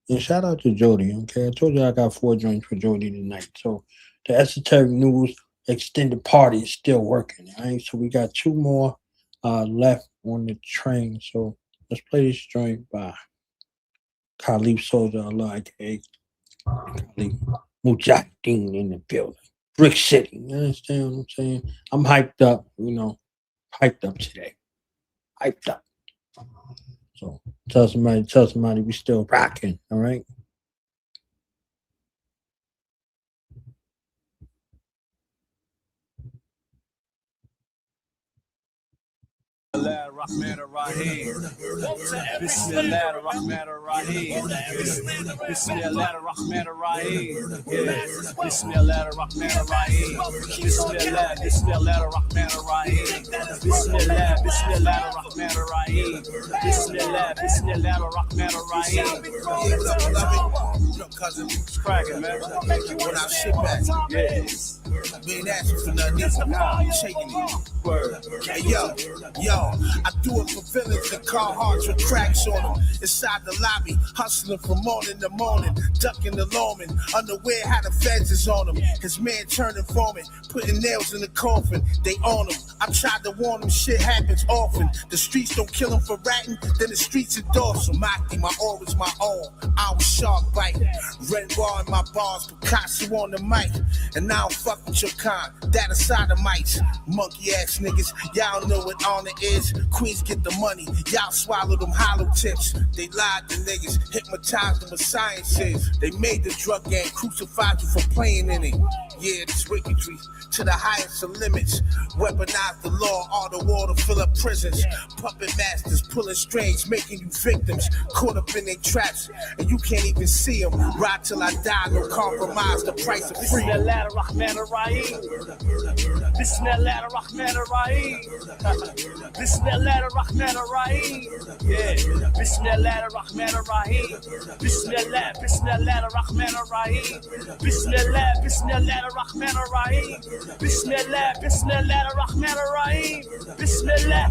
And shout out to Jody, okay? I told you I got 4 joints for Jody tonight. So the Esoteric News extended party is still working, all right? So we got 2 more left on the train. So let's play this joint by Khalif Soldier Allah, aka Khalif Mujahideen in the building. Brick City, you understand what I'm saying? I'm hyped up, hyped up today. Hyped up. So tell somebody we still rocking, all right? Bismillahirrahmanirrahim. Bismillahirrahmanirrahim. Bismillahirrahmanirrahim. Bismillahirrahmanirrahim. Bismillahirrahmanirrahim. Bismillahirrahmanirrahim. Bismillahirrahmanirrahim. Cousin, it's cracking, man. When I sit back, yes. We ain't asking for nothing. I'm shaking it. Hey, yo, I do it for villains and car hearts with cracks on them. Inside the lobby, hustling from morning to morning, ducking the lawman, unaware how the feds is on him. His man turning foreman, putting nails in the coffin. They on him. I tried to warn him, shit happens often. The streets don't kill him for ratting, then the streets endorse him. My aura's my own. I was shark biting. Red bar in my bars, Picasso on the mic. And I don't fuck with your kind. That aside of mites. Monkey ass niggas, y'all know what honor is. Queens get the money, y'all swallow them hollow tips. They lied to niggas, hypnotized them with sciences. They made the drug game, crucified you for playing in it. Yeah, this wickedry to the highest of limits. Weaponize the law, all the war to fill up prisons. Puppet masters pulling strings, making you victims. Caught up in their traps, and you can't even see them. Ride till I die, no compromise, the price of freedom. Bismillahirrahmanirrahim. Bismillahirrahmanirrahim. Bismillahirrahmanirrahim. Yeah. Bismillahirrahmanirrahim. Bismillahirrahmanirrahim. Bismillahirrahmanirrahim. Bismillahirrahmanirrahim.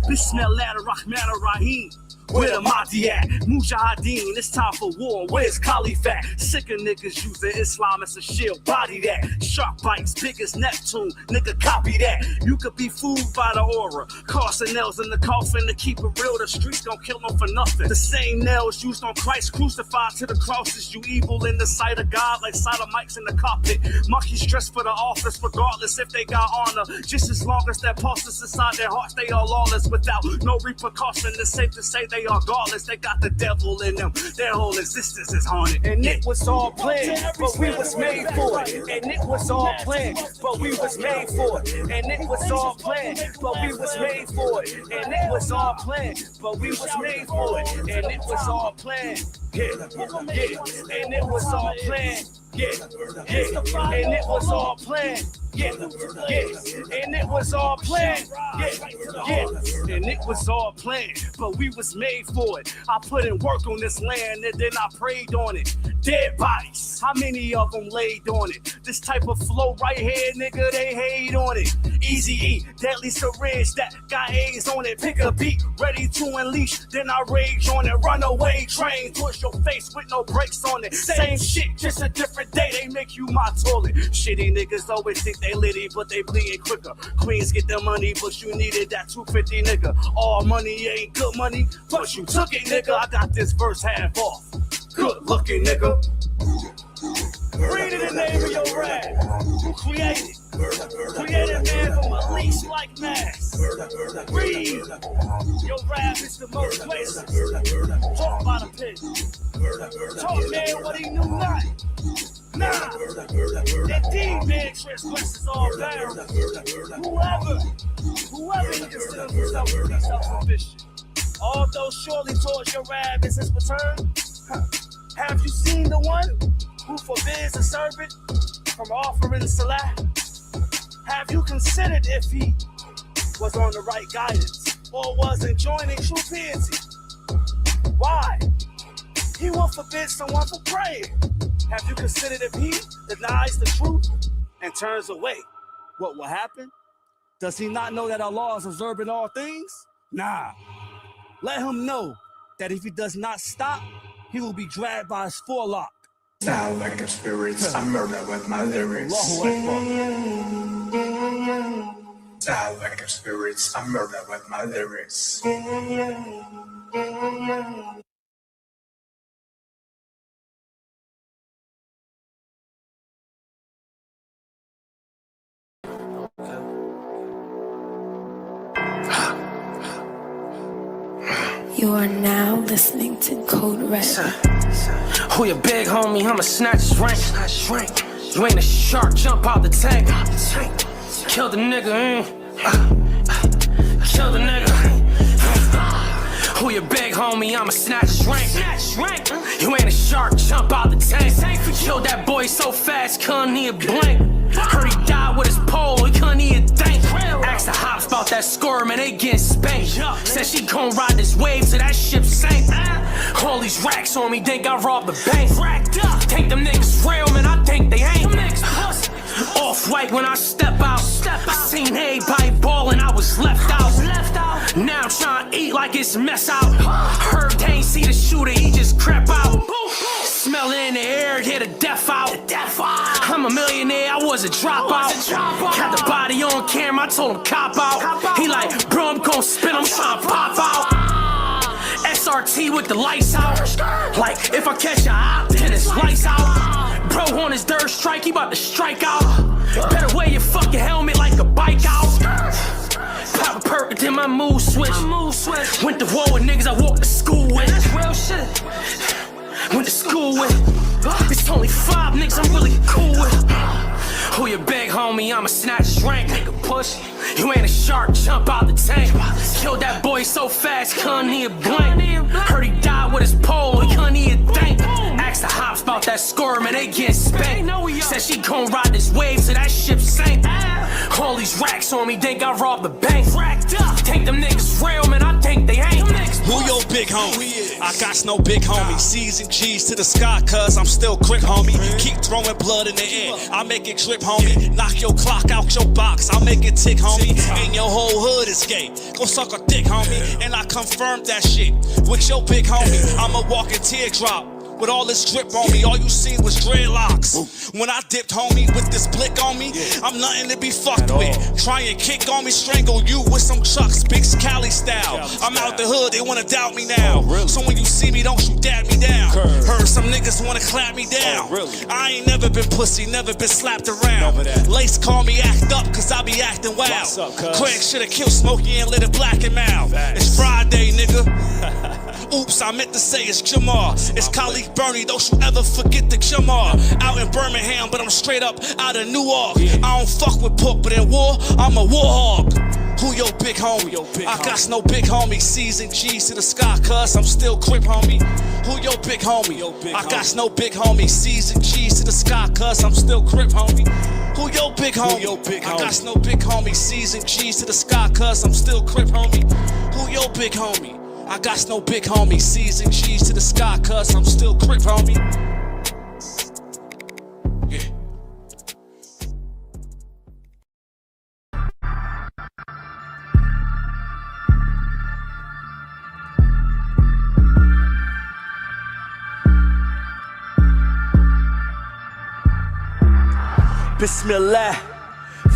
Bismillahirrahmanirrahim. Where the Mahdi at? Mujahideen, it's time for war. Where's Khalif at? Sick of niggas using Islam as a shield. Body that. Shark bites, big as Neptune. Nigga, copy that. You could be fooled by the aura. Carson nails in the coffin to keep it real. The streets gon' kill them for nothing. The same nails used on Christ crucified to the crosses. You evil in the sight of God like sodomites in the carpet. Monkeys dressed for the office regardless if they got honor. Just as long as that pulses inside their hearts, they are lawless without no repercussion. It's safe to say they are godless. They got the devil in them. Their whole existence is haunted. And it was all planned, but we was made for it. And it was all planned, but we was made for it. And it was all planned, but we was made for it. And it was all planned, but we was made for it. And it was all planned. Yeah, yeah. And it was all planned. Yeah, yeah. And it was all planned. Yeah, yeah. And it was all planned. Yeah, yeah. And it was all planned, but we was made for it. I put in work on this land and then I prayed on it. Dead bodies, how many of them laid on it? This type of flow right here, nigga, they hate on it. Easy E, deadly syringe that got A's on it. Pick a beat, ready to unleash, then I rage on it. Runaway train, push your face with no brakes on it. Same shit, just a different day, they make you my toilet. Shitty niggas always think they litty, but they bleeding quicker. Queens get the money, but you needed that 250, nigga. All money ain't good money, but you took it, nigga. I got this verse half off. Good looking, nigga. Read it in the name of your rap. Who created? Created man from a leash like mass. Read. Your rap is the most places. Talk about a pit. Talk man what he knew not. Nah. Indeed, man, transgresses all bounds. Whoever he considers himself to be self-sufficient. Although surely towards your rap is his return. Have you seen the one who forbids a servant from offering salah? Have you considered if he was on the right guidance or was enjoining true piety? Why? He will forbid someone from praying. Have you considered if he denies the truth and turns away? What will happen? Does he not know that Allah is observing all things? Nah. Let him know that if he does not stop he will be dragged by his forelock. Sound like a spirits, I murder with my lyrics. Sound like a spirits, I murder with my lyrics. You are now listening to Code Red. Who your big homie? I'ma snatch his rank. You ain't a shark, jump out the tank. Kill the nigga, kill the nigga. Who your big homie? I'ma snatch his rank. You ain't a shark, jump out the tank. Killed that boy so fast, couldn't he blink. Heard he died with his pole, he couldn't even think. Asked the hops about that score, man, they getting spanked. Said she gon' ride this wave till that ship sank. All these racks on me, think I robbed the bank. Think them niggas real, man, I think they ain't. Off-white when I step out. I seen everybody ballin', I was left out. Now I'm trying to eat like it's mess out. Heard they ain't see the shooter, he just crept out. Smell it in the air, hit a death out. I'm a millionaire, I was a dropout. Had the body on camera, I told him cop out. He like, bro, I'm gon' spin, I'm trying to pop out. SRT with the lights out. Like, if I catch a op, then it's lights out. Bro on his third strike, he about to strike out. Better wear your fucking helmet like a bike out. Pop a perk, then my mood switch. Went to war with niggas I walked to school with. That's real shit. Went to school with. It's only 5 niggas I'm really cool with. Who your big homie? I'ma snatch his rank. Nigga push. You ain't a shark, jump out the tank. Killed that boy so fast, couldn't even blink. Heard he died with his pole, he couldn't even think. Asked the hops about that score, man, they getting spanked. Said she gon' ride this wave till that ship sank. All these racks on me, think I robbed the bank. Think them niggas real, man, I think they ain't. Who your big homie? I got no big homie. C's and G's to the sky, cuz I'm still quick, homie. Keep throwing blood in the air, I make it drip, homie. Knock your clock out your box, I'll make it tick, homie. And your whole hood is gay. Go suck a dick, homie. And I confirmed that shit with your big homie. I'm a walking teardrop. With all this drip on me, all you seen was dreadlocks. When I dipped, homie, with this blick on me, I'm nothing to be fucked with. Try and kick on me, strangle you with some chucks, big Cali style. I'm out the hood, they wanna doubt me now. So when you see me, don't you dab me down. Heard some niggas wanna clap me down. I ain't never been pussy, never been slapped around. Lace call me act up, cause I be acting wild. Craig shoulda killed Smokey and lit a black and mouth. It's Friday, nigga. Oops, I meant to say it's Jamar. It's Khalif Bernie, don't you ever forget the Jamar. Out in Birmingham, but I'm straight up out of Newark. I don't fuck with pork, but in war, I'm a war hog. Who your big homie? I got no big homie. C's and G's to the sky, cuz I'm still crip, homie. Who your big homie? I got no big homie. C's and G's to the sky, cuz I'm still crip, homie. Who your big homie? I got no big homie. C's and G's to the sky, cuz I'm still crip, homie. Who your big homie? I got no big homie. C's and G's to the sky, cuz I'm still crip, homie. Yeah. Bismillah.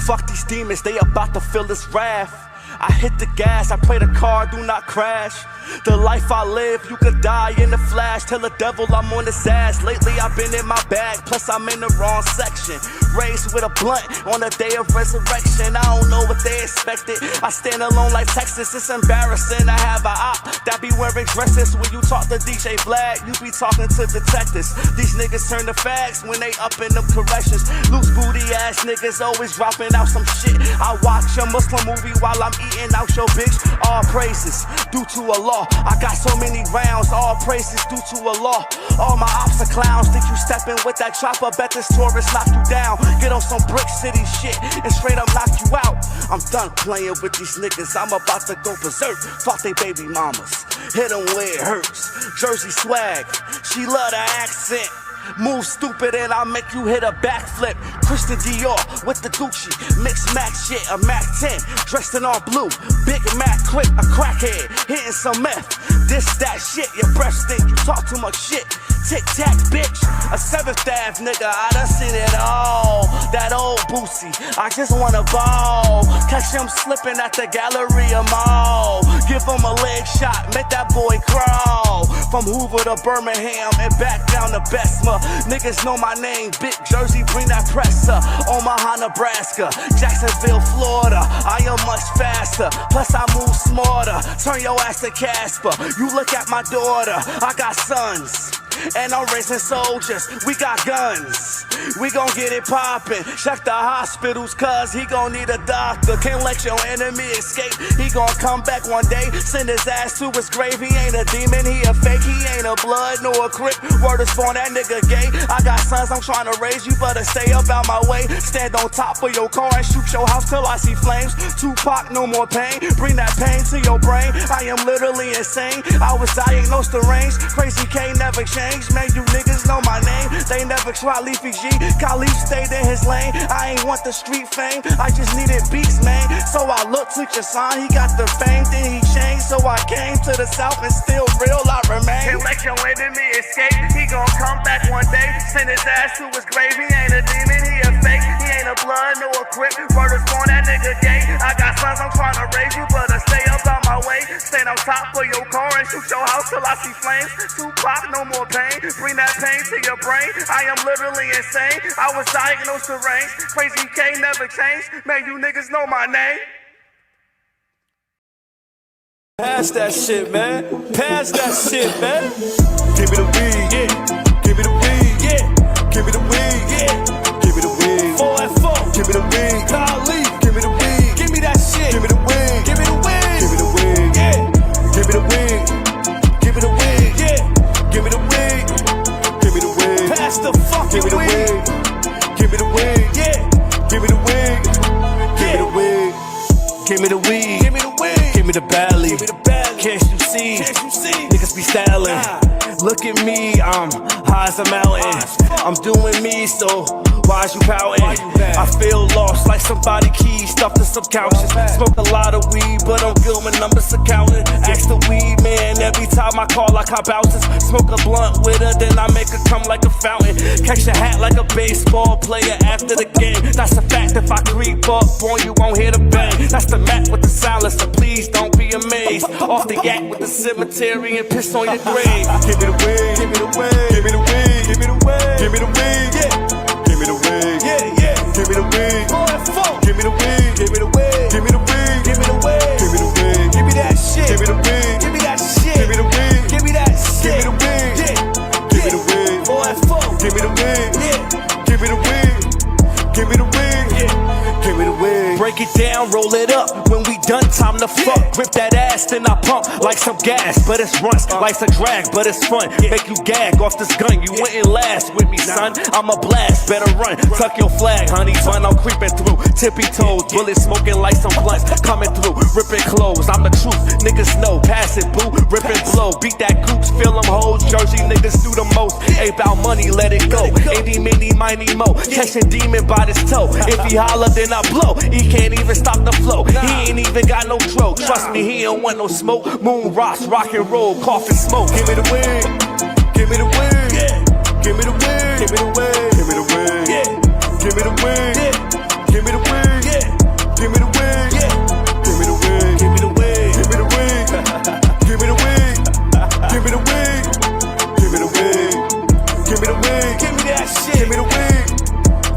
Fuck these demons, they about to feel this wrath. I hit the gas, I pray the car do not crash. The life I live, you could die in the flash. Tell the devil I'm on his ass. Lately I've been in my bag, plus I'm in the wrong section. Raised with a blunt on the day of resurrection. I don't know what they expected. I stand alone like Texas. It's embarrassing to have a op that be wearing dresses. When you talk to DJ Black, you be talking to detectives. These niggas turn to fags when they up in them corrections. Loose booty ass niggas always dropping out some shit. I watch a Muslim movie while I'm eating out your bitch. All praises due to Allah. I got so many rounds, all praises due to Allah. All my ops are clowns. Think you stepping with that chopper? Bet this tourist knock you down. Get on some brick city shit and straight up knock you out. I'm done playing with these niggas. I'm about to go berserk. Fuck they baby mamas. Hit them where it hurts. Jersey swag. She love the accent. Move stupid and I'll make you hit a backflip. Christian Dior with the Gucci. Mixed Mac shit, a Mac 10. Dressed in all blue. Big Mac clip, a crackhead. Hitting some meth. This, that shit, your breath stink. You talk too much shit. Tic-tac, bitch. A 7th Ave nigga, I done seen it all. That old Boosie, I just wanna ball. Catch him slipping at the Galleria Mall. Give him a leg shot, make that boy crawl. From Hoover to Birmingham and back down to Bessemer. Niggas know my name, Big Jersey, bring that presser. Omaha, Nebraska, Jacksonville, Florida. I am much faster, plus I move smarter. Turn your ass to Casper. You look at my daughter, I got sons. And I'm raising soldiers, we got guns. We gon' get it poppin'. Check the hospitals, cuz he gon' need a doctor. Can't let your enemy escape. He gon' come back one day, send his ass to his grave. He ain't a demon, he a fake. He ain't a blood nor a crip. Word is born, that nigga gay. I got sons, I'm trying to raise. You better stay up out my way. Stand on top of your car and shoot your house till I see flames. Tupac, no more pain. Bring that pain to your brain. I am literally insane. I was diagnosed deranged. Crazy K never changed. Man, you niggas know my name. They never try Leafy G. Khalif stayed in his lane. I ain't want the street fame. I just needed beats, man. So I looked to your sign. He got the fame, then he changed. So I came to the south and still real I remain. Can't let your enemy escape. He gon' come back one day. Send his ass to his grave. He ain't a demon, he a fake. He ain't a blood, no a crip. Word is born, that nigga gay. I got sons, I'm trying to raise you. Better stay up out my way. Stand on top of your car and shoot your house till I see flames. Tupac, no more pain. Bring that pain to your brain. I am literally insane. I was diagnosed deranged. Crazy K never changed. Man, you niggas know my name. Pass that shit, man. Pass that shit, man. Give me the weed, yeah. Give me the weed, yeah. Give me the weed, yeah. Give me the weed. 4 Give me the weed. Khalif. Give me the weed. Give me that shit. Give me the weed. Give me the weed. Give me the weed, yeah. Give me the weed. Give me the weed, yeah. Give me the weed. Give me the weed. Pass the fucking weed. Give me the weed, yeah. Give me the weed. Give me the weed. Give me the weed. Give me the weed. Give me the belly. Give me the belly. Can't you see? Can't you see? Niggas be styling. Look at me, I'm high as a mountain. I'm doing me, so why is you pouting? I feel lost like somebody keys stuffed in some couches. Smoke a lot of weed, but I'm good with numbers accounting. Ask the weed man every time I call like I bounces. Smoke a blunt with her, then I make her come like a fountain. Catch a hat like a baseball player after the game. That's a fact, if I creep up on you, won't hear the bang. That's the map with the silence, so please don't be amazed. Off the yak with the cemetery and piss on your grave. Give me the weed, give me the weed, give me the weed, give me the weed, give me the weed, yeah. Give me the weed, yeah, yeah. Give me the weed, give me the weed, give me the weed, give me the weed, give me the weed, give me the weed, give me that shit, give me the weed, give me that shit, give me the weed, give me that shit, give me the weed, yeah. Give me the weed, give me the weed, yeah. Give me the weed, give me the weed, yeah. Give me the weed. Break it down, roll it up. When we done, time to fuck. Grip that ass, then I pump like some gas, but it's runs. Life's a drag, but it's fun. Make you gag off this gun. You wouldn't last with me, son. I'm a blast, better run. Tuck your flag, honey bun. I'm creeping through. Tippy toes, bullets smoking like some blunts. Coming through, ripping clothes. I'm the truth. Niggas know, pass it, boo. Rip and blow. Beat that goops, fill them hoes. Jersey niggas do the most. Ain't about money, let it go. Any, mini, miny, mo. Catching demon by this toe. If he holler, then I blow. He can't even stop the flow. He ain't even got no throat. Trust me, he don't want no smoke. Moon rocks, rock and roll, coffin smoke. Give me the weed. Give me the weed. Yeah. Give me the weed. Give me the weed. Give me the weed. Yeah. Give me the weed. Yeah. Give me the weed. Yeah. Give me the weed. Yeah. Give me the weed. Give me the weed. Give me the weed. Give me the weed. Give me the weed. Give me the weed. Give me the weed. Give me that shit. Give me the weed.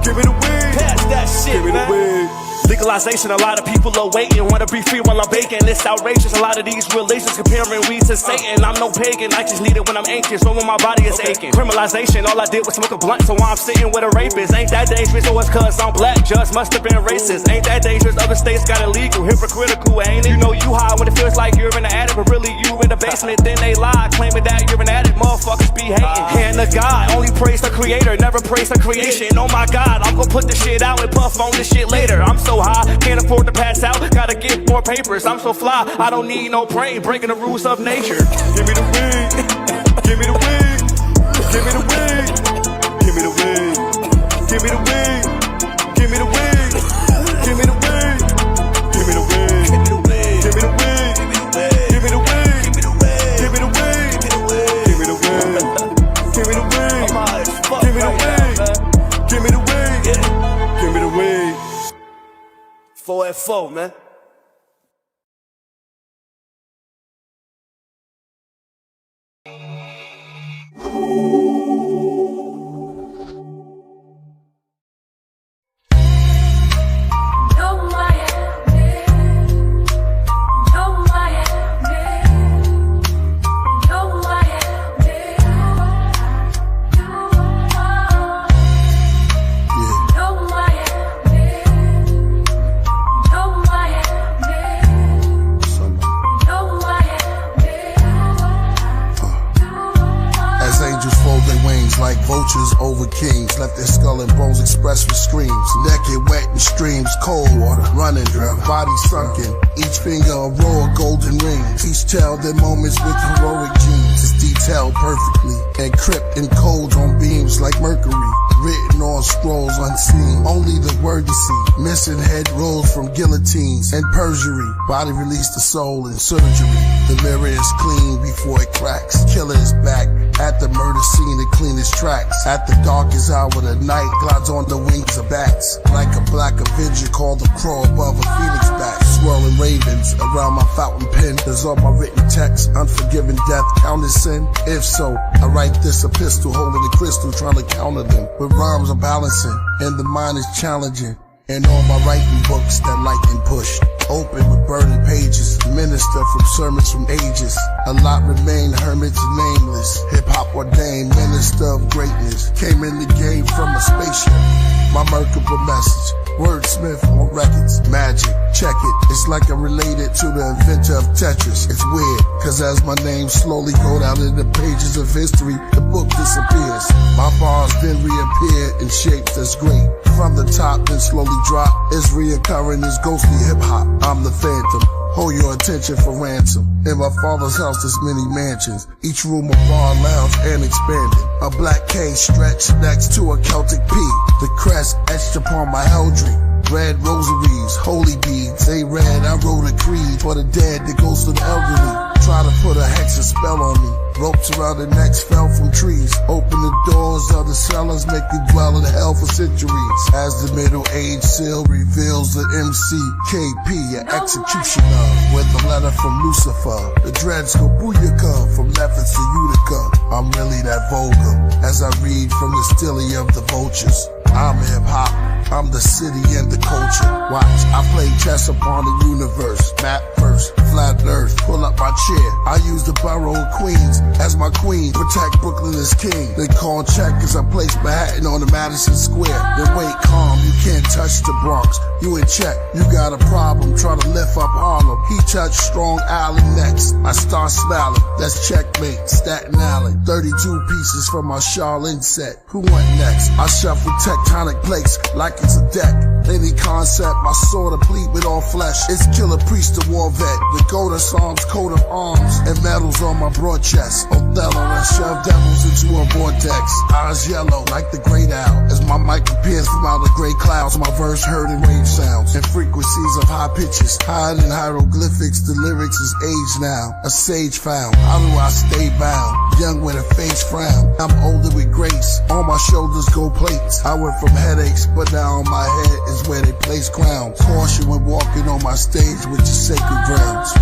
Give me the weed. Pass that shit, give me the weed. Legalization, a lot of people are waiting. Wanna be free while I'm baking. It's outrageous. A lot of these religions comparing weed to Satan. I'm no pagan. I just need it when I'm anxious or when my body is aching. Criminalization, all I did was smoke a blunt, so I'm sitting with a rapist. Ain't that dangerous? Or it's cause I'm black. Judge must have been racist. Ain't that dangerous? Other states got illegal. Hypocritical, ain't it? You know you high when it feels like you're in the attic, but really you in the basement. Then they lie, claiming that you're an addict. Motherfuckers be hating. Hand to God, only praise the creator, never praise the creation. Oh my God, I'm gonna put this shit out and puff on this shit later. I'm so high, can't afford to pass out, gotta get more papers. I'm so fly, I don't need no brain, breaking the rules of nature. Give me the weed, give me the weed, give me the weed, Give me the weed. Give me the weed. Give me the weed. Give me the weed. Give me the weed. Give me the weed. Give me the weed. Give me the weed. Give me the weed. Give me the weed. Give me the weed. Give me the weed. Give me the weed. Give me the weed. 4F4, man. Like vultures over kings, left their skull and bones expressed with screams. Naked, wet in streams, cold water, running dry, body sunken. Each finger a row of golden rings. Each tell their moments with heroic genes. It's detailed perfectly, encrypt in codes on beams like mercury. Written on scrolls unseen, only the word to see. Missing head rolls from guillotines and perjury. Body released the soul in surgery. The mirror is clean before it cracks. Killer is back at the murder scene to clean his tracks. At the darkest hour of the night, glides on the wings of bats. Like a black avenger called the crow above a phoenix bat. Swirling ravens around my fountain pen. There's all my written text. Unforgiven death, counted sin? If so, I write this epistle, holding the crystal, trying to counter them. With rhymes are balancing, and the mind is challenging. And all my writing books that lightning pushed. Open with burning pages, minister from sermons from ages. A lot remain hermits nameless. Hip-hop ordained, minister of greatness. Came in the game from a spaceship. My merkable message, wordsmith on records. Magic, check it. It's like I'm related to the inventor of Tetris. It's weird, cause as my name slowly go down in the pages of history, the book disappears. My bars then reappear in shapes that's great. From the top, then slowly drop. It's reoccurring as ghostly hip-hop. I'm the phantom. Hold your attention for ransom. In my father's house, there's many mansions. Each room a bar, lounge, and expanded. A black K stretched next to a Celtic P. The crest etched upon my eldry. Red rosaries, holy beads. They read, I wrote a creed for the dead, the ghosts of the elderly. Try to put a hex and spell on me. Ropes around the necks fell from trees. Open the doors of the cellars, make you dwell in hell for centuries. As the middle age seal reveals the MC KP, an executioner, with a letter from Lucifer. The dreads go booyaka from Memphis to Utica. I'm really that vulgar as I read from the stilly of the vultures. I'm hip-hop, I'm the city and the culture. Watch, I play chess upon the universe. Map first, flat earth, pull up my chair. I use the borough of Queens as my queen. Protect Brooklyn as king. They call check as I place Manhattan on the Madison Square. Then wait calm, you can't touch the Bronx. You in check, you got a problem, try to lift up Harlem. He touched Strong Island next. I start smiling, that's checkmate, Staten Island. 32 pieces from my Charlene set. Who went next? I shuffle tectonic plates like it's a deck. Any concept, my sword a pleat with all flesh. It's Killah Priest, the war vet. The goat of Psalms, coat of arms, and medals on my broad chest. Othello and shove devils into a vortex. Eyes yellow like the great owl. As my mic appears from out the gray clouds, my verse heard in rave sounds and frequencies of high pitches. Hide in hieroglyphics, the lyrics is aged now. A sage found. How do I stay bound? Young with a face frown. I'm older with grace. On my shoulders go plates. I went from headaches, but now on my head is where they place crowns. Caution when walking on my stage with your sacred grounds.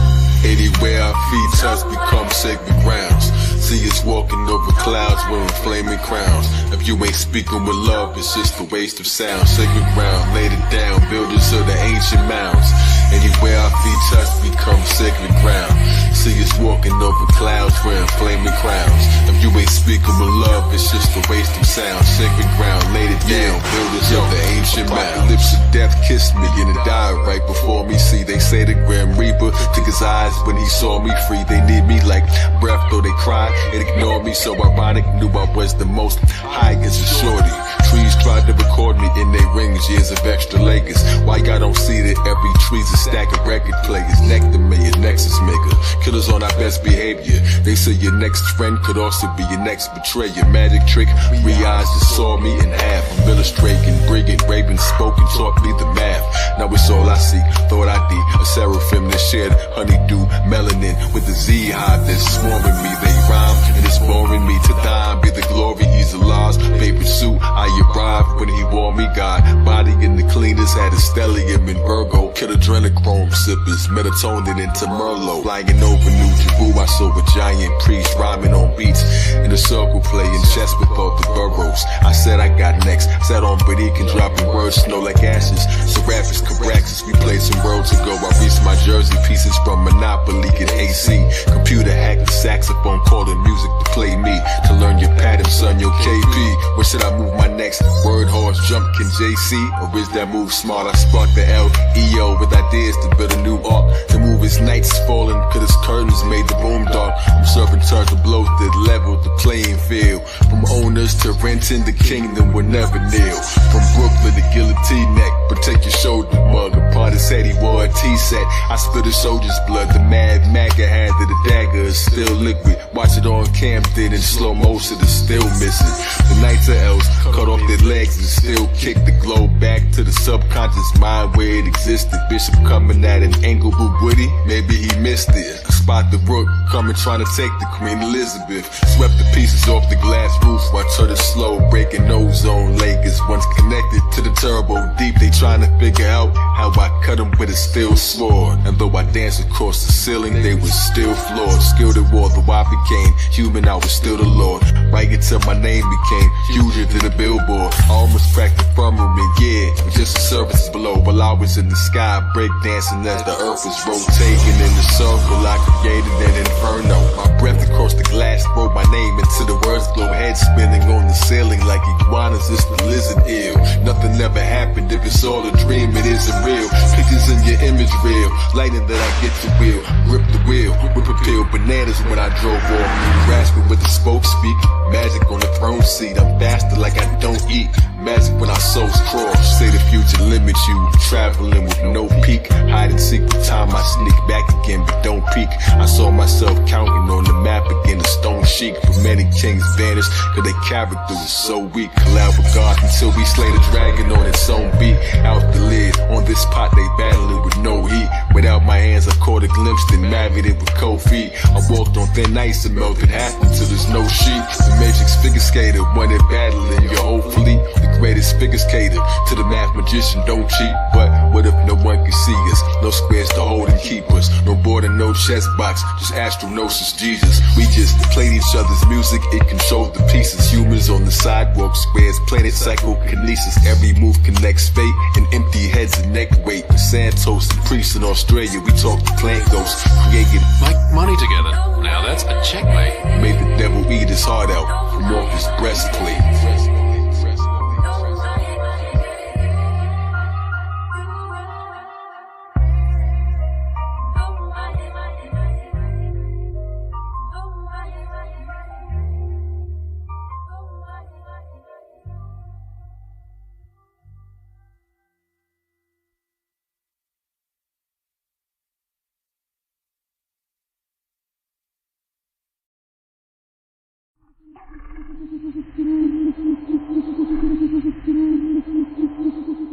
Anywhere our feet touch become sacred grounds. See us walking over clouds wearing flaming crowns. If you ain't speaking with love, it's just a waste of sound. Sacred ground, laid it down, builders of the ancient mounds. Anywhere our feet touch become sacred ground. See us walking over clouds wearing flaming crowns. If you ain't speaking with love, it's just a waste of sound. Sacred ground, laid it down, builders of the ancient mounds. Lips of death kissed me and it died right before me. See, they say the Grim Reaper took his eyes when he saw me free. They need me like breath, though they cried and ignored me. So ironic, knew I was the most high as a shorty. Trees tried to record me in their rings, years of extra Lakers. Why y'all don't see that every tree's a stack of record players? Nectar mayor, Nexus maker, killers on our best behavior. They say your next friend could also be your next betrayer. Magic trick, 3 eyes that saw me in half. I'm illustrating, brigand, raving, spoken, taught me the math. Now it's all I see, thought I did. A seraphim that shared honeydew, melanin with the Z hive that's swarming me. They rhyme and it's boring me to die. Be the glory, he's a lost favorite suit. I arrived when he wore me, God. Body in the cleaners, had a stellium in Virgo. Kid adrenochrome sippers, melatonin into Merlot. Flying over New Jeru, I saw a giant priest rhyming on beats in a circle playing chess with all the boroughs. I said I got next, sat on Badikin dropping words, snow like ashes. Serapis, Abraxas, we played some worlds ago. I reached my jersey pieces from Monopoly and AC. Computer hacked the saxophone, calling music to play me. To learn your pattern, son, your KP. Where should I move my next? Word horse, jumpkin' JC, or is that move smart? I sparked the LEO with ideas to build a new art. The move is nights falling, cause his curtains made the room dark. I'm serving turns to blow that level the playing field. From owners to renting, the kingdom will never kneel. From Brooklyn to guillotine neck, protect your shoulder mug. Upon his head he wore a T-set. I spit a soldier's blood. The mad MAGA hand of the dagger is still liquid. Watch it on Camden in slow motion, it's still missing. The Knights of Elves cut off their legs and still kick the globe back to the subconscious mind where it existed. Bishop coming at an angle but Woody, maybe he missed it. Spot the brook coming trying to take the Queen Elizabeth. Swept the pieces off the glass roof while turn it slow, breaking ozone layers. Once connected to the turbo deep, they trying to figure out how I cut them with a steel sword. And though I danced across the ceiling, they was still floored. Skilled at war, though I became human, I was still the Lord. Right until my name became huger than a billboard. I almost cracked the firmament, yeah, with just the surface below. While I was in the sky, breakdancing as the earth was rotating in the circle, I created an inferno. My breath across the glass wrote my name into the words glow. Head spinning on the ceiling like iguanas, it's the lizard ill. Nothing ever happened if it's all a dream, it isn't real. Pictures in your image real, lighting that I get to wheel. Grip the wheel, whip a pill, bananas when I drove off. Grasping with the spoke speak, magic on the throne seat. I'm faster like I don't eat, magic when our souls cross. Say the future limits you, traveling with no peak. Hide and seek the time I sneak back again, but don't peek. I saw myself counting on the map again, a stone sheik. For many kings vanished, cause their character was so weak. Collab with God until we slay the dragon on its own beat. Out the lid, on this pot they battling with no heat. Without my hands I caught a glimpse, then married it with cold feet. I walked on thin ice and melted half until there's no sheet. The Matrix figure skater, one in battling your whole fleet. The greatest figure skater, to the math magician, don't cheat. But what if no one can see us? No squares to hold and keep us. No board and no chess box, just astronosis Jesus. We just played each other's music, it controlled the pieces. Humans on the sidewalk, squares, planet psychokinesis. Every move connects fate, and empty heads and neck weight. The Santos and priests in Australia, we talk to plant ghosts. Created like money together. Now that's a checkmate. Made the devil eat his heart out from off his breastplate.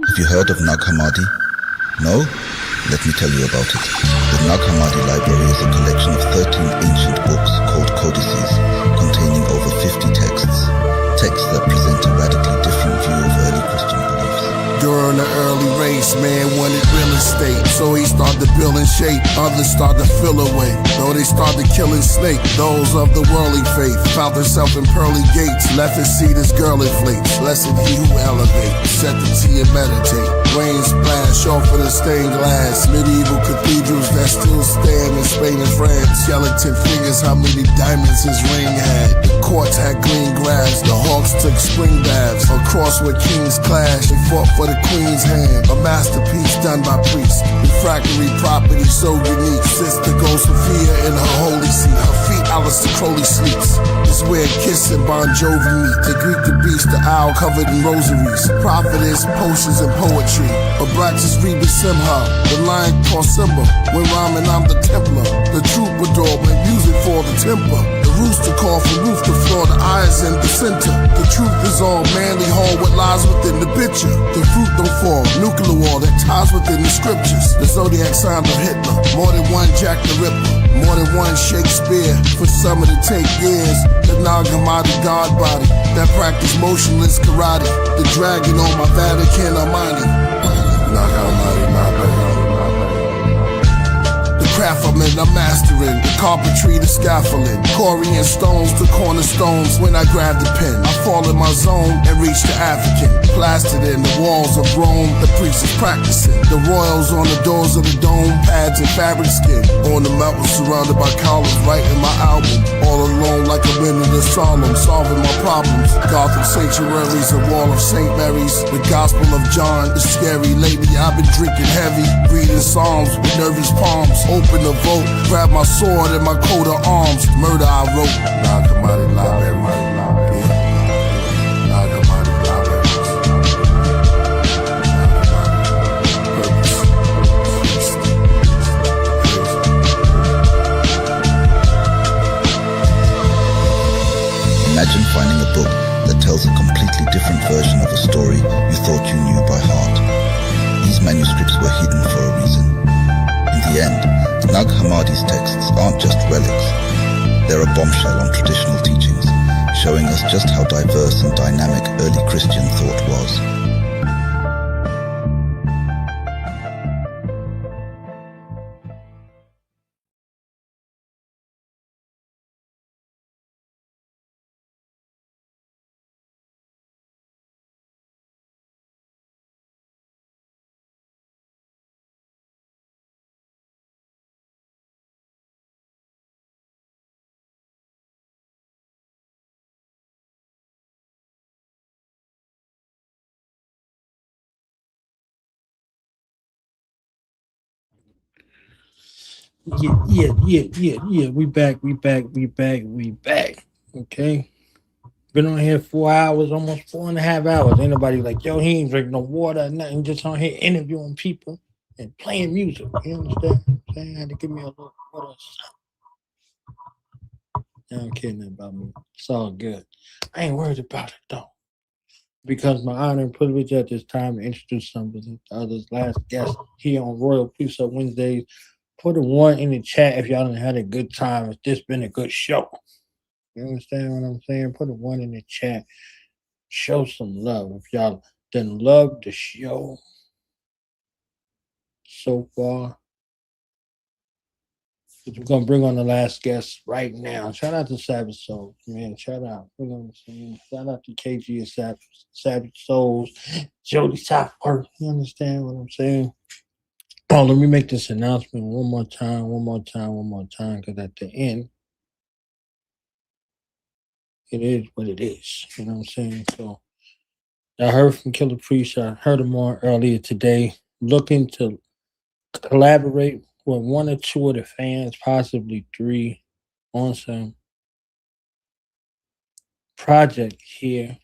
Have you heard of Nag Hammadi? No? Let me tell you about it. The Nag Hammadi Library is a collection of 13 ancient books called codices, containing over 50 texts. Texts that present a radically different view of early Christian beliefs. During the early race, man wanted real estate, so he started building shape. Others started to fill away, though they started killing snake. Those of the worldly faith found themselves in pearly gates. Left his seat as girl inflates. Blessed he who elevates. Set the tea and meditate. Rain splash off of the stained glass. Medieval cathedrals that still stand in Spain and France. Skeleton figures how many diamonds his ring had. The courts had green grass. The hawks took spring baths. Across where kings clashed, they fought for the queen's hand. A masterpiece done by priests. Refractory property so unique. Sister goes Sophia in her holy seat. Her feet Alistair Crowley sleeps. It's where Kiss and Bon Jovi meet. They greet the beast, the owl covered in rosaries. Prophetess, potions and poetry. Abraxas Rebizzle, the lion called Simba. When rhyming I'm the Templar. The troubadour temper. The rooster call from roof to floor, the eyes in the center. The truth is all manly, haul what lies within the picture. The fruit don't fall, nuclear war that ties within the scriptures. The zodiac sign of Hitler, more than one Jack the Ripper, more than one Shakespeare. For some of it take years. The Nag Hammadi God body that practice motionless karate. The dragon on my Vatican Armani. Nag Hammadi, Nag Hammadi. The craft I'm in, I'm mastering. The carpentry, the scaffolding. Corey and stones to cornerstones. When I grab the pen, I fall in my zone and reach the African. Plastered in the walls of Rome, the priest is practicing. The royals on the doors of the dome, pads and fabric skin. On the mountain surrounded by columns, writing my album. All alone like I'm in the solemn, solving my problems. Gotham sanctuaries, a wall of St. Mary's. The Gospel of John is scary. Lately I've been drinking heavy, reading Psalms with nervous palms. Open the vote, grab my sword and my coat of arms. Murder I wrote. Nag Hammadi Library. Nag Hammadi Library. Imagine finding a book that tells a completely different version of a story you thought you knew by heart. These manuscripts were hidden for a reason. In the end, Nag Hammadi's texts aren't just relics. They're a bombshell on traditional teachings, showing us just how diverse and dynamic early Christian thought was. Yeah. We back. Okay. Been on here 4 hours, almost 4.5 hours. Ain't nobody like, yo, he ain't drink no water, nothing. Just on here interviewing people and playing music. You understand what I'm saying? Had to give me a little water. I don't care nothing about me. It's all good. I ain't worried about it though. Because my honor and privilege at this time to introduce some of the others last guest here on Royal Priesthood Wednesdays. Put a 1 in the chat if y'all done had a good time. It's just been a good show. You understand what I'm saying? Put a 1 in the chat. Show some love. If y'all done love the show so far. We're gonna bring on the last guest right now. Shout out to Savage Souls, man. Shout out. You know what I'm saying? Shout out to KG and Savage Souls, Jody Southworth. You understand what I'm saying? Oh, let me make this announcement one more time, because at the end, it is what it is. You know what I'm saying? So I heard from Killah Priest. I heard him on earlier today, looking to collaborate with 1 or 2 of the fans, possibly 3, on some project here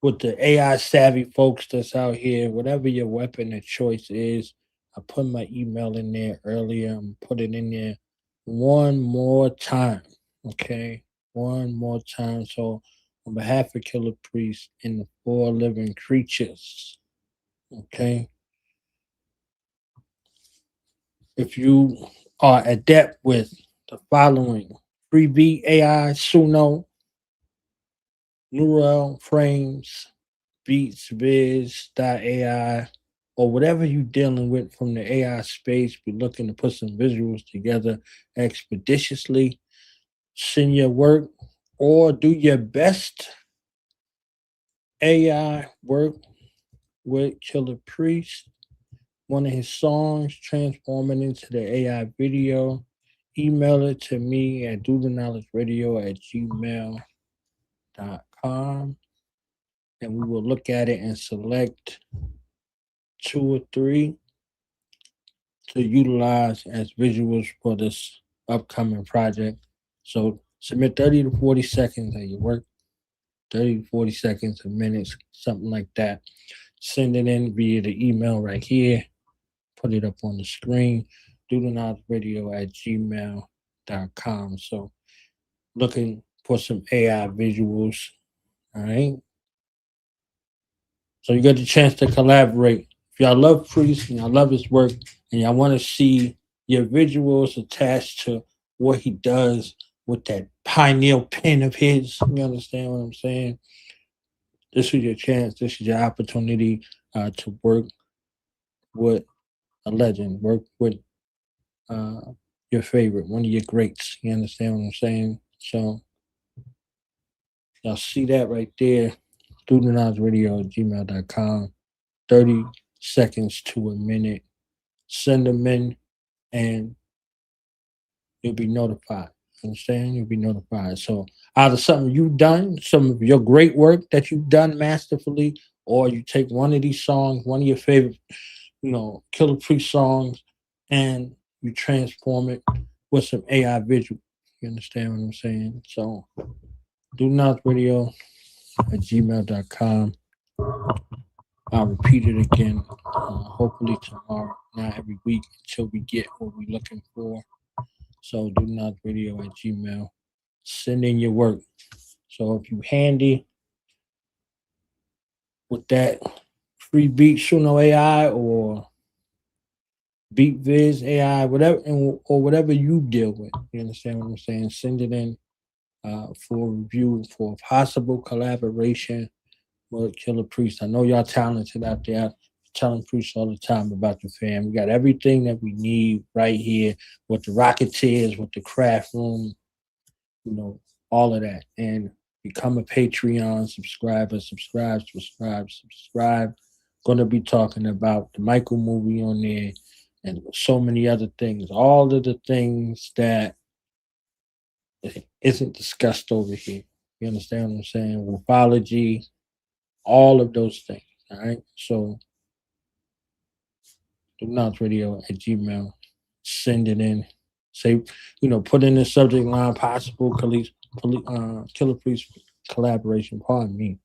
with the AI savvy folks that's out here. Whatever your weapon of choice is, I put my email in there earlier. I'm put it in there one more time. Okay, one more time. So on behalf of Killah Priest and the 4 living creatures, okay, if you are adept with the following: Free Beat AI, Suno, Neural Frames, Beats, Viz.ai, or whatever you're dealing with from the AI space, be looking to put some visuals together expeditiously, send your work, or do your best AI work with Killah Priest. One of his songs, transform it into the AI video. Email it to me at dudeknowledgeradio@gmail.com, and we will look at it and select 2 or 3 to utilize as visuals for this upcoming project. So submit 30 to 40 seconds of your work, 30 to 40 seconds, a minute, something like that. Send it in via the email right here. Put it up on the screen, dudeknowledgeradio@gmail.com. gmail.com. So looking for some AI visuals. All right. So you get the chance to collaborate. If y'all love Priest and y'all love his work and y'all want to see your visuals attached to what he does with that pineal pen of his, you understand what I'm saying? This is your chance. This is your opportunity to work with a legend, work with your favorite, one of your greats. You understand what I'm saying? So y'all see that right there. StudentKnowledgeRadio@gmail.com. 30 seconds to a minute. Send them in and you'll be notified. Understand? You'll be notified. So either something you've done, some of your great work that you've done masterfully, or you take one of these songs, one of your favorite, Killah Priest songs, and you transform it with some AI visual. You understand what I'm saying? So StudentKnowledgeRadio@gmail.com. I'll repeat it again, hopefully tomorrow, not every week, until we get what we're looking for. So StudentKnowledgeRadio@gmail. Send in your work. So if you handy with that free beat Suno AI or Beat Viz AI, whatever, or whatever you deal with, you understand what I'm saying? Send it in for review for possible collaboration with Killah Priest. I know y'all talented out there. Telling Priest all the time about the fam. We got everything that we need right here with the Rocketeers, with the craft room, all of that. And become a Patreon subscriber. Subscribe. Going to be talking about the Michael movie on there and so many other things. All of the things that isn't discussed over here. You understand what I'm saying? Wolfology, all of those things. All right. So StudentKnowledgeRadio@gmail. Send it in. Say, put in the subject line possible Killah Priest collaboration. Pardon me.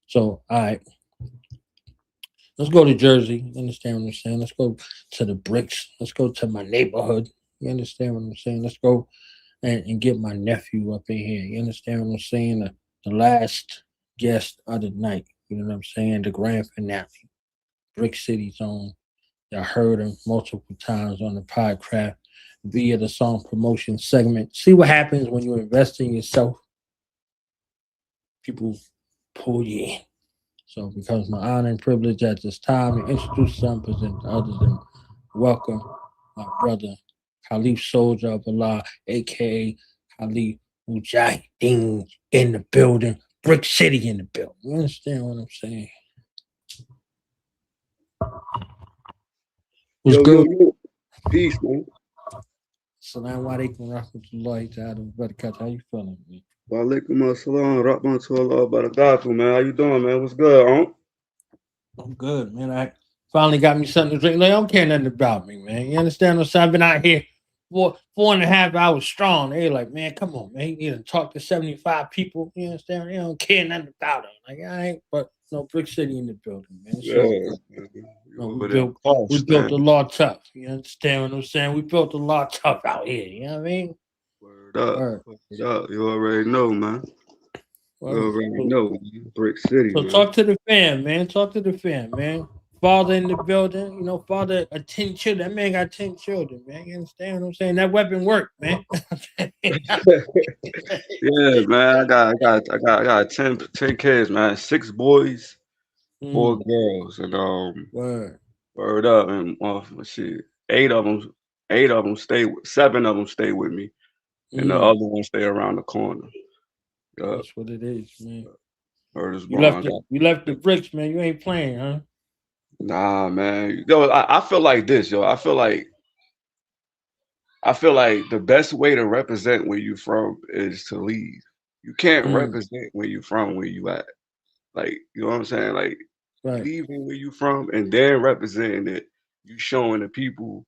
So all right. Let's go to Jersey. You understand what I'm saying? Let's go to the bricks. Let's go to my neighborhood. You understand what I'm saying? Let's go and get my nephew up in here. You understand what I'm saying? The last guest of the night. You know what I'm saying? The grand finale. Brick City Zone. I heard him multiple times on the podcast via the song promotion segment. See what happens when you invest in yourself. People pull you in. So it becomes my honor and privilege at this time to introduce some, present to others, and welcome my brother, Khalif Soldier of Allah, a.k.a. Khalif Mujahideen in the building, Brick City in the building. You understand what I'm saying? What's good? Yo. Peace, man. Assalamu alaikum rahmatullahi ta'ala wa barakatuh. How you feeling, man? Wa alaikum assalam rahmatullahi wa barakatuh, man. How you doing, man? What's good, huh? I'm good, man. I finally got me something to drink. They don't care nothing about me, man. You understand what I'm saying? I've been out here for 4.5 hours strong. They like, man, come on, man. You need to talk to 75 people. You understand? They don't care nothing about them. Like, I ain't, but no, Brick City in the building, man. We built the law tough. You understand what I'm saying? We built the law tough out here. You know what I mean? Word up. You already know, man. You already know, man. Brick City, So man. talk to the fam, man. Talk to the fam, man. Father in the building, father of 10 children. That man got 10 children, man. You understand what I'm saying? That weapon worked, man. Yeah, man. I got 10 kids, man. 6 boys, 4 girls, and word up, and shit. 7 of them stay with me, and the other ones stay around the corner. That's what it is, man. You left the bricks, man. You ain't playing, huh? Nah, man. Yo, I feel like this, yo. I feel like the best way to represent where you from is to leave. You can't represent where you from, where you at. Like, you know what I'm saying? Like, leaving where you from and then representing it. You showing the people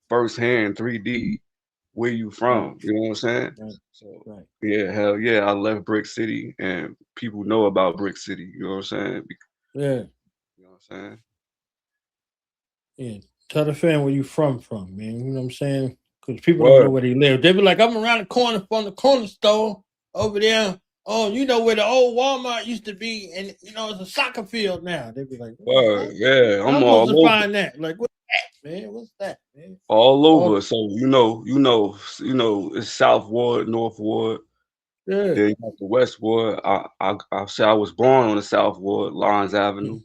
firsthand 3D where you from. You know what I'm saying? So yeah, hell yeah, I left Brick City and people know about Brick City. You know what I'm saying? Yeah. You know what I'm saying? Yeah. Tell the fan where you from, man. You know what I'm saying? because people don't know where they live. They be like, I'm around the corner from the corner store over there. Oh, you know where the old Walmart used to be, and you know it's a soccer field now. They be like, yeah, I'm all supposed to over. find that. Like, what's that, man? What's that, man? All over. So you know, it's South Ward, North Ward. Yeah. Then you have the West Ward. I say I was born on the South Ward, Lawrence Avenue,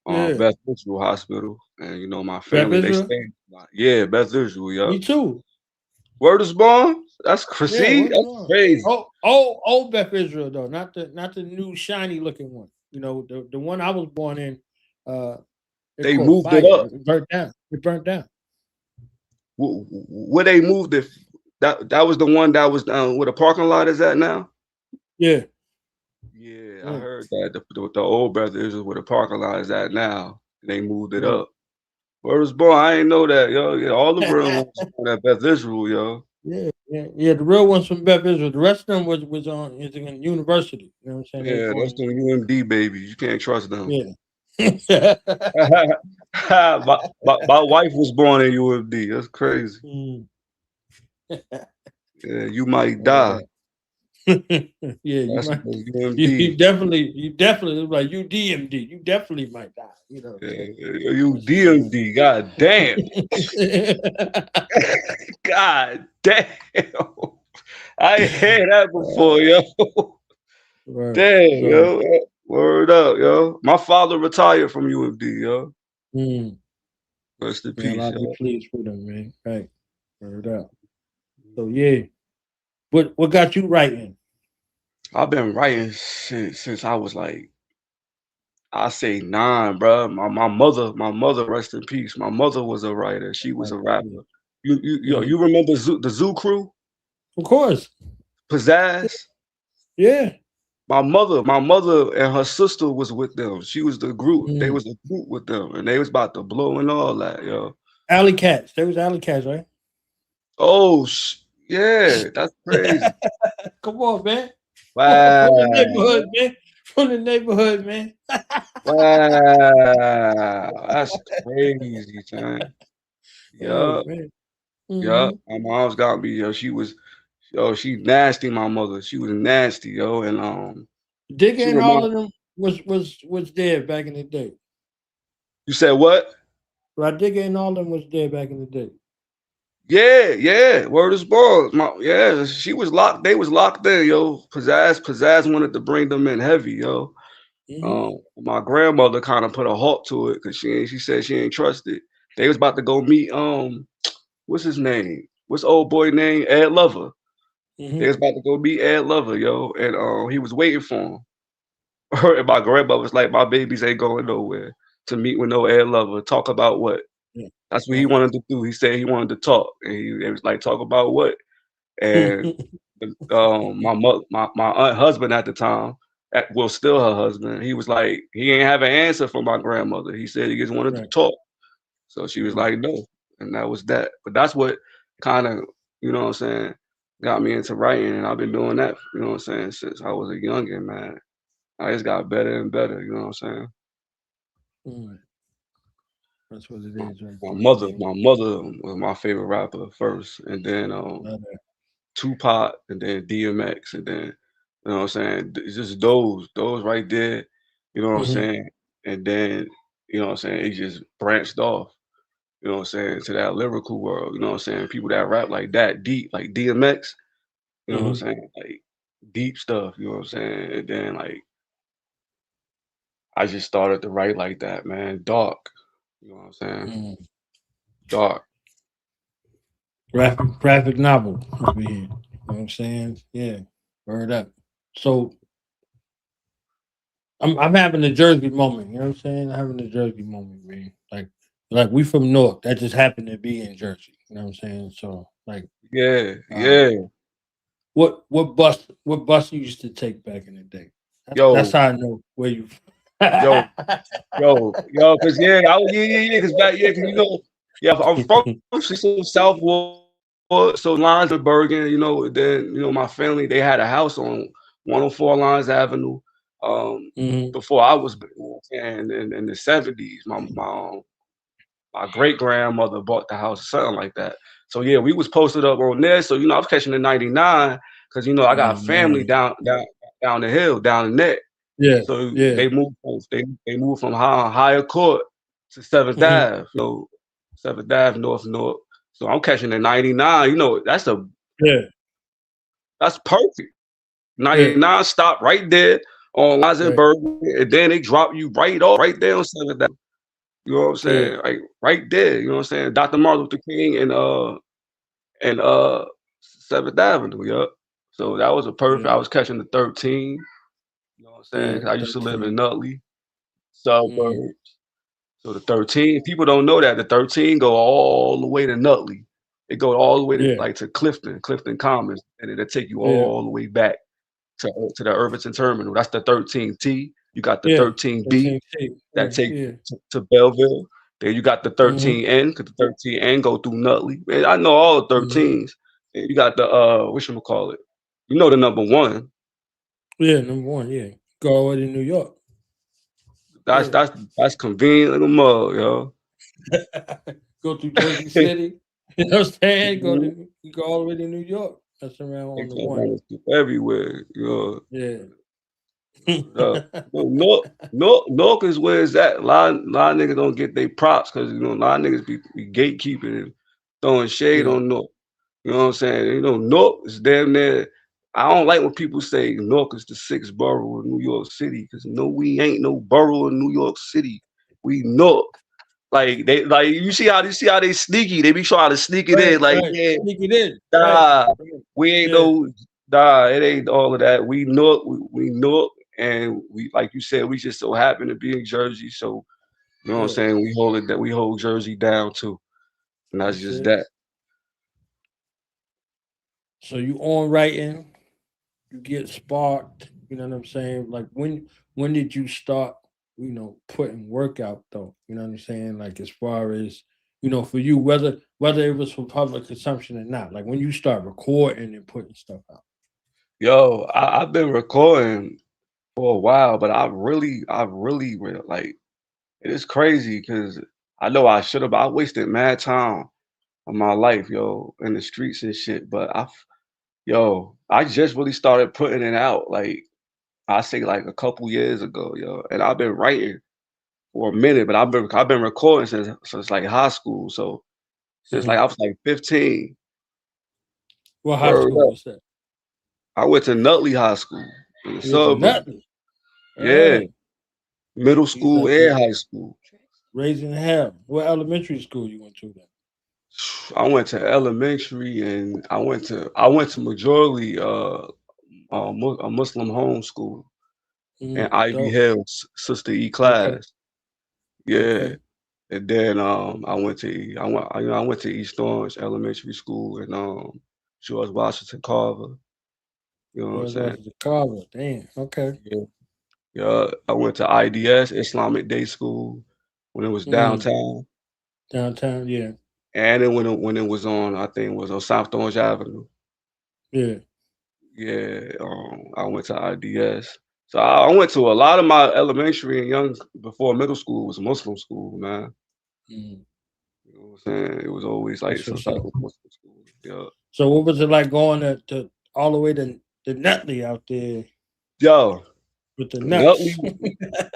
Yeah. Beth Israel Hospital, and you know my Beth family. They Israel? stay. Yeah, Beth Israel. Yeah. Me too. Word is born. That's crazy. That's crazy. Oh, Beth Israel though, not the new shiny looking one. You know, the one I was born in. They moved it up. It burnt down. It burnt down. Where they moved it? That was the one that was where the parking lot is at now. Yeah. Yeah, I heard that the old Beth Israel where the parking lot is at now. They moved it up. Word is born. I ain't know that, yo. Yeah, all the real ones from that Beth Israel, yo. Yeah. The real ones from Beth Israel. The rest of them was in university. You know what I'm saying? Yeah, that's the UMD babies. You can't trust them. Yeah. my wife was born in UMD. That's crazy. Yeah, you might die. Yeah, you definitely like you DMD. You definitely might die. You know. Yeah, you DMD. God damn. God damn. I ain't heard that before, yo. Damn, yo. Word up, yo. My father retired from UMD, yo. Rest in peace, I'll be yo. pleased for them, man. Right. Word up. So yeah. What got you writing? I've been writing since I was like, I say 9, bro. My mother, rest in peace. My mother was a writer. She was a rapper. You remember the Zoo Crew? Of course. Pizzazz? Yeah. My mother and her sister was with them. She was the group. They was a group with them, and they was about to blow and all that, yo. Alley Cats. There was Alley Cats, right? Oh, yeah, that's crazy. Come on, man. Wow. From the neighborhood, man. From the neighborhood, man. Wow, that's crazy, man. Oh, Yup. man. Yup. My mom's got me, yo. She nasty, my mother. She was nasty, yo. And Digger and all of them was there back in the day. You said what? Right, Digger and all of them was there back in the day. Yeah. Word is born. She was locked. They was locked in, yo. Pizzazz wanted to bring them in heavy, yo. My grandmother kind of put a halt to it because she said she ain't trusted. They was about to go meet what's his name? What's old boy name? Ed Lover. They was about to go meet Ed Lover, yo, and he was waiting for him. And my grandmother was like, "My babies ain't going nowhere to meet with no Ed Lover. Talk about what?" That's what he wanted to do. He said he wanted to talk, and he was like, "Talk about what?" And my aunt husband at the time, well, still her husband, he was like, he ain't have an answer for my grandmother. He said he just wanted to talk. So she was like, no, and that was that. But that's what kind of, you know what I'm saying, got me into writing, and I've been doing that, you know what I'm saying, since I was a youngin', man. I just got better and better, you know what I'm saying. That's what it is, right? My mother was my favorite rapper first, and then Tupac, and then DMX, and then, you know what I'm saying, just those right there, you know what I'm saying, and then, you know what I'm saying, it just branched off, you know what I'm saying, to that lyrical world, you know what I'm saying, people that rap like that deep, like DMX, you know what I'm saying, like deep stuff, you know what I'm saying, and then like I just started to write like that, man, dark, you know what I'm saying, dark. Graphic novel over here. You know what I'm saying? Yeah. Word up. So I'm having a Jersey moment, you know what I'm saying? I'm having a Jersey moment, man. Like we from North. That just happened to be in Jersey. You know what I'm saying? So like Yeah. What bus you used to take back in the day? That's how I know where you yo, because because back, because you know, I'm from South Ward, so Linesburg, you know, then, you know, my family, they had a house on 104 Lines Avenue, before I was born, and in the 70s, my great grandmother bought the house, something like that. So yeah, we was posted up on there. So I was catching the 99 because I got family down the hill, down the net. Yeah. So they moved from higher court to 7th Ave, 7th Ave North. So I'm catching the 99. That's perfect. 99 stop right there on Eisenberg, and then they drop you right there on 7th Ave. You know what I'm saying? Like right there. You know what I'm saying? Dr. Martin Luther King and 7th Avenue. Yup. So that was a perfect. I was catching the 13. You know what I'm saying? I used to live in Nutley suburbs. So the 13, people don't know that the 13 go all the way to Nutley. It go all the way to to Clifton Commons, and it'll take you all the way back to the Irvington Terminal. That's the 13T. You got the 13B that take you to Belleville. Then you got the 13N because the 13N go through Nutley. Man, I know all the 13s. And you got the whatchamacallit. The number 1. Yeah, number 1. Yeah, go all the way to New York. That's convenient like a mug, yo. Go through Jersey City. You know what I'm saying? Go all the way to New York. That's around on the 1. Everywhere, Yeah. Nork is where it's at. A lot of niggas don't get their props because a lot of niggas be gatekeeping and throwing shade on Nork. You know what I'm saying? Nork is damn near. I don't like when people say Nork is the 6th borough of New York City because we ain't no borough in New York City. We Nork. Like you see how they sneaky. They be trying to sneak it in. Like sneak it in. We ain't it ain't all of that. We Nork. We Nork. And we, like you said, we just so happen to be in Jersey. So, you know what I'm saying? We hold Jersey down too. And that's just that. So you on writing, you get sparked, you know what I'm saying? Like when did you start, putting work out though? You know what I'm saying? Like as far as, for you, whether it was for public consumption or not, like when you start recording and putting stuff out. Yo, I've been recording for a while, but I really like it is crazy because I know I should have. I wasted mad time of my life, in the streets and shit. But I just really started putting it out. Like I say, like a couple years ago, and I've been writing for a minute, but I've been recording since like high school. So since like I was like 15. What high school was that? I went to Nutley High School in the suburbs. Yeah, middle school and high school. Raising hell. What elementary school you went to then? I went to elementary, and I went to majorly a Muslim homeschool and Ivy Hill Sister E class. Yeah, and then I went to East Orange Elementary School and George Washington Carver. You know what I'm saying? Carver. Damn. Okay. Yeah, I went to IDS, Islamic Day School, when it was downtown. Downtown, yeah. And then when it was on, I think it was on South Orange Avenue. Yeah. Yeah, I went to IDS. So I went to a lot of my elementary and before middle school was Muslim school, man. You know what I'm saying? It was always like some type of Muslim school. Yeah. So what was it like going to all the way to Nutley out there? Yo. With the nuts.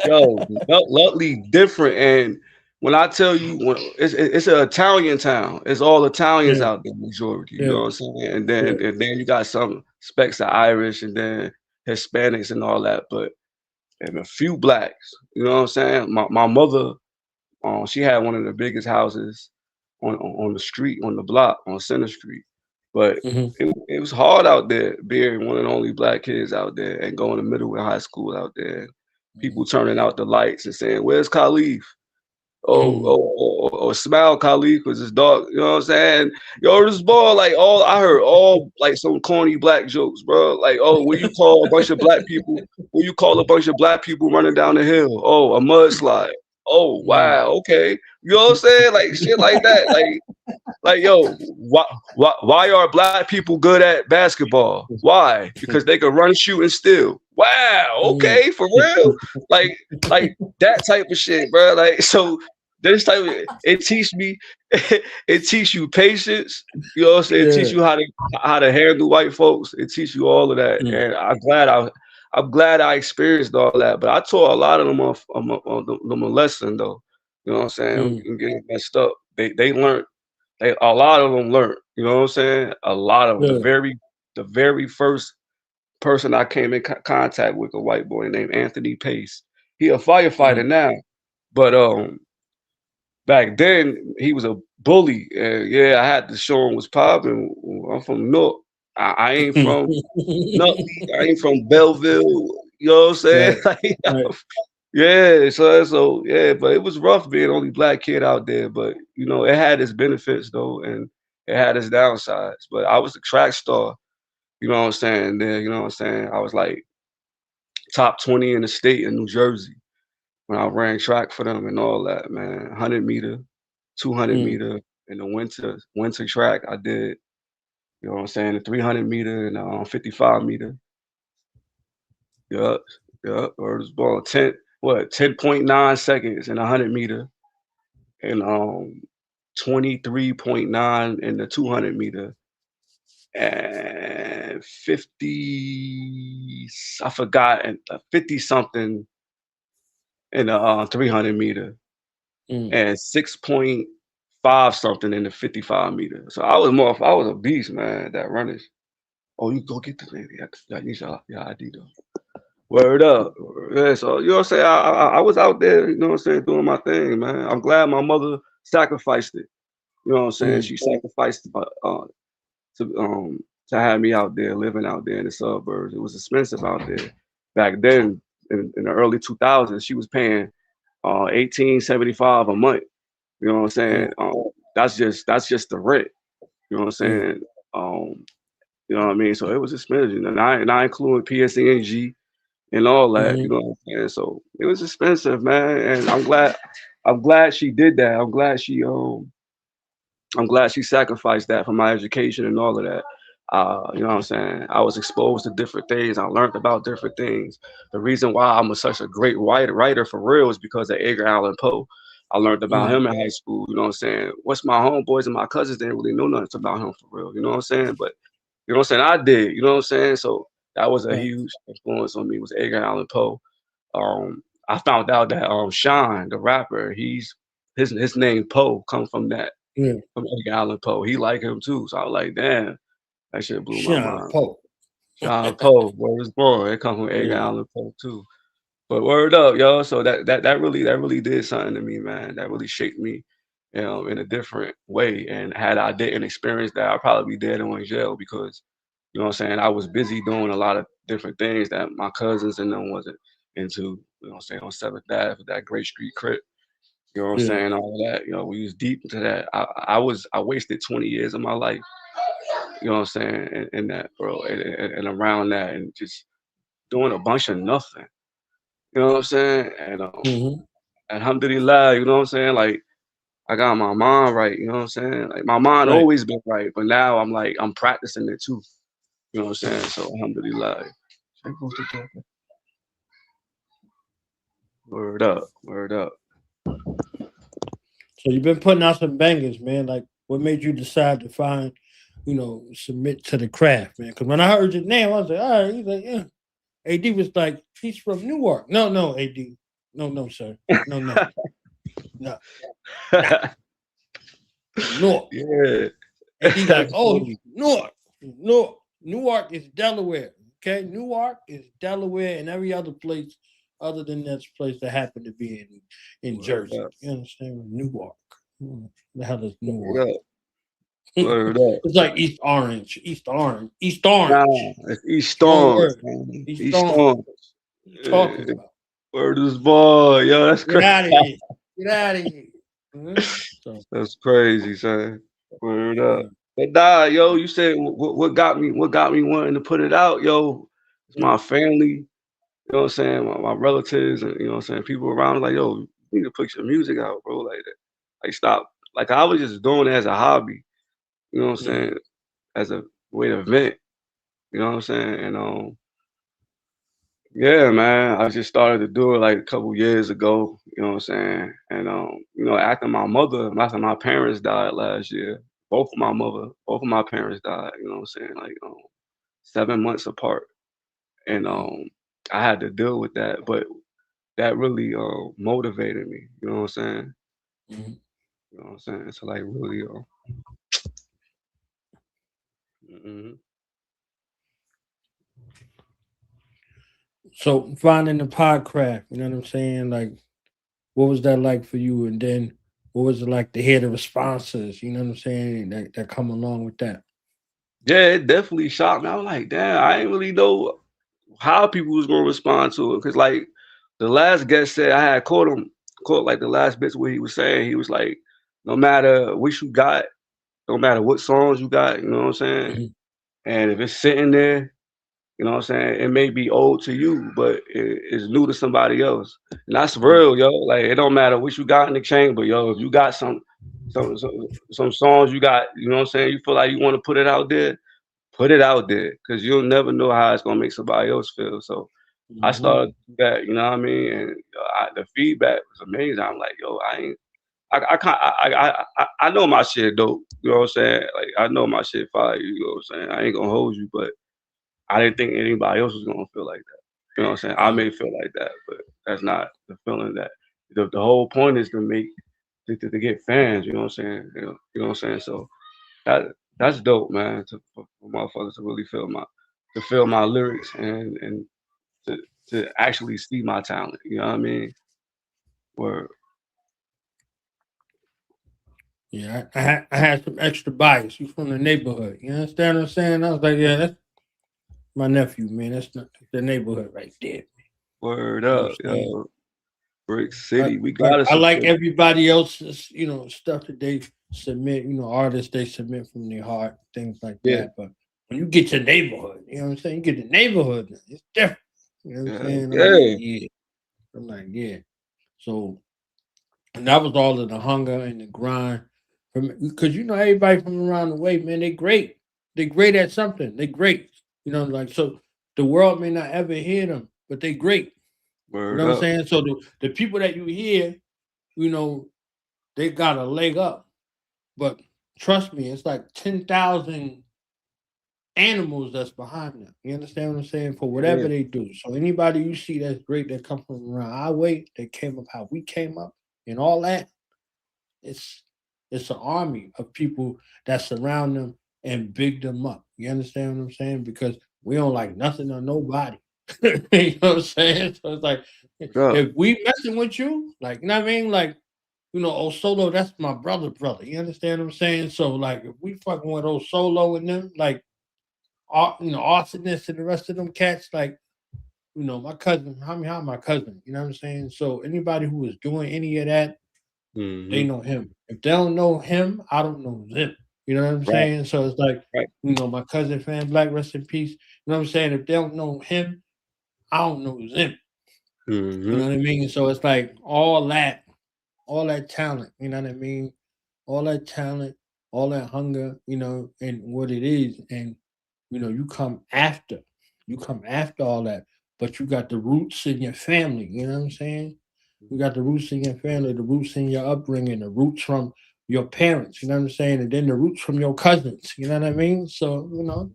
Nutley different. And when I tell you, it's an Italian town. It's all Italians out there, majority. You know what I'm saying? And then you got some specks of Irish and then Hispanics and all that, and a few blacks. You know what I'm saying? My mother, she had one of the biggest houses on the street, on the block, on Center Street. But it was hard out there being one of the only black kids out there and going to middle and high school out there. People turning out the lights and saying, "Where's Khalif?" Or smile Khalif because it's dark. You know what I'm saying? This boy, I heard all like some corny black jokes, bro. Like, when you call a bunch of black people, running down the hill? Oh, a mudslide. Oh, wow, okay. You know what I'm saying? Like shit like that. Like, why are black people good at basketball? Why? Because they can run, shoot, and steal. Wow, okay, for real. Like that type of shit, bro. Like, so this type of, it teach me, it teach you patience. You know what I'm saying? It teach you how to handle white folks. It teach you all of that. And I'm glad I experienced all that. But I taught a lot of them them a lesson though. You know what I'm saying? And getting messed up. They learned. A lot of them learned. You know what I'm saying? A lot of them. The very first person I came in contact with, a white boy named Anthony Pace. He a firefighter now, but back then he was a bully, and I had to show him what's popping. I'm from North. I ain't from Nutley. I ain't from Belleville. You know what I'm saying? So but it was rough being only black kid out there. But you know, it had its benefits though, and it had its downsides. But I was a track star. You know what I'm saying? There, you know what I'm saying? I was like top 20 in the state in New Jersey when I ran track for them and all that, man. 100 meter, 200 meter in the winter track I did. You know what I'm saying? The 300 meter and 55 meter. Or it was ball 10.9 seconds in 100 meter and 23.9 in the 200 meter. And 50, I forgot, and 50 something in the 300 meter, and 6.5 something in the 55 meter. So I was a beast, man. That runners. Oh, you go get the lady. I need your ID though. Word up. Yeah, so you know what I'm saying? I was out there, you know what I'm saying, doing my thing, man. I'm glad my mother sacrificed it. You know what I'm saying? She sacrificed to have me out there, living out there in the suburbs. It was expensive out there. Back then, in the early 2000s, she was paying $18.75 a month. You know what I'm saying? That's just the rent. You know what I'm saying? You know what I mean? So it was expensive. And I included PSENG and all that. You know what I'm saying? So it was expensive, man. And I'm glad she did that. I'm glad she sacrificed that for my education and all of that. You know what I'm saying? I was exposed to different things. I learned about different things. The reason why I'm such a great writer for real is because of Edgar Allan Poe. I learned about him in high school. You know what I'm saying? What's my homeboys and my cousins didn't really know nothing about him for real. You know what I'm saying? But you know what I'm saying? I did. You know what I'm saying? So that was a huge influence on me. Was Edgar Allan Poe. I found out that Sean, the rapper, his name Poe comes from that. From Edgar Allan Poe. He liked him too. So I was like, damn, that shit blew my mind. Sean Poe, word is born. It comes from Edgar Allan Poe too. But word up, yo. So that really did something to me, man. That really shaped me, you know, in a different way. And had I didn't experience that, I'd probably be dead or in jail because, you know what I'm saying, I was busy doing a lot of different things that my cousins and them wasn't into, you know what I'm saying, on 7th Ave with that Great Street Crip. You know what I'm saying? All of that. You know, we was deep into that. I wasted 20 years of my life, you know what I'm saying, in that, bro, and around that, and just doing a bunch of nothing. You know what I'm saying? And alhamdulillah, you know what I'm saying? Like, I got my mind right, you know what I'm saying? Like, my mind always been right, but now I'm practicing it too. You know what I'm saying? So alhamdulillah. Word up, word up. So you've been putting out some bangers, man. Like, what made you decide to submit to the craft, man? Because when I heard your name, I was like, all right. He's like, yeah. AD was like, he's from Newark. No, AD. No, sir. No. No. Newark. Yeah. AD like, oh, Newark is Delaware. Okay, Newark is Delaware and every other place other than that place that happened to be in Jersey. You understand? Newark. The hell is Newark? Word up. It's like East Orange. Nah, it's East Orange. East Orange. Talking about. Word is boy. Yo, that's crazy. Get out of here. That's crazy, son. Word up. But nah, yo, you said what got me wanting to put it out, yo. It's my family. You know what I'm saying? My relatives and, you know what I'm saying, people around like, yo, you need to put your music out, bro. Like that. Like, stop. Like, I was just doing it as a hobby. You know what I'm saying? As a way to vent. You know what I'm saying? And Yeah, man. I just started to do it like a couple years ago, you know what I'm saying? And you know, after my parents died last year, both of my parents died, you know what I'm saying, like 7 months apart. And I had to deal with that, but that really motivated me, you know what I'm saying? Mm-hmm. You know what I'm saying? So like really So finding the podcraft, you know what I'm saying? Like, what was that like for you? And then what was it like to hear the responses, you know what I'm saying, that come along with that? Yeah, it definitely shocked me. I was like, damn, I didn't really know how people was gonna respond to it. Cause like the last guest said I had caught like the last bits where he was saying, he was like, no matter what you got, no matter what songs you got, you know what I'm saying? Mm-hmm. And if it's sitting there, you know what I'm saying, it may be old to you, but it's new to somebody else. And that's real, yo. Like it don't matter what you got in the chamber, yo. If you got some songs you got, you know what I'm saying, you feel like you want to put it out there, put it out there. Cause you'll never know how it's gonna make somebody else feel. So I started to do that, you know what I mean? And the feedback was amazing. I'm like, yo, I know my shit dope. You know what I'm saying? Like I know my shit fire. You know what I'm saying? I ain't gonna hold you, but I didn't think anybody else was gonna feel like that. You know what I'm saying? I may feel like that, but that's not the feeling that the whole point is to make to get fans. You know what I'm saying? You know what I'm saying? So that's dope, man. For motherfuckers to really feel my lyrics and to actually see my talent. You know what I mean? Word. Yeah, I had some extra bias. You from the neighborhood, you understand what I'm saying? I was like, yeah, that's my nephew, man. That's not the neighborhood right there. Word You know up, what I'm saying? yo. Brick City, we gotta I like support. everybody else's, you know, stuff that they submit, you know, artists they submit from their heart, things like Yeah. that. But when you get your neighborhood, you know what I'm saying? You get the neighborhood, it's different. You know what I'm saying? I'm like, yeah. So, and that was all of the hunger and the grind. Because, you know, everybody from around the way, man, they great. They great at something. They great. You know, like, so the world may not ever hear them, but they great. Word you know what up. I'm saying? So the people that you hear, you know, they got a leg up. But trust me, it's like 10,000 animals that's behind them. You understand what I'm saying? For whatever Yeah. they do. So anybody you see that's great that come from around our way, that came up how we came up and all that, it's an army of people that surround them and big them up. You understand what I'm saying? Because we don't like nothing or nobody. You know what I'm saying? So it's like if we messing with you, like, you know what I mean? Like, you know, old Solo, that's my brother. You understand what I'm saying? So like if we fucking with old Solo and them, like you know, Arsonist and the rest of them cats, like, you know, my cousin, how my cousin, you know what I'm saying? So anybody who is doing any of that, they know him. If they don't know him, I don't know them. You know what I'm saying? So it's like, you know, my cousin Fan Black, rest in peace. You know what I'm saying? If they don't know him, I don't know them. You know what I mean? So it's like all that talent, you know what I mean? All that talent, all that hunger, you know, and what it is. And, you know, you come after all that, but you got the roots in your family, you know what I'm saying? You got the roots in your family, the roots in your upbringing, the roots from your parents, you know what I'm saying? And then the roots from your cousins, you know what I mean? So, you know,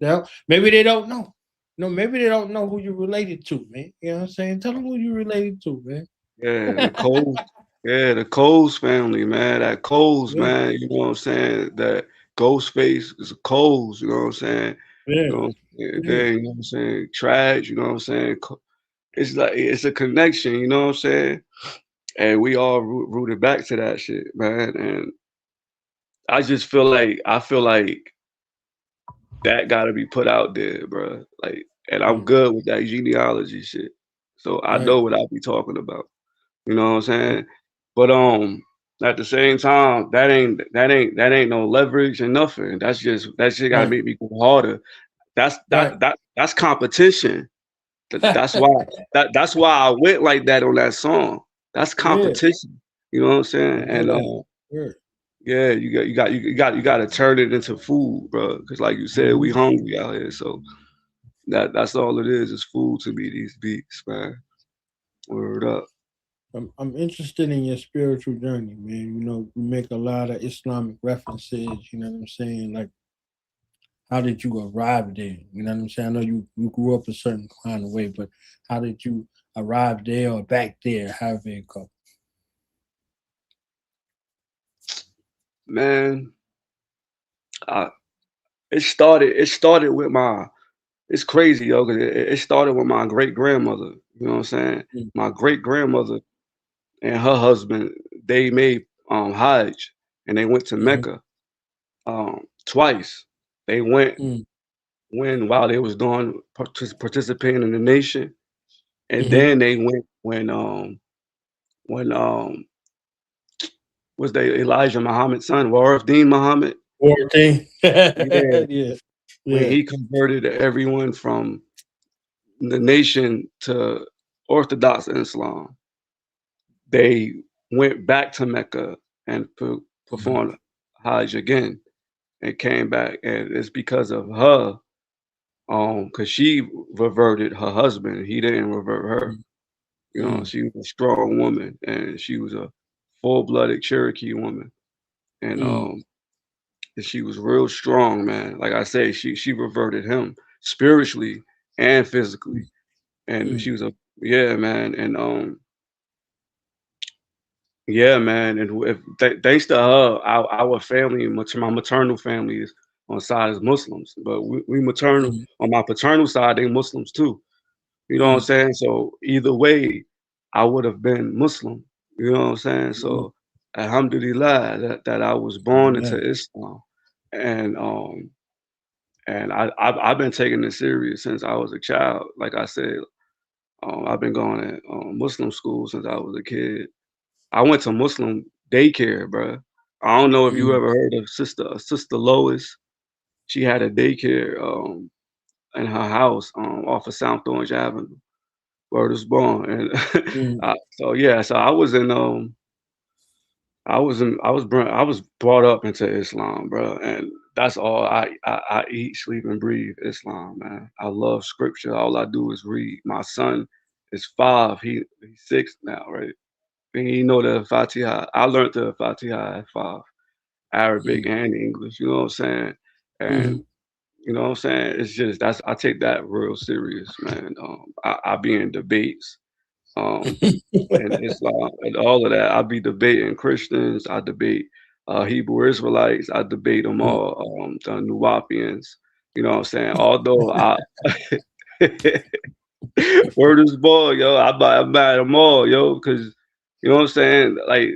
maybe they don't know. You know, maybe they don't know who you're related to, man. You know what I'm saying? Tell them who you're related to, man. Yeah, the Coles. Yeah, the Coles family, man. That Coles, Yeah. man. You know what I'm saying? That Ghostface is a Coles, you know what I'm saying? Yeah. You know what I'm saying? Then, you know what I'm saying? Trash, you know what I'm saying? It's like it's a connection, you know what I'm saying? And we all rooted back to that shit, man. And I feel like that gotta be put out there, bro. Like, and I'm good with that genealogy shit. So I know what I'll be talking about. You know what I'm saying? But at the same time, that ain't no leverage and nothing. That shit gotta make me go harder. That's competition. That's why I went like that on that song. That's competition. You know what I'm saying? And yeah, you got to turn it into food, bro. Because like you said, we hungry out here. So That's all it is food to me, these beats, man. Word up. I'm interested in your spiritual journey, man. You know, you make a lot of Islamic references, you know what I'm saying? Like, how did you arrive there? You know what I'm saying? I know you grew up a certain kind of way, but how did you arrive there or back there, however it go? Man, it started with my, it's crazy, yo, because it started with my great grandmother. You know what I'm saying? My great grandmother and her husband, they made Hajj, and they went to Mecca twice. They went while they was doing participating in the nation, and then they went when was they Elijah Muhammad's son, Warith Deen Muhammad. Warith Yeah. yeah. When he converted everyone from the nation to Orthodox Islam, they went back to Mecca and performed Hajj again and came back. And it's because of her, because she reverted her husband. He didn't revert her. You know, she was a strong woman, and she was a full-blooded Cherokee woman. And she was real strong, man. Like I say, she reverted him spiritually and physically. And she was yeah, man. And yeah, man. And thanks to her, our family, my maternal family is on the side is Muslims, but we maternal on my paternal side, they Muslims too. You know what I'm saying? So either way, I would have been Muslim. You know what I'm saying? So alhamdulillah that I was born into Islam. And I've been taking it serious since I was a child. Like I said, I've been going to Muslim school since I was a kid. I went to Muslim daycare, bro. I don't know if you ever heard of Sister Lois. She had a daycare in her house off of South Orange Avenue, where it was born. And so yeah, so I was brought up into Islam, bro, and that's all I eat, sleep, and breathe Islam, man. I love scripture. All I do is read. My son is 5. He's 6 now, right? And he know the Fatiha. I learned the Fatiha at 5, Arabic and English. You know what I'm saying? And you know what I'm saying? It's just I take that real serious, man. I be in debates. And Islam and all of that. I be debating Christians. I debate Hebrew Israelites. I debate them all. The Nuwapians. You know what I'm saying? Although I word is ball, yo. I buy them all, yo, because you know what I'm saying. Like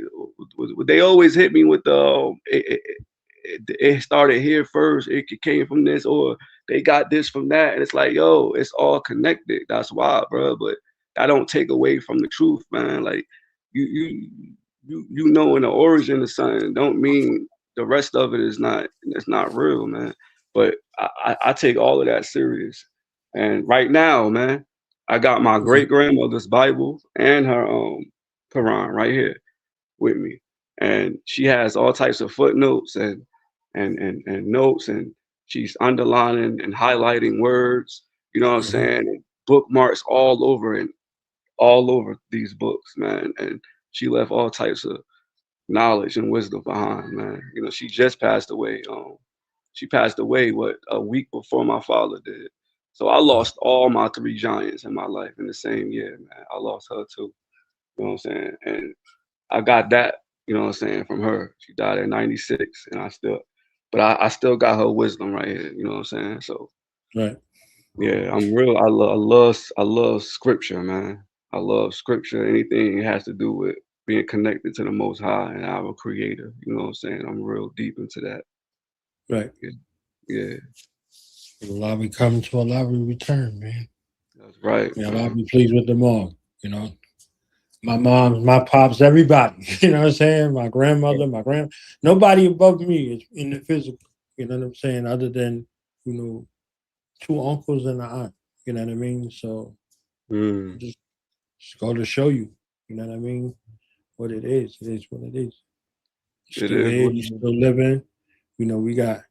they always hit me with the it started here first. It came from this, or they got this from that, and it's like, yo, it's all connected. That's why, bro. But that don't take away from the truth, man. Like you know, in the origin of something don't mean the rest of it is not. It's not real, man. But I take all of that serious. And right now, man, I got my great grandmother's Bible and her Quran right here with me, and she has all types of footnotes and notes, and she's underlining and highlighting words. You know what I'm saying? And bookmarks all over these books, man. And she left all types of knowledge and wisdom behind, man. You know, she just passed away. She passed away a week before my father did. So I lost all my 3 giants in my life in the same year, man. I lost her too. You know what I'm saying? And I got that, you know what I'm saying, from her. She died at 96, and I still got her wisdom right here. You know what I'm saying? So, right. Yeah, I'm real. I love scripture, man. I love scripture. Anything it has to do with being connected to the Most High and our Creator. You know what I'm saying? I'm real deep into that. Right. Yeah. Allah we come to Allah we return, man. That's right. Yeah, Allah be pleased with them all. You know, my mom, my pops, everybody. You know what I'm saying? My grandmother, nobody above me is in the physical. You know what I'm saying? Other than, you know, 2 uncles and an aunt. You know what I mean? So just go to show you. You know what I mean? What it is. It is what it is. You're still here, you still living. You know, we got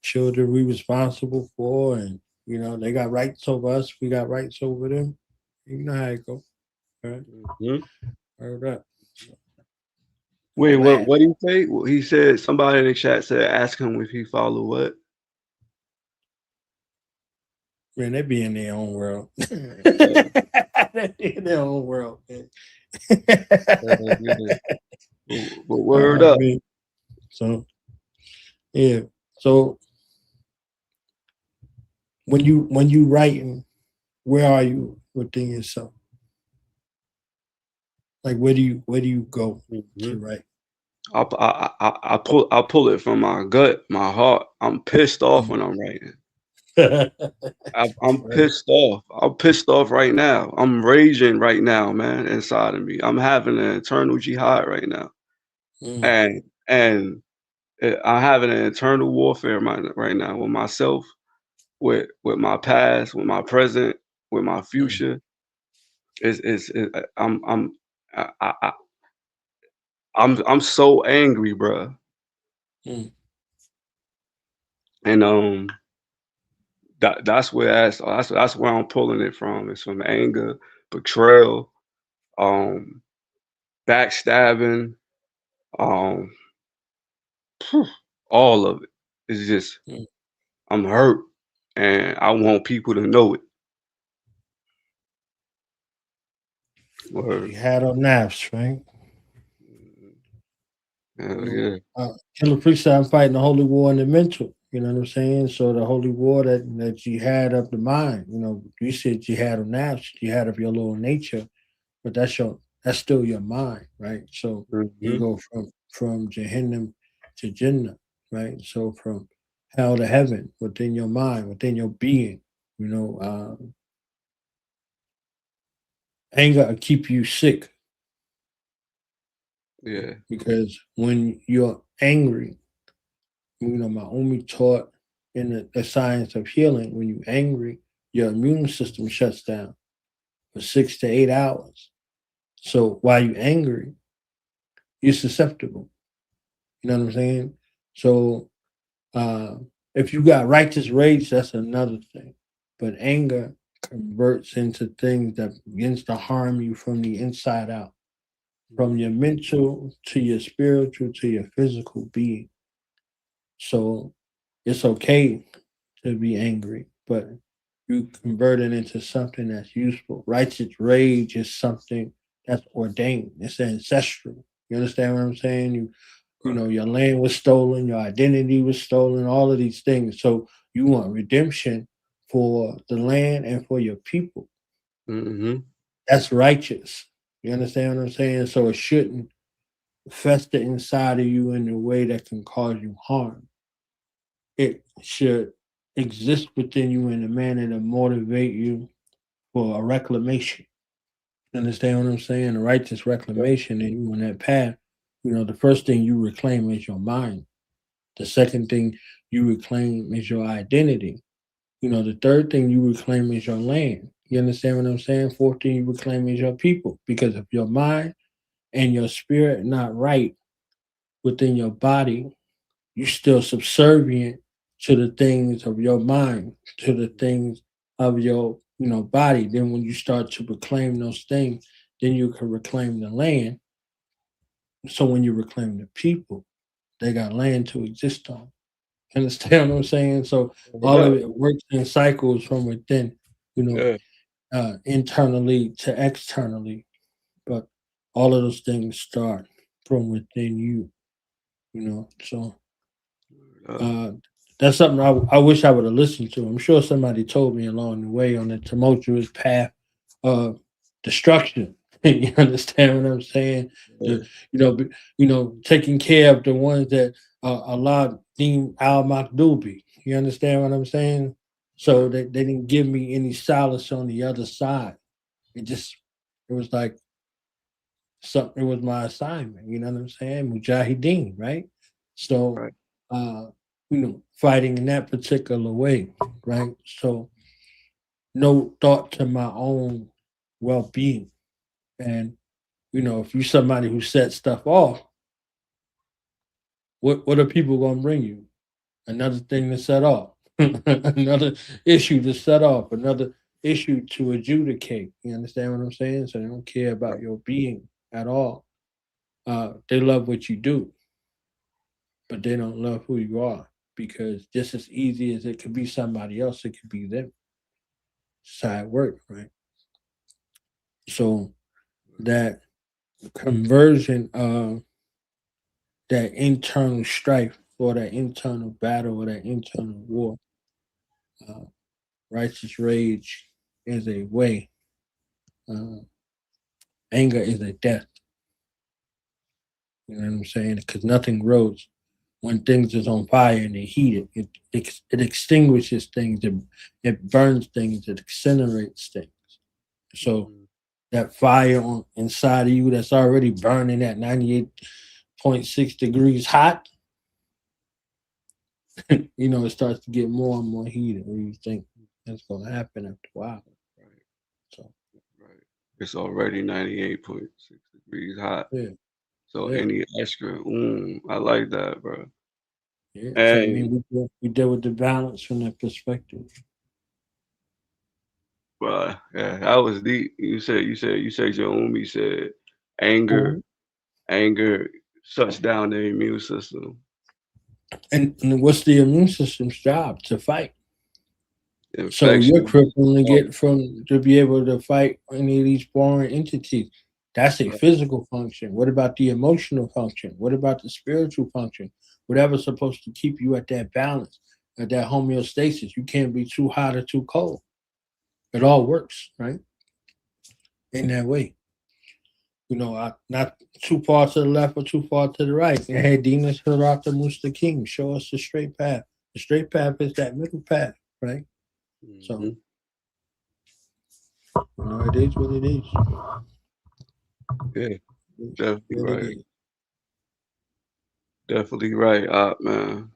children we responsible for, and You know, they got rights over us, we got rights over them. You know how it go. Right? Heard up. Wait, what did he say? Well, he said somebody in the chat said ask him if he follow what? Man, they be in their own world. They be in their own world, man. But word up. So yeah. So when you writing, where are you within yourself? Like where do you go to write? I pull it from my gut, my heart. I'm pissed off when I'm writing. I'm pissed off. I'm pissed off right now. I'm raging right now, man, inside of me. I'm having an internal jihad right now. And I'm having an internal warfare right now with myself, with my past, with my present, with my future. I'm so angry, bro. And that's where that's where I'm pulling it from. It's from anger, betrayal, backstabbing, all of it. It's just I'm hurt, and I want people to know it. You had on knives, right? Yeah. Killah Priest, I'm fighting the holy war in the mental. You know what I'm saying? So the holy war that you had of the mind. You know, you said you had of knives, you had of your lower nature, but that's still your mind, right? So you go from Jahannam to Jannah, right? So from hell to heaven within your mind, within your being. You know, anger will keep you sick. Yeah. Because when you're angry, you know, my Umi taught in the science of healing, when you're angry, your immune system shuts down for 6 to 8 hours. So while you're angry, you're susceptible. You know what I'm saying? So if you got righteous rage, that's another thing. But anger converts into things that begins to harm you from the inside out, from your mental to your spiritual to your physical being. So it's okay to be angry, but you convert it into something that's useful. Righteous rage is something that's ordained. It's ancestral. You understand what I'm saying? You know, your land was stolen, your identity was stolen, all of these things. So you want redemption for the land and for your people. That's righteous. You understand what I'm saying? So it shouldn't fester inside of you in a way that can cause you harm. It should exist within you in a manner to motivate you for a reclamation. Understand what I'm saying? A righteous reclamation, and you on that path. You know, the first thing you reclaim is your mind. The second thing you reclaim is your identity. You know, the third thing you reclaim is your land. You understand what I'm saying? Fourth thing you reclaim is your people. Because if your mind and your spirit not right within your body, you're still subservient to the things of your mind, to the things of your, you know, body. Then when you start to reclaim those things, then you can reclaim the land. So when you reclaim the people, they got land to exist on. Understand what I'm saying? So all of it works in cycles from within, you know, internally to externally. But all of those things start from within you, you know. So that's something I wish I would have listened to. I'm sure somebody told me along the way on the tumultuous path of destruction. You understand what I'm saying? You know, taking care of the ones that Allah deemed al-Makdubi. You understand what I'm saying? So they didn't give me any solace on the other side. It was like something. It was my assignment. You know what I'm saying? Mujahideen, right? So, you know, fighting in that particular way, right? So, no thought to my own well-being. And, you know, if you're somebody who sets stuff off, what are people going to bring you? Another thing to set off. another issue to set off, another issue to adjudicate. You understand what I'm saying? So they don't care about your being at all. They love what you do, but they don't love who you are, because just as easy as it could be somebody else, it could be them. That's how it works, right? So that conversion of that internal strife or that internal battle or that internal war, righteous rage is a way. Anger is a death. You know what I'm saying? Because nothing grows when things is on fire and they heat it. It extinguishes things. It burns things. It incinerates things. So that fire inside of you that's already burning at 98.6 degrees hot, you know, it starts to get more and more heated. What do you think that's going to happen after a while? So, It's already 98.6 degrees hot. Yeah. So Yeah. any extra, I like that, bro. Yeah. Hey. So, I mean, we deal with the balance from that perspective. But yeah, that was deep. You said your umi said anger shuts down the immune system. And what's the immune system's job? To fight. Infection. So you're crippling to get to be able to fight any of these foreign entities. That's a physical function. What about the emotional function? What about the spiritual function? Whatever's supposed to keep you at that balance, at that homeostasis. You can't be too hot or too cold. It all works, right? In that way. You know, not too far to the left or too far to the right. And hey, Dina Hirata Mustaqim, show us the straight path. The straight path is that middle path, right? So, you know, it is what it is. Yeah, definitely right. Definitely right, man.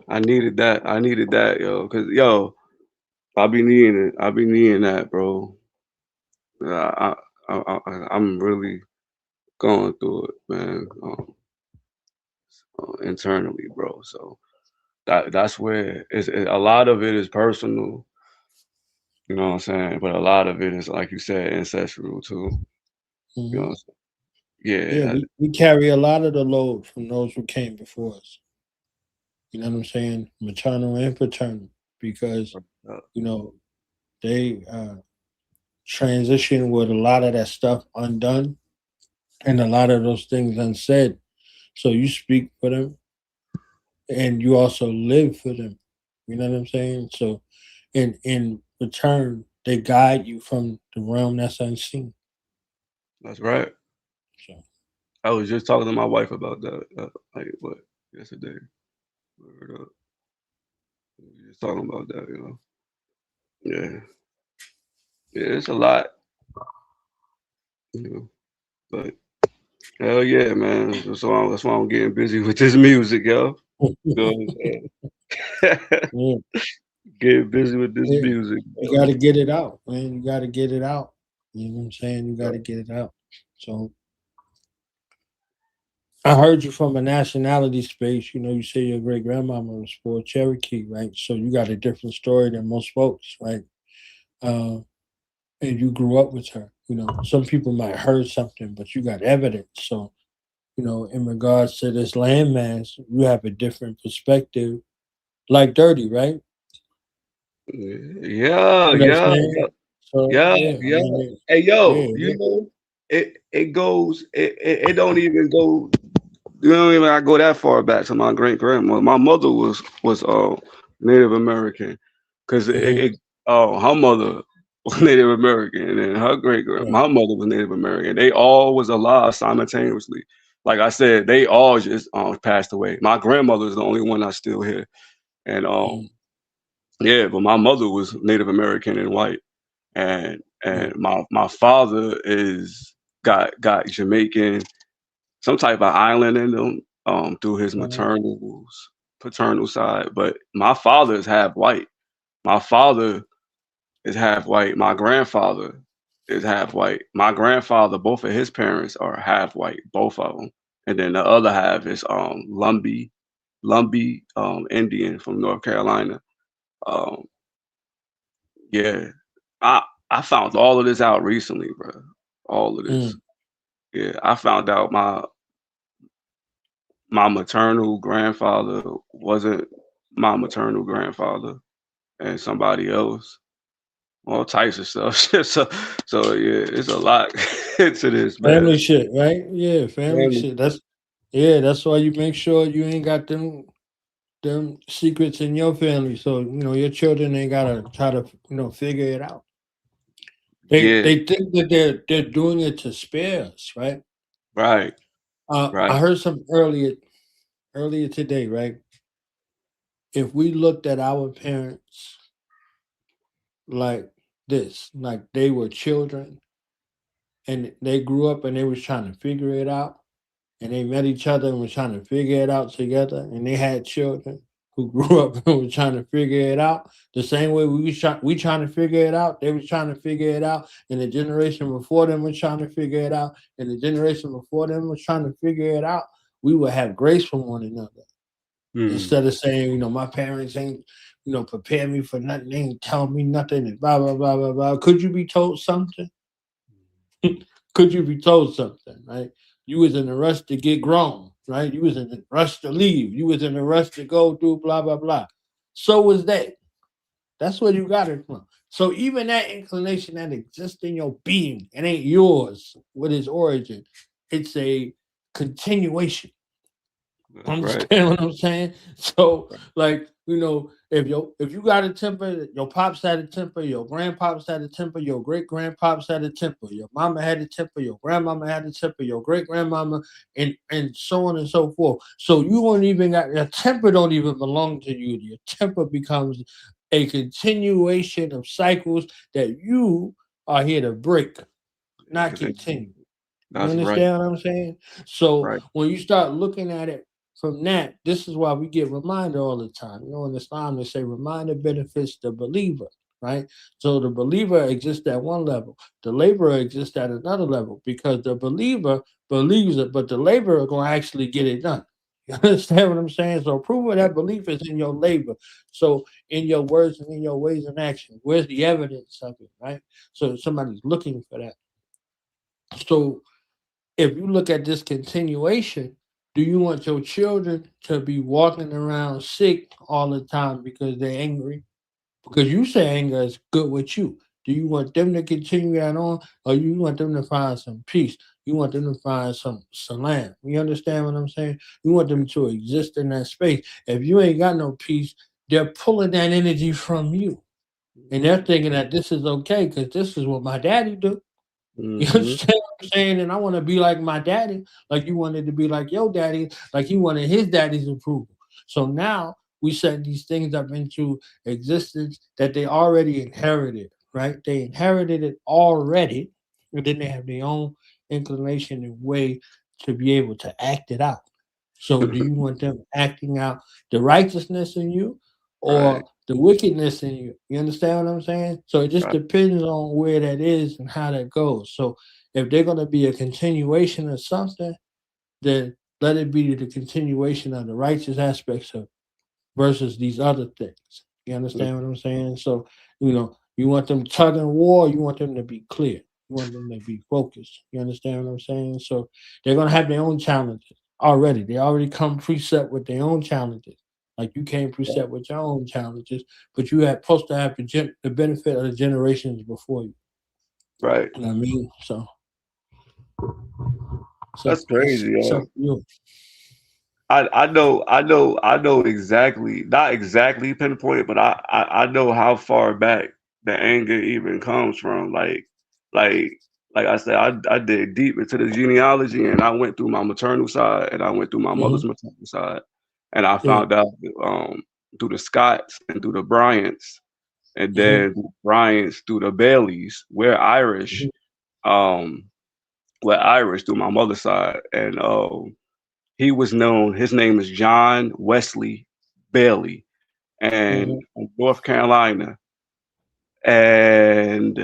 I needed that, yo. Cause yo, I be needing that, bro. I'm really going through it, man. Internally, bro. So that's where a lot of it is personal. You know what I'm saying? But a lot of it is, like you said, ancestral too. You know what I'm saying? Yeah, we carry a lot of the load from those who came before us. You know what I'm saying? Maternal and paternal, because you know they transition with a lot of that stuff undone and a lot of those things unsaid. So you speak for them, and you also live for them. You know what I'm saying? So in return, they guide you from the realm that's unseen. That's right. So I was just talking to my wife about that, yesterday. We were just talking about that, you know. Yeah, it's a lot, you know. But hell yeah, man. That's why I'm getting busy with this music, yo. You know what I'm saying? Get busy with this music. You got to get it out, man. You got to get it out. You know what I'm saying? You got to get it out. So I heard you from a nationality space. You know, you say your great grandmama was for Cherokee, right? So you got a different story than most folks, right? And you grew up with her. You know, some people might heard something, but you got evidence. So, you know, in regards to this landmass, you have a different perspective. Like Dirty, right? Yeah. So, Yeah. I mean, Hey, yo, yeah, you know, it goes, it don't even go, you don't even go that far back to my great grandmother. My mother was Native American, because her mother was Native American, and then my mother was Native American. They all was alive simultaneously. Like I said, they all just passed away. My grandmother is the only one that's still here, and yeah, but my mother was Native American and white, and my father got Jamaican, some type of island in them, through his paternal side. But my father is half white. My father is half white. My grandfather is half white. My grandfather, both of his parents are half white, both of them, and then the other half is Lumbee Indian from North Carolina. Yeah, I found all of this out recently, bro. All of this. Yeah, I found out my maternal grandfather wasn't my maternal grandfather, and somebody else. All types of stuff. so yeah, it's a lot into this, man. Family shit, right? Yeah, family shit. That's why you make sure you ain't got them secrets in your family, so your children ain't gotta try to figure it out. They think that they're doing it to spare us, right? Right. I heard some earlier today, right? If we looked at our parents like this, like they were children and they grew up and they was trying to figure it out, and they met each other and was trying to figure it out together, and they had children who grew up and was trying to figure it out the same way we trying to figure it out. They was trying to figure it out, and the generation before them was trying to figure it out, and the generation before them was trying to figure it out. We would have grace from one another instead of saying, my parents ain't, prepare me for nothing, they ain't tell me nothing, and blah blah blah blah blah. Could you be told something? Could you be told something? Right? You was in a rush to get grown, right? You was in a rush to leave. You was in a rush to go do blah, blah, blah. So was that. That's where you got it from. So even that inclination that exists in your being, it ain't yours with its origin. It's a continuation. Understand what I'm saying? So, like, if you got a temper, your pops had a temper, your grandpops had a temper, your great grandpops had a temper, your mama had a temper, your grandmama had a temper, your great grandmama, and so on and so forth. So you won't even got your temper don't even belong to you. Your temper becomes a continuation of cycles that you are here to break, not continue. You understand what I'm saying? So when you start looking at it from that, this is why we get reminded all the time. In Islam, they say reminder benefits the believer, right? So the believer exists at one level. The laborer exists at another level because the believer believes it, but the laborer going to actually get it done. You understand what I'm saying? So proof of that belief is in your labor. So in your words and in your ways and actions, where's the evidence of it, right? So somebody's looking for that. So if you look at this continuation, do you want your children to be walking around sick all the time because they're angry? Because you say anger is good with you. Do you want them to continue that on, or you want them to find some peace? You want them to find some salam. You understand what I'm saying? You want them to exist in that space. If you ain't got no peace, they're pulling that energy from you. And they're thinking that this is okay because this is what my daddy do. You understand what I'm saying? And I want to be like my daddy, like you wanted to be like your daddy, like he wanted his daddy's approval. So now we set these things up into existence that they already inherited, right? They inherited it already, and then they have their own inclination and way to be able to act it out. So do you want them acting out the righteousness in you or the wickedness in you? You understand what I'm saying? So it just depends on where that is and how that goes. So if they're going to be a continuation of something, then let it be the continuation of the righteous aspects of versus these other things. You understand what I'm saying? So, you want them tugging war, you want them to be clear. You want them to be focused. You understand what I'm saying? So they're going to have their own challenges already. They already come preset with their own challenges. Like you came preset with your own challenges, but you had supposed to have the benefit of the generations before you. Right. You know what I mean? So that's crazy, yo. I know exactly, not exactly pinpoint, but I know how far back the anger even comes from. Like I said, I dig deep into the genealogy, and I went through my maternal side, and I went through my mother's maternal side, and I found out through the Scotts and through the Bryants, and then Bryants through the Baileys. We're Irish, through my mother's side, and he was known. His name is John Wesley Bailey, and from North Carolina, and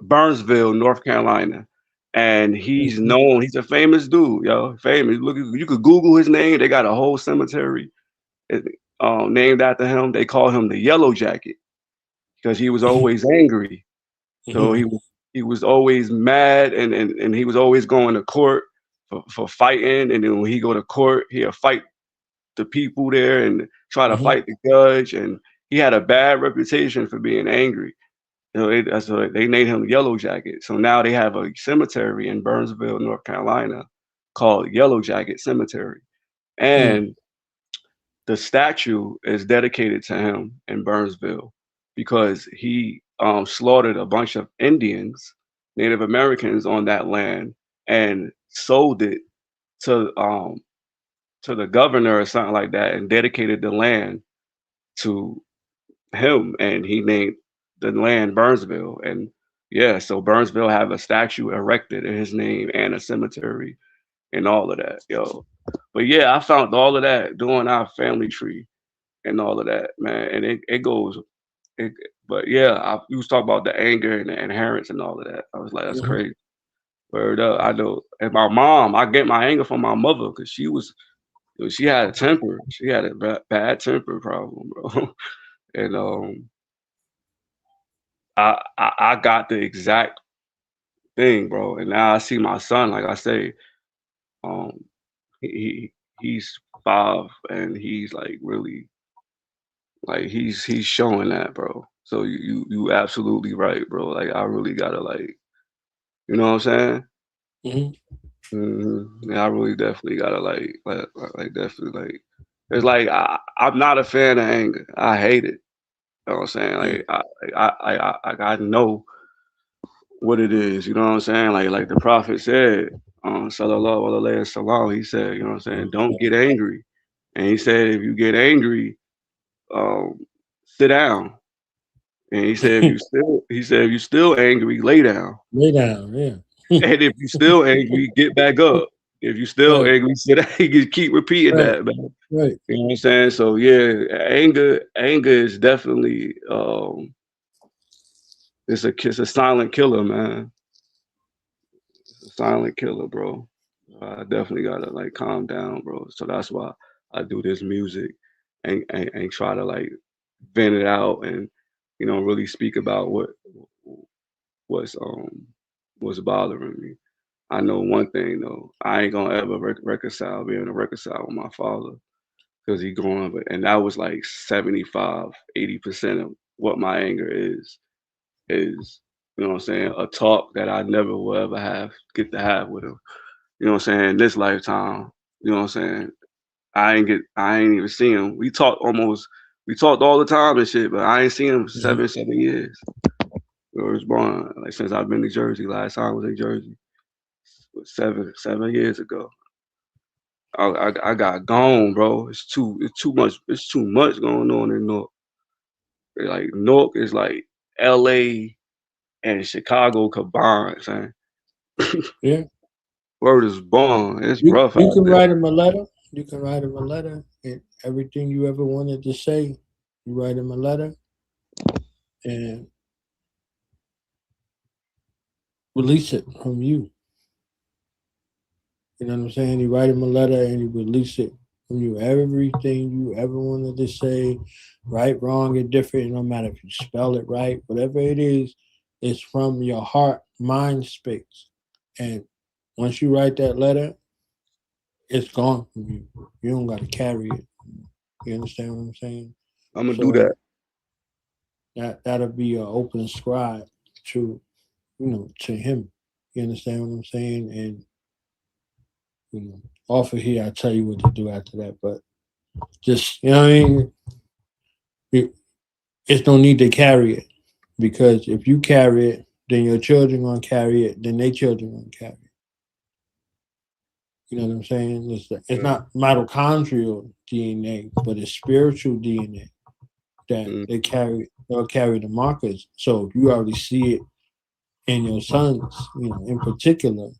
Burnsville, North Carolina. And he's known. He's a famous dude, yo. Famous. Look, you could Google his name. They got a whole cemetery. named after him. They call him the Yellow Jacket because he was always angry. So he was always mad, and he was always going to court for fighting. And then when he go to court, he'll fight the people there and try to fight the judge. And he had a bad reputation for being angry. So they named him Yellow Jacket. So now they have a cemetery in Burnsville, North Carolina, called Yellow Jacket Cemetery, and the statue is dedicated to him in Burnsville because he slaughtered a bunch of Indians, Native Americans on that land, and sold it to the governor or something like that, and dedicated the land to him, and he named the land Burnsville. And yeah, so Burnsville have a statue erected in his name and a cemetery and all of that, yo. But yeah, I found all of that doing our family tree and all of that, man. And it goes, but yeah, you was talking about the anger and the inherence and all of that. I was like, that's crazy. Word up, I know. And my mom, I get my anger from my mother because she had a temper. She had a bad temper problem, bro. And I got the exact thing, bro. And now I see my son, like I say, he's 5 and he's like really, like he's showing that, bro. So you absolutely right, bro. Like I really gotta, like, you know what I'm saying? Yeah, I really definitely gotta like definitely, like, it's like I'm not a fan of anger. I hate it. You know what I'm saying? Like I know what it is. You know what I'm saying? Like the prophet said, Sallallahu Alaihi Wasallam, he said, you know what I'm saying, don't get angry. And he said, if you get angry, sit down. And he said, if you still angry, lay down. Lay down, yeah. And if you still angry, get back up. If you still angry, sit down. You keep repeating that, man. Right. You know what I'm saying? So yeah, anger is definitely it's a silent killer, man. It's a silent killer, bro. I definitely gotta like calm down, bro. So that's why I do this music and try to like vent it out and, you know, really speak about what's bothering me. I know one thing though, I ain't gonna ever reconcile being able to reconcile with my father because he growing up, and that was like 75, 80% of what my anger is, you know what I'm saying, a talk that I never will ever get to have with him. You know what I'm saying? This lifetime, you know what I'm saying? I ain't even seen him. We talked all the time and shit, but I ain't seen him 7 years. I was born, like, since I've been to Jersey. Last time I was in Jersey was 7 years ago. I got gone, bro. It's too much going on in Newark. Like Newark is like LA and Chicago combined, man. Yeah. Word is born. It's you, rough. You can write him a letter. You can write him a letter, and everything you ever wanted to say, you write him a letter, and release it from you. You know what I'm saying? You write him a letter and you release it from you. Everything you ever wanted to say, right, wrong, indifferent, no matter if you spell it right, whatever it is, it's from your heart, mind space. And once you write that letter, it's gone from you. You don't got to carry it. You understand what I'm saying? I'm going to do that. That'll be an open scribe to, you know, to him. You understand what I'm saying? And, you know, off of here, I'll tell you what to do after that. But just, you know what I mean? It's no need to carry it. Because if you carry it, then your children going to carry it, then their children going to carry it. You know what I'm saying? It's not mitochondrial DNA, but it's spiritual DNA that they'll carry the markers. So if you already see it in your sons, you know, in particular,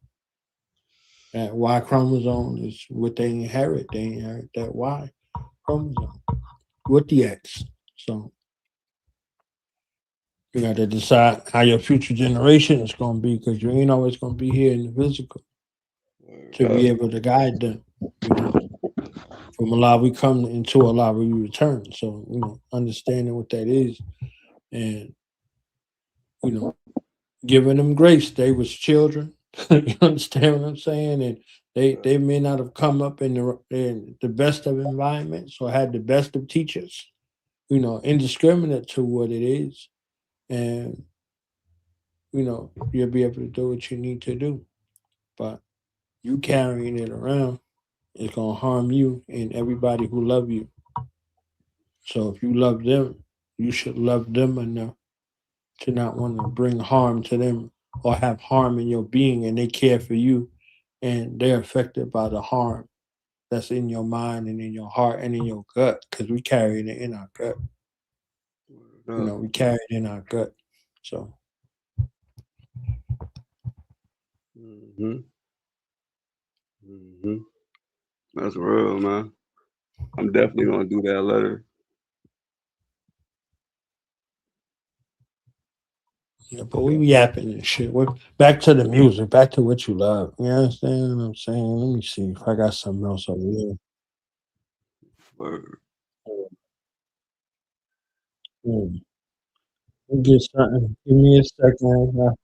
that Y chromosome is what they inherit. They inherit that Y chromosome with the X. So you got to decide how your future generation is going to be, because you ain't always going to be here in the physical to be able to guide them. You know? From Allah we come, into Allah we return. So, understanding what that is, and giving them grace. They was children. You understand what I'm saying? And they may not have come up in the best of environments or had the best of teachers, indiscriminate to what it is. And you'll be able to do what you need to do. But you carrying it around is gonna harm you and everybody who love you. So if you love them, you should love them enough to not want to bring harm to them or have harm in your being, and they care for you and they're affected by the harm that's in your mind and in your heart and in your gut, because we carry it in our gut. We carry it in our gut. So That's real, man. I'm definitely gonna do that letter. yeah, but we yapping and shit. We're back to the music, back to what you love. You understand what I'm saying? Let me see if I got something else over here. Word. We'll get something. Give me a second.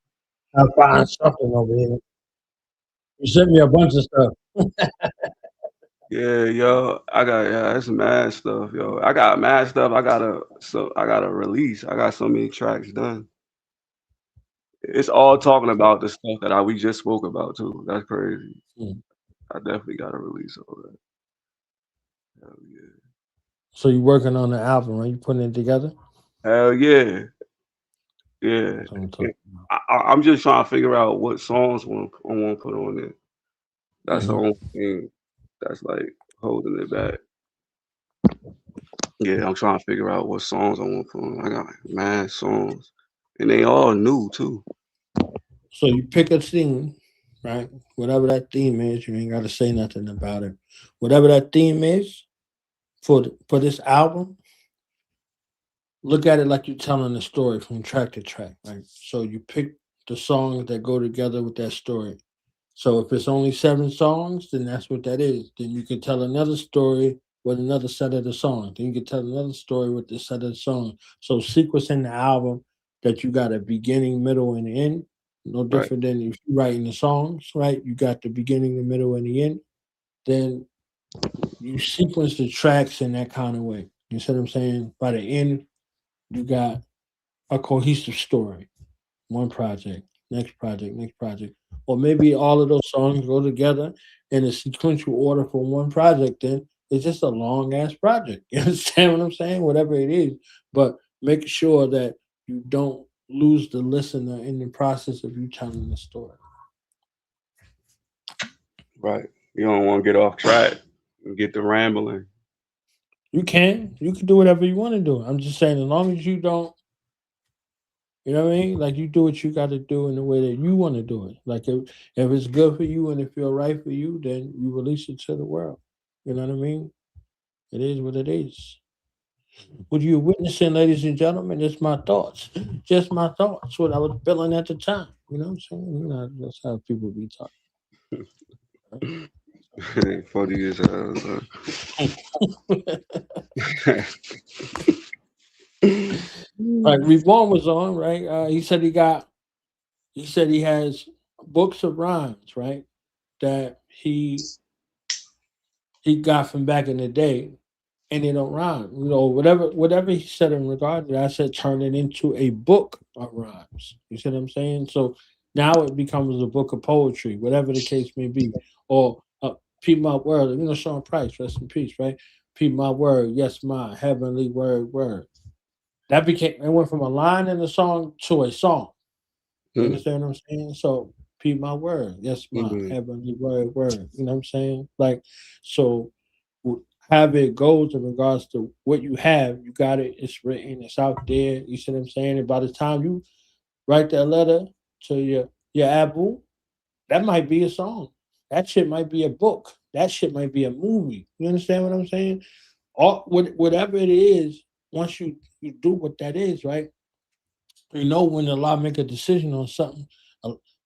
I'll find something over here. You sent me a bunch of stuff. Yeah, yo, that's mad stuff, yo. I got mad stuff. I gotta release. I got so many tracks done. It's all talking about the stuff that we just spoke about too. That's crazy. I definitely gotta release all that. Hell yeah. So you working on the album, right? You putting it together? Hell yeah. Yeah. I'm just trying to figure out what songs I want to put on it. That's the only thing that's like holding it back. Yeah, I'm trying to figure out what songs I want to put on. I got mad songs, and they all new too. So you pick a theme, right? Whatever that theme is, you ain't got to say nothing about it. Whatever that theme is for this album, look at it like you're telling a story from track to track, right? So you pick the songs that go together with that story. So if it's only 7 songs, then that's what that is. Then you can tell another story with another set of the songs. Then you can tell another story with the set of the songs. So sequencing the album that you got a beginning, middle, and end. No different than if you're writing the songs, right? You got the beginning, the middle, and the end. Then you sequence the tracks in that kind of way. You see what I'm saying? By the end, you got a cohesive story. One project, next project, next project. Or maybe all of those songs go together in a sequential order for one project, then it's just a long ass project. You understand what I'm saying? Whatever it is. But make sure that you don't lose the listener in the process of you telling the story. Right. You don't want to get off track and get to rambling. You can do whatever you want to do. I'm just saying, as long as you don't, you know what I mean? Like, you do what you got to do in the way that you want to do it. Like, if it's good for you and it feels right for you, then you release it to the world. You know what I mean? It is what it is. What you're witnessing, ladies and gentlemen, is my thoughts. Just my thoughts, what I was feeling at the time. You know what I'm saying? You know, that's how people be talking. Funny as hell. Like Reborn was on, right? He said he has books of rhymes, right? That he got from back in the day, and they don't rhyme. You know, whatever he said in regard to that, I said turn it into a book of rhymes. You see what I'm saying? So now it becomes a book of poetry, whatever the case may be. Or Peep My Word, you know, Sean Price, rest in peace, right? Peep My Word, yes, my heavenly word. It went from a line in the song to a song. You understand what I'm saying? So Peep My Word, yes, my heavenly word. You know what I'm saying? Like, so have it goes in regards to what you have. You got it. It's written. It's out there. You see what I'm saying? And by the time you write that letter to your Abu, that might be a song. That shit might be a book. That shit might be a movie. You understand what I'm saying? Whatever it is, once you do what that is, right? You know, when the law make a decision on something,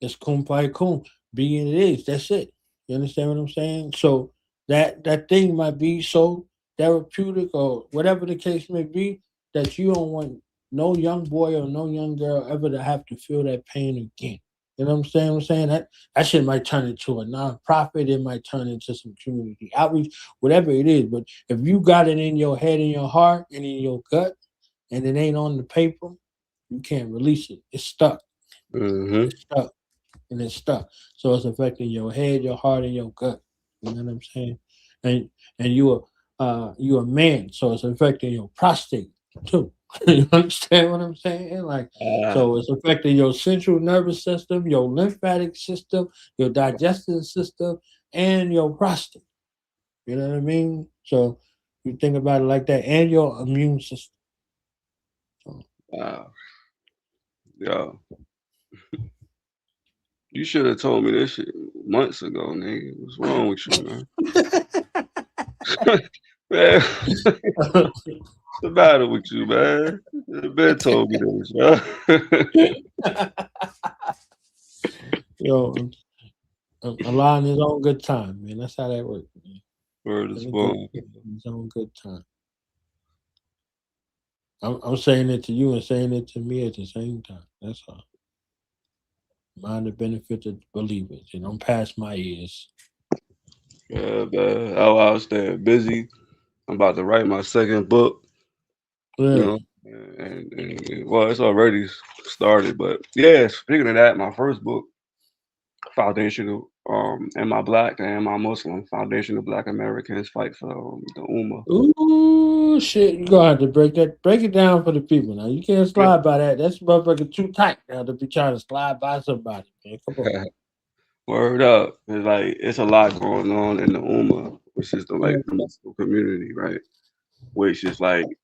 it's kun by kun. Being it is. That's it. You understand what I'm saying? So that thing might be so therapeutic or whatever the case may be that you don't want no young boy or no young girl ever to have to feel that pain again. You know what I'm saying? That shit might turn into a nonprofit. It might turn into some community outreach, whatever it is. But if you got it in your head, in your heart, and in your gut, and it ain't on the paper, you can't release it. It's stuck. It's stuck. And it's stuck. So it's affecting your head, your heart, and your gut. You know what I'm saying? And you a man, so it's affecting your prostate too. You understand what I'm saying? Like, so it's affecting your central nervous system, your lymphatic system, your digestive system, and your prostate. You know what I mean? So you think about it like that, and your immune system. So, wow. Yo. You should have told me this shit months ago, nigga. What's wrong with you, man? Man, what's the matter with you, man? You been told me this, man. Yo, Allah in his own good time, man. That's how that works, man. Word is born. His own good time. I'm saying it to you and saying it to me at the same time. That's all. Mind the benefit of believers. You don't pass my ears. Yeah, man. I was staying busy. I'm about to write my second book. Yeah. You know, and well, it's already started. But yeah, speaking of that, my first book, Foundational, and my Black and my Muslim, Foundational Black Americans Fight for the Ummah. Ooh, shit! You gonna have to break it down for the people. Now you can't slide by that. That's motherfucker too tight now to be trying to slide by somebody. Man, come on. Word up! It's a lot going on in the Ummah, which is the Muslim community, right? Which is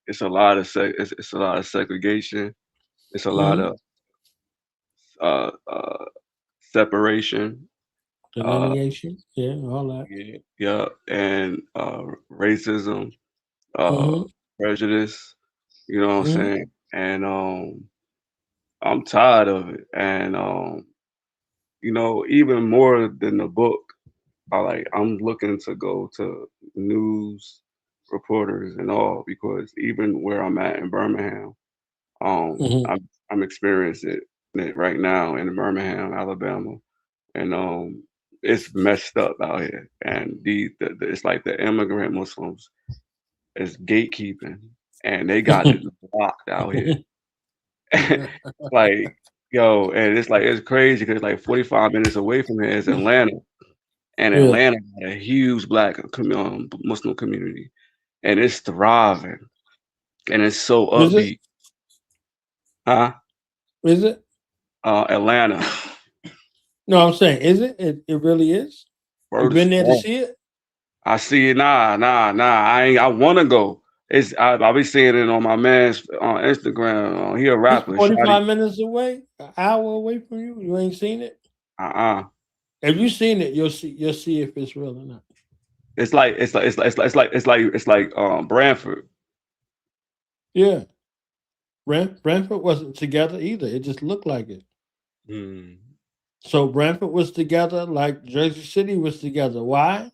it's a lot of it's a lot of segregation. It's a lot of separation, delineation, all that. Yeah, and racism, prejudice. You know what I'm saying? And I'm tired of it. And even more than the book, I'm looking to go to news reporters and all, because even where I'm at in Birmingham, I'm experiencing it right now in Birmingham, Alabama, and it's messed up out here. And it's like the immigrant Muslims is gatekeeping, and they got it locked out here. Yo, and it's crazy because 45 minutes away from here is Atlanta, and Atlanta got a huge Black Muslim community, and it's thriving, and it's so upbeat. Huh? Is it? Atlanta. No, I'm saying, is it? It really is. You been there to see it? I see it. Nah. I want to go. I'll be seeing it on my man's on Instagram. He a rapper. 45 minutes away, an hour away from you. You ain't seen it? If you seen it, you'll see if it's real or not. It's like Branford. Yeah. Branford wasn't together either. It just looked like it. So Branford was together like Jersey City was together. Why?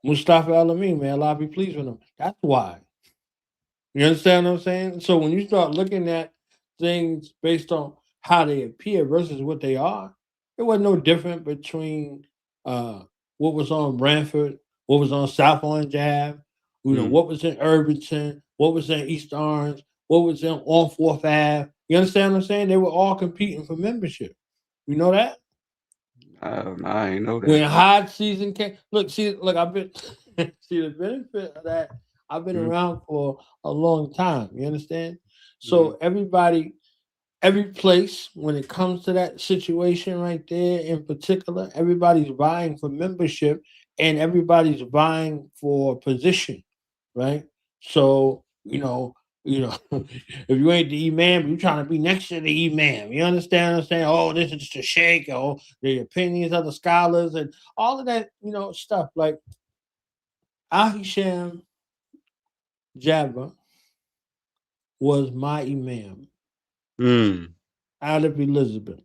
Mustafa Al-Amin, may Allah be pleased with him. That's why. You understand what I'm saying? So when you start looking at things based on how they appear versus what they are, it wasn't no different between what was on Branford, what was on South Orange Ave, what was in Irvington, what was in East Orange, what was on 4th Ave. You understand what I'm saying? They were all competing for membership. You know that? I ain't know that. When high season came, look, I've been see the benefit of that. I've been around for a long time. You understand? So every place, when it comes to that situation right there in particular, everybody's vying for membership and everybody's vying for position, right? So, if you ain't the imam, you're trying to be next to the imam. You understand what I'm saying? Oh, this is the sheikh, or the opinions of the scholars and all of that, stuff. Like Ahisham Jabba was my imam out of Elizabeth.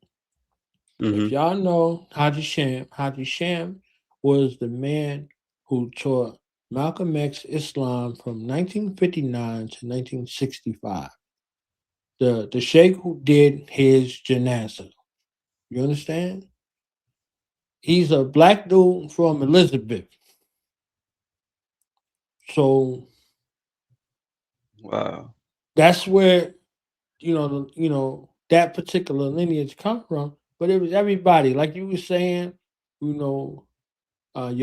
If y'all know Haji Sham was the man who taught Malcolm X Islam from 1959 to 1965. The sheikh who did his janazah. You understand? He's a black dude from Elizabeth. So wow, that's where that particular lineage come from. But it was everybody, like you were saying, your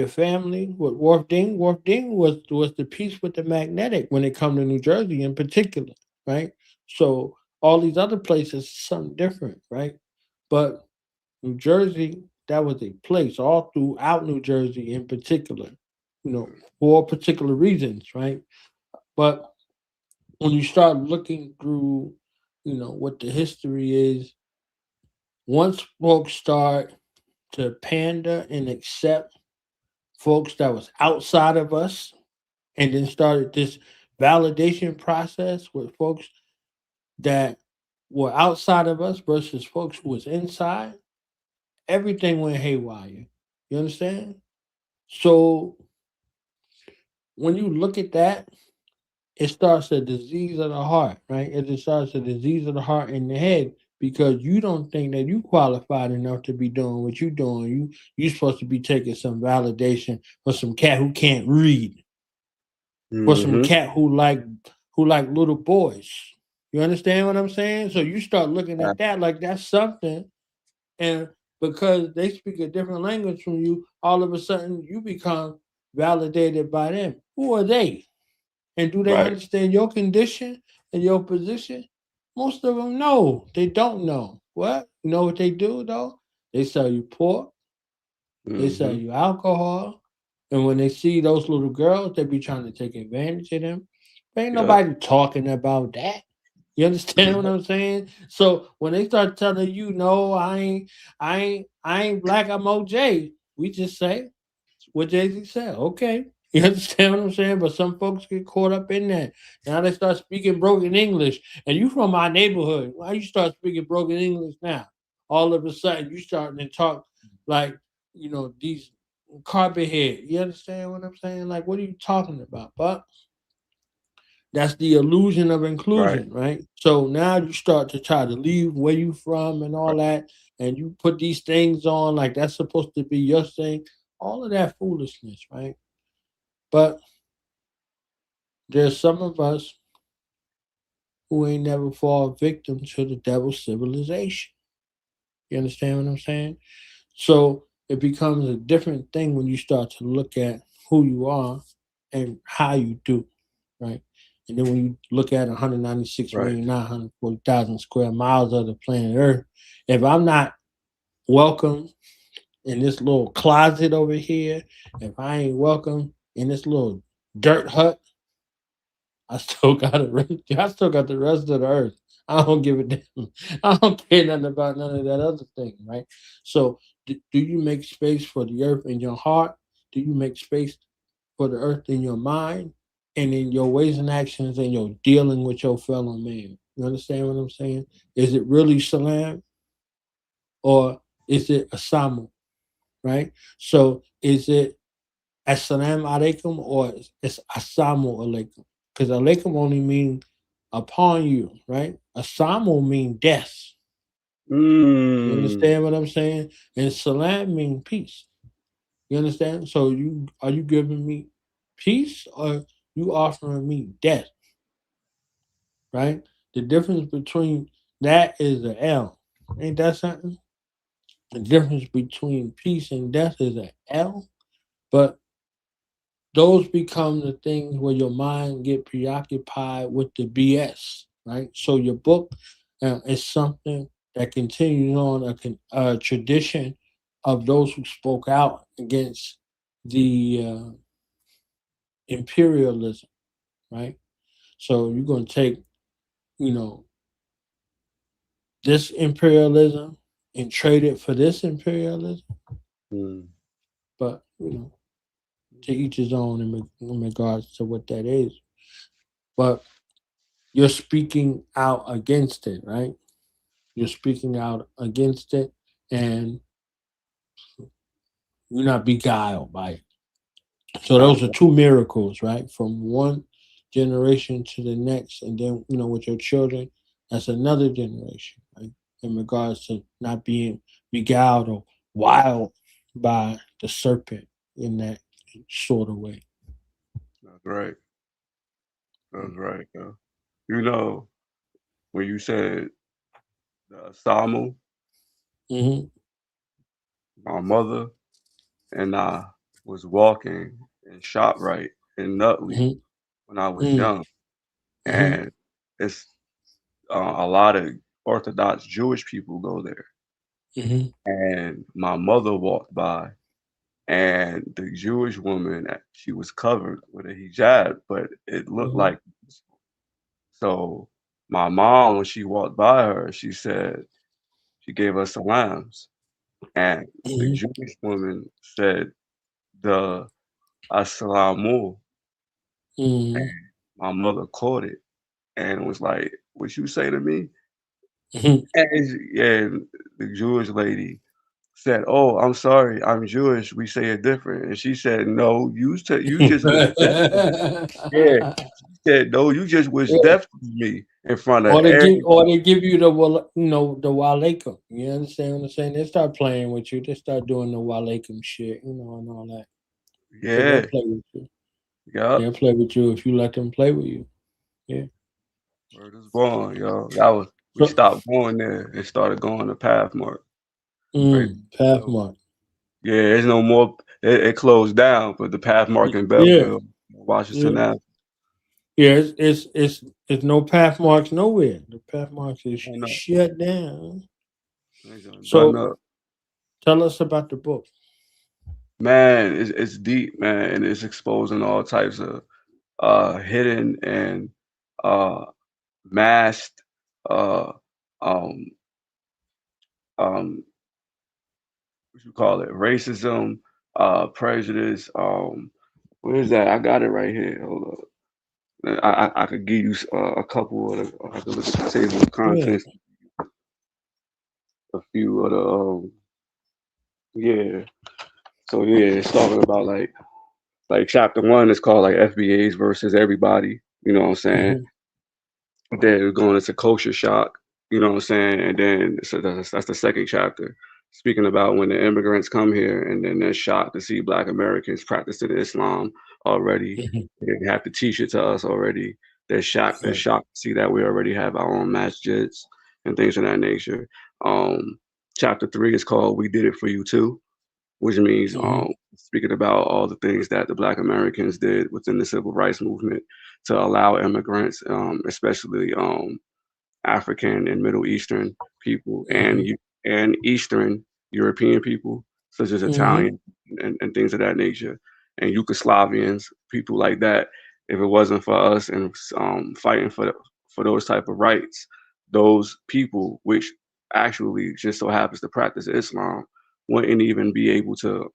family with Wharf Ding. Wharf Ding was the piece with the magnetic when it come to New Jersey in particular, right? So all these other places, something different, right? But New Jersey, that was a place all throughout New Jersey in particular, for particular reasons, right? But when you start looking through, what the history is, once folks start to pander and accept folks that was outside of us, and then started this validation process with folks that were outside of us versus folks who was inside, everything went haywire. You understand? So when you look at that, it starts a disease of the heart, right? It starts a disease of the heart and the head because you don't think that you qualified enough to be doing what you're doing. You're supposed to be taking some validation for some cat who can't read, for some cat who like little boys. You understand what I'm saying? So you start looking at that like that's something, and because they speak a different language from you, all of a sudden you become validated by them. Who are they? And do they understand your condition and your position? Most of them no, they don't know. What? You know what they do though? They sell you pork, they sell you alcohol, and when they see those little girls, they be trying to take advantage of them. But ain't nobody talking about that. You understand what I'm saying? So when they start telling you, no, I ain't black, I'm OJ, we just say what Jay-Z said. Okay. You understand what I'm saying? But some folks get caught up in that. Now they start speaking broken English. And you from my neighborhood. Why you start speaking broken English now? All of a sudden you starting to talk like, these carpet head. You understand what I'm saying? Like, what are you talking about? But that's the illusion of inclusion, right? So now you start to try to leave where you from and all that, and you put these things on like that's supposed to be your thing. All of that foolishness, right? But there's some of us who ain't never fall victim to the devil's civilization. You understand what I'm saying? So it becomes a different thing when you start to look at who you are and how you do, right? And then when you look at 196,940,000 square miles of the planet Earth, if I'm not welcome in this little closet over here, if I ain't welcome in this little dirt hut, I still got the rest of the earth. I don't give a damn. I don't care nothing about none of that other thing, right? So do you make space for the earth in your heart? Do you make space for the earth in your mind and in your ways and actions and your dealing with your fellow man? You understand what I'm saying? Is it really salam or is it asamu, right? So is it assalamu alaikum or it's asamu alaikum? Because alaikum only mean upon you, right? Asamu mean death. You understand what I'm saying? And salam mean peace. You understand? So are you giving me peace or you offering me death? Right? The difference between that is the L. Ain't that something? The difference between peace and death is an L. But those become the things where your mind get preoccupied with the BS, right? So your book is something that continues on a tradition of those who spoke out against the imperialism, right? So you're going to take, this imperialism and trade it for this imperialism. But, to each his own in regards to what that is. But you're speaking out against it, right? You're speaking out against it and you're not beguiled by it. So those are two miracles, right? From one generation to the next, and then with your children, that's another generation, right? In regards to not being beguiled or wild by the serpent in that sort of way. That's right. That's right. You know, when you said Samu, my mother and I was walking in ShopRite in Nutley when I was young, and it's a lot of Orthodox Jewish people go there. And my mother walked by, and the Jewish woman, she was covered with a hijab, but it looked like. So my mom, when she walked by her, she said, she gave us salams, and the Jewish woman said the assalamu, and my mother caught it and was like, "What you say to me?" And the Jewish lady said, "Oh, I'm sorry, I'm Jewish. We say it different." And she said, "No, you just was deaf." Yeah, she said, "No, you just was deaf to me in front of Or they everybody." give you the the walaikum. You understand what I'm saying? They start playing with you. They start doing the walaikum shit, and all that. So they'll Yeah. play with you. Yep. They'll play with you if you let them play with you. Yeah. Word is born, yo. We stopped going there and started going to Pathmark. Pathmark. Yeah, there's no more. It closed down, but the Pathmark in Belleville, Washington Avenue. Yeah, it's no Pathmarks nowhere. The Pathmarks is shut down. So tell us about the book. Man, it's deep, man, and it's exposing all types of hidden and masked what you call it, racism, prejudice. Where is that? I got it right here. Hold up. I could give you a couple of the, I could look at the table of contents. A few of the So it's talking about like chapter 1 is called like FBAs versus everybody. You know what I'm saying? Then we're going into culture shock. You know what I'm saying? And then so that's the second chapter, speaking about when the immigrants come here and then they're shocked to see Black Americans practicing Islam already. They didn't have to teach it to us already. They're shocked. They're shocked to see that we already have our own masjids and things of that nature. Chapter 3 is called "We Did It for You Too," which means speaking about all the things that the Black Americans did within the civil rights movement to allow immigrants, especially African and Middle Eastern people and Eastern European people, such as Italian and things of that nature, and Yugoslavians, people like that. If it wasn't for us and fighting for those type of rights, those people, which actually just so happens to practice Islam, wouldn't even be able to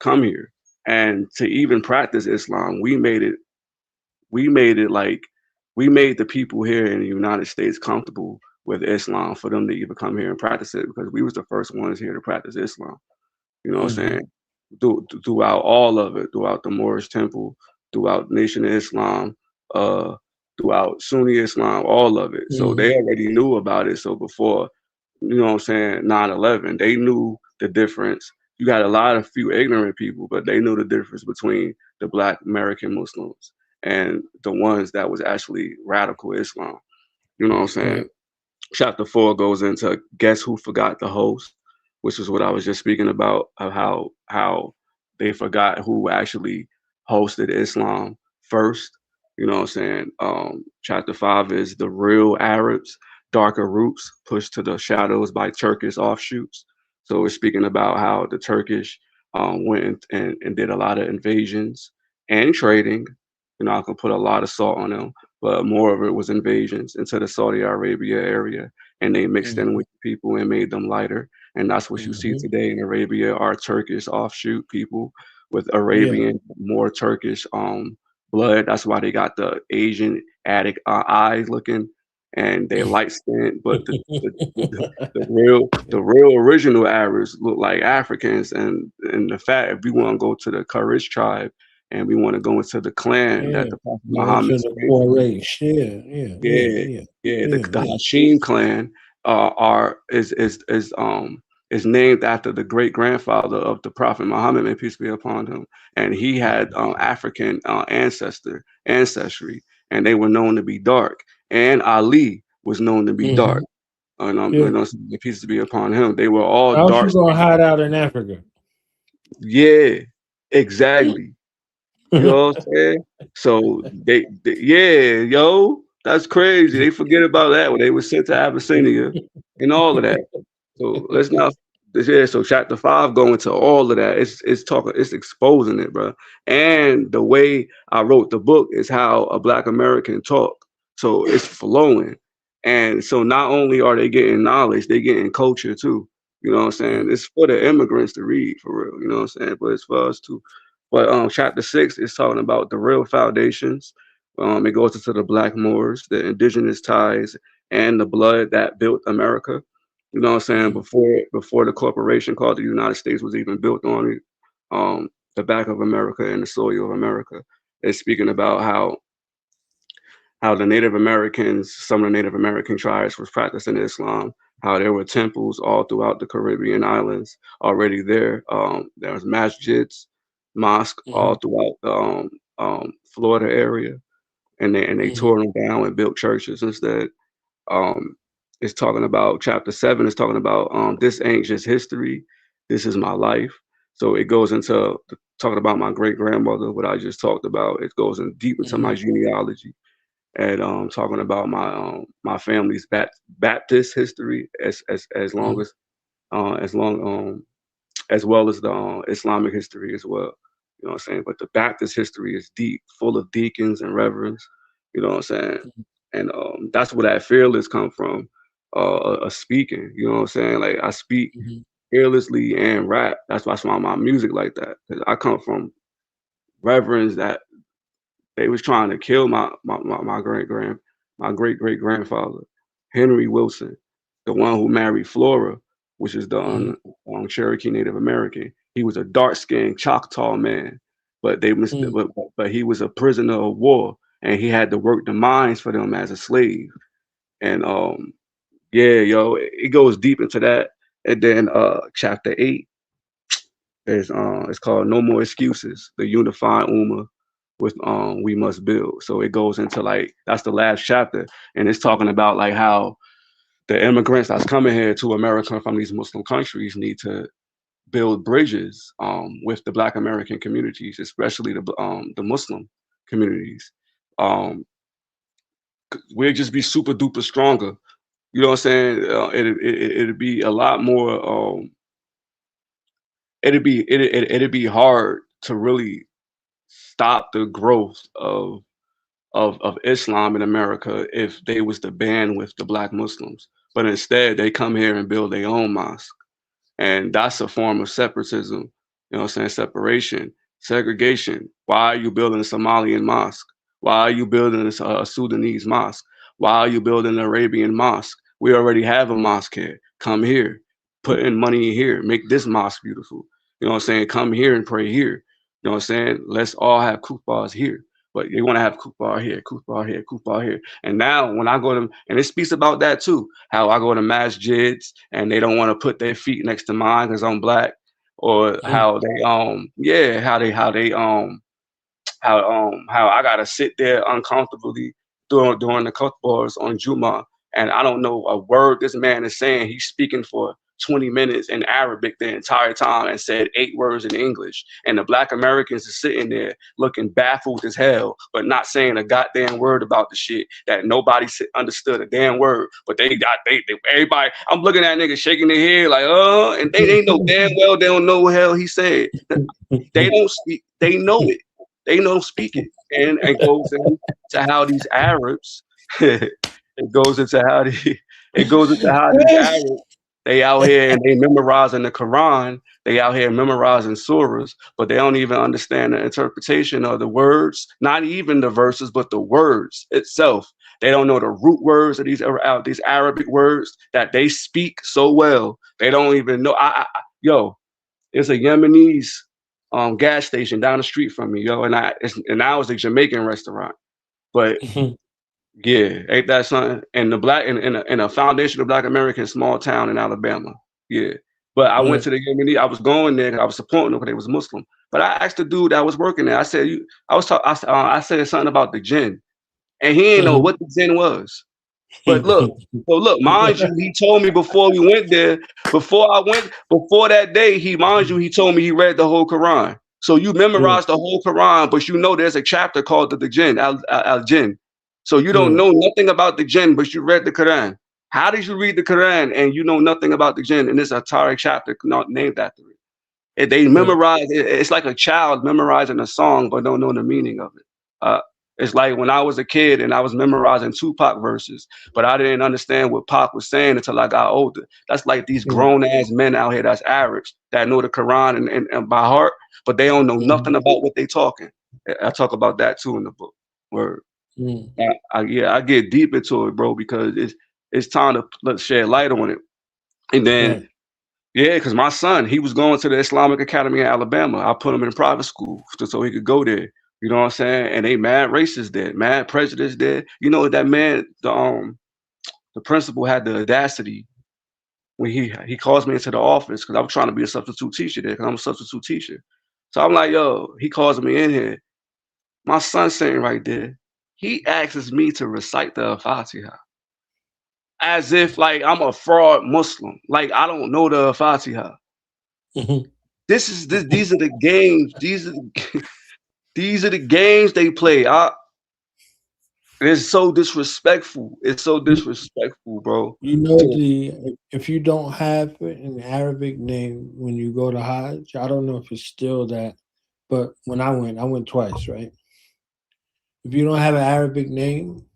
come here. And to even practice Islam, we made the people here in the United States comfortable with Islam for them to even come here and practice it, because we was the first ones here to practice Islam. You know what I'm saying? Throughout all of it, throughout the Moorish temple, throughout Nation of Islam, throughout Sunni Islam, all of it. So they already knew about it. So before, you know what I'm saying, 9/11, they knew the difference. You got a lot of few ignorant people, but they knew the difference between the Black American Muslims and the ones that was actually radical Islam. You know what I'm saying? Chapter 4 goes into Guess Who Forgot the Host, which is what I was just speaking about, of how they forgot who actually hosted Islam first. You know what I'm saying? Chapter 5 is The Real Arabs, Darker Roots Pushed to the Shadows by Turkish Offshoots. So we're speaking about how the Turkish went and did a lot of invasions and trading. You know, I can put a lot of salt on them, but more of it was invasions into the Saudi Arabia area, and they mixed in with people and made them lighter. And that's what you see today in Arabia are Turkish offshoot people with Arabian, more Turkish blood. That's why they got the Asian addict eyes looking, and they light skinned, but the real original Arabs look like Africans. And the fact, if you want to go to the Kurdish tribe, and we want to go into the clan that the Prophet Muhammad The Quraysh. The Hashim clan is named after the great grandfather of the Prophet Muhammad, may peace be upon him, and he had African ancestry, and they were known to be dark, and Ali was known to be dark, and you know, peace be upon him. They were all dark. How's you gonna hide out in Africa? Yeah, exactly. You know what I'm saying? So they that's crazy. They forget about that when they were sent to Abyssinia and all of that. So let's not. So chapter 5 going into all of that. It's exposing it, bro. And the way I wrote the book is how a Black American talk. So it's flowing. And so not only are they getting knowledge, they getting culture too. You know what I'm saying? It's for the immigrants to read, for real. You know what I'm saying? But it's for us too. But chapter 6 is talking about the real foundations. It goes into the Black Moors, the indigenous ties, and the blood that built America. You know what I'm saying? Before the corporation called the United States was even built on the back of America and the soil of America. It's speaking about how the Native Americans, some of the Native American tribes was practicing Islam, how there were temples all throughout the Caribbean islands already there. There was masjids, mosques all throughout the Florida area, and they tore them down and built churches instead. It's talking about chapter 7 is talking about this ain't just history, this is my life. So it goes into talking about my great grandmother, what I just talked about. It goes in deep into my genealogy, and talking about my family's Baptist history as well as the Islamic history as well. You know what I'm saying? But the Baptist history is deep, full of deacons and reverends. You know what I'm saying? And that's where that fearless come from. Speaking, you know what I'm saying? Like I speak fearlessly and rap. That's why my music like that. Cause I come from reverends that they was trying to kill my great great grandfather, Henry Wilson, the one who married Flora, which is the Cherokee Native American. He was a dark-skinned Choctaw man, but but he was a prisoner of war, and he had to work the mines for them as a slave. And it goes deep into that. And then chapter 8 is it's called No More Excuses, the unified Ummah with we must build. So it goes into like that's the last chapter, and it's talking about like how the immigrants that's coming here to America from these Muslim countries need to build bridges with the Black American communities, especially the Muslim communities. We'll just be super duper stronger. You know what I'm saying? It'd be a lot more. It'd be hard to really stop the growth of Islam in America if they was to ban with the Black Muslims. But instead, they come here and build their own mosque, and that's a form of separatism. You know what I'm saying? Separation, segregation. Why are you building a Somalian mosque? Why are you building a Sudanese mosque? Why are you building an Arabian mosque? We already have a mosque here. Come here, put in money here, make this mosque beautiful. You know what I'm saying? Come here and pray here. You know what I'm saying? Let's all have kuffars here. But you want to have kuffar here, kuffar here, kuffar here. And now when I go to, and it speaks about that too, how I go to masjids and they don't want to put their feet next to mine because I'm Black, or how they how I gotta sit there uncomfortably during the kuffars on Juma, and I don't know a word this man is saying. He's speaking for 20 minutes in Arabic the entire time and said 8 words in English. And the Black Americans are sitting there looking baffled as hell, but not saying a goddamn word about the shit that nobody understood a damn word. But they everybody, I'm looking at niggas shaking their head like, and they know damn well they don't know what the hell he said. They don't speak, they know it. They don't speak it. And it goes into how these Arabs, it goes into how these Arabs, they out here and they memorizing the Quran. They out here memorizing surahs, but they don't even understand the interpretation of the words, not even the verses, but the words itself. They don't know the root words of these Arabic words that they speak so well. They don't even know. There's a Yemenis gas station down the street from me, yo, and now it's a Jamaican restaurant, but yeah, ain't that something? And the black in a foundation of Black American small town in Alabama, yeah. But I went to the community. I was going there. 'Cause I was supporting them because they was Muslim. But I asked the dude that was working there. I said, I said something about the jinn, and he didn't know what the jinn was. But look, mind you, he told me before we went there, before that day, he told me he read the whole Quran. So you memorize the whole Quran, but you know there's a chapter called the jinn, al-jinn. So you don't know nothing about the jinn, but you read the Quran. How did you read the Quran and you know nothing about the jinn? And this entire chapter not named after it. They memorize it. It's like a child memorizing a song, but don't know the meaning of it. It's like when I was a kid and I was memorizing Tupac verses, but I didn't understand what Pac was saying until I got older. That's like these grown ass men out here that's Arabs that know the Quran and by heart, but they don't know nothing about what they talking. I talk about that too in the book. Where I get deep into it, bro, because it's time to shed light on it. And then because my son, he was going to the Islamic Academy in Alabama. I put him in private school so he could go there. You know what I'm saying? And they mad racist there, mad prejudice there. You know that man, the principal had the audacity when he calls me into the office because I was trying to be a substitute teacher there because I'm a substitute teacher. So I'm like, yo, he calls me in here. My son's sitting right there. He asks me to recite the Fatiha as if like I'm a fraud Muslim. Like I don't know the Fatiha. These are the games. These are the games they play. It's so disrespectful. It's so disrespectful, bro. You know, if you don't have an Arabic name when you go to Hajj, I don't know if it's still that, but when I went twice, right? If you don't have an Arabic name,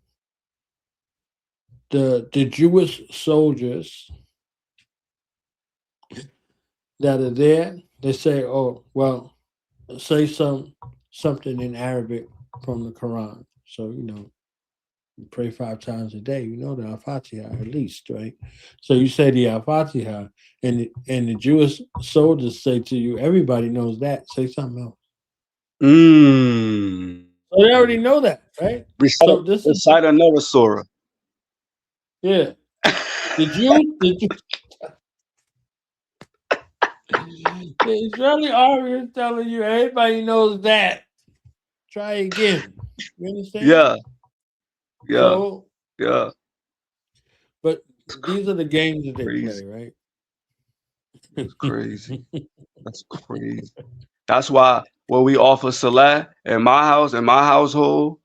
the Jewish soldiers that are there, they say, oh, well, say something in Arabic from the Quran. So, you know, you pray 5 times a day, you know the Al-Fatiha at least, right? So you say the Al-Fatiha, and the Jewish soldiers say to you, everybody knows that, say something else. So they already know that, right? Recite another surah. Yeah. The Israeli army is telling you everybody knows that. Try again. You understand? Yeah. But these are the games that they play, right? It's crazy. That's crazy. That's why when we offer salah in my household,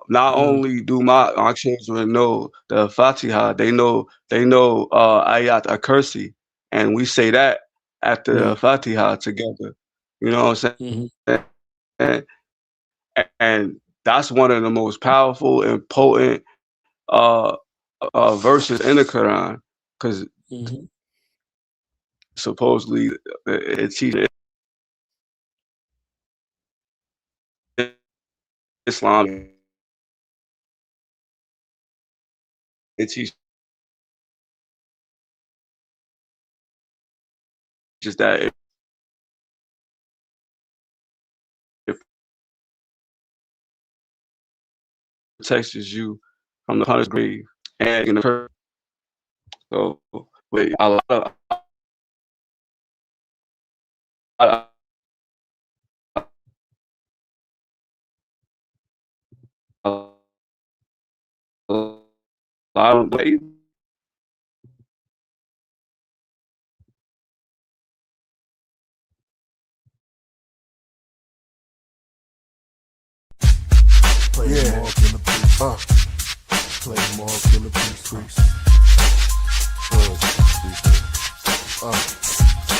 not only do my children know the Fatiha, they know ayat al-kursi, and we say that after the Fatiha together. You know what I'm saying? And that's one of the most powerful and potent verses in the Quran, because supposedly it teaches Islam. It teaches that it protects you from the hunter's grave and in the curse. So with a lot of ways. Play more Killah Priest. Play more Killah Priest.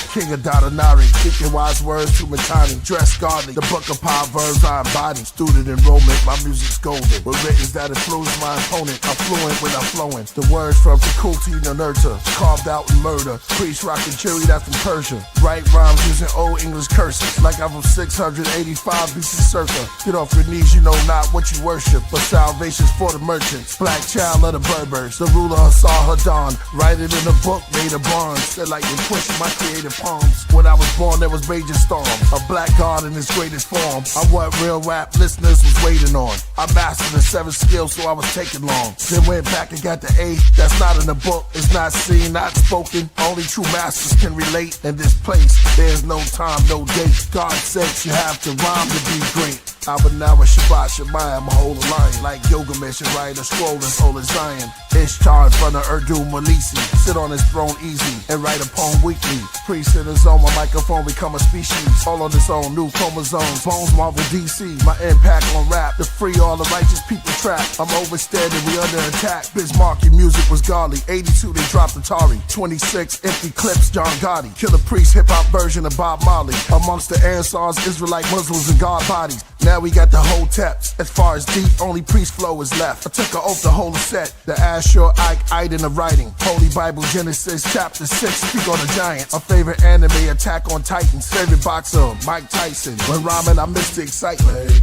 King of Dadanari, speaking wise words to Matani, dress godly, the book of Proverbs I embody, student enrollment, my music's golden, with writtens that influence my opponent, I'm fluent when I'm flowing, the words from faculty to nurture, carved out in murder, priest rockin' cherry that's from Persia, write rhymes using old English curses, like I'm from 685 BC circa, get off your knees, you know not what you worship, but salvation's for the merchants, black child of the Berbers, the ruler saw her dawn, write it in a book made of bronze, said like you push my creative palms. When I was born, there was raging storm. A black god in his greatest form. I'm what real rap listeners was waiting on. I mastered the 7 skills, so I was taking long. Then went back and got the 8. That's not in the book. It's not seen, not spoken. Only true masters can relate. In this place, there's no time, no date. God sakes, you have to rhyme to be great. Abanawa Shabbat Shemayim, a whole lion. Like Gilgamesh and write a scroll as old as Zion. Ishtar in front of Urdu Malisi. Sit on his throne easy and write a poem weekly. Priest in his own, my microphone become a species. All on its own, new chromosomes. Bones Marvel DC, my impact on rap. To free all the righteous people trapped. I'm overstanding, we under attack. Bismarcky music was godly. 82 they dropped Atari. 26 empty clips, John Gotti. Killah Priest hip hop version of Bob Marley. Amongst the Ansars, Israelite Muslims and God bodies. Now we got the whole teps. As far as deep, only priest flow is left. I took an oath to hold a set. The Ashur Ike in the writing. Holy Bible Genesis chapter 6. Speak on the giants. My favorite anime, Attack on Titans. Favorite boxer, Mike Tyson. When rhyming, I miss the excitement. Play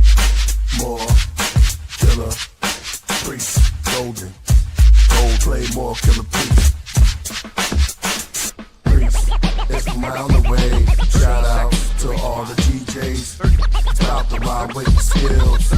more Killah Priest. Golden. Gold play more Killah Priest. Priest. It's from around the way. Shout out to all the DJs. About the rhyme with the skills.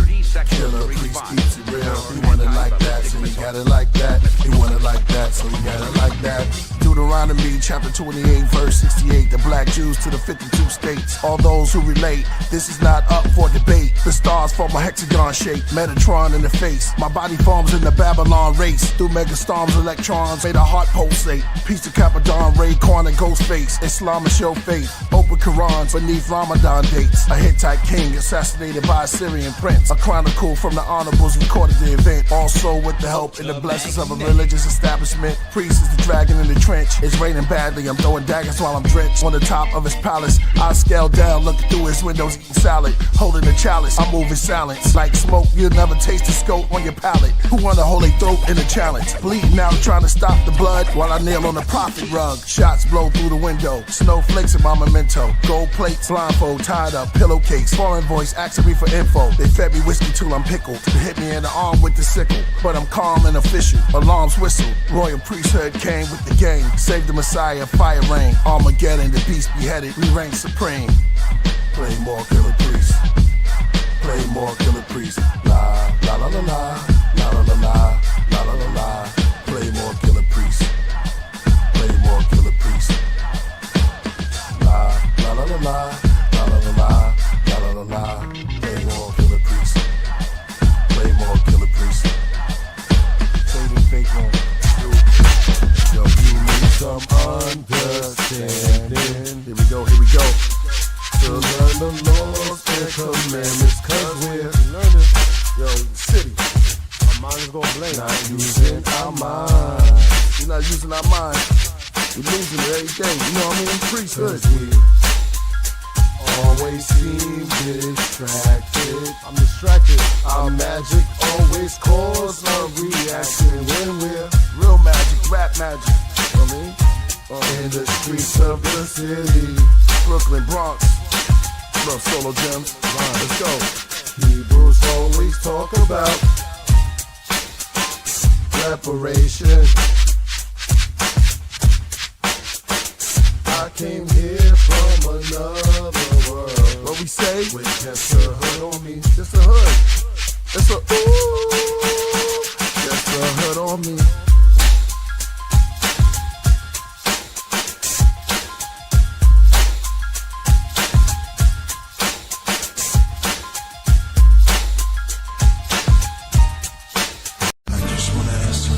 Killah Priest keeps it real. He want it like that, so we got it like that. He want it like that, so we got it like that. Deuteronomy chapter 28 verse 68. The black Jews to the 52 states. All those who relate, this is not up for debate. The stars form a hexagon shape. Metatron in the face. My body forms in the Babylon race. Through megastorms, electrons made a heart pulsate. Piece of Capadon, Ray Kwan and Ghostface. Islam is your faith. Open Qurans beneath Ramadan dates. A Hittite king assassinated by a Syrian prince. A chronicle from the honorables recorded the event. Also with the help and the blessings of a religious establishment. Priest is the dragon in the trench. It's raining badly. I'm throwing daggers while I'm drenched. On the top of his palace, I scale down, looking through his windows, eating salad. Holding a chalice, I'm moving silence. Like smoke, you'll never taste the scope on your palate. Who wanna hold a throat in a challenge? Bleeding out, trying to stop the blood while I kneel on the prophet rug. Shots blow through the window. Snowflakes in my memento. Gold plates, blindfold, tied up, pillowcase. Foreign voice asking me for info. They fed me whiskey till I'm pickled. They hit me in the arm with the sickle. But I'm calm and official. Alarms whistle. Royal priesthood came with the gang. Save the Messiah, fire rain. Armageddon, the beast beheaded. We reign supreme. Play more Killah Priest. Play more Killah Priest. La la la la la. La la la la. La la la la. Play more Killah Priest. Play more Killah Priest. La la la la la. La la la la. La la la la. Play more Killah Priest. Play more Killah Priest. Say the fake one. Yo, you need some understanding. Here we go, here we go. To learn the laws and commandments, cause we're learning. Yo, city. Our mind is gonna blame. Not using our mind. We're not using our mind. We're losing it every day. You know what I mean? Priesthood. We always seem distracted. I'm distracted. Our magic always cause a reaction when we're real magic, rap magic. You know what I mean? In the streets of the city, Brooklyn, Bronx. Love solo gems. Let's go. Hebrews always talk about reparation. I came here from another world. What we say? With just a hood on me. Just a hood. It's a ooh. Just a hood on me.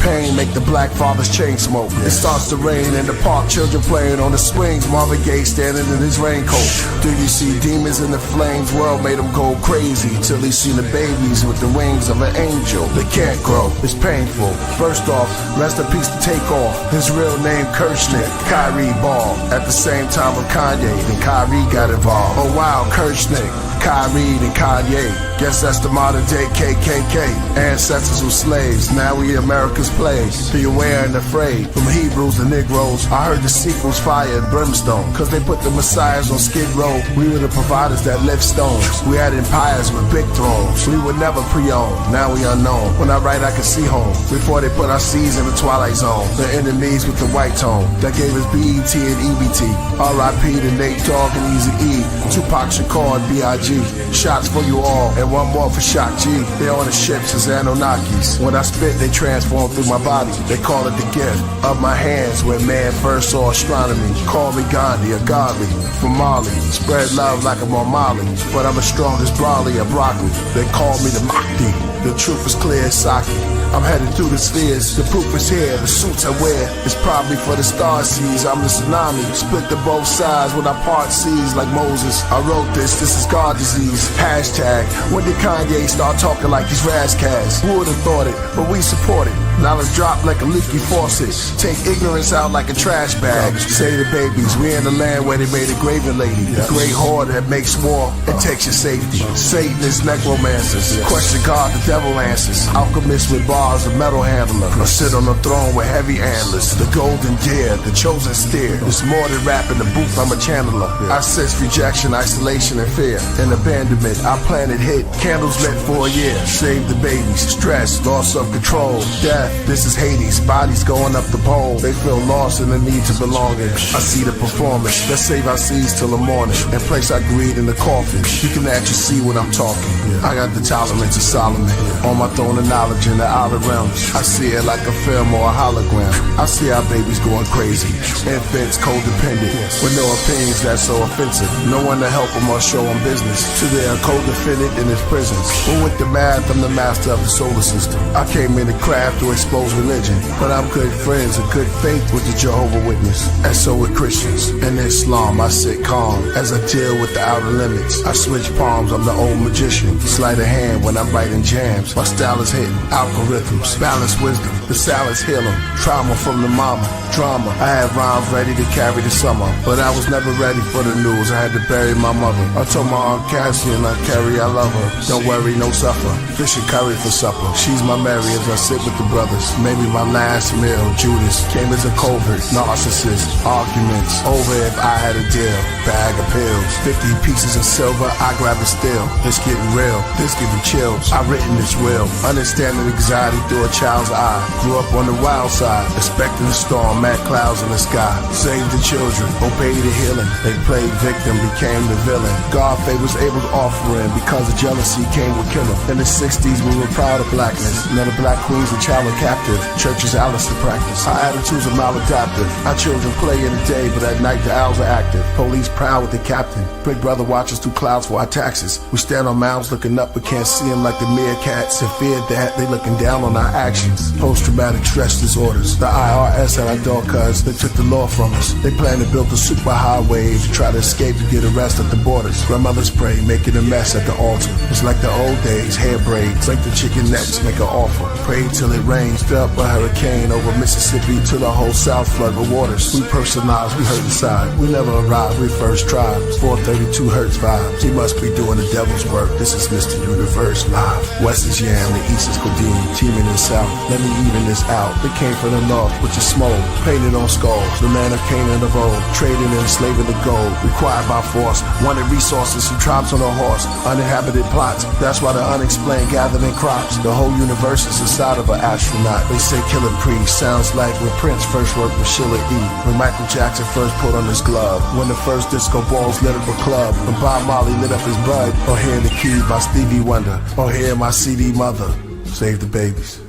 Pain make the black father's chain smoke. It starts to rain in the park, children playing on the swings. Marvin Gaye standing in his raincoat. Do you see demons in the flames? World made them go crazy till he seen the babies with the wings of an angel. They can't grow, it's painful. First off, rest in peace to Takeoff. His real name Kirchnick, Kyrie Ball. At the same time with Kanye, then Kyrie got involved. Oh wow, Kirchnick, Kyrie and Kanye. Guess that's the modern day KKK. Ancestors were slaves, now we America's plays. be aware and afraid. From Hebrews to Negroes, I heard the sequels fire and brimstone. Cause they put the messiahs on Skid Row. We were the providers that lift stones. We had empires with big thrones. We were never pre-owned, now we unknown. When I write I can see home. Before they put our seeds in the twilight zone. The enemies with the white tone. That gave us BET and EBT. R.I.P. to Nate Dogg and Easy E. Tupac Shakur and B.I.G. Shots for you all, and one more for Shock G. They on the ships as Anunnakis. When I spit, they transform through my body. They call it the gift of my hands when man first saw astronomy. Call me Gandhi, a godly, from Mali. Spread love like I'm on Molly, but I'm as strong as broccoli or broccoli. They call me the Mahdi. The truth is clear as Saki. I'm headed through the spheres, the proof is here, the suits I wear is probably for the star seas. I'm the tsunami, split to both sides when I part seas like Moses. I wrote this is God disease. Hashtag, when did Kanye start talking like he's Razzcast? Who would've thought it, but we support it. Knowledge drop like a leaky faucet. Take ignorance out like a trash bag. Say the babies, we in the land where they made a graven lady. The great horde that makes war and takes your safety. Satanists, necromancers, question God, the devil answers. Alchemists with bars, a metal handler. I sit on a throne with heavy antlers. The golden deer, the chosen steer. It's more than rap in the booth, I'm a channeler. I sense rejection, isolation, and fear. And abandonment, our planet hit. Candles lit for a year. Save the babies, stress, loss of control, death. This is Hades, bodies going up the pole. They feel lost in the need to belonging. I see the performance, let's save our seeds till the morning and place our greed in the coffin. You can actually see what I'm talking. I got the tolerance of Solomon on my throne of knowledge in the outer realms. I see it like a film or a hologram. I see our babies going crazy, infants codependent with no opinions that's so offensive. No one to help them or show them business. So they're co-defendant in his prisons. But with the math, I'm the master of the solar system. I came in the craft to expose religion, but I'm good friends and good faith with the Jehovah Witness. And so with Christians. In Islam, I sit calm as I deal with the outer limits. I switch palms, I'm the old magician. Sleight of hand when I'm writing jams. My style is hidden, algorithms, balanced wisdom. The salads heal them, trauma from the mama, drama. I had rhymes ready to carry the summer, but I was never ready for the news. I had to bury my mother. I told my Aunt Cassie and Aunt Carrie I love her. Don't worry, no suffer. Fish and curry for supper. She's my Mary as I sit with the brothers. Maybe my last meal, Judas, came as a covert, narcissist, arguments, over if I had a deal, bag of pills, 50 pieces of silver, I grab a steel, it's getting real, this giving chills, I written this will, understanding anxiety through a child's eye, grew up on the wild side, expecting a storm, mad clouds in the sky, saved the children, obeyed the healing, they played victim, became the villain, God favors Abel's offering, because of jealousy came with Killah. In the 60s we were proud of blackness, none of black queens were child captive, churches Alice to practice. Our attitudes are maladaptive. Our children play in the day, but at night the owls are active. Police proud with the captain. Big brother watches through clouds for our taxes. We stand on mounds looking up, but can't see them like the meerkats. In fear that they looking down on our actions. Post-traumatic stress disorders. The IRS at our door cuz they took the law from us. They plan to build a super highway to try to escape and get arrested at the borders. Grandmothers pray, making a mess at the altar. It's like the old days, hair braids, like the chicken necks make an offer. Pray till it rains. Felt a hurricane over Mississippi till the whole South flood with waters. We personalized, we hurt inside. We never arrived, we first tried. 432 Hertz vibes. He must be doing the devil's work. This is Mr. Universe live. West is Yam, the East is Codeine. Teaming in South, let me even this out. They came from the North, which is smoke, painted on skulls. The land of Canaan of old, trading and enslaving the gold. Required by force, wanted resources from tribes on a horse. Uninhabited plots, that's why the unexplained gathered in crops. The whole universe is inside of an astronaut. They say Killah Priest sounds like when Prince first worked with Sheila E. When Michael Jackson first put on his glove. When the first disco balls lit up a club. When Bob Marley lit up his bud. Or hearing the Keys by Stevie Wonder. Or hearing my CD mother. Save the babies.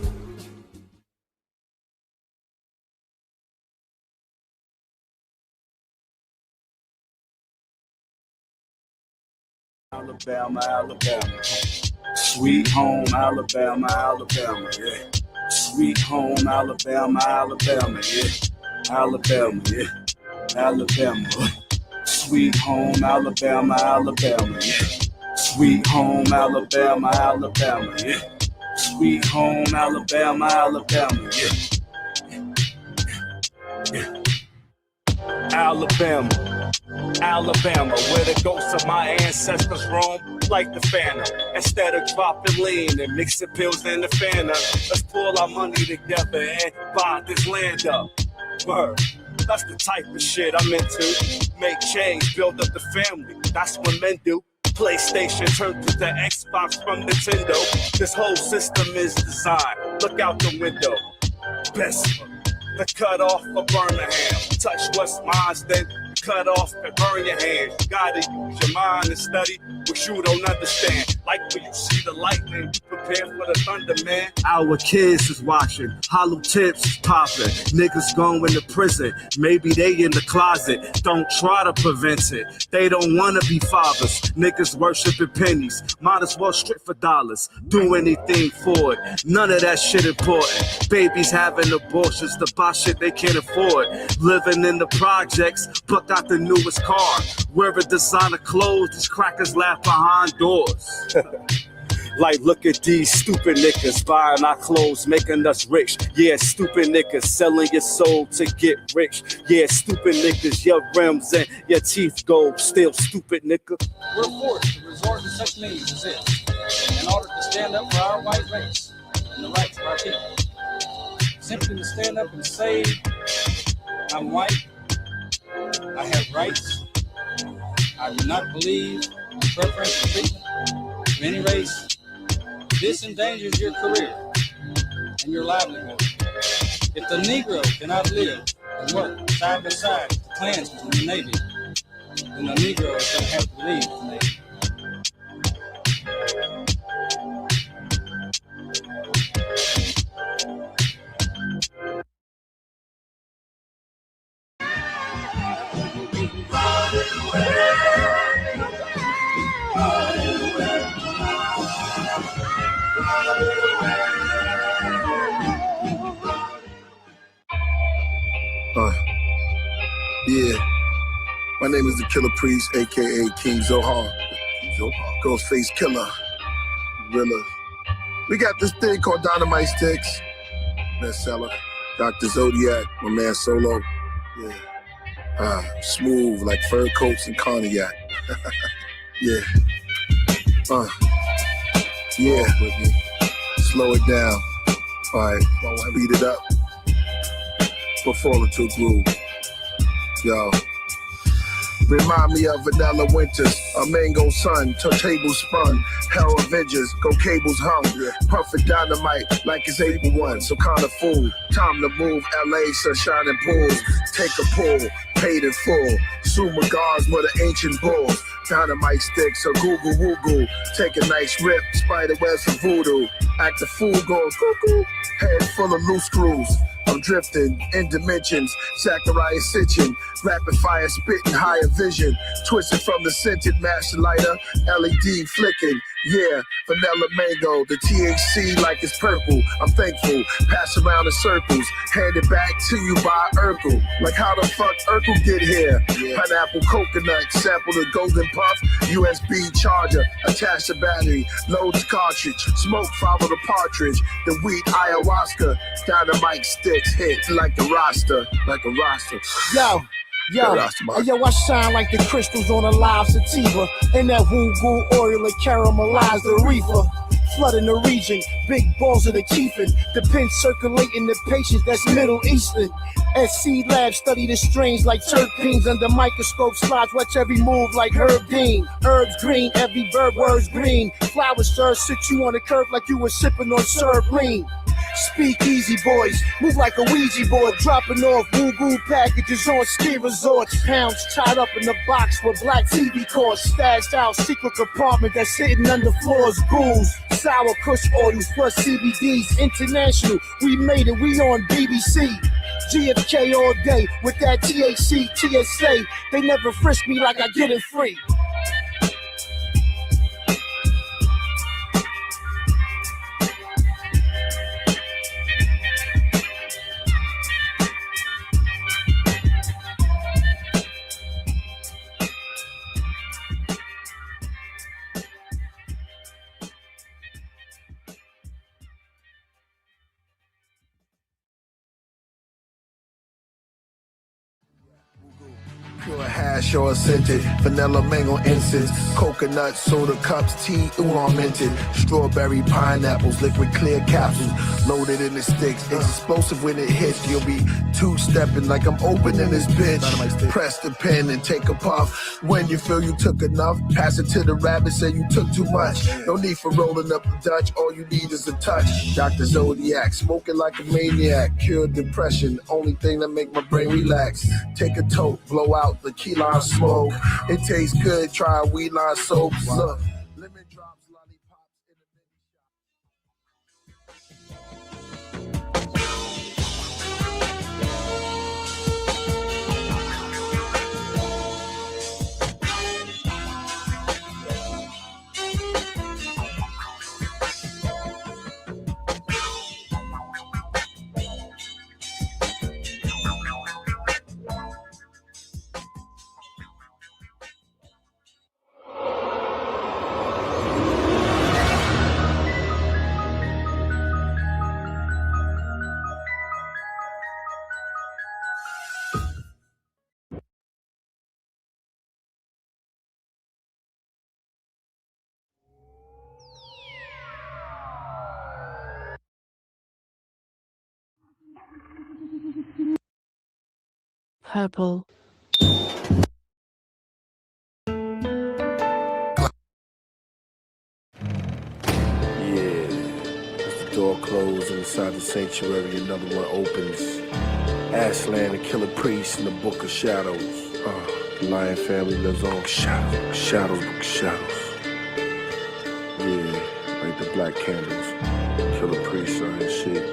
Alabama, Alabama. Sweet home, Alabama, Alabama, yeah. Sweet home, Alabama, Alabama, yeah. Alabama, yeah. Alabama. Sweet home, Alabama, Alabama, yeah. Sweet home, Alabama, Alabama, yeah. Sweet home, Alabama, Alabama, yeah. Alabama, Alabama, where the ghosts of my ancestors roam. like the Phantom. Instead of dropping lean and mixing pills in the Phantom, let's pull our money together and buy this land up. Word. That's the type of shit I'm into. Make change, build up the family. That's what men do. PlayStation turned to the Xbox from Nintendo. This whole system is designed. Look out the window. Best the cut off of Birmingham. Touch what's mine, then cut off and burn your hand. You gotta use your mind and study what you don't understand. Like when you see the lightning, you prepare for the thunder, man. Our kids is watching, hollow tips is popping. Niggas going to prison, maybe they in the closet. Don't try to prevent it. They don't wanna be fathers. Niggas worshiping pennies, might as well strip for dollars. Do anything for it. None of that shit important. Babies having abortions to buy shit they can't afford. Living in the projects, but got the newest car. Wearing designer clothes, these crackers laugh behind doors. Like, look at these stupid niggas buying our clothes, making us rich. Yeah, stupid niggas selling your soul to get rich. Yeah, stupid niggas, your rims and your teeth gold. Still stupid nigga. We're forced to resort to such means as this in order to stand up for our white race and the rights of our people. Simply to stand up and say, I'm white, I have rights, I do not believe in preferential treatment of any race. This endangers your career and your livelihood. If the Negro cannot live and work side by side with the Klansmen in the Navy, then the Negro is going to have to leave the Navy. Yeah, my name is the Killah Priest, aka King Zohar. Ghostface Killer, Rilla. We got this thing called Dynamite Sticks, bestseller. Dr. Zodiac, my man Solo. Yeah, smooth like fur coats and cognac. Yeah, yeah. With me. Slow it down. All right, speed it up. But fall into a groove. Yo. Remind me of vanilla winters, a mango sun, turntable spun, hell Avengers, go cables hung, puffin' dynamite like it's April 1, so kinda fool. Time to move, LA, sunshine and pools, take a pull, paid in full. Sumo guards with the ancient bulls, dynamite sticks, so Google woogle, take a nice rip, spider webs of voodoo, act the fool going cuckoo, head full of loose screws. I'm drifting in dimensions, Zachariah Sitchin, rapid fire spitting higher vision, twisted from the scented master lighter, LED flicking, yeah, vanilla mango, the THC like it's purple, I'm thankful, pass around in circles, hand it back to you by Urkel, like how the fuck Urkel get here, pineapple coconut, sample the golden puff, USB charger, attach the battery, load the cartridge, smoke follow the partridge, the wheat ayahuasca, dynamite sticks hit like a roster, Yo, I shine like the crystals on a live sativa. And that woo-goo oil that caramelized the reefer. Flooding the region, big balls of the keeping. The pen circulating the patients, that's Middle Eastern. SC Lab study the strains like terpenes. Under microscope slides, watch every move like Herb Dean. Herbs green, every verb words green. Flowers sir, sit you on the curb like you were sipping on syrup lean. Speak easy, boys. Move like a Ouija board. Dropping off woo-goo packages on ski resorts. Pounds tied up in the box with black TV cords. Stashed out secret compartment that's sitting under floors. Ghouls, sour kush oils plus CBDs. International, we made it. We on BBC. GFK all day with that THC, TSA. They never frisk me like I get it free. Pure hash or scented, vanilla mango incense, coconut soda cups, tea oolong minted, strawberry pineapples, liquid clear capsules, loaded in the sticks. It's explosive when it hits. You'll be two-stepping like I'm opening this bitch. Press the pen and take a puff. When you feel you took enough, pass it to the rabbit, say you took too much. No need for rolling up the Dutch, all you need is a touch. Dr. Zodiac, smoking like a maniac, cure depression, only thing that make my brain relax. Take a toke, blow out the key lime smoke. It tastes good, try weed line soap. Look, lemon drops, lollipops in the Purple. Door closed inside the sanctuary, another one opens. Ashland and Killah Priest in the Book of Shadows. The Lion family lives on. Shadows, Book of Shadows. Yeah, like the black candles. Killah Priest and shit.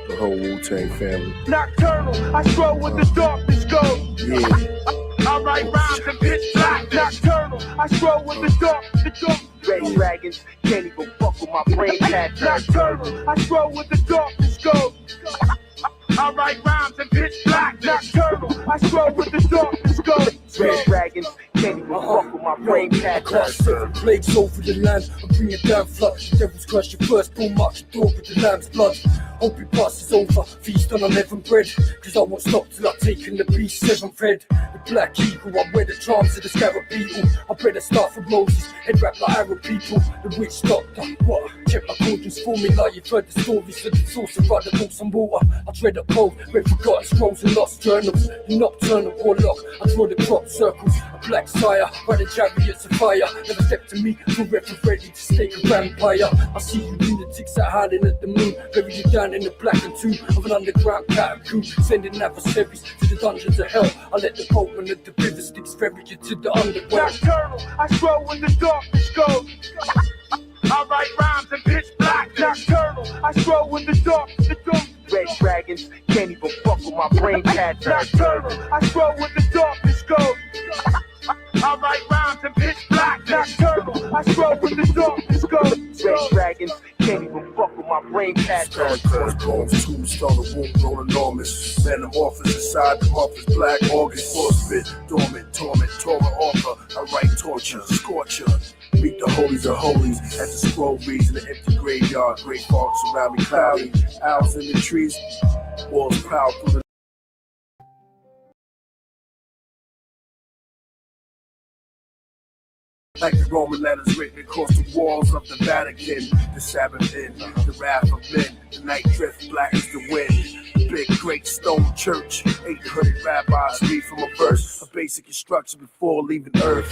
The whole Wu-Tang family. Nocturnal, I stroll with the darkness go. Yeah. I write rhymes in pitch black. Nocturnal, I stroll with the dark. Red dragons can't even fuck with my brain pattern. Nocturnal, I stroll with the darkness go. I write rhymes in pitch black. Nocturnal, I stroll with the darkness go. Red dragons can't even fuck with my brain pattern. Class 7 plagues over the land. I'm bringing down flood. The devil's crush your first born, mark your door with the lamb's blood. Hope it passes over, feast on unleavened bread. Cause I won't stop till I've taken the beast 7th head. The black eagle, I wear the charms of the scarab beetle. I pray the start for Moses, head wrap like Arab people. The witch doctor, what? Check my cauldrons for me like you've heard the stories for the source of the books and water. I tread a pole, read forgotten scrolls and lost journals. The nocturnal warlock, I draw the crop circles. A black sire, riding chariots of fire. Never step to me, no reference ready to stake a vampire. I see you lunatics out hiding at the moon, bury you down in the blackened tomb of an underground catacomb. Sending adversaries to the dungeons of hell. I let the boatman of the river sticks ferry you to the underworld. Nocturnal, I stroll when the darkness goes. I write rhymes in pitch black. Nocturnal, I stroll when the darkness goes. Red dragons can't even fuck with my brain pattern. Nocturnal, I stroll when the darkness goes. I write rhymes in pitch black. Nocturnal, I stroll when the darkness goes. Red dragons can't even fuck with my brain pattern. Crossbones, tombstone, the womb grown enormous. Metamorphosis inside the muffins, black August. Force dormant, torment, Torah author. I write torture, scorcher. Meet the holies of holies as the scroll reads in the empty graveyard. Great fogs surround me cloudy. Owls in the trees, walls proud through the like the Roman letters written across the walls of the Vatican. The Sabbath in, the wrath of men. The night drift black as the wind. Big, great stone church. 800 rabbis read from a verse. A basic instruction before leaving earth.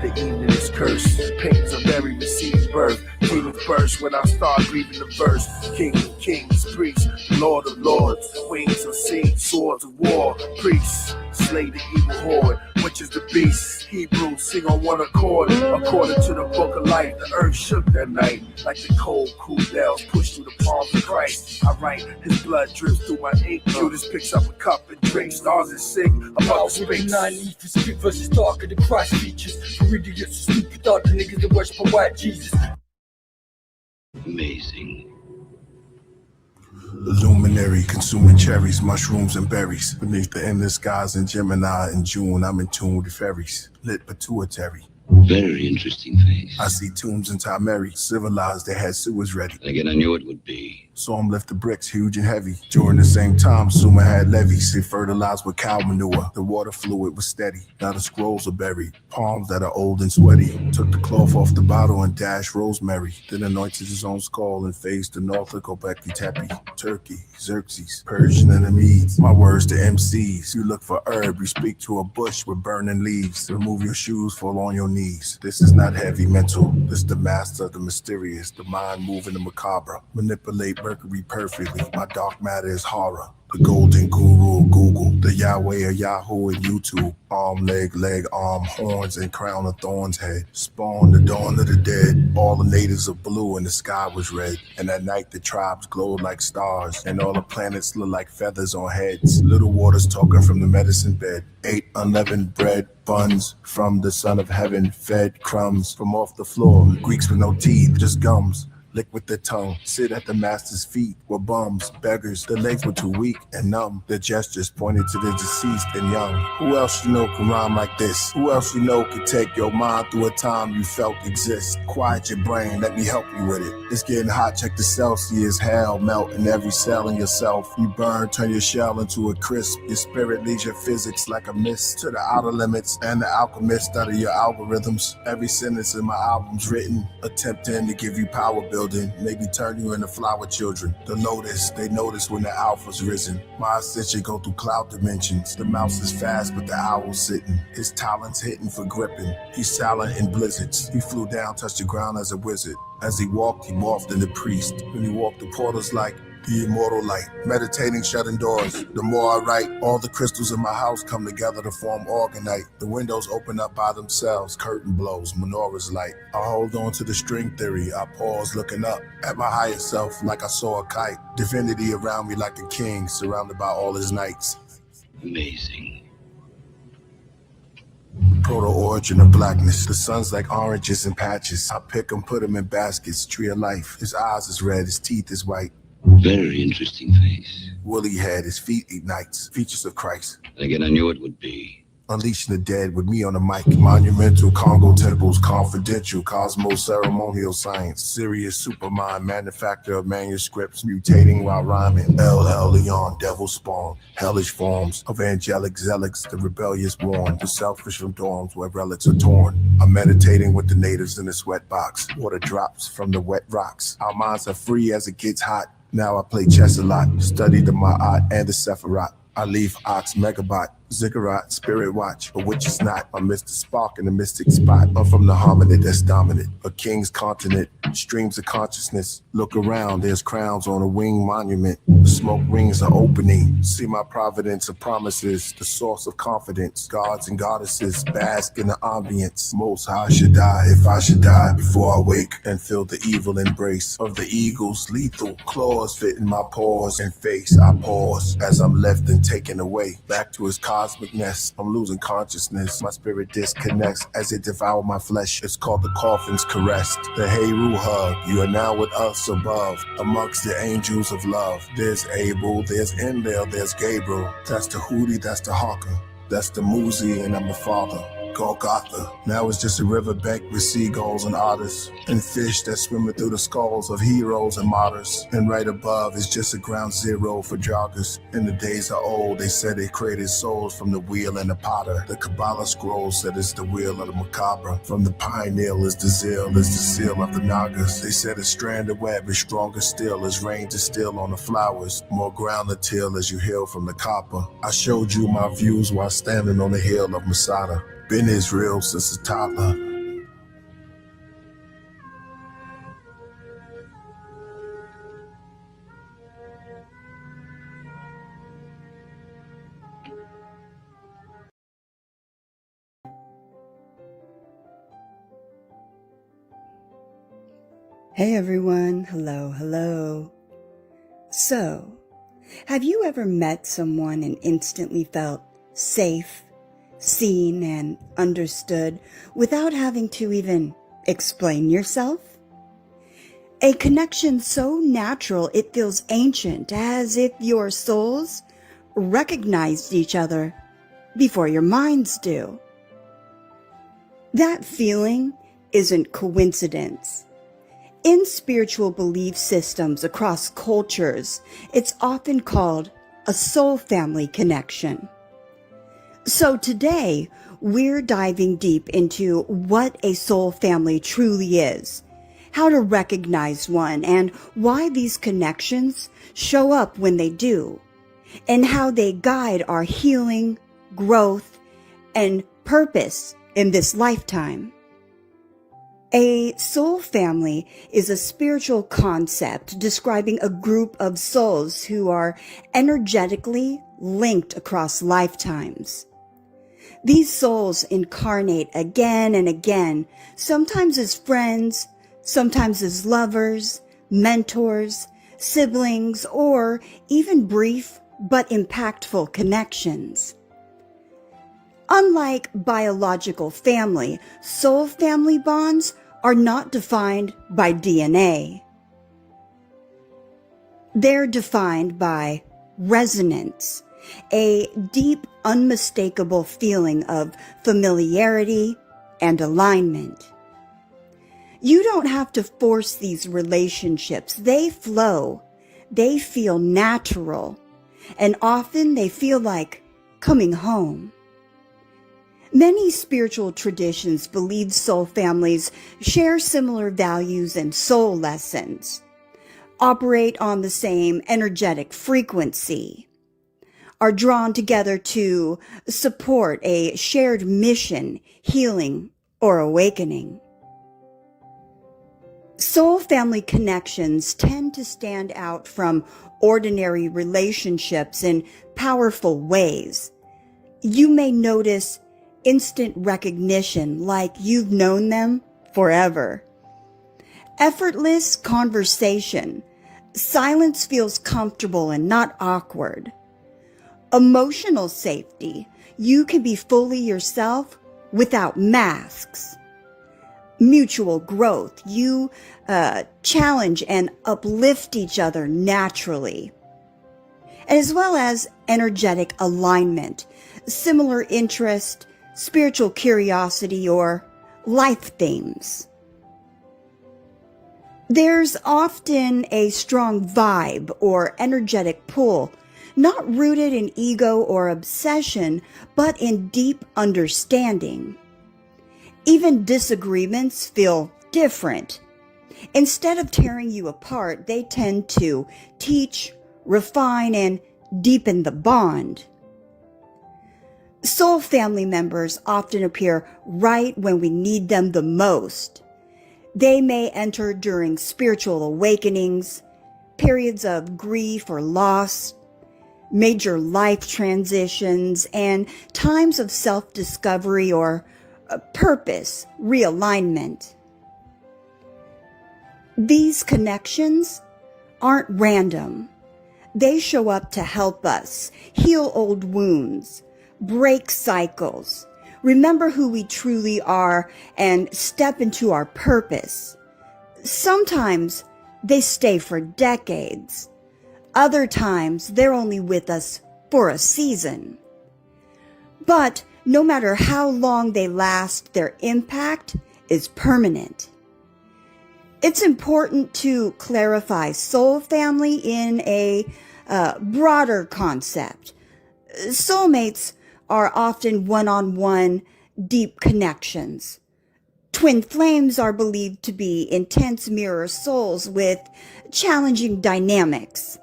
The evening is cursed. Pains of Mary receive birth. Demons burst when I start breathing the verse. King of kings, priest, Lord of lords. Wings unseen, swords of war. Priests, slay the evil horde. Which is the beast. Hebrews sing on one accord. According to the book of life, the earth shook that night. Like the cold, cool bells pushed through the palms of Christ. I write, his blood drips through my ink. Judas picks up a cup and drinks. Stars and sing about the space. 9 ether spit versus darker than Christ features. For idiots who stupid are the niggas that worship a white Jesus. Amazing. Luminary, consuming cherries, mushrooms, and berries. Beneath the endless skies in Gemini in June, I'm in tune with the fairies. Lit pituitary. Very interesting face. I see tombs in Timeri. Civilized, they had sewers ready. Again, I knew it would be. Saw him lift the bricks huge and heavy. During the same time, Suma had levees. They fertilized with cow manure. The water fluid was steady. Now the scrolls are buried. Palms that are old and sweaty. Took the cloth off the bottle and dashed rosemary. Then anointed his own skull and faced the Norfolk Gobekli Tepe. Turkey, Xerxes, Persian and the Medes. My words to MCs. You look for herb, you speak to a bush with burning leaves. Remove your shoes, fall on your knees. This is not heavy mental. This is the master of the mysterious, the mind moving the macabre. Manipulate Mercury perfectly. My dark matter is horror. The golden guru of Google, the Yahweh of Yahoo and YouTube. Arm, leg, arm, horns, and crown of thorns head. Spawn, the dawn of the dead. All the natives are blue and the sky was red. And at night the tribes glowed like stars. And all the planets look like feathers on heads. Little waters talking from the medicine bed. Ate unleavened bread, buns from the son of heaven. Fed crumbs from off the floor. Greeks with no teeth, just gums. Lick with their tongue, sit at the master's feet, were bums, beggars, the legs were too weak and numb. The gestures pointed to the deceased and young. Who else you know can rhyme like this? Who else you know can take your mind through a time you felt exist? Quiet your brain, let me help you with it. It's getting hot, check the Celsius, hell melt in every cell in yourself. You burn, turn your shell into a crisp. Your spirit leaves your physics like a mist to the outer limits, and the alchemist study your algorithms. Every sentence in my album's written, attempting to give you power building, maybe turn you into flower children. The lotus, they notice when the alpha's risen. My ascension go through cloud dimensions. The mouse is fast, but the owl's sitting. His talons hitting for gripping. He's silent in blizzards. He flew down, touched the ground as a wizard. As he walked, he morphed into priest. When he walked the portals like the immortal light, meditating, shutting doors. The more I write, all the crystals in my house come together to form organite. The windows open up by themselves, curtain blows, menorahs light. I hold on to the string theory. I pause, looking up at my higher self like I saw a kite. Divinity around me like a king, surrounded by all his knights. Amazing. Proto-origin of blackness. The sun's like oranges and patches. I pick them, put them in baskets. Tree of life. His eyes is red, his teeth is white. Very interesting face. Woolly head, his feet ignites. Features of Christ. Again, I knew it would be. Unleashing the dead with me on the mic. Monumental, Congo temples, confidential, cosmos, ceremonial science. Serious supermind, manufacture of manuscripts, mutating while rhyming. LL Leon, devil spawn, hellish forms of angelic zealots, the rebellious warn, the selfish from dorms where relics are torn. I'm meditating with the natives in the sweatbox. Water drops from the wet rocks. Our minds are free as it gets hot. Now I play chess a lot, study the Ma'at and the Sephiroth. I leave Ox Megabot, Ziggurat, Spirit Watch, but which is not. I miss the spark in the mystic spot. I'm from the hominid that's dominant, a king's continent, streams of consciousness. Look around, there's crowns on a winged monument. The smoke rings are opening. See my providence of promises, the source of confidence. Gods and goddesses bask in the ambience. Most high should die if I should die before I wake and feel the evil embrace of the eagle's lethal claws fit in my paws and face. I pause as I'm left and taken away back to his cosmic nest. I'm losing consciousness. My spirit disconnects as it devours my flesh. It's called the coffin's caress. The Heru hug. You are now with us above, amongst the angels of love. There's Abel, there's Enlil, there's Gabriel. That's the Hootie, that's the Hawker. That's the Muzi, and I'm the father. Golgotha. Now it's just a riverbank with seagulls and otters and fish that swimming through the skulls of heroes and martyrs. And right above is just a ground zero for joggers. In the days are old, they said they created souls from the wheel and the potter. The Kabbalah scroll said it's the wheel of the macabre. From the pineal is the zeal, is the seal of the Nagas. They said a strand of web is stronger still as rain to still on the flowers. More ground to till as you heal from the copper. I showed you my views while standing on the hill of Masada. Been Israel since a toddler. Hey everyone, hello. So, have you ever met someone and instantly felt safe, seen, and understood without having to even explain yourself? A connection so natural it feels ancient, as if your souls recognized each other before your minds do. That feeling isn't coincidence. In spiritual belief systems across cultures, it's often called a soul family connection. So today, we're diving deep into what a soul family truly is, how to recognize one, and why these connections show up when they do, and how they guide our healing, growth, and purpose in this lifetime. A soul family is a spiritual concept describing a group of souls who are energetically linked across lifetimes. These souls incarnate again and again, sometimes as friends, sometimes as lovers, mentors, siblings, or even brief but impactful connections. Unlike biological family, soul family bonds are not defined by DNA. They're defined by resonance, a deep, unmistakable feeling of familiarity and alignment. You don't have to force these relationships. They flow. They feel natural. And often they feel like coming home. Many spiritual traditions believe soul families share similar values and soul lessons, operate on the same energetic frequency, are drawn together to support a shared mission, healing, or awakening. Soul family connections tend to stand out from ordinary relationships in powerful ways. You may notice instant recognition, like you've known them forever. Effortless conversation. Silence feels comfortable and not awkward. Emotional safety. You can be fully yourself without masks. Mutual growth. You challenge and uplift each other naturally. As well as energetic alignment, similar interest, spiritual curiosity, or life themes. There's often a strong vibe or energetic pull, not rooted in ego or obsession, but in deep understanding. Even disagreements feel different. Instead of tearing you apart, they tend to teach, refine, and deepen the bond. Soul family members often appear right when we need them the most. They may enter during spiritual awakenings, periods of grief or loss, major life transitions, and times of self-discovery or purpose realignment. These connections aren't random. They show up to help us heal old wounds, break cycles, remember who we truly are, and step into our purpose. Sometimes they stay for decades. Other times they're only with us for a season. But no matter how long they last, their impact is permanent. It's important to clarify soul family in a broader concept. Soulmates are often one-on-one, deep connections. Twin flames are believed to be intense mirror souls with challenging dynamics.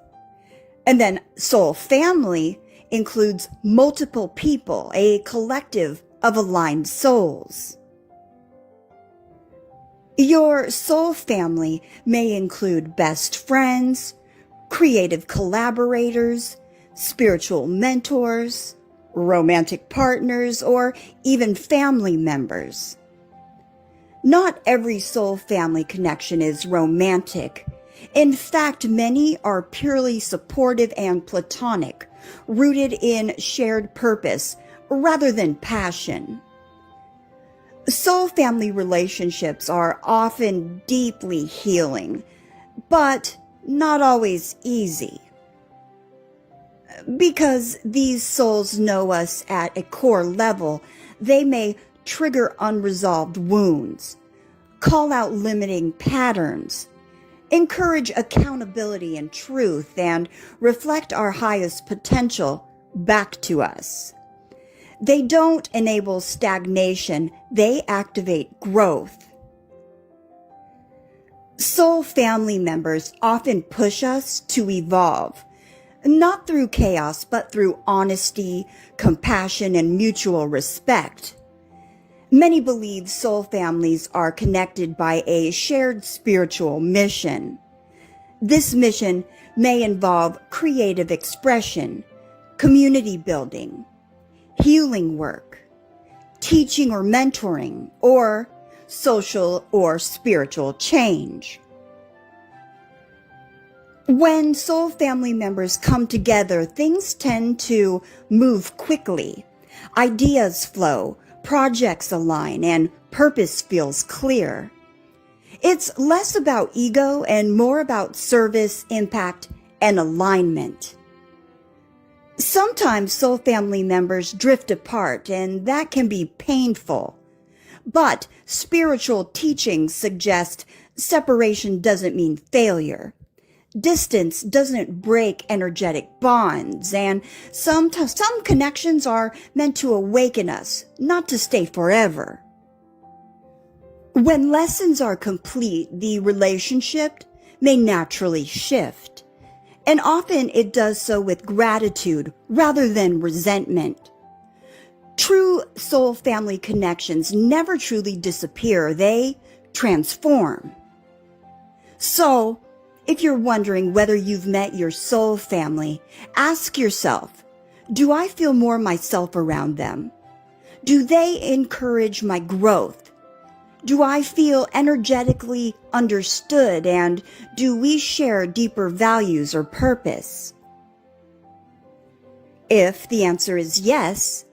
And then soul family includes multiple people, a collective of aligned souls. Your soul family may include best friends, creative collaborators, spiritual mentors, romantic partners, or even family members. Not every soul family connection is romantic. In fact, many are purely supportive and platonic, rooted in shared purpose rather than passion. Soul family relationships are often deeply healing, but not always easy. Because these souls know us at a core level, they may trigger unresolved wounds, call out limiting patterns, encourage accountability and truth, and reflect our highest potential back to us. They don't enable stagnation, they activate growth. Soul family members often push us to evolve, not through chaos, but through honesty, compassion, and mutual respect. Many believe soul families are connected by a shared spiritual mission. This mission may involve creative expression, community building, healing work, teaching or mentoring, or social or spiritual change. When soul family members come together, things tend to move quickly. Ideas flow, projects align, and purpose feels clear. It's less about ego and more about service, impact, and alignment. Sometimes soul family members drift apart, and that can be painful. But spiritual teachings suggest separation doesn't mean failure. Distance doesn't break energetic bonds, and some connections are meant to awaken us, not to stay forever. When lessons are complete, the relationship may naturally shift, and often it does so with gratitude rather than resentment. True soul family connections never truly disappear, they transform. So, if you're wondering whether you've met your soul family, ask yourself, do I feel more myself around them? Do they encourage my growth? Do I feel energetically understood, and do we share deeper values or purpose? If the answer is yes,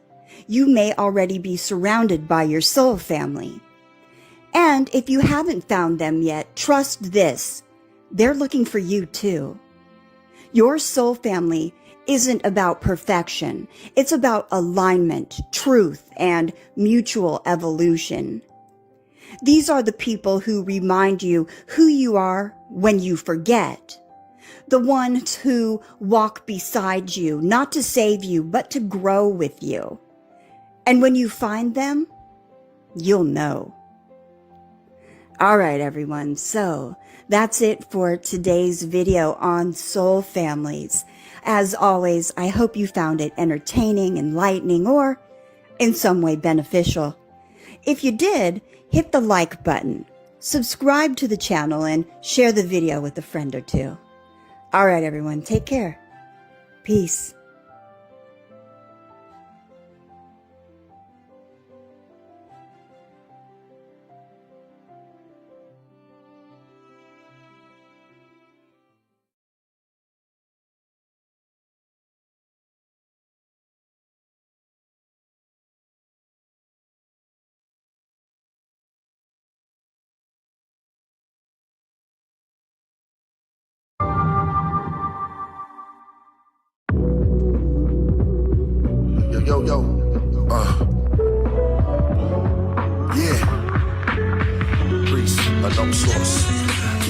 you may already be surrounded by your soul family. And if you haven't found them yet, trust this, they're looking for you too. Your soul family isn't about perfection. It's about alignment, truth, and mutual evolution. These are the people who remind you who you are when you forget. The ones who walk beside you, not to save you, but to grow with you. And when you find them, you'll know. All right, everyone. So that's it for today's video on soul families. As always, I hope you found it entertaining, enlightening, or in some way beneficial. If you did, hit the like button, subscribe to the channel, and share the video with a friend or two. All right, everyone. Take care. Peace. Yo, yeah. Priest, unknown source.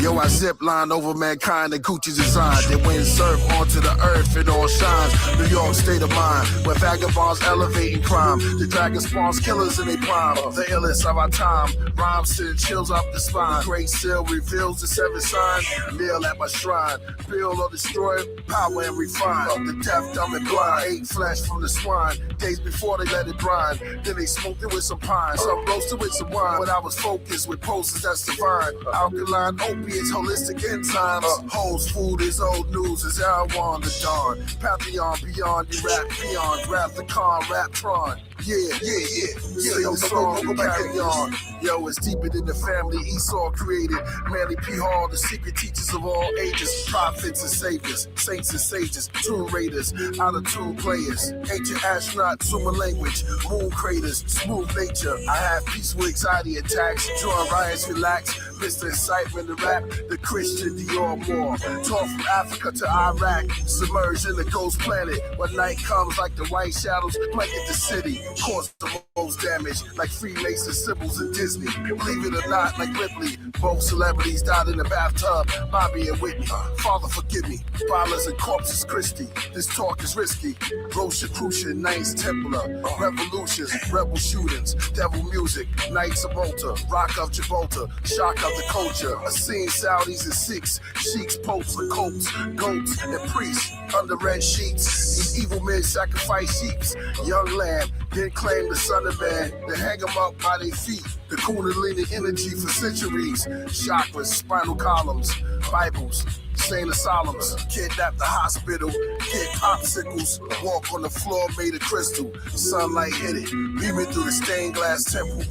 Yo, I zip line over mankind and Gucci's design. Then wind surf onto the earth, it all shines. New York state of mind, where vagabonds elevating crime. The dragon spawns killers in their prime. The illest of our time, rhymes send chills up the spine. Great seal reveals the seven sign. Kneel at my shrine, build or destroy, power and refine. The deaf, dumb and blind, ate flesh from the swine. Days before they let it brine, then they smoked it with some pine. Some roasted with some wine, but I was focused with poses that's divine. Alkaline opiates, holistic enzymes. Hoes, food is old news, is how I want the dawn. Pantheon beyond, you rap beyond. Rap the con, rap tron. Yeah. Sing the song, carry on. Yo, it's deeper than the family Esau created. Manly P. Hall, the secret teachers of all ages. Prophets and saviors, saints and sages. Tomb raiders, out of tomb players. Ancient astronaut, human language. Moon craters, smooth nature. I have peaceful anxiety attacks. Join riots, relax. Mr. Incitement to rap, the Christian Dior War. Taught from Africa to Iraq. Submerged in the ghost planet. When night comes like the white shadows blanket the city. Cause the most damage, like Freemason symbols in Disney. Believe it or not, like Ripley, both celebrities died in the bathtub. Bobby and Whitney, Father forgive me. Violence and corpses, Christie. This talk is risky. Rosicrucian, Knights Templar, revolutions, rebel shootings, devil music, Knights of Malta, Rock of Gibraltar, shock of the culture. A scene Saudis and Sikhs, sheiks, popes, occults, goats, and priests under red sheets. These evil men sacrifice sheeps. Young lamb, then claim the son of man, then hang them up by their feet. The Kundalini energy for centuries. Chakras, spinal columns, Bibles, insane asylums, kidnap the hospital, get popsicles, walk on the floor made of crystal. Sunlight hit it, beaming through the stained glass temple.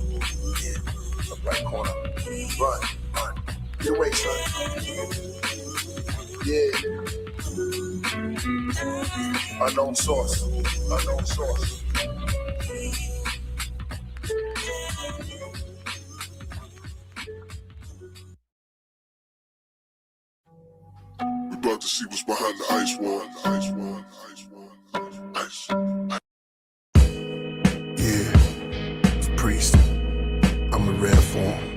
Yeah, up right corner. Run. Get away, son. Yeah. Unknown source. Unknown source. We're about to see what's behind the ice wall. Ice. Yeah, it's Priest. I'm in rare form.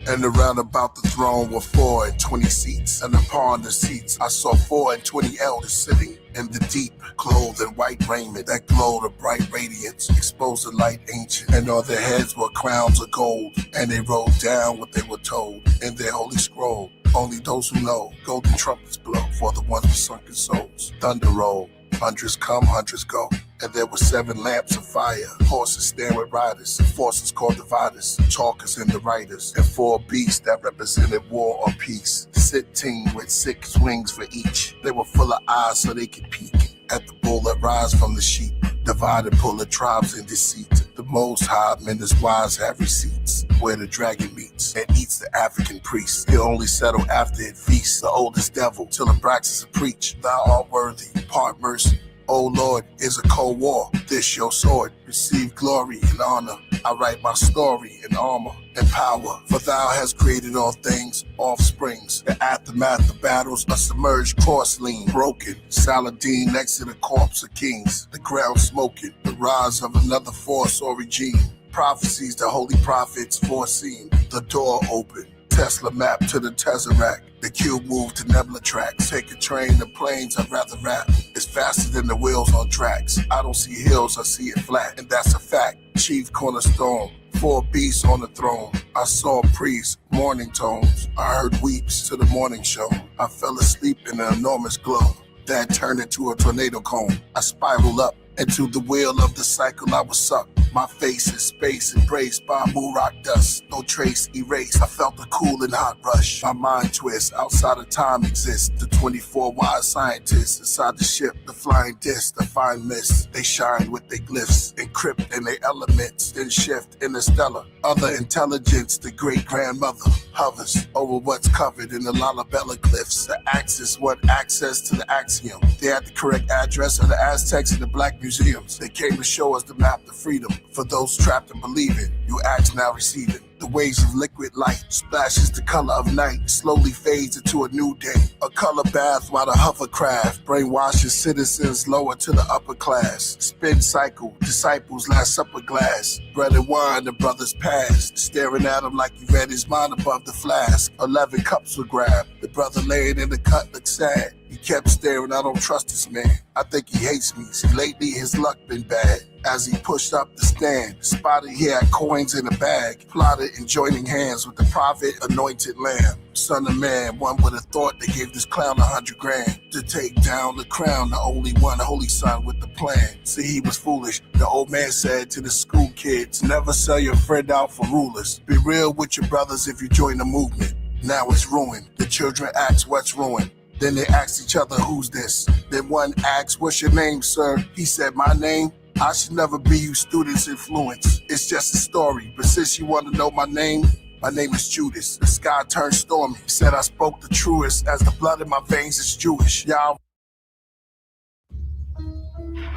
And around about the throne were 4 and 20 seats, and upon the seats I saw 4 and 20 elders sitting in the deep, clothed in white raiment that glowed a bright radiance, exposed the light ancient, and on their heads were crowns of gold, and they wrote down what they were told in their holy scroll. Only those who know, golden trumpets blow for the ones with sunken souls. Thunder roll, hundreds come, hundreds go. And there were 7 lamps of fire, horses stand with riders, forces called dividers, talkers and the writers, and 4 beasts that represented war or peace, sitting with 6 wings for each. They were full of eyes so they could peek at the bull that rise from the sheep, divide and pull the tribes in deceit. The Most High men as wise have receipts, where the dragon meets and eats the African priest. He'll only settle after it feasts the oldest devil, till Abraxas preach, thou art worthy, part mercy. O Lord, is a cold war, this your sword. Receive glory and honor. I write my story in armor and power. For thou hast created all things, offsprings. The aftermath of battles, a submerged cross lean, broken. Saladin next to the corpse of kings. The ground smoking, the rise of another force or regime. Prophecies the holy prophets foreseen. The door open. Tesla map to the Tesseract. The cube moved to Nebula tracks. Take a train to planes, I'd rather rap. It's faster than the wheels on tracks. I don't see hills, I see it flat, and that's a fact. Chief cornerstone, 4 beasts on the throne. I saw priests, morning tones. I heard weeps to the morning show. I fell asleep in an enormous glow that turned into a tornado cone. I spiraled up into the wheel of the cycle I was sucked. My face in space embraced by Murak dust. No trace erased. I felt a cool and hot rush. My mind twist. Outside of time exists. The 24 wise scientists inside the ship. The flying disc, the fine mist. They shine with their glyphs. Encrypt in their elements. Then shift interstellar. Other intelligence, the great grandmother hovers over what's covered in the Lalabella cliffs. The axis want access to the axiom. They had the correct address of the Aztecs and the Black museums. They came to show us the map to freedom. For those trapped and believing, you ask now receiving. The waves of liquid light splashes the color of night, slowly fades into a new day. A color bath while the hovercraft brainwashes citizens lower to the upper class. Spin cycle, disciples last supper glass. Bread and wine, the brothers passed, staring at him like he read his mind above the flask. 11 cups were grabbed. The brother laying in the cut looked sad. He kept staring, I don't trust this man. I think he hates me. See, lately his luck been bad. As he pushed up the stand, spotted he had coins in a bag, plotted in joining hands with the prophet anointed lamb. Son of man, one would have thought they gave this clown $100,000 to take down the crown, the only one holy son with the plan. See, he was foolish. The old man said to the school kids, never sell your friend out for rulers. Be real with your brothers if you join the movement. Now it's ruined. The children ask what's ruined. Then they asked each other, who's this? Then one asked, what's your name, sir? He said, my name? I should never be you students' influence. It's just a story, but since you want to know my name is Judas. The sky turned stormy. He said I spoke the truest, as the blood in my veins is Jewish. Y'all.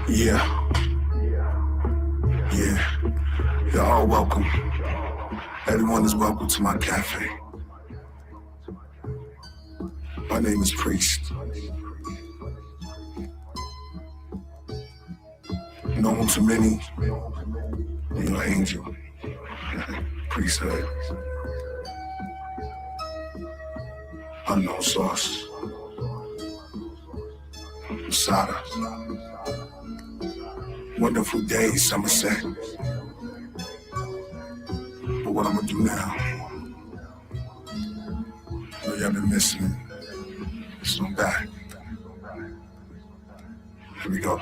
Yeah. You're all welcome. Everyone is welcome to my cafe. My name is Priest. known to many, your angel, priesthood, unknown source, Masada, wonderful day, Somerset. But what I'm gonna do now, know y'all been missing, so I'm back. Here we go.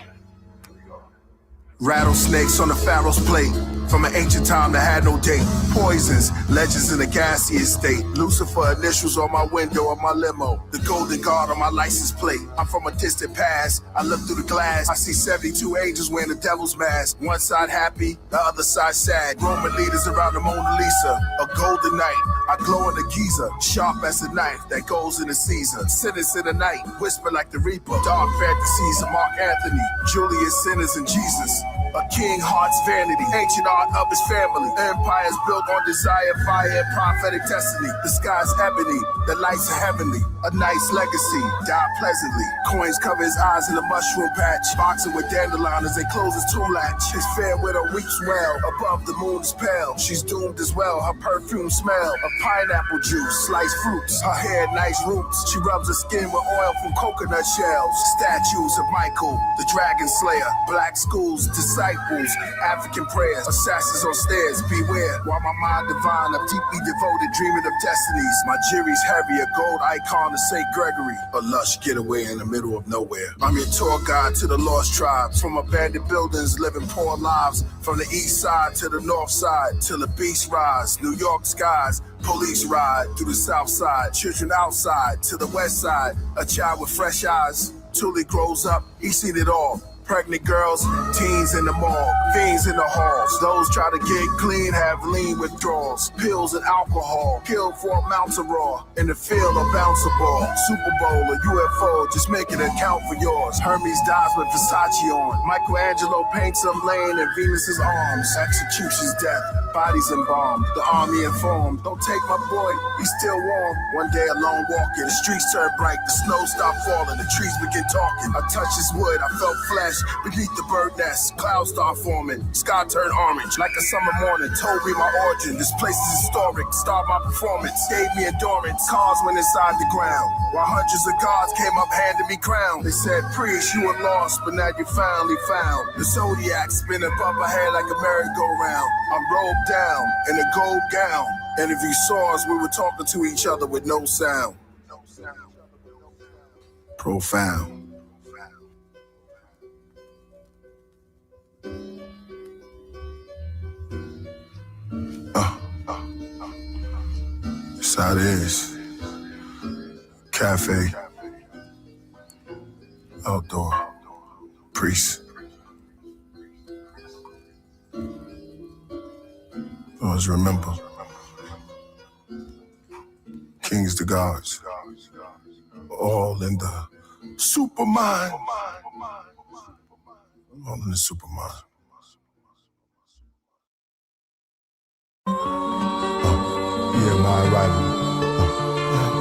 Rattlesnakes on the Pharaoh's plate. From an ancient time that had no date. Poisons, legends in a gaseous state. Lucifer initials on my window of my limo. The golden guard on my license plate. I'm from a distant past. I look through the glass. I see 72 angels wearing the devil's mask. One side happy, the other side sad. Roman leaders around the Mona Lisa. A golden night. I glow in the Giza. Sharp as a knife that goes in the Caesar. Sinners in the night. Whisper like the Reaper. Dark fantasies of Mark Anthony. Julius Sinners and Jesus. A king heart's vanity, ancient art of his family. Empires built on desire, fire, and prophetic destiny. The sky's ebony, the lights are heavenly. A nice legacy, die pleasantly. Coins cover his eyes in a mushroom patch. Boxing with dandelion as they close his tomb latch. His fair widow weeps well, above the moon's pale. She's doomed as well, her perfume smell of pineapple juice, sliced fruits. Her hair nice roots, she rubs her skin with oil from coconut shells. Statues of Michael, the dragon slayer. Black schools, disciples, African prayers, assassins on stairs, beware. While my mind divine, I'm deeply devoted, dreaming of destinies. My jury's heavy, a gold icon of St. Gregory, a lush getaway in the middle of nowhere. I'm your tour guide to the lost tribes, from abandoned buildings, living poor lives, from the east side to the north side, till the beast rise, New York skies. Police ride through the south side, children outside to the west side. A child with fresh eyes, till he grows up, he's seen it all. Pregnant girls, teens in the mall, fiends in the halls. Those try to get clean have lean withdrawals. Pills and alcohol, kill for amounts of raw. In the field, a bouncer ball, Super Bowl, a UFO, just make it account for yours. Hermes dies with Versace on. Michelangelo paints him laying in Venus's arms. Execution's death, bodies embalmed. The army informed, don't take my boy, he's still warm. One day alone walking, the streets turn bright, the snow stopped falling, the trees begin talking. I touched his wood, I felt flesh. Beneath the bird nest, clouds start forming. Sky turned orange like a summer morning. Told me my origin. This place is historic. Start my performance. Gave me endurance. Cars went inside the ground. While hundreds of gods came up handing me crown. They said, Priest, you were lost, but now you finally found. The zodiac spin above my head like a merry-go-round. I'm robed down in a gold gown. And if you saw us, we were talking to each other with no sound. Profound. That's how it is. Cafe. Outdoor. Priest. Always remember. Kings to gods. All in the supermind. All in the supermind. Yeah, my arrival.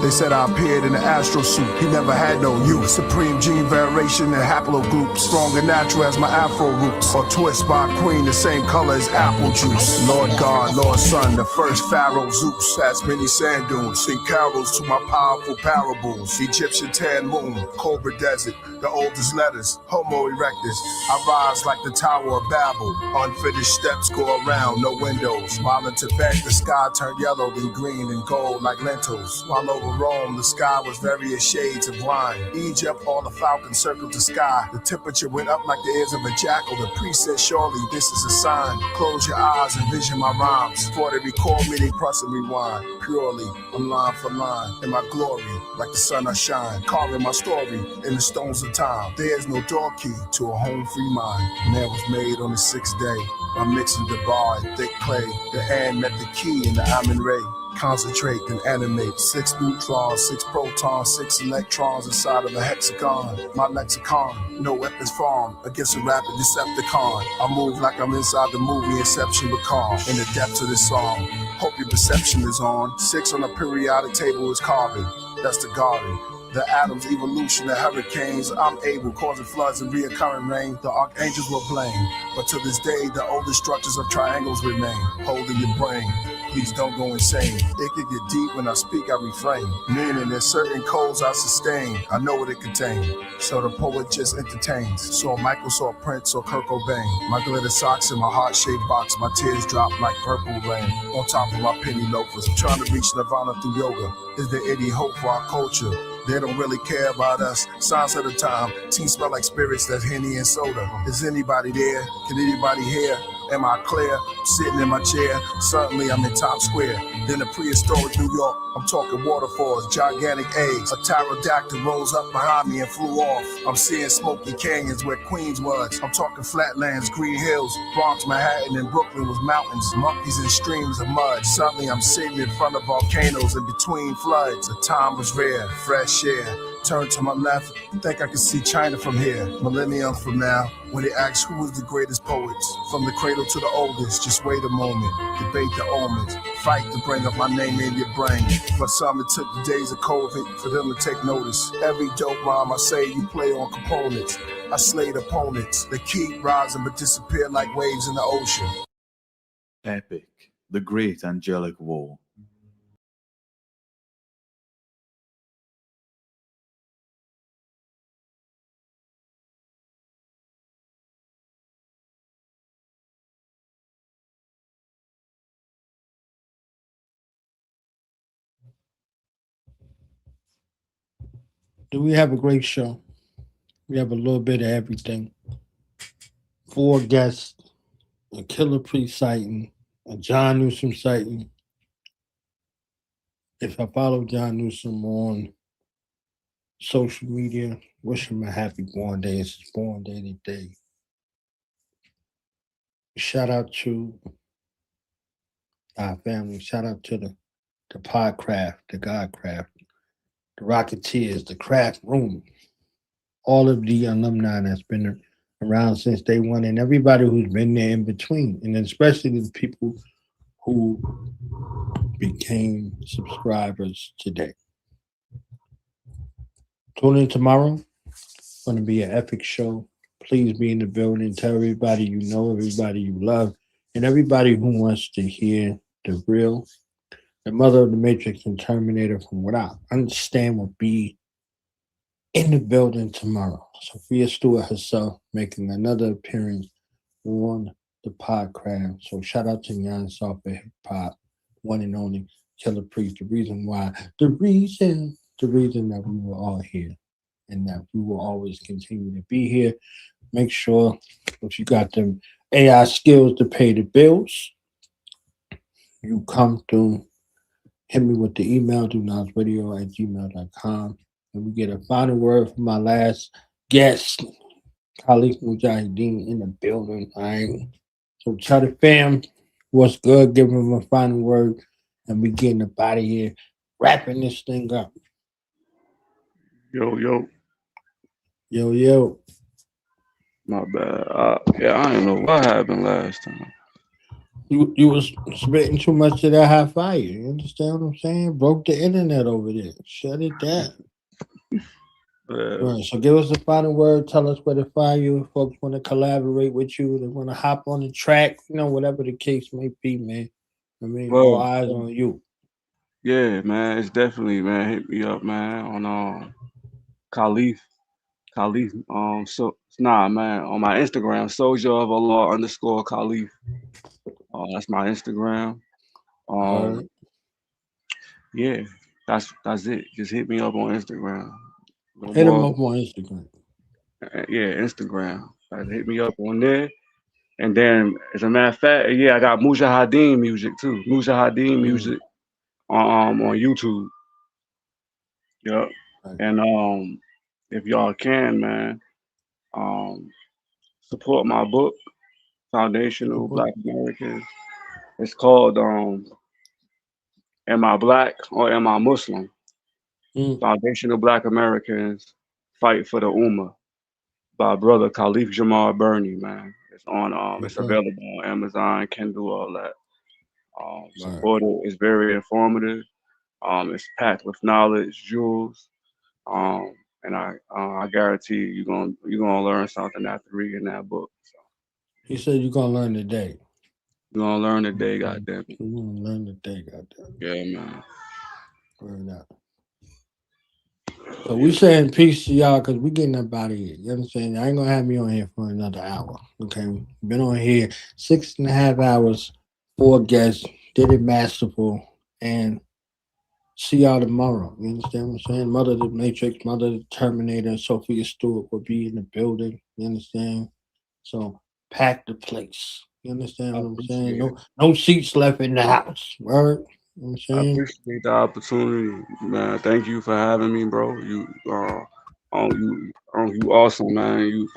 They said I appeared in an astral suit. He never had no youth. Supreme gene variation and haplogroups. Strong and natural as my afro roots. Or twist by a queen the same color as apple juice. Lord God, Lord Son, the first pharaoh Zeus. Has many sand dunes. Sing carols to my powerful parables. Egyptian tan moon, Cobra desert. The oldest letters, Homo erectus. I rise like the Tower of Babel. Unfinished steps go around, no windows. While in Tibet, the sky turned yellow, then green and gold like lentils. While over Rome, the sky was various shades of wine. Egypt, all the falcons circled the sky. The temperature went up like the ears of a jackal. The priest said, surely this is a sign. Close your eyes and vision my rhymes. Before they record me, they press and rewind. Purely, I'm line for line. In my glory, like the sun I shine. Carving my story in the stones of time. There's no door key to a home-free mind. Man was made on the sixth day. I'm mixing the bar and thick clay. The hand met the key in the Amun Ray. Concentrate and animate. 6 neutrons, 6 protons, 6 electrons inside of a hexagon. My lexicon, no weapons formed against a rapid Decepticon. I move like I'm inside the movie Inception with calm. In the depths of this song, hope your perception is on. 6 on the periodic table is carbon. That's the garden. The atoms, evolution, the hurricanes. I'm able, causing floods and reoccurring rain. The archangels will blame. But to this day, the oldest structures of triangles remain. Holding your brain. Please don't go insane. It can get deep when I speak, I refrain. Meaning there's certain codes I sustain. I know what it contains. So the poet just entertains. Saw Michael, saw Prince, saw Kurt Cobain. My glitter socks in my heart-shaped box. My tears drop like purple rain. On top of my penny loafers. Trying to reach nirvana through yoga. Is there any hope for our culture? They don't really care about us. Signs of the time. Teens smell like spirits, that's Henny and soda. Is anybody there? Can anybody hear? Am I clear? Sitting in my chair. Suddenly I'm in Times Square. Then a prehistoric New York. I'm talking waterfalls, gigantic eggs. A pterodactyl rose up behind me and flew off. I'm seeing smoky canyons where Queens was. I'm talking flatlands, green hills. Bronx, Manhattan, and Brooklyn was mountains. Monkeys and streams of mud. Suddenly I'm sitting in front of volcanoes in between floods. The time was rare, fresh air. Turn to my left, think I can see China from here. Millennium from now, when they ask who was the greatest poets. From the cradle to the oldest, just wait a moment. Debate the omens, fight to bring up my name in your brain. For some it took the days of COVID for them to take notice. Every dope rhyme I say you play on components. I slayed opponents, they keep rising but disappear like waves in the ocean. Epic, the great angelic war. Do we have a great show? We have a little bit of everything. 4 guests, a Killah Priest sighting, a John Newsom sighting. If I follow John Newsom on social media, wish him a happy born day. It's his born day today. Shout out to our family. Shout out to the Podcraft, the Godcraft, the Rocketeers, the Craft Room, all of the alumni that's been around since day one, and everybody who's been there in between, and especially the people who became subscribers today. Tune in tomorrow. It's going to be an epic show. Please be in the building. Tell everybody you know, everybody you love, and everybody who wants to hear the real, the mother of the Matrix and Terminator, from what I understand, will be in the building tomorrow. Sophia Stewart herself making another appearance on the Podcraft. So shout out to Young Software Hip Hop, one and only Killah Priest. The reason that we were all here and that we will always continue to be here. Make sure if you got them AI skills to pay the bills, you come through. Hit me with the email, donalsradio@gmail.com. And we get a final word from my last guest, Khalif Mujahideen, in the building. All right. So tell the fam what's good, give them a final word, and we getting up out of here, wrapping this thing up. Yo. My bad. Yeah, I don't know what happened last time. You was spitting too much of that high fire. You understand what I'm saying? Broke the internet over there. Shut it down. All right, so give us the final word. Tell us where to find you. If folks want to collaborate with you, they want to hop on the track, whatever the case may be, man. I mean, all eyes on you. Yeah, man, it's definitely, man. Hit me up, man, on Khalif. Man, on my Instagram, Soldier of Allah _Khalif. That's my Instagram. Yeah, that's it. Just hit me up on Instagram. Hit him up on Instagram. Yeah, Instagram. Hit me up on there. And then, as a matter of fact, yeah, I got Mujahideen music too. Mujahideen music on YouTube. Yep. And if y'all can, man, support my book, Foundational Black Americans. It's called Am I Black or Am I Muslim? Foundational Black Americans Fight for the Ummah by brother Khalif Jamal Burney, man. It's on it's available on Amazon, Kindle, all that. Support it. It's very informative. It's packed with knowledge, jewels. And I guarantee you're gonna learn something after reading that book. So. He said you're gonna learn today. You're gonna learn today, goddamn it. You're gonna learn today, goddamn it. Yeah, man. Word up. So we saying peace to y'all because we getting up out of here. You understand? I ain't gonna have me on here for another hour. Okay, been on here 6.5 hours, 4 guests, did it masterful, and see y'all tomorrow. You understand what I'm saying? Mother of the Matrix, Mother of the Terminator, and Sophia Stewart will be in the building. You understand? So pack the place. You understand what I'm saying? No seats left in the house. Word. You know what I'm saying? I appreciate the opportunity, man. Thank you for having me, bro. You awesome, man.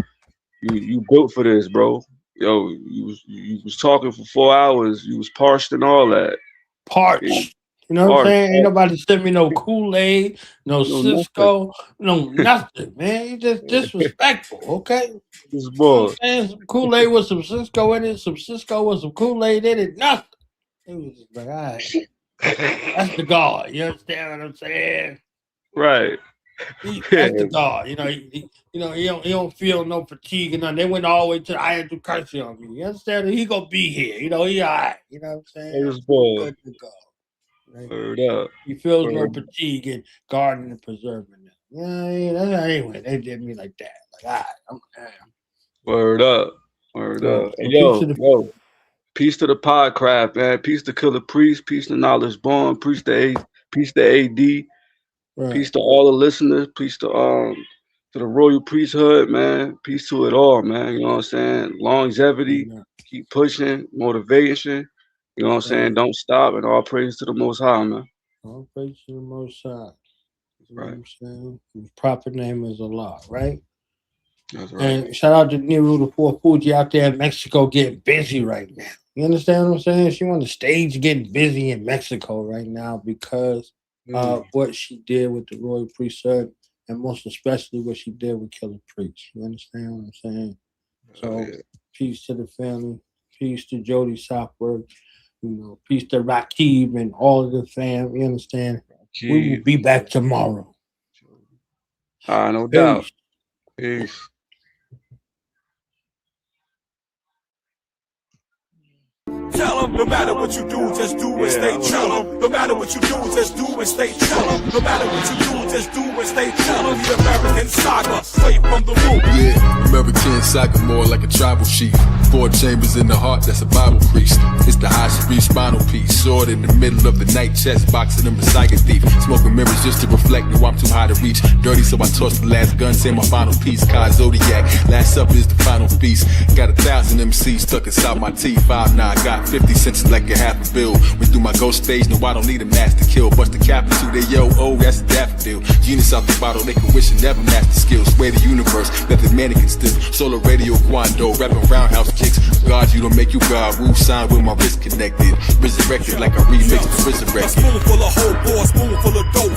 You built for this, bro. Yo, you was talking for 4 hours. You was parched and all that. Parched. You know what I'm saying? Ain't nobody sent me no Kool-Aid, no Cisco, no nothing, man. You just disrespectful, okay? This boy. Some Kool-Aid with some Cisco in it, some Cisco with some Kool-Aid in it, nothing. It was just like, all right. That's the God. You understand what I'm saying? Right. That's the God. You know, he don't feel no fatigue and nothing. They went all the way to the Iron to Curse on me. You understand? He gonna be here. You know, he all right. You know what I'm saying? This boy. Good to go. Right? Word up. He feels no fatigue in guarding and preserving them. Yeah, anyway, they did me like that. Like, all right, Word up. Word up. Hey, yo. Peace to the Podcraft, man. Peace to Killah Priest. Peace to Knowledge Born. Peace to AD. Right. Peace to all the listeners. Peace to the Royal Priesthood, man. Peace to it all, man. You know what I'm saying? Longevity. Keep pushing. Motivation. You know what I'm saying? Don't stop. And all praise to the Most High, man. All praise to the Most High. You know right. what I'm saying? His proper name is Allah, right? That's right. And shout out to Neru, the poor Fuji out there in Mexico getting busy right now. You understand what I'm saying? She on the stage getting busy in Mexico right now because of what she did with the Royal Priesthood and most especially what she did with Killah Priest. You understand what I'm saying? So peace to the family. Peace to Jody Southworth. You know, peace to Rakib and all of the fam. You understand? We will be back tomorrow. No doubt. Peace. Tell them, no matter what you do, just do and stay chillin'. No matter what you do, just do and stay chillin'. No matter what you do, just do and stay chillin'. The American saga, straight from the root. Yeah, American saga, more like a tribal chief. 4 chambers in the heart, that's a Bible priest. It's the high Sharif spinal piece. Sword in the middle of the night, chest boxing a Messiah thief. Smoking mirrors just to reflect, no, I'm too high to reach. Dirty, so I tossed the last gun, say my final piece. Kai Zodiac, last up is the final piece. Got 1,000 MCs stuck inside my teeth. 5'9", got 50 cents like a half a bill. Went through my ghost stage, no, I don't need a mask to kill. Bust the capital, they oh, that's a daffodil. Genius out the bottle, they can wish and never master skills. Sway the universe, let the mannequin still. Solar radio, Quando, rapping roundhouse kicks. God, you don't make you God. Woo sign with my wrist connected. Resurrected like a remix to Resurrected. Spoonful of whole boy, spoonful of dope.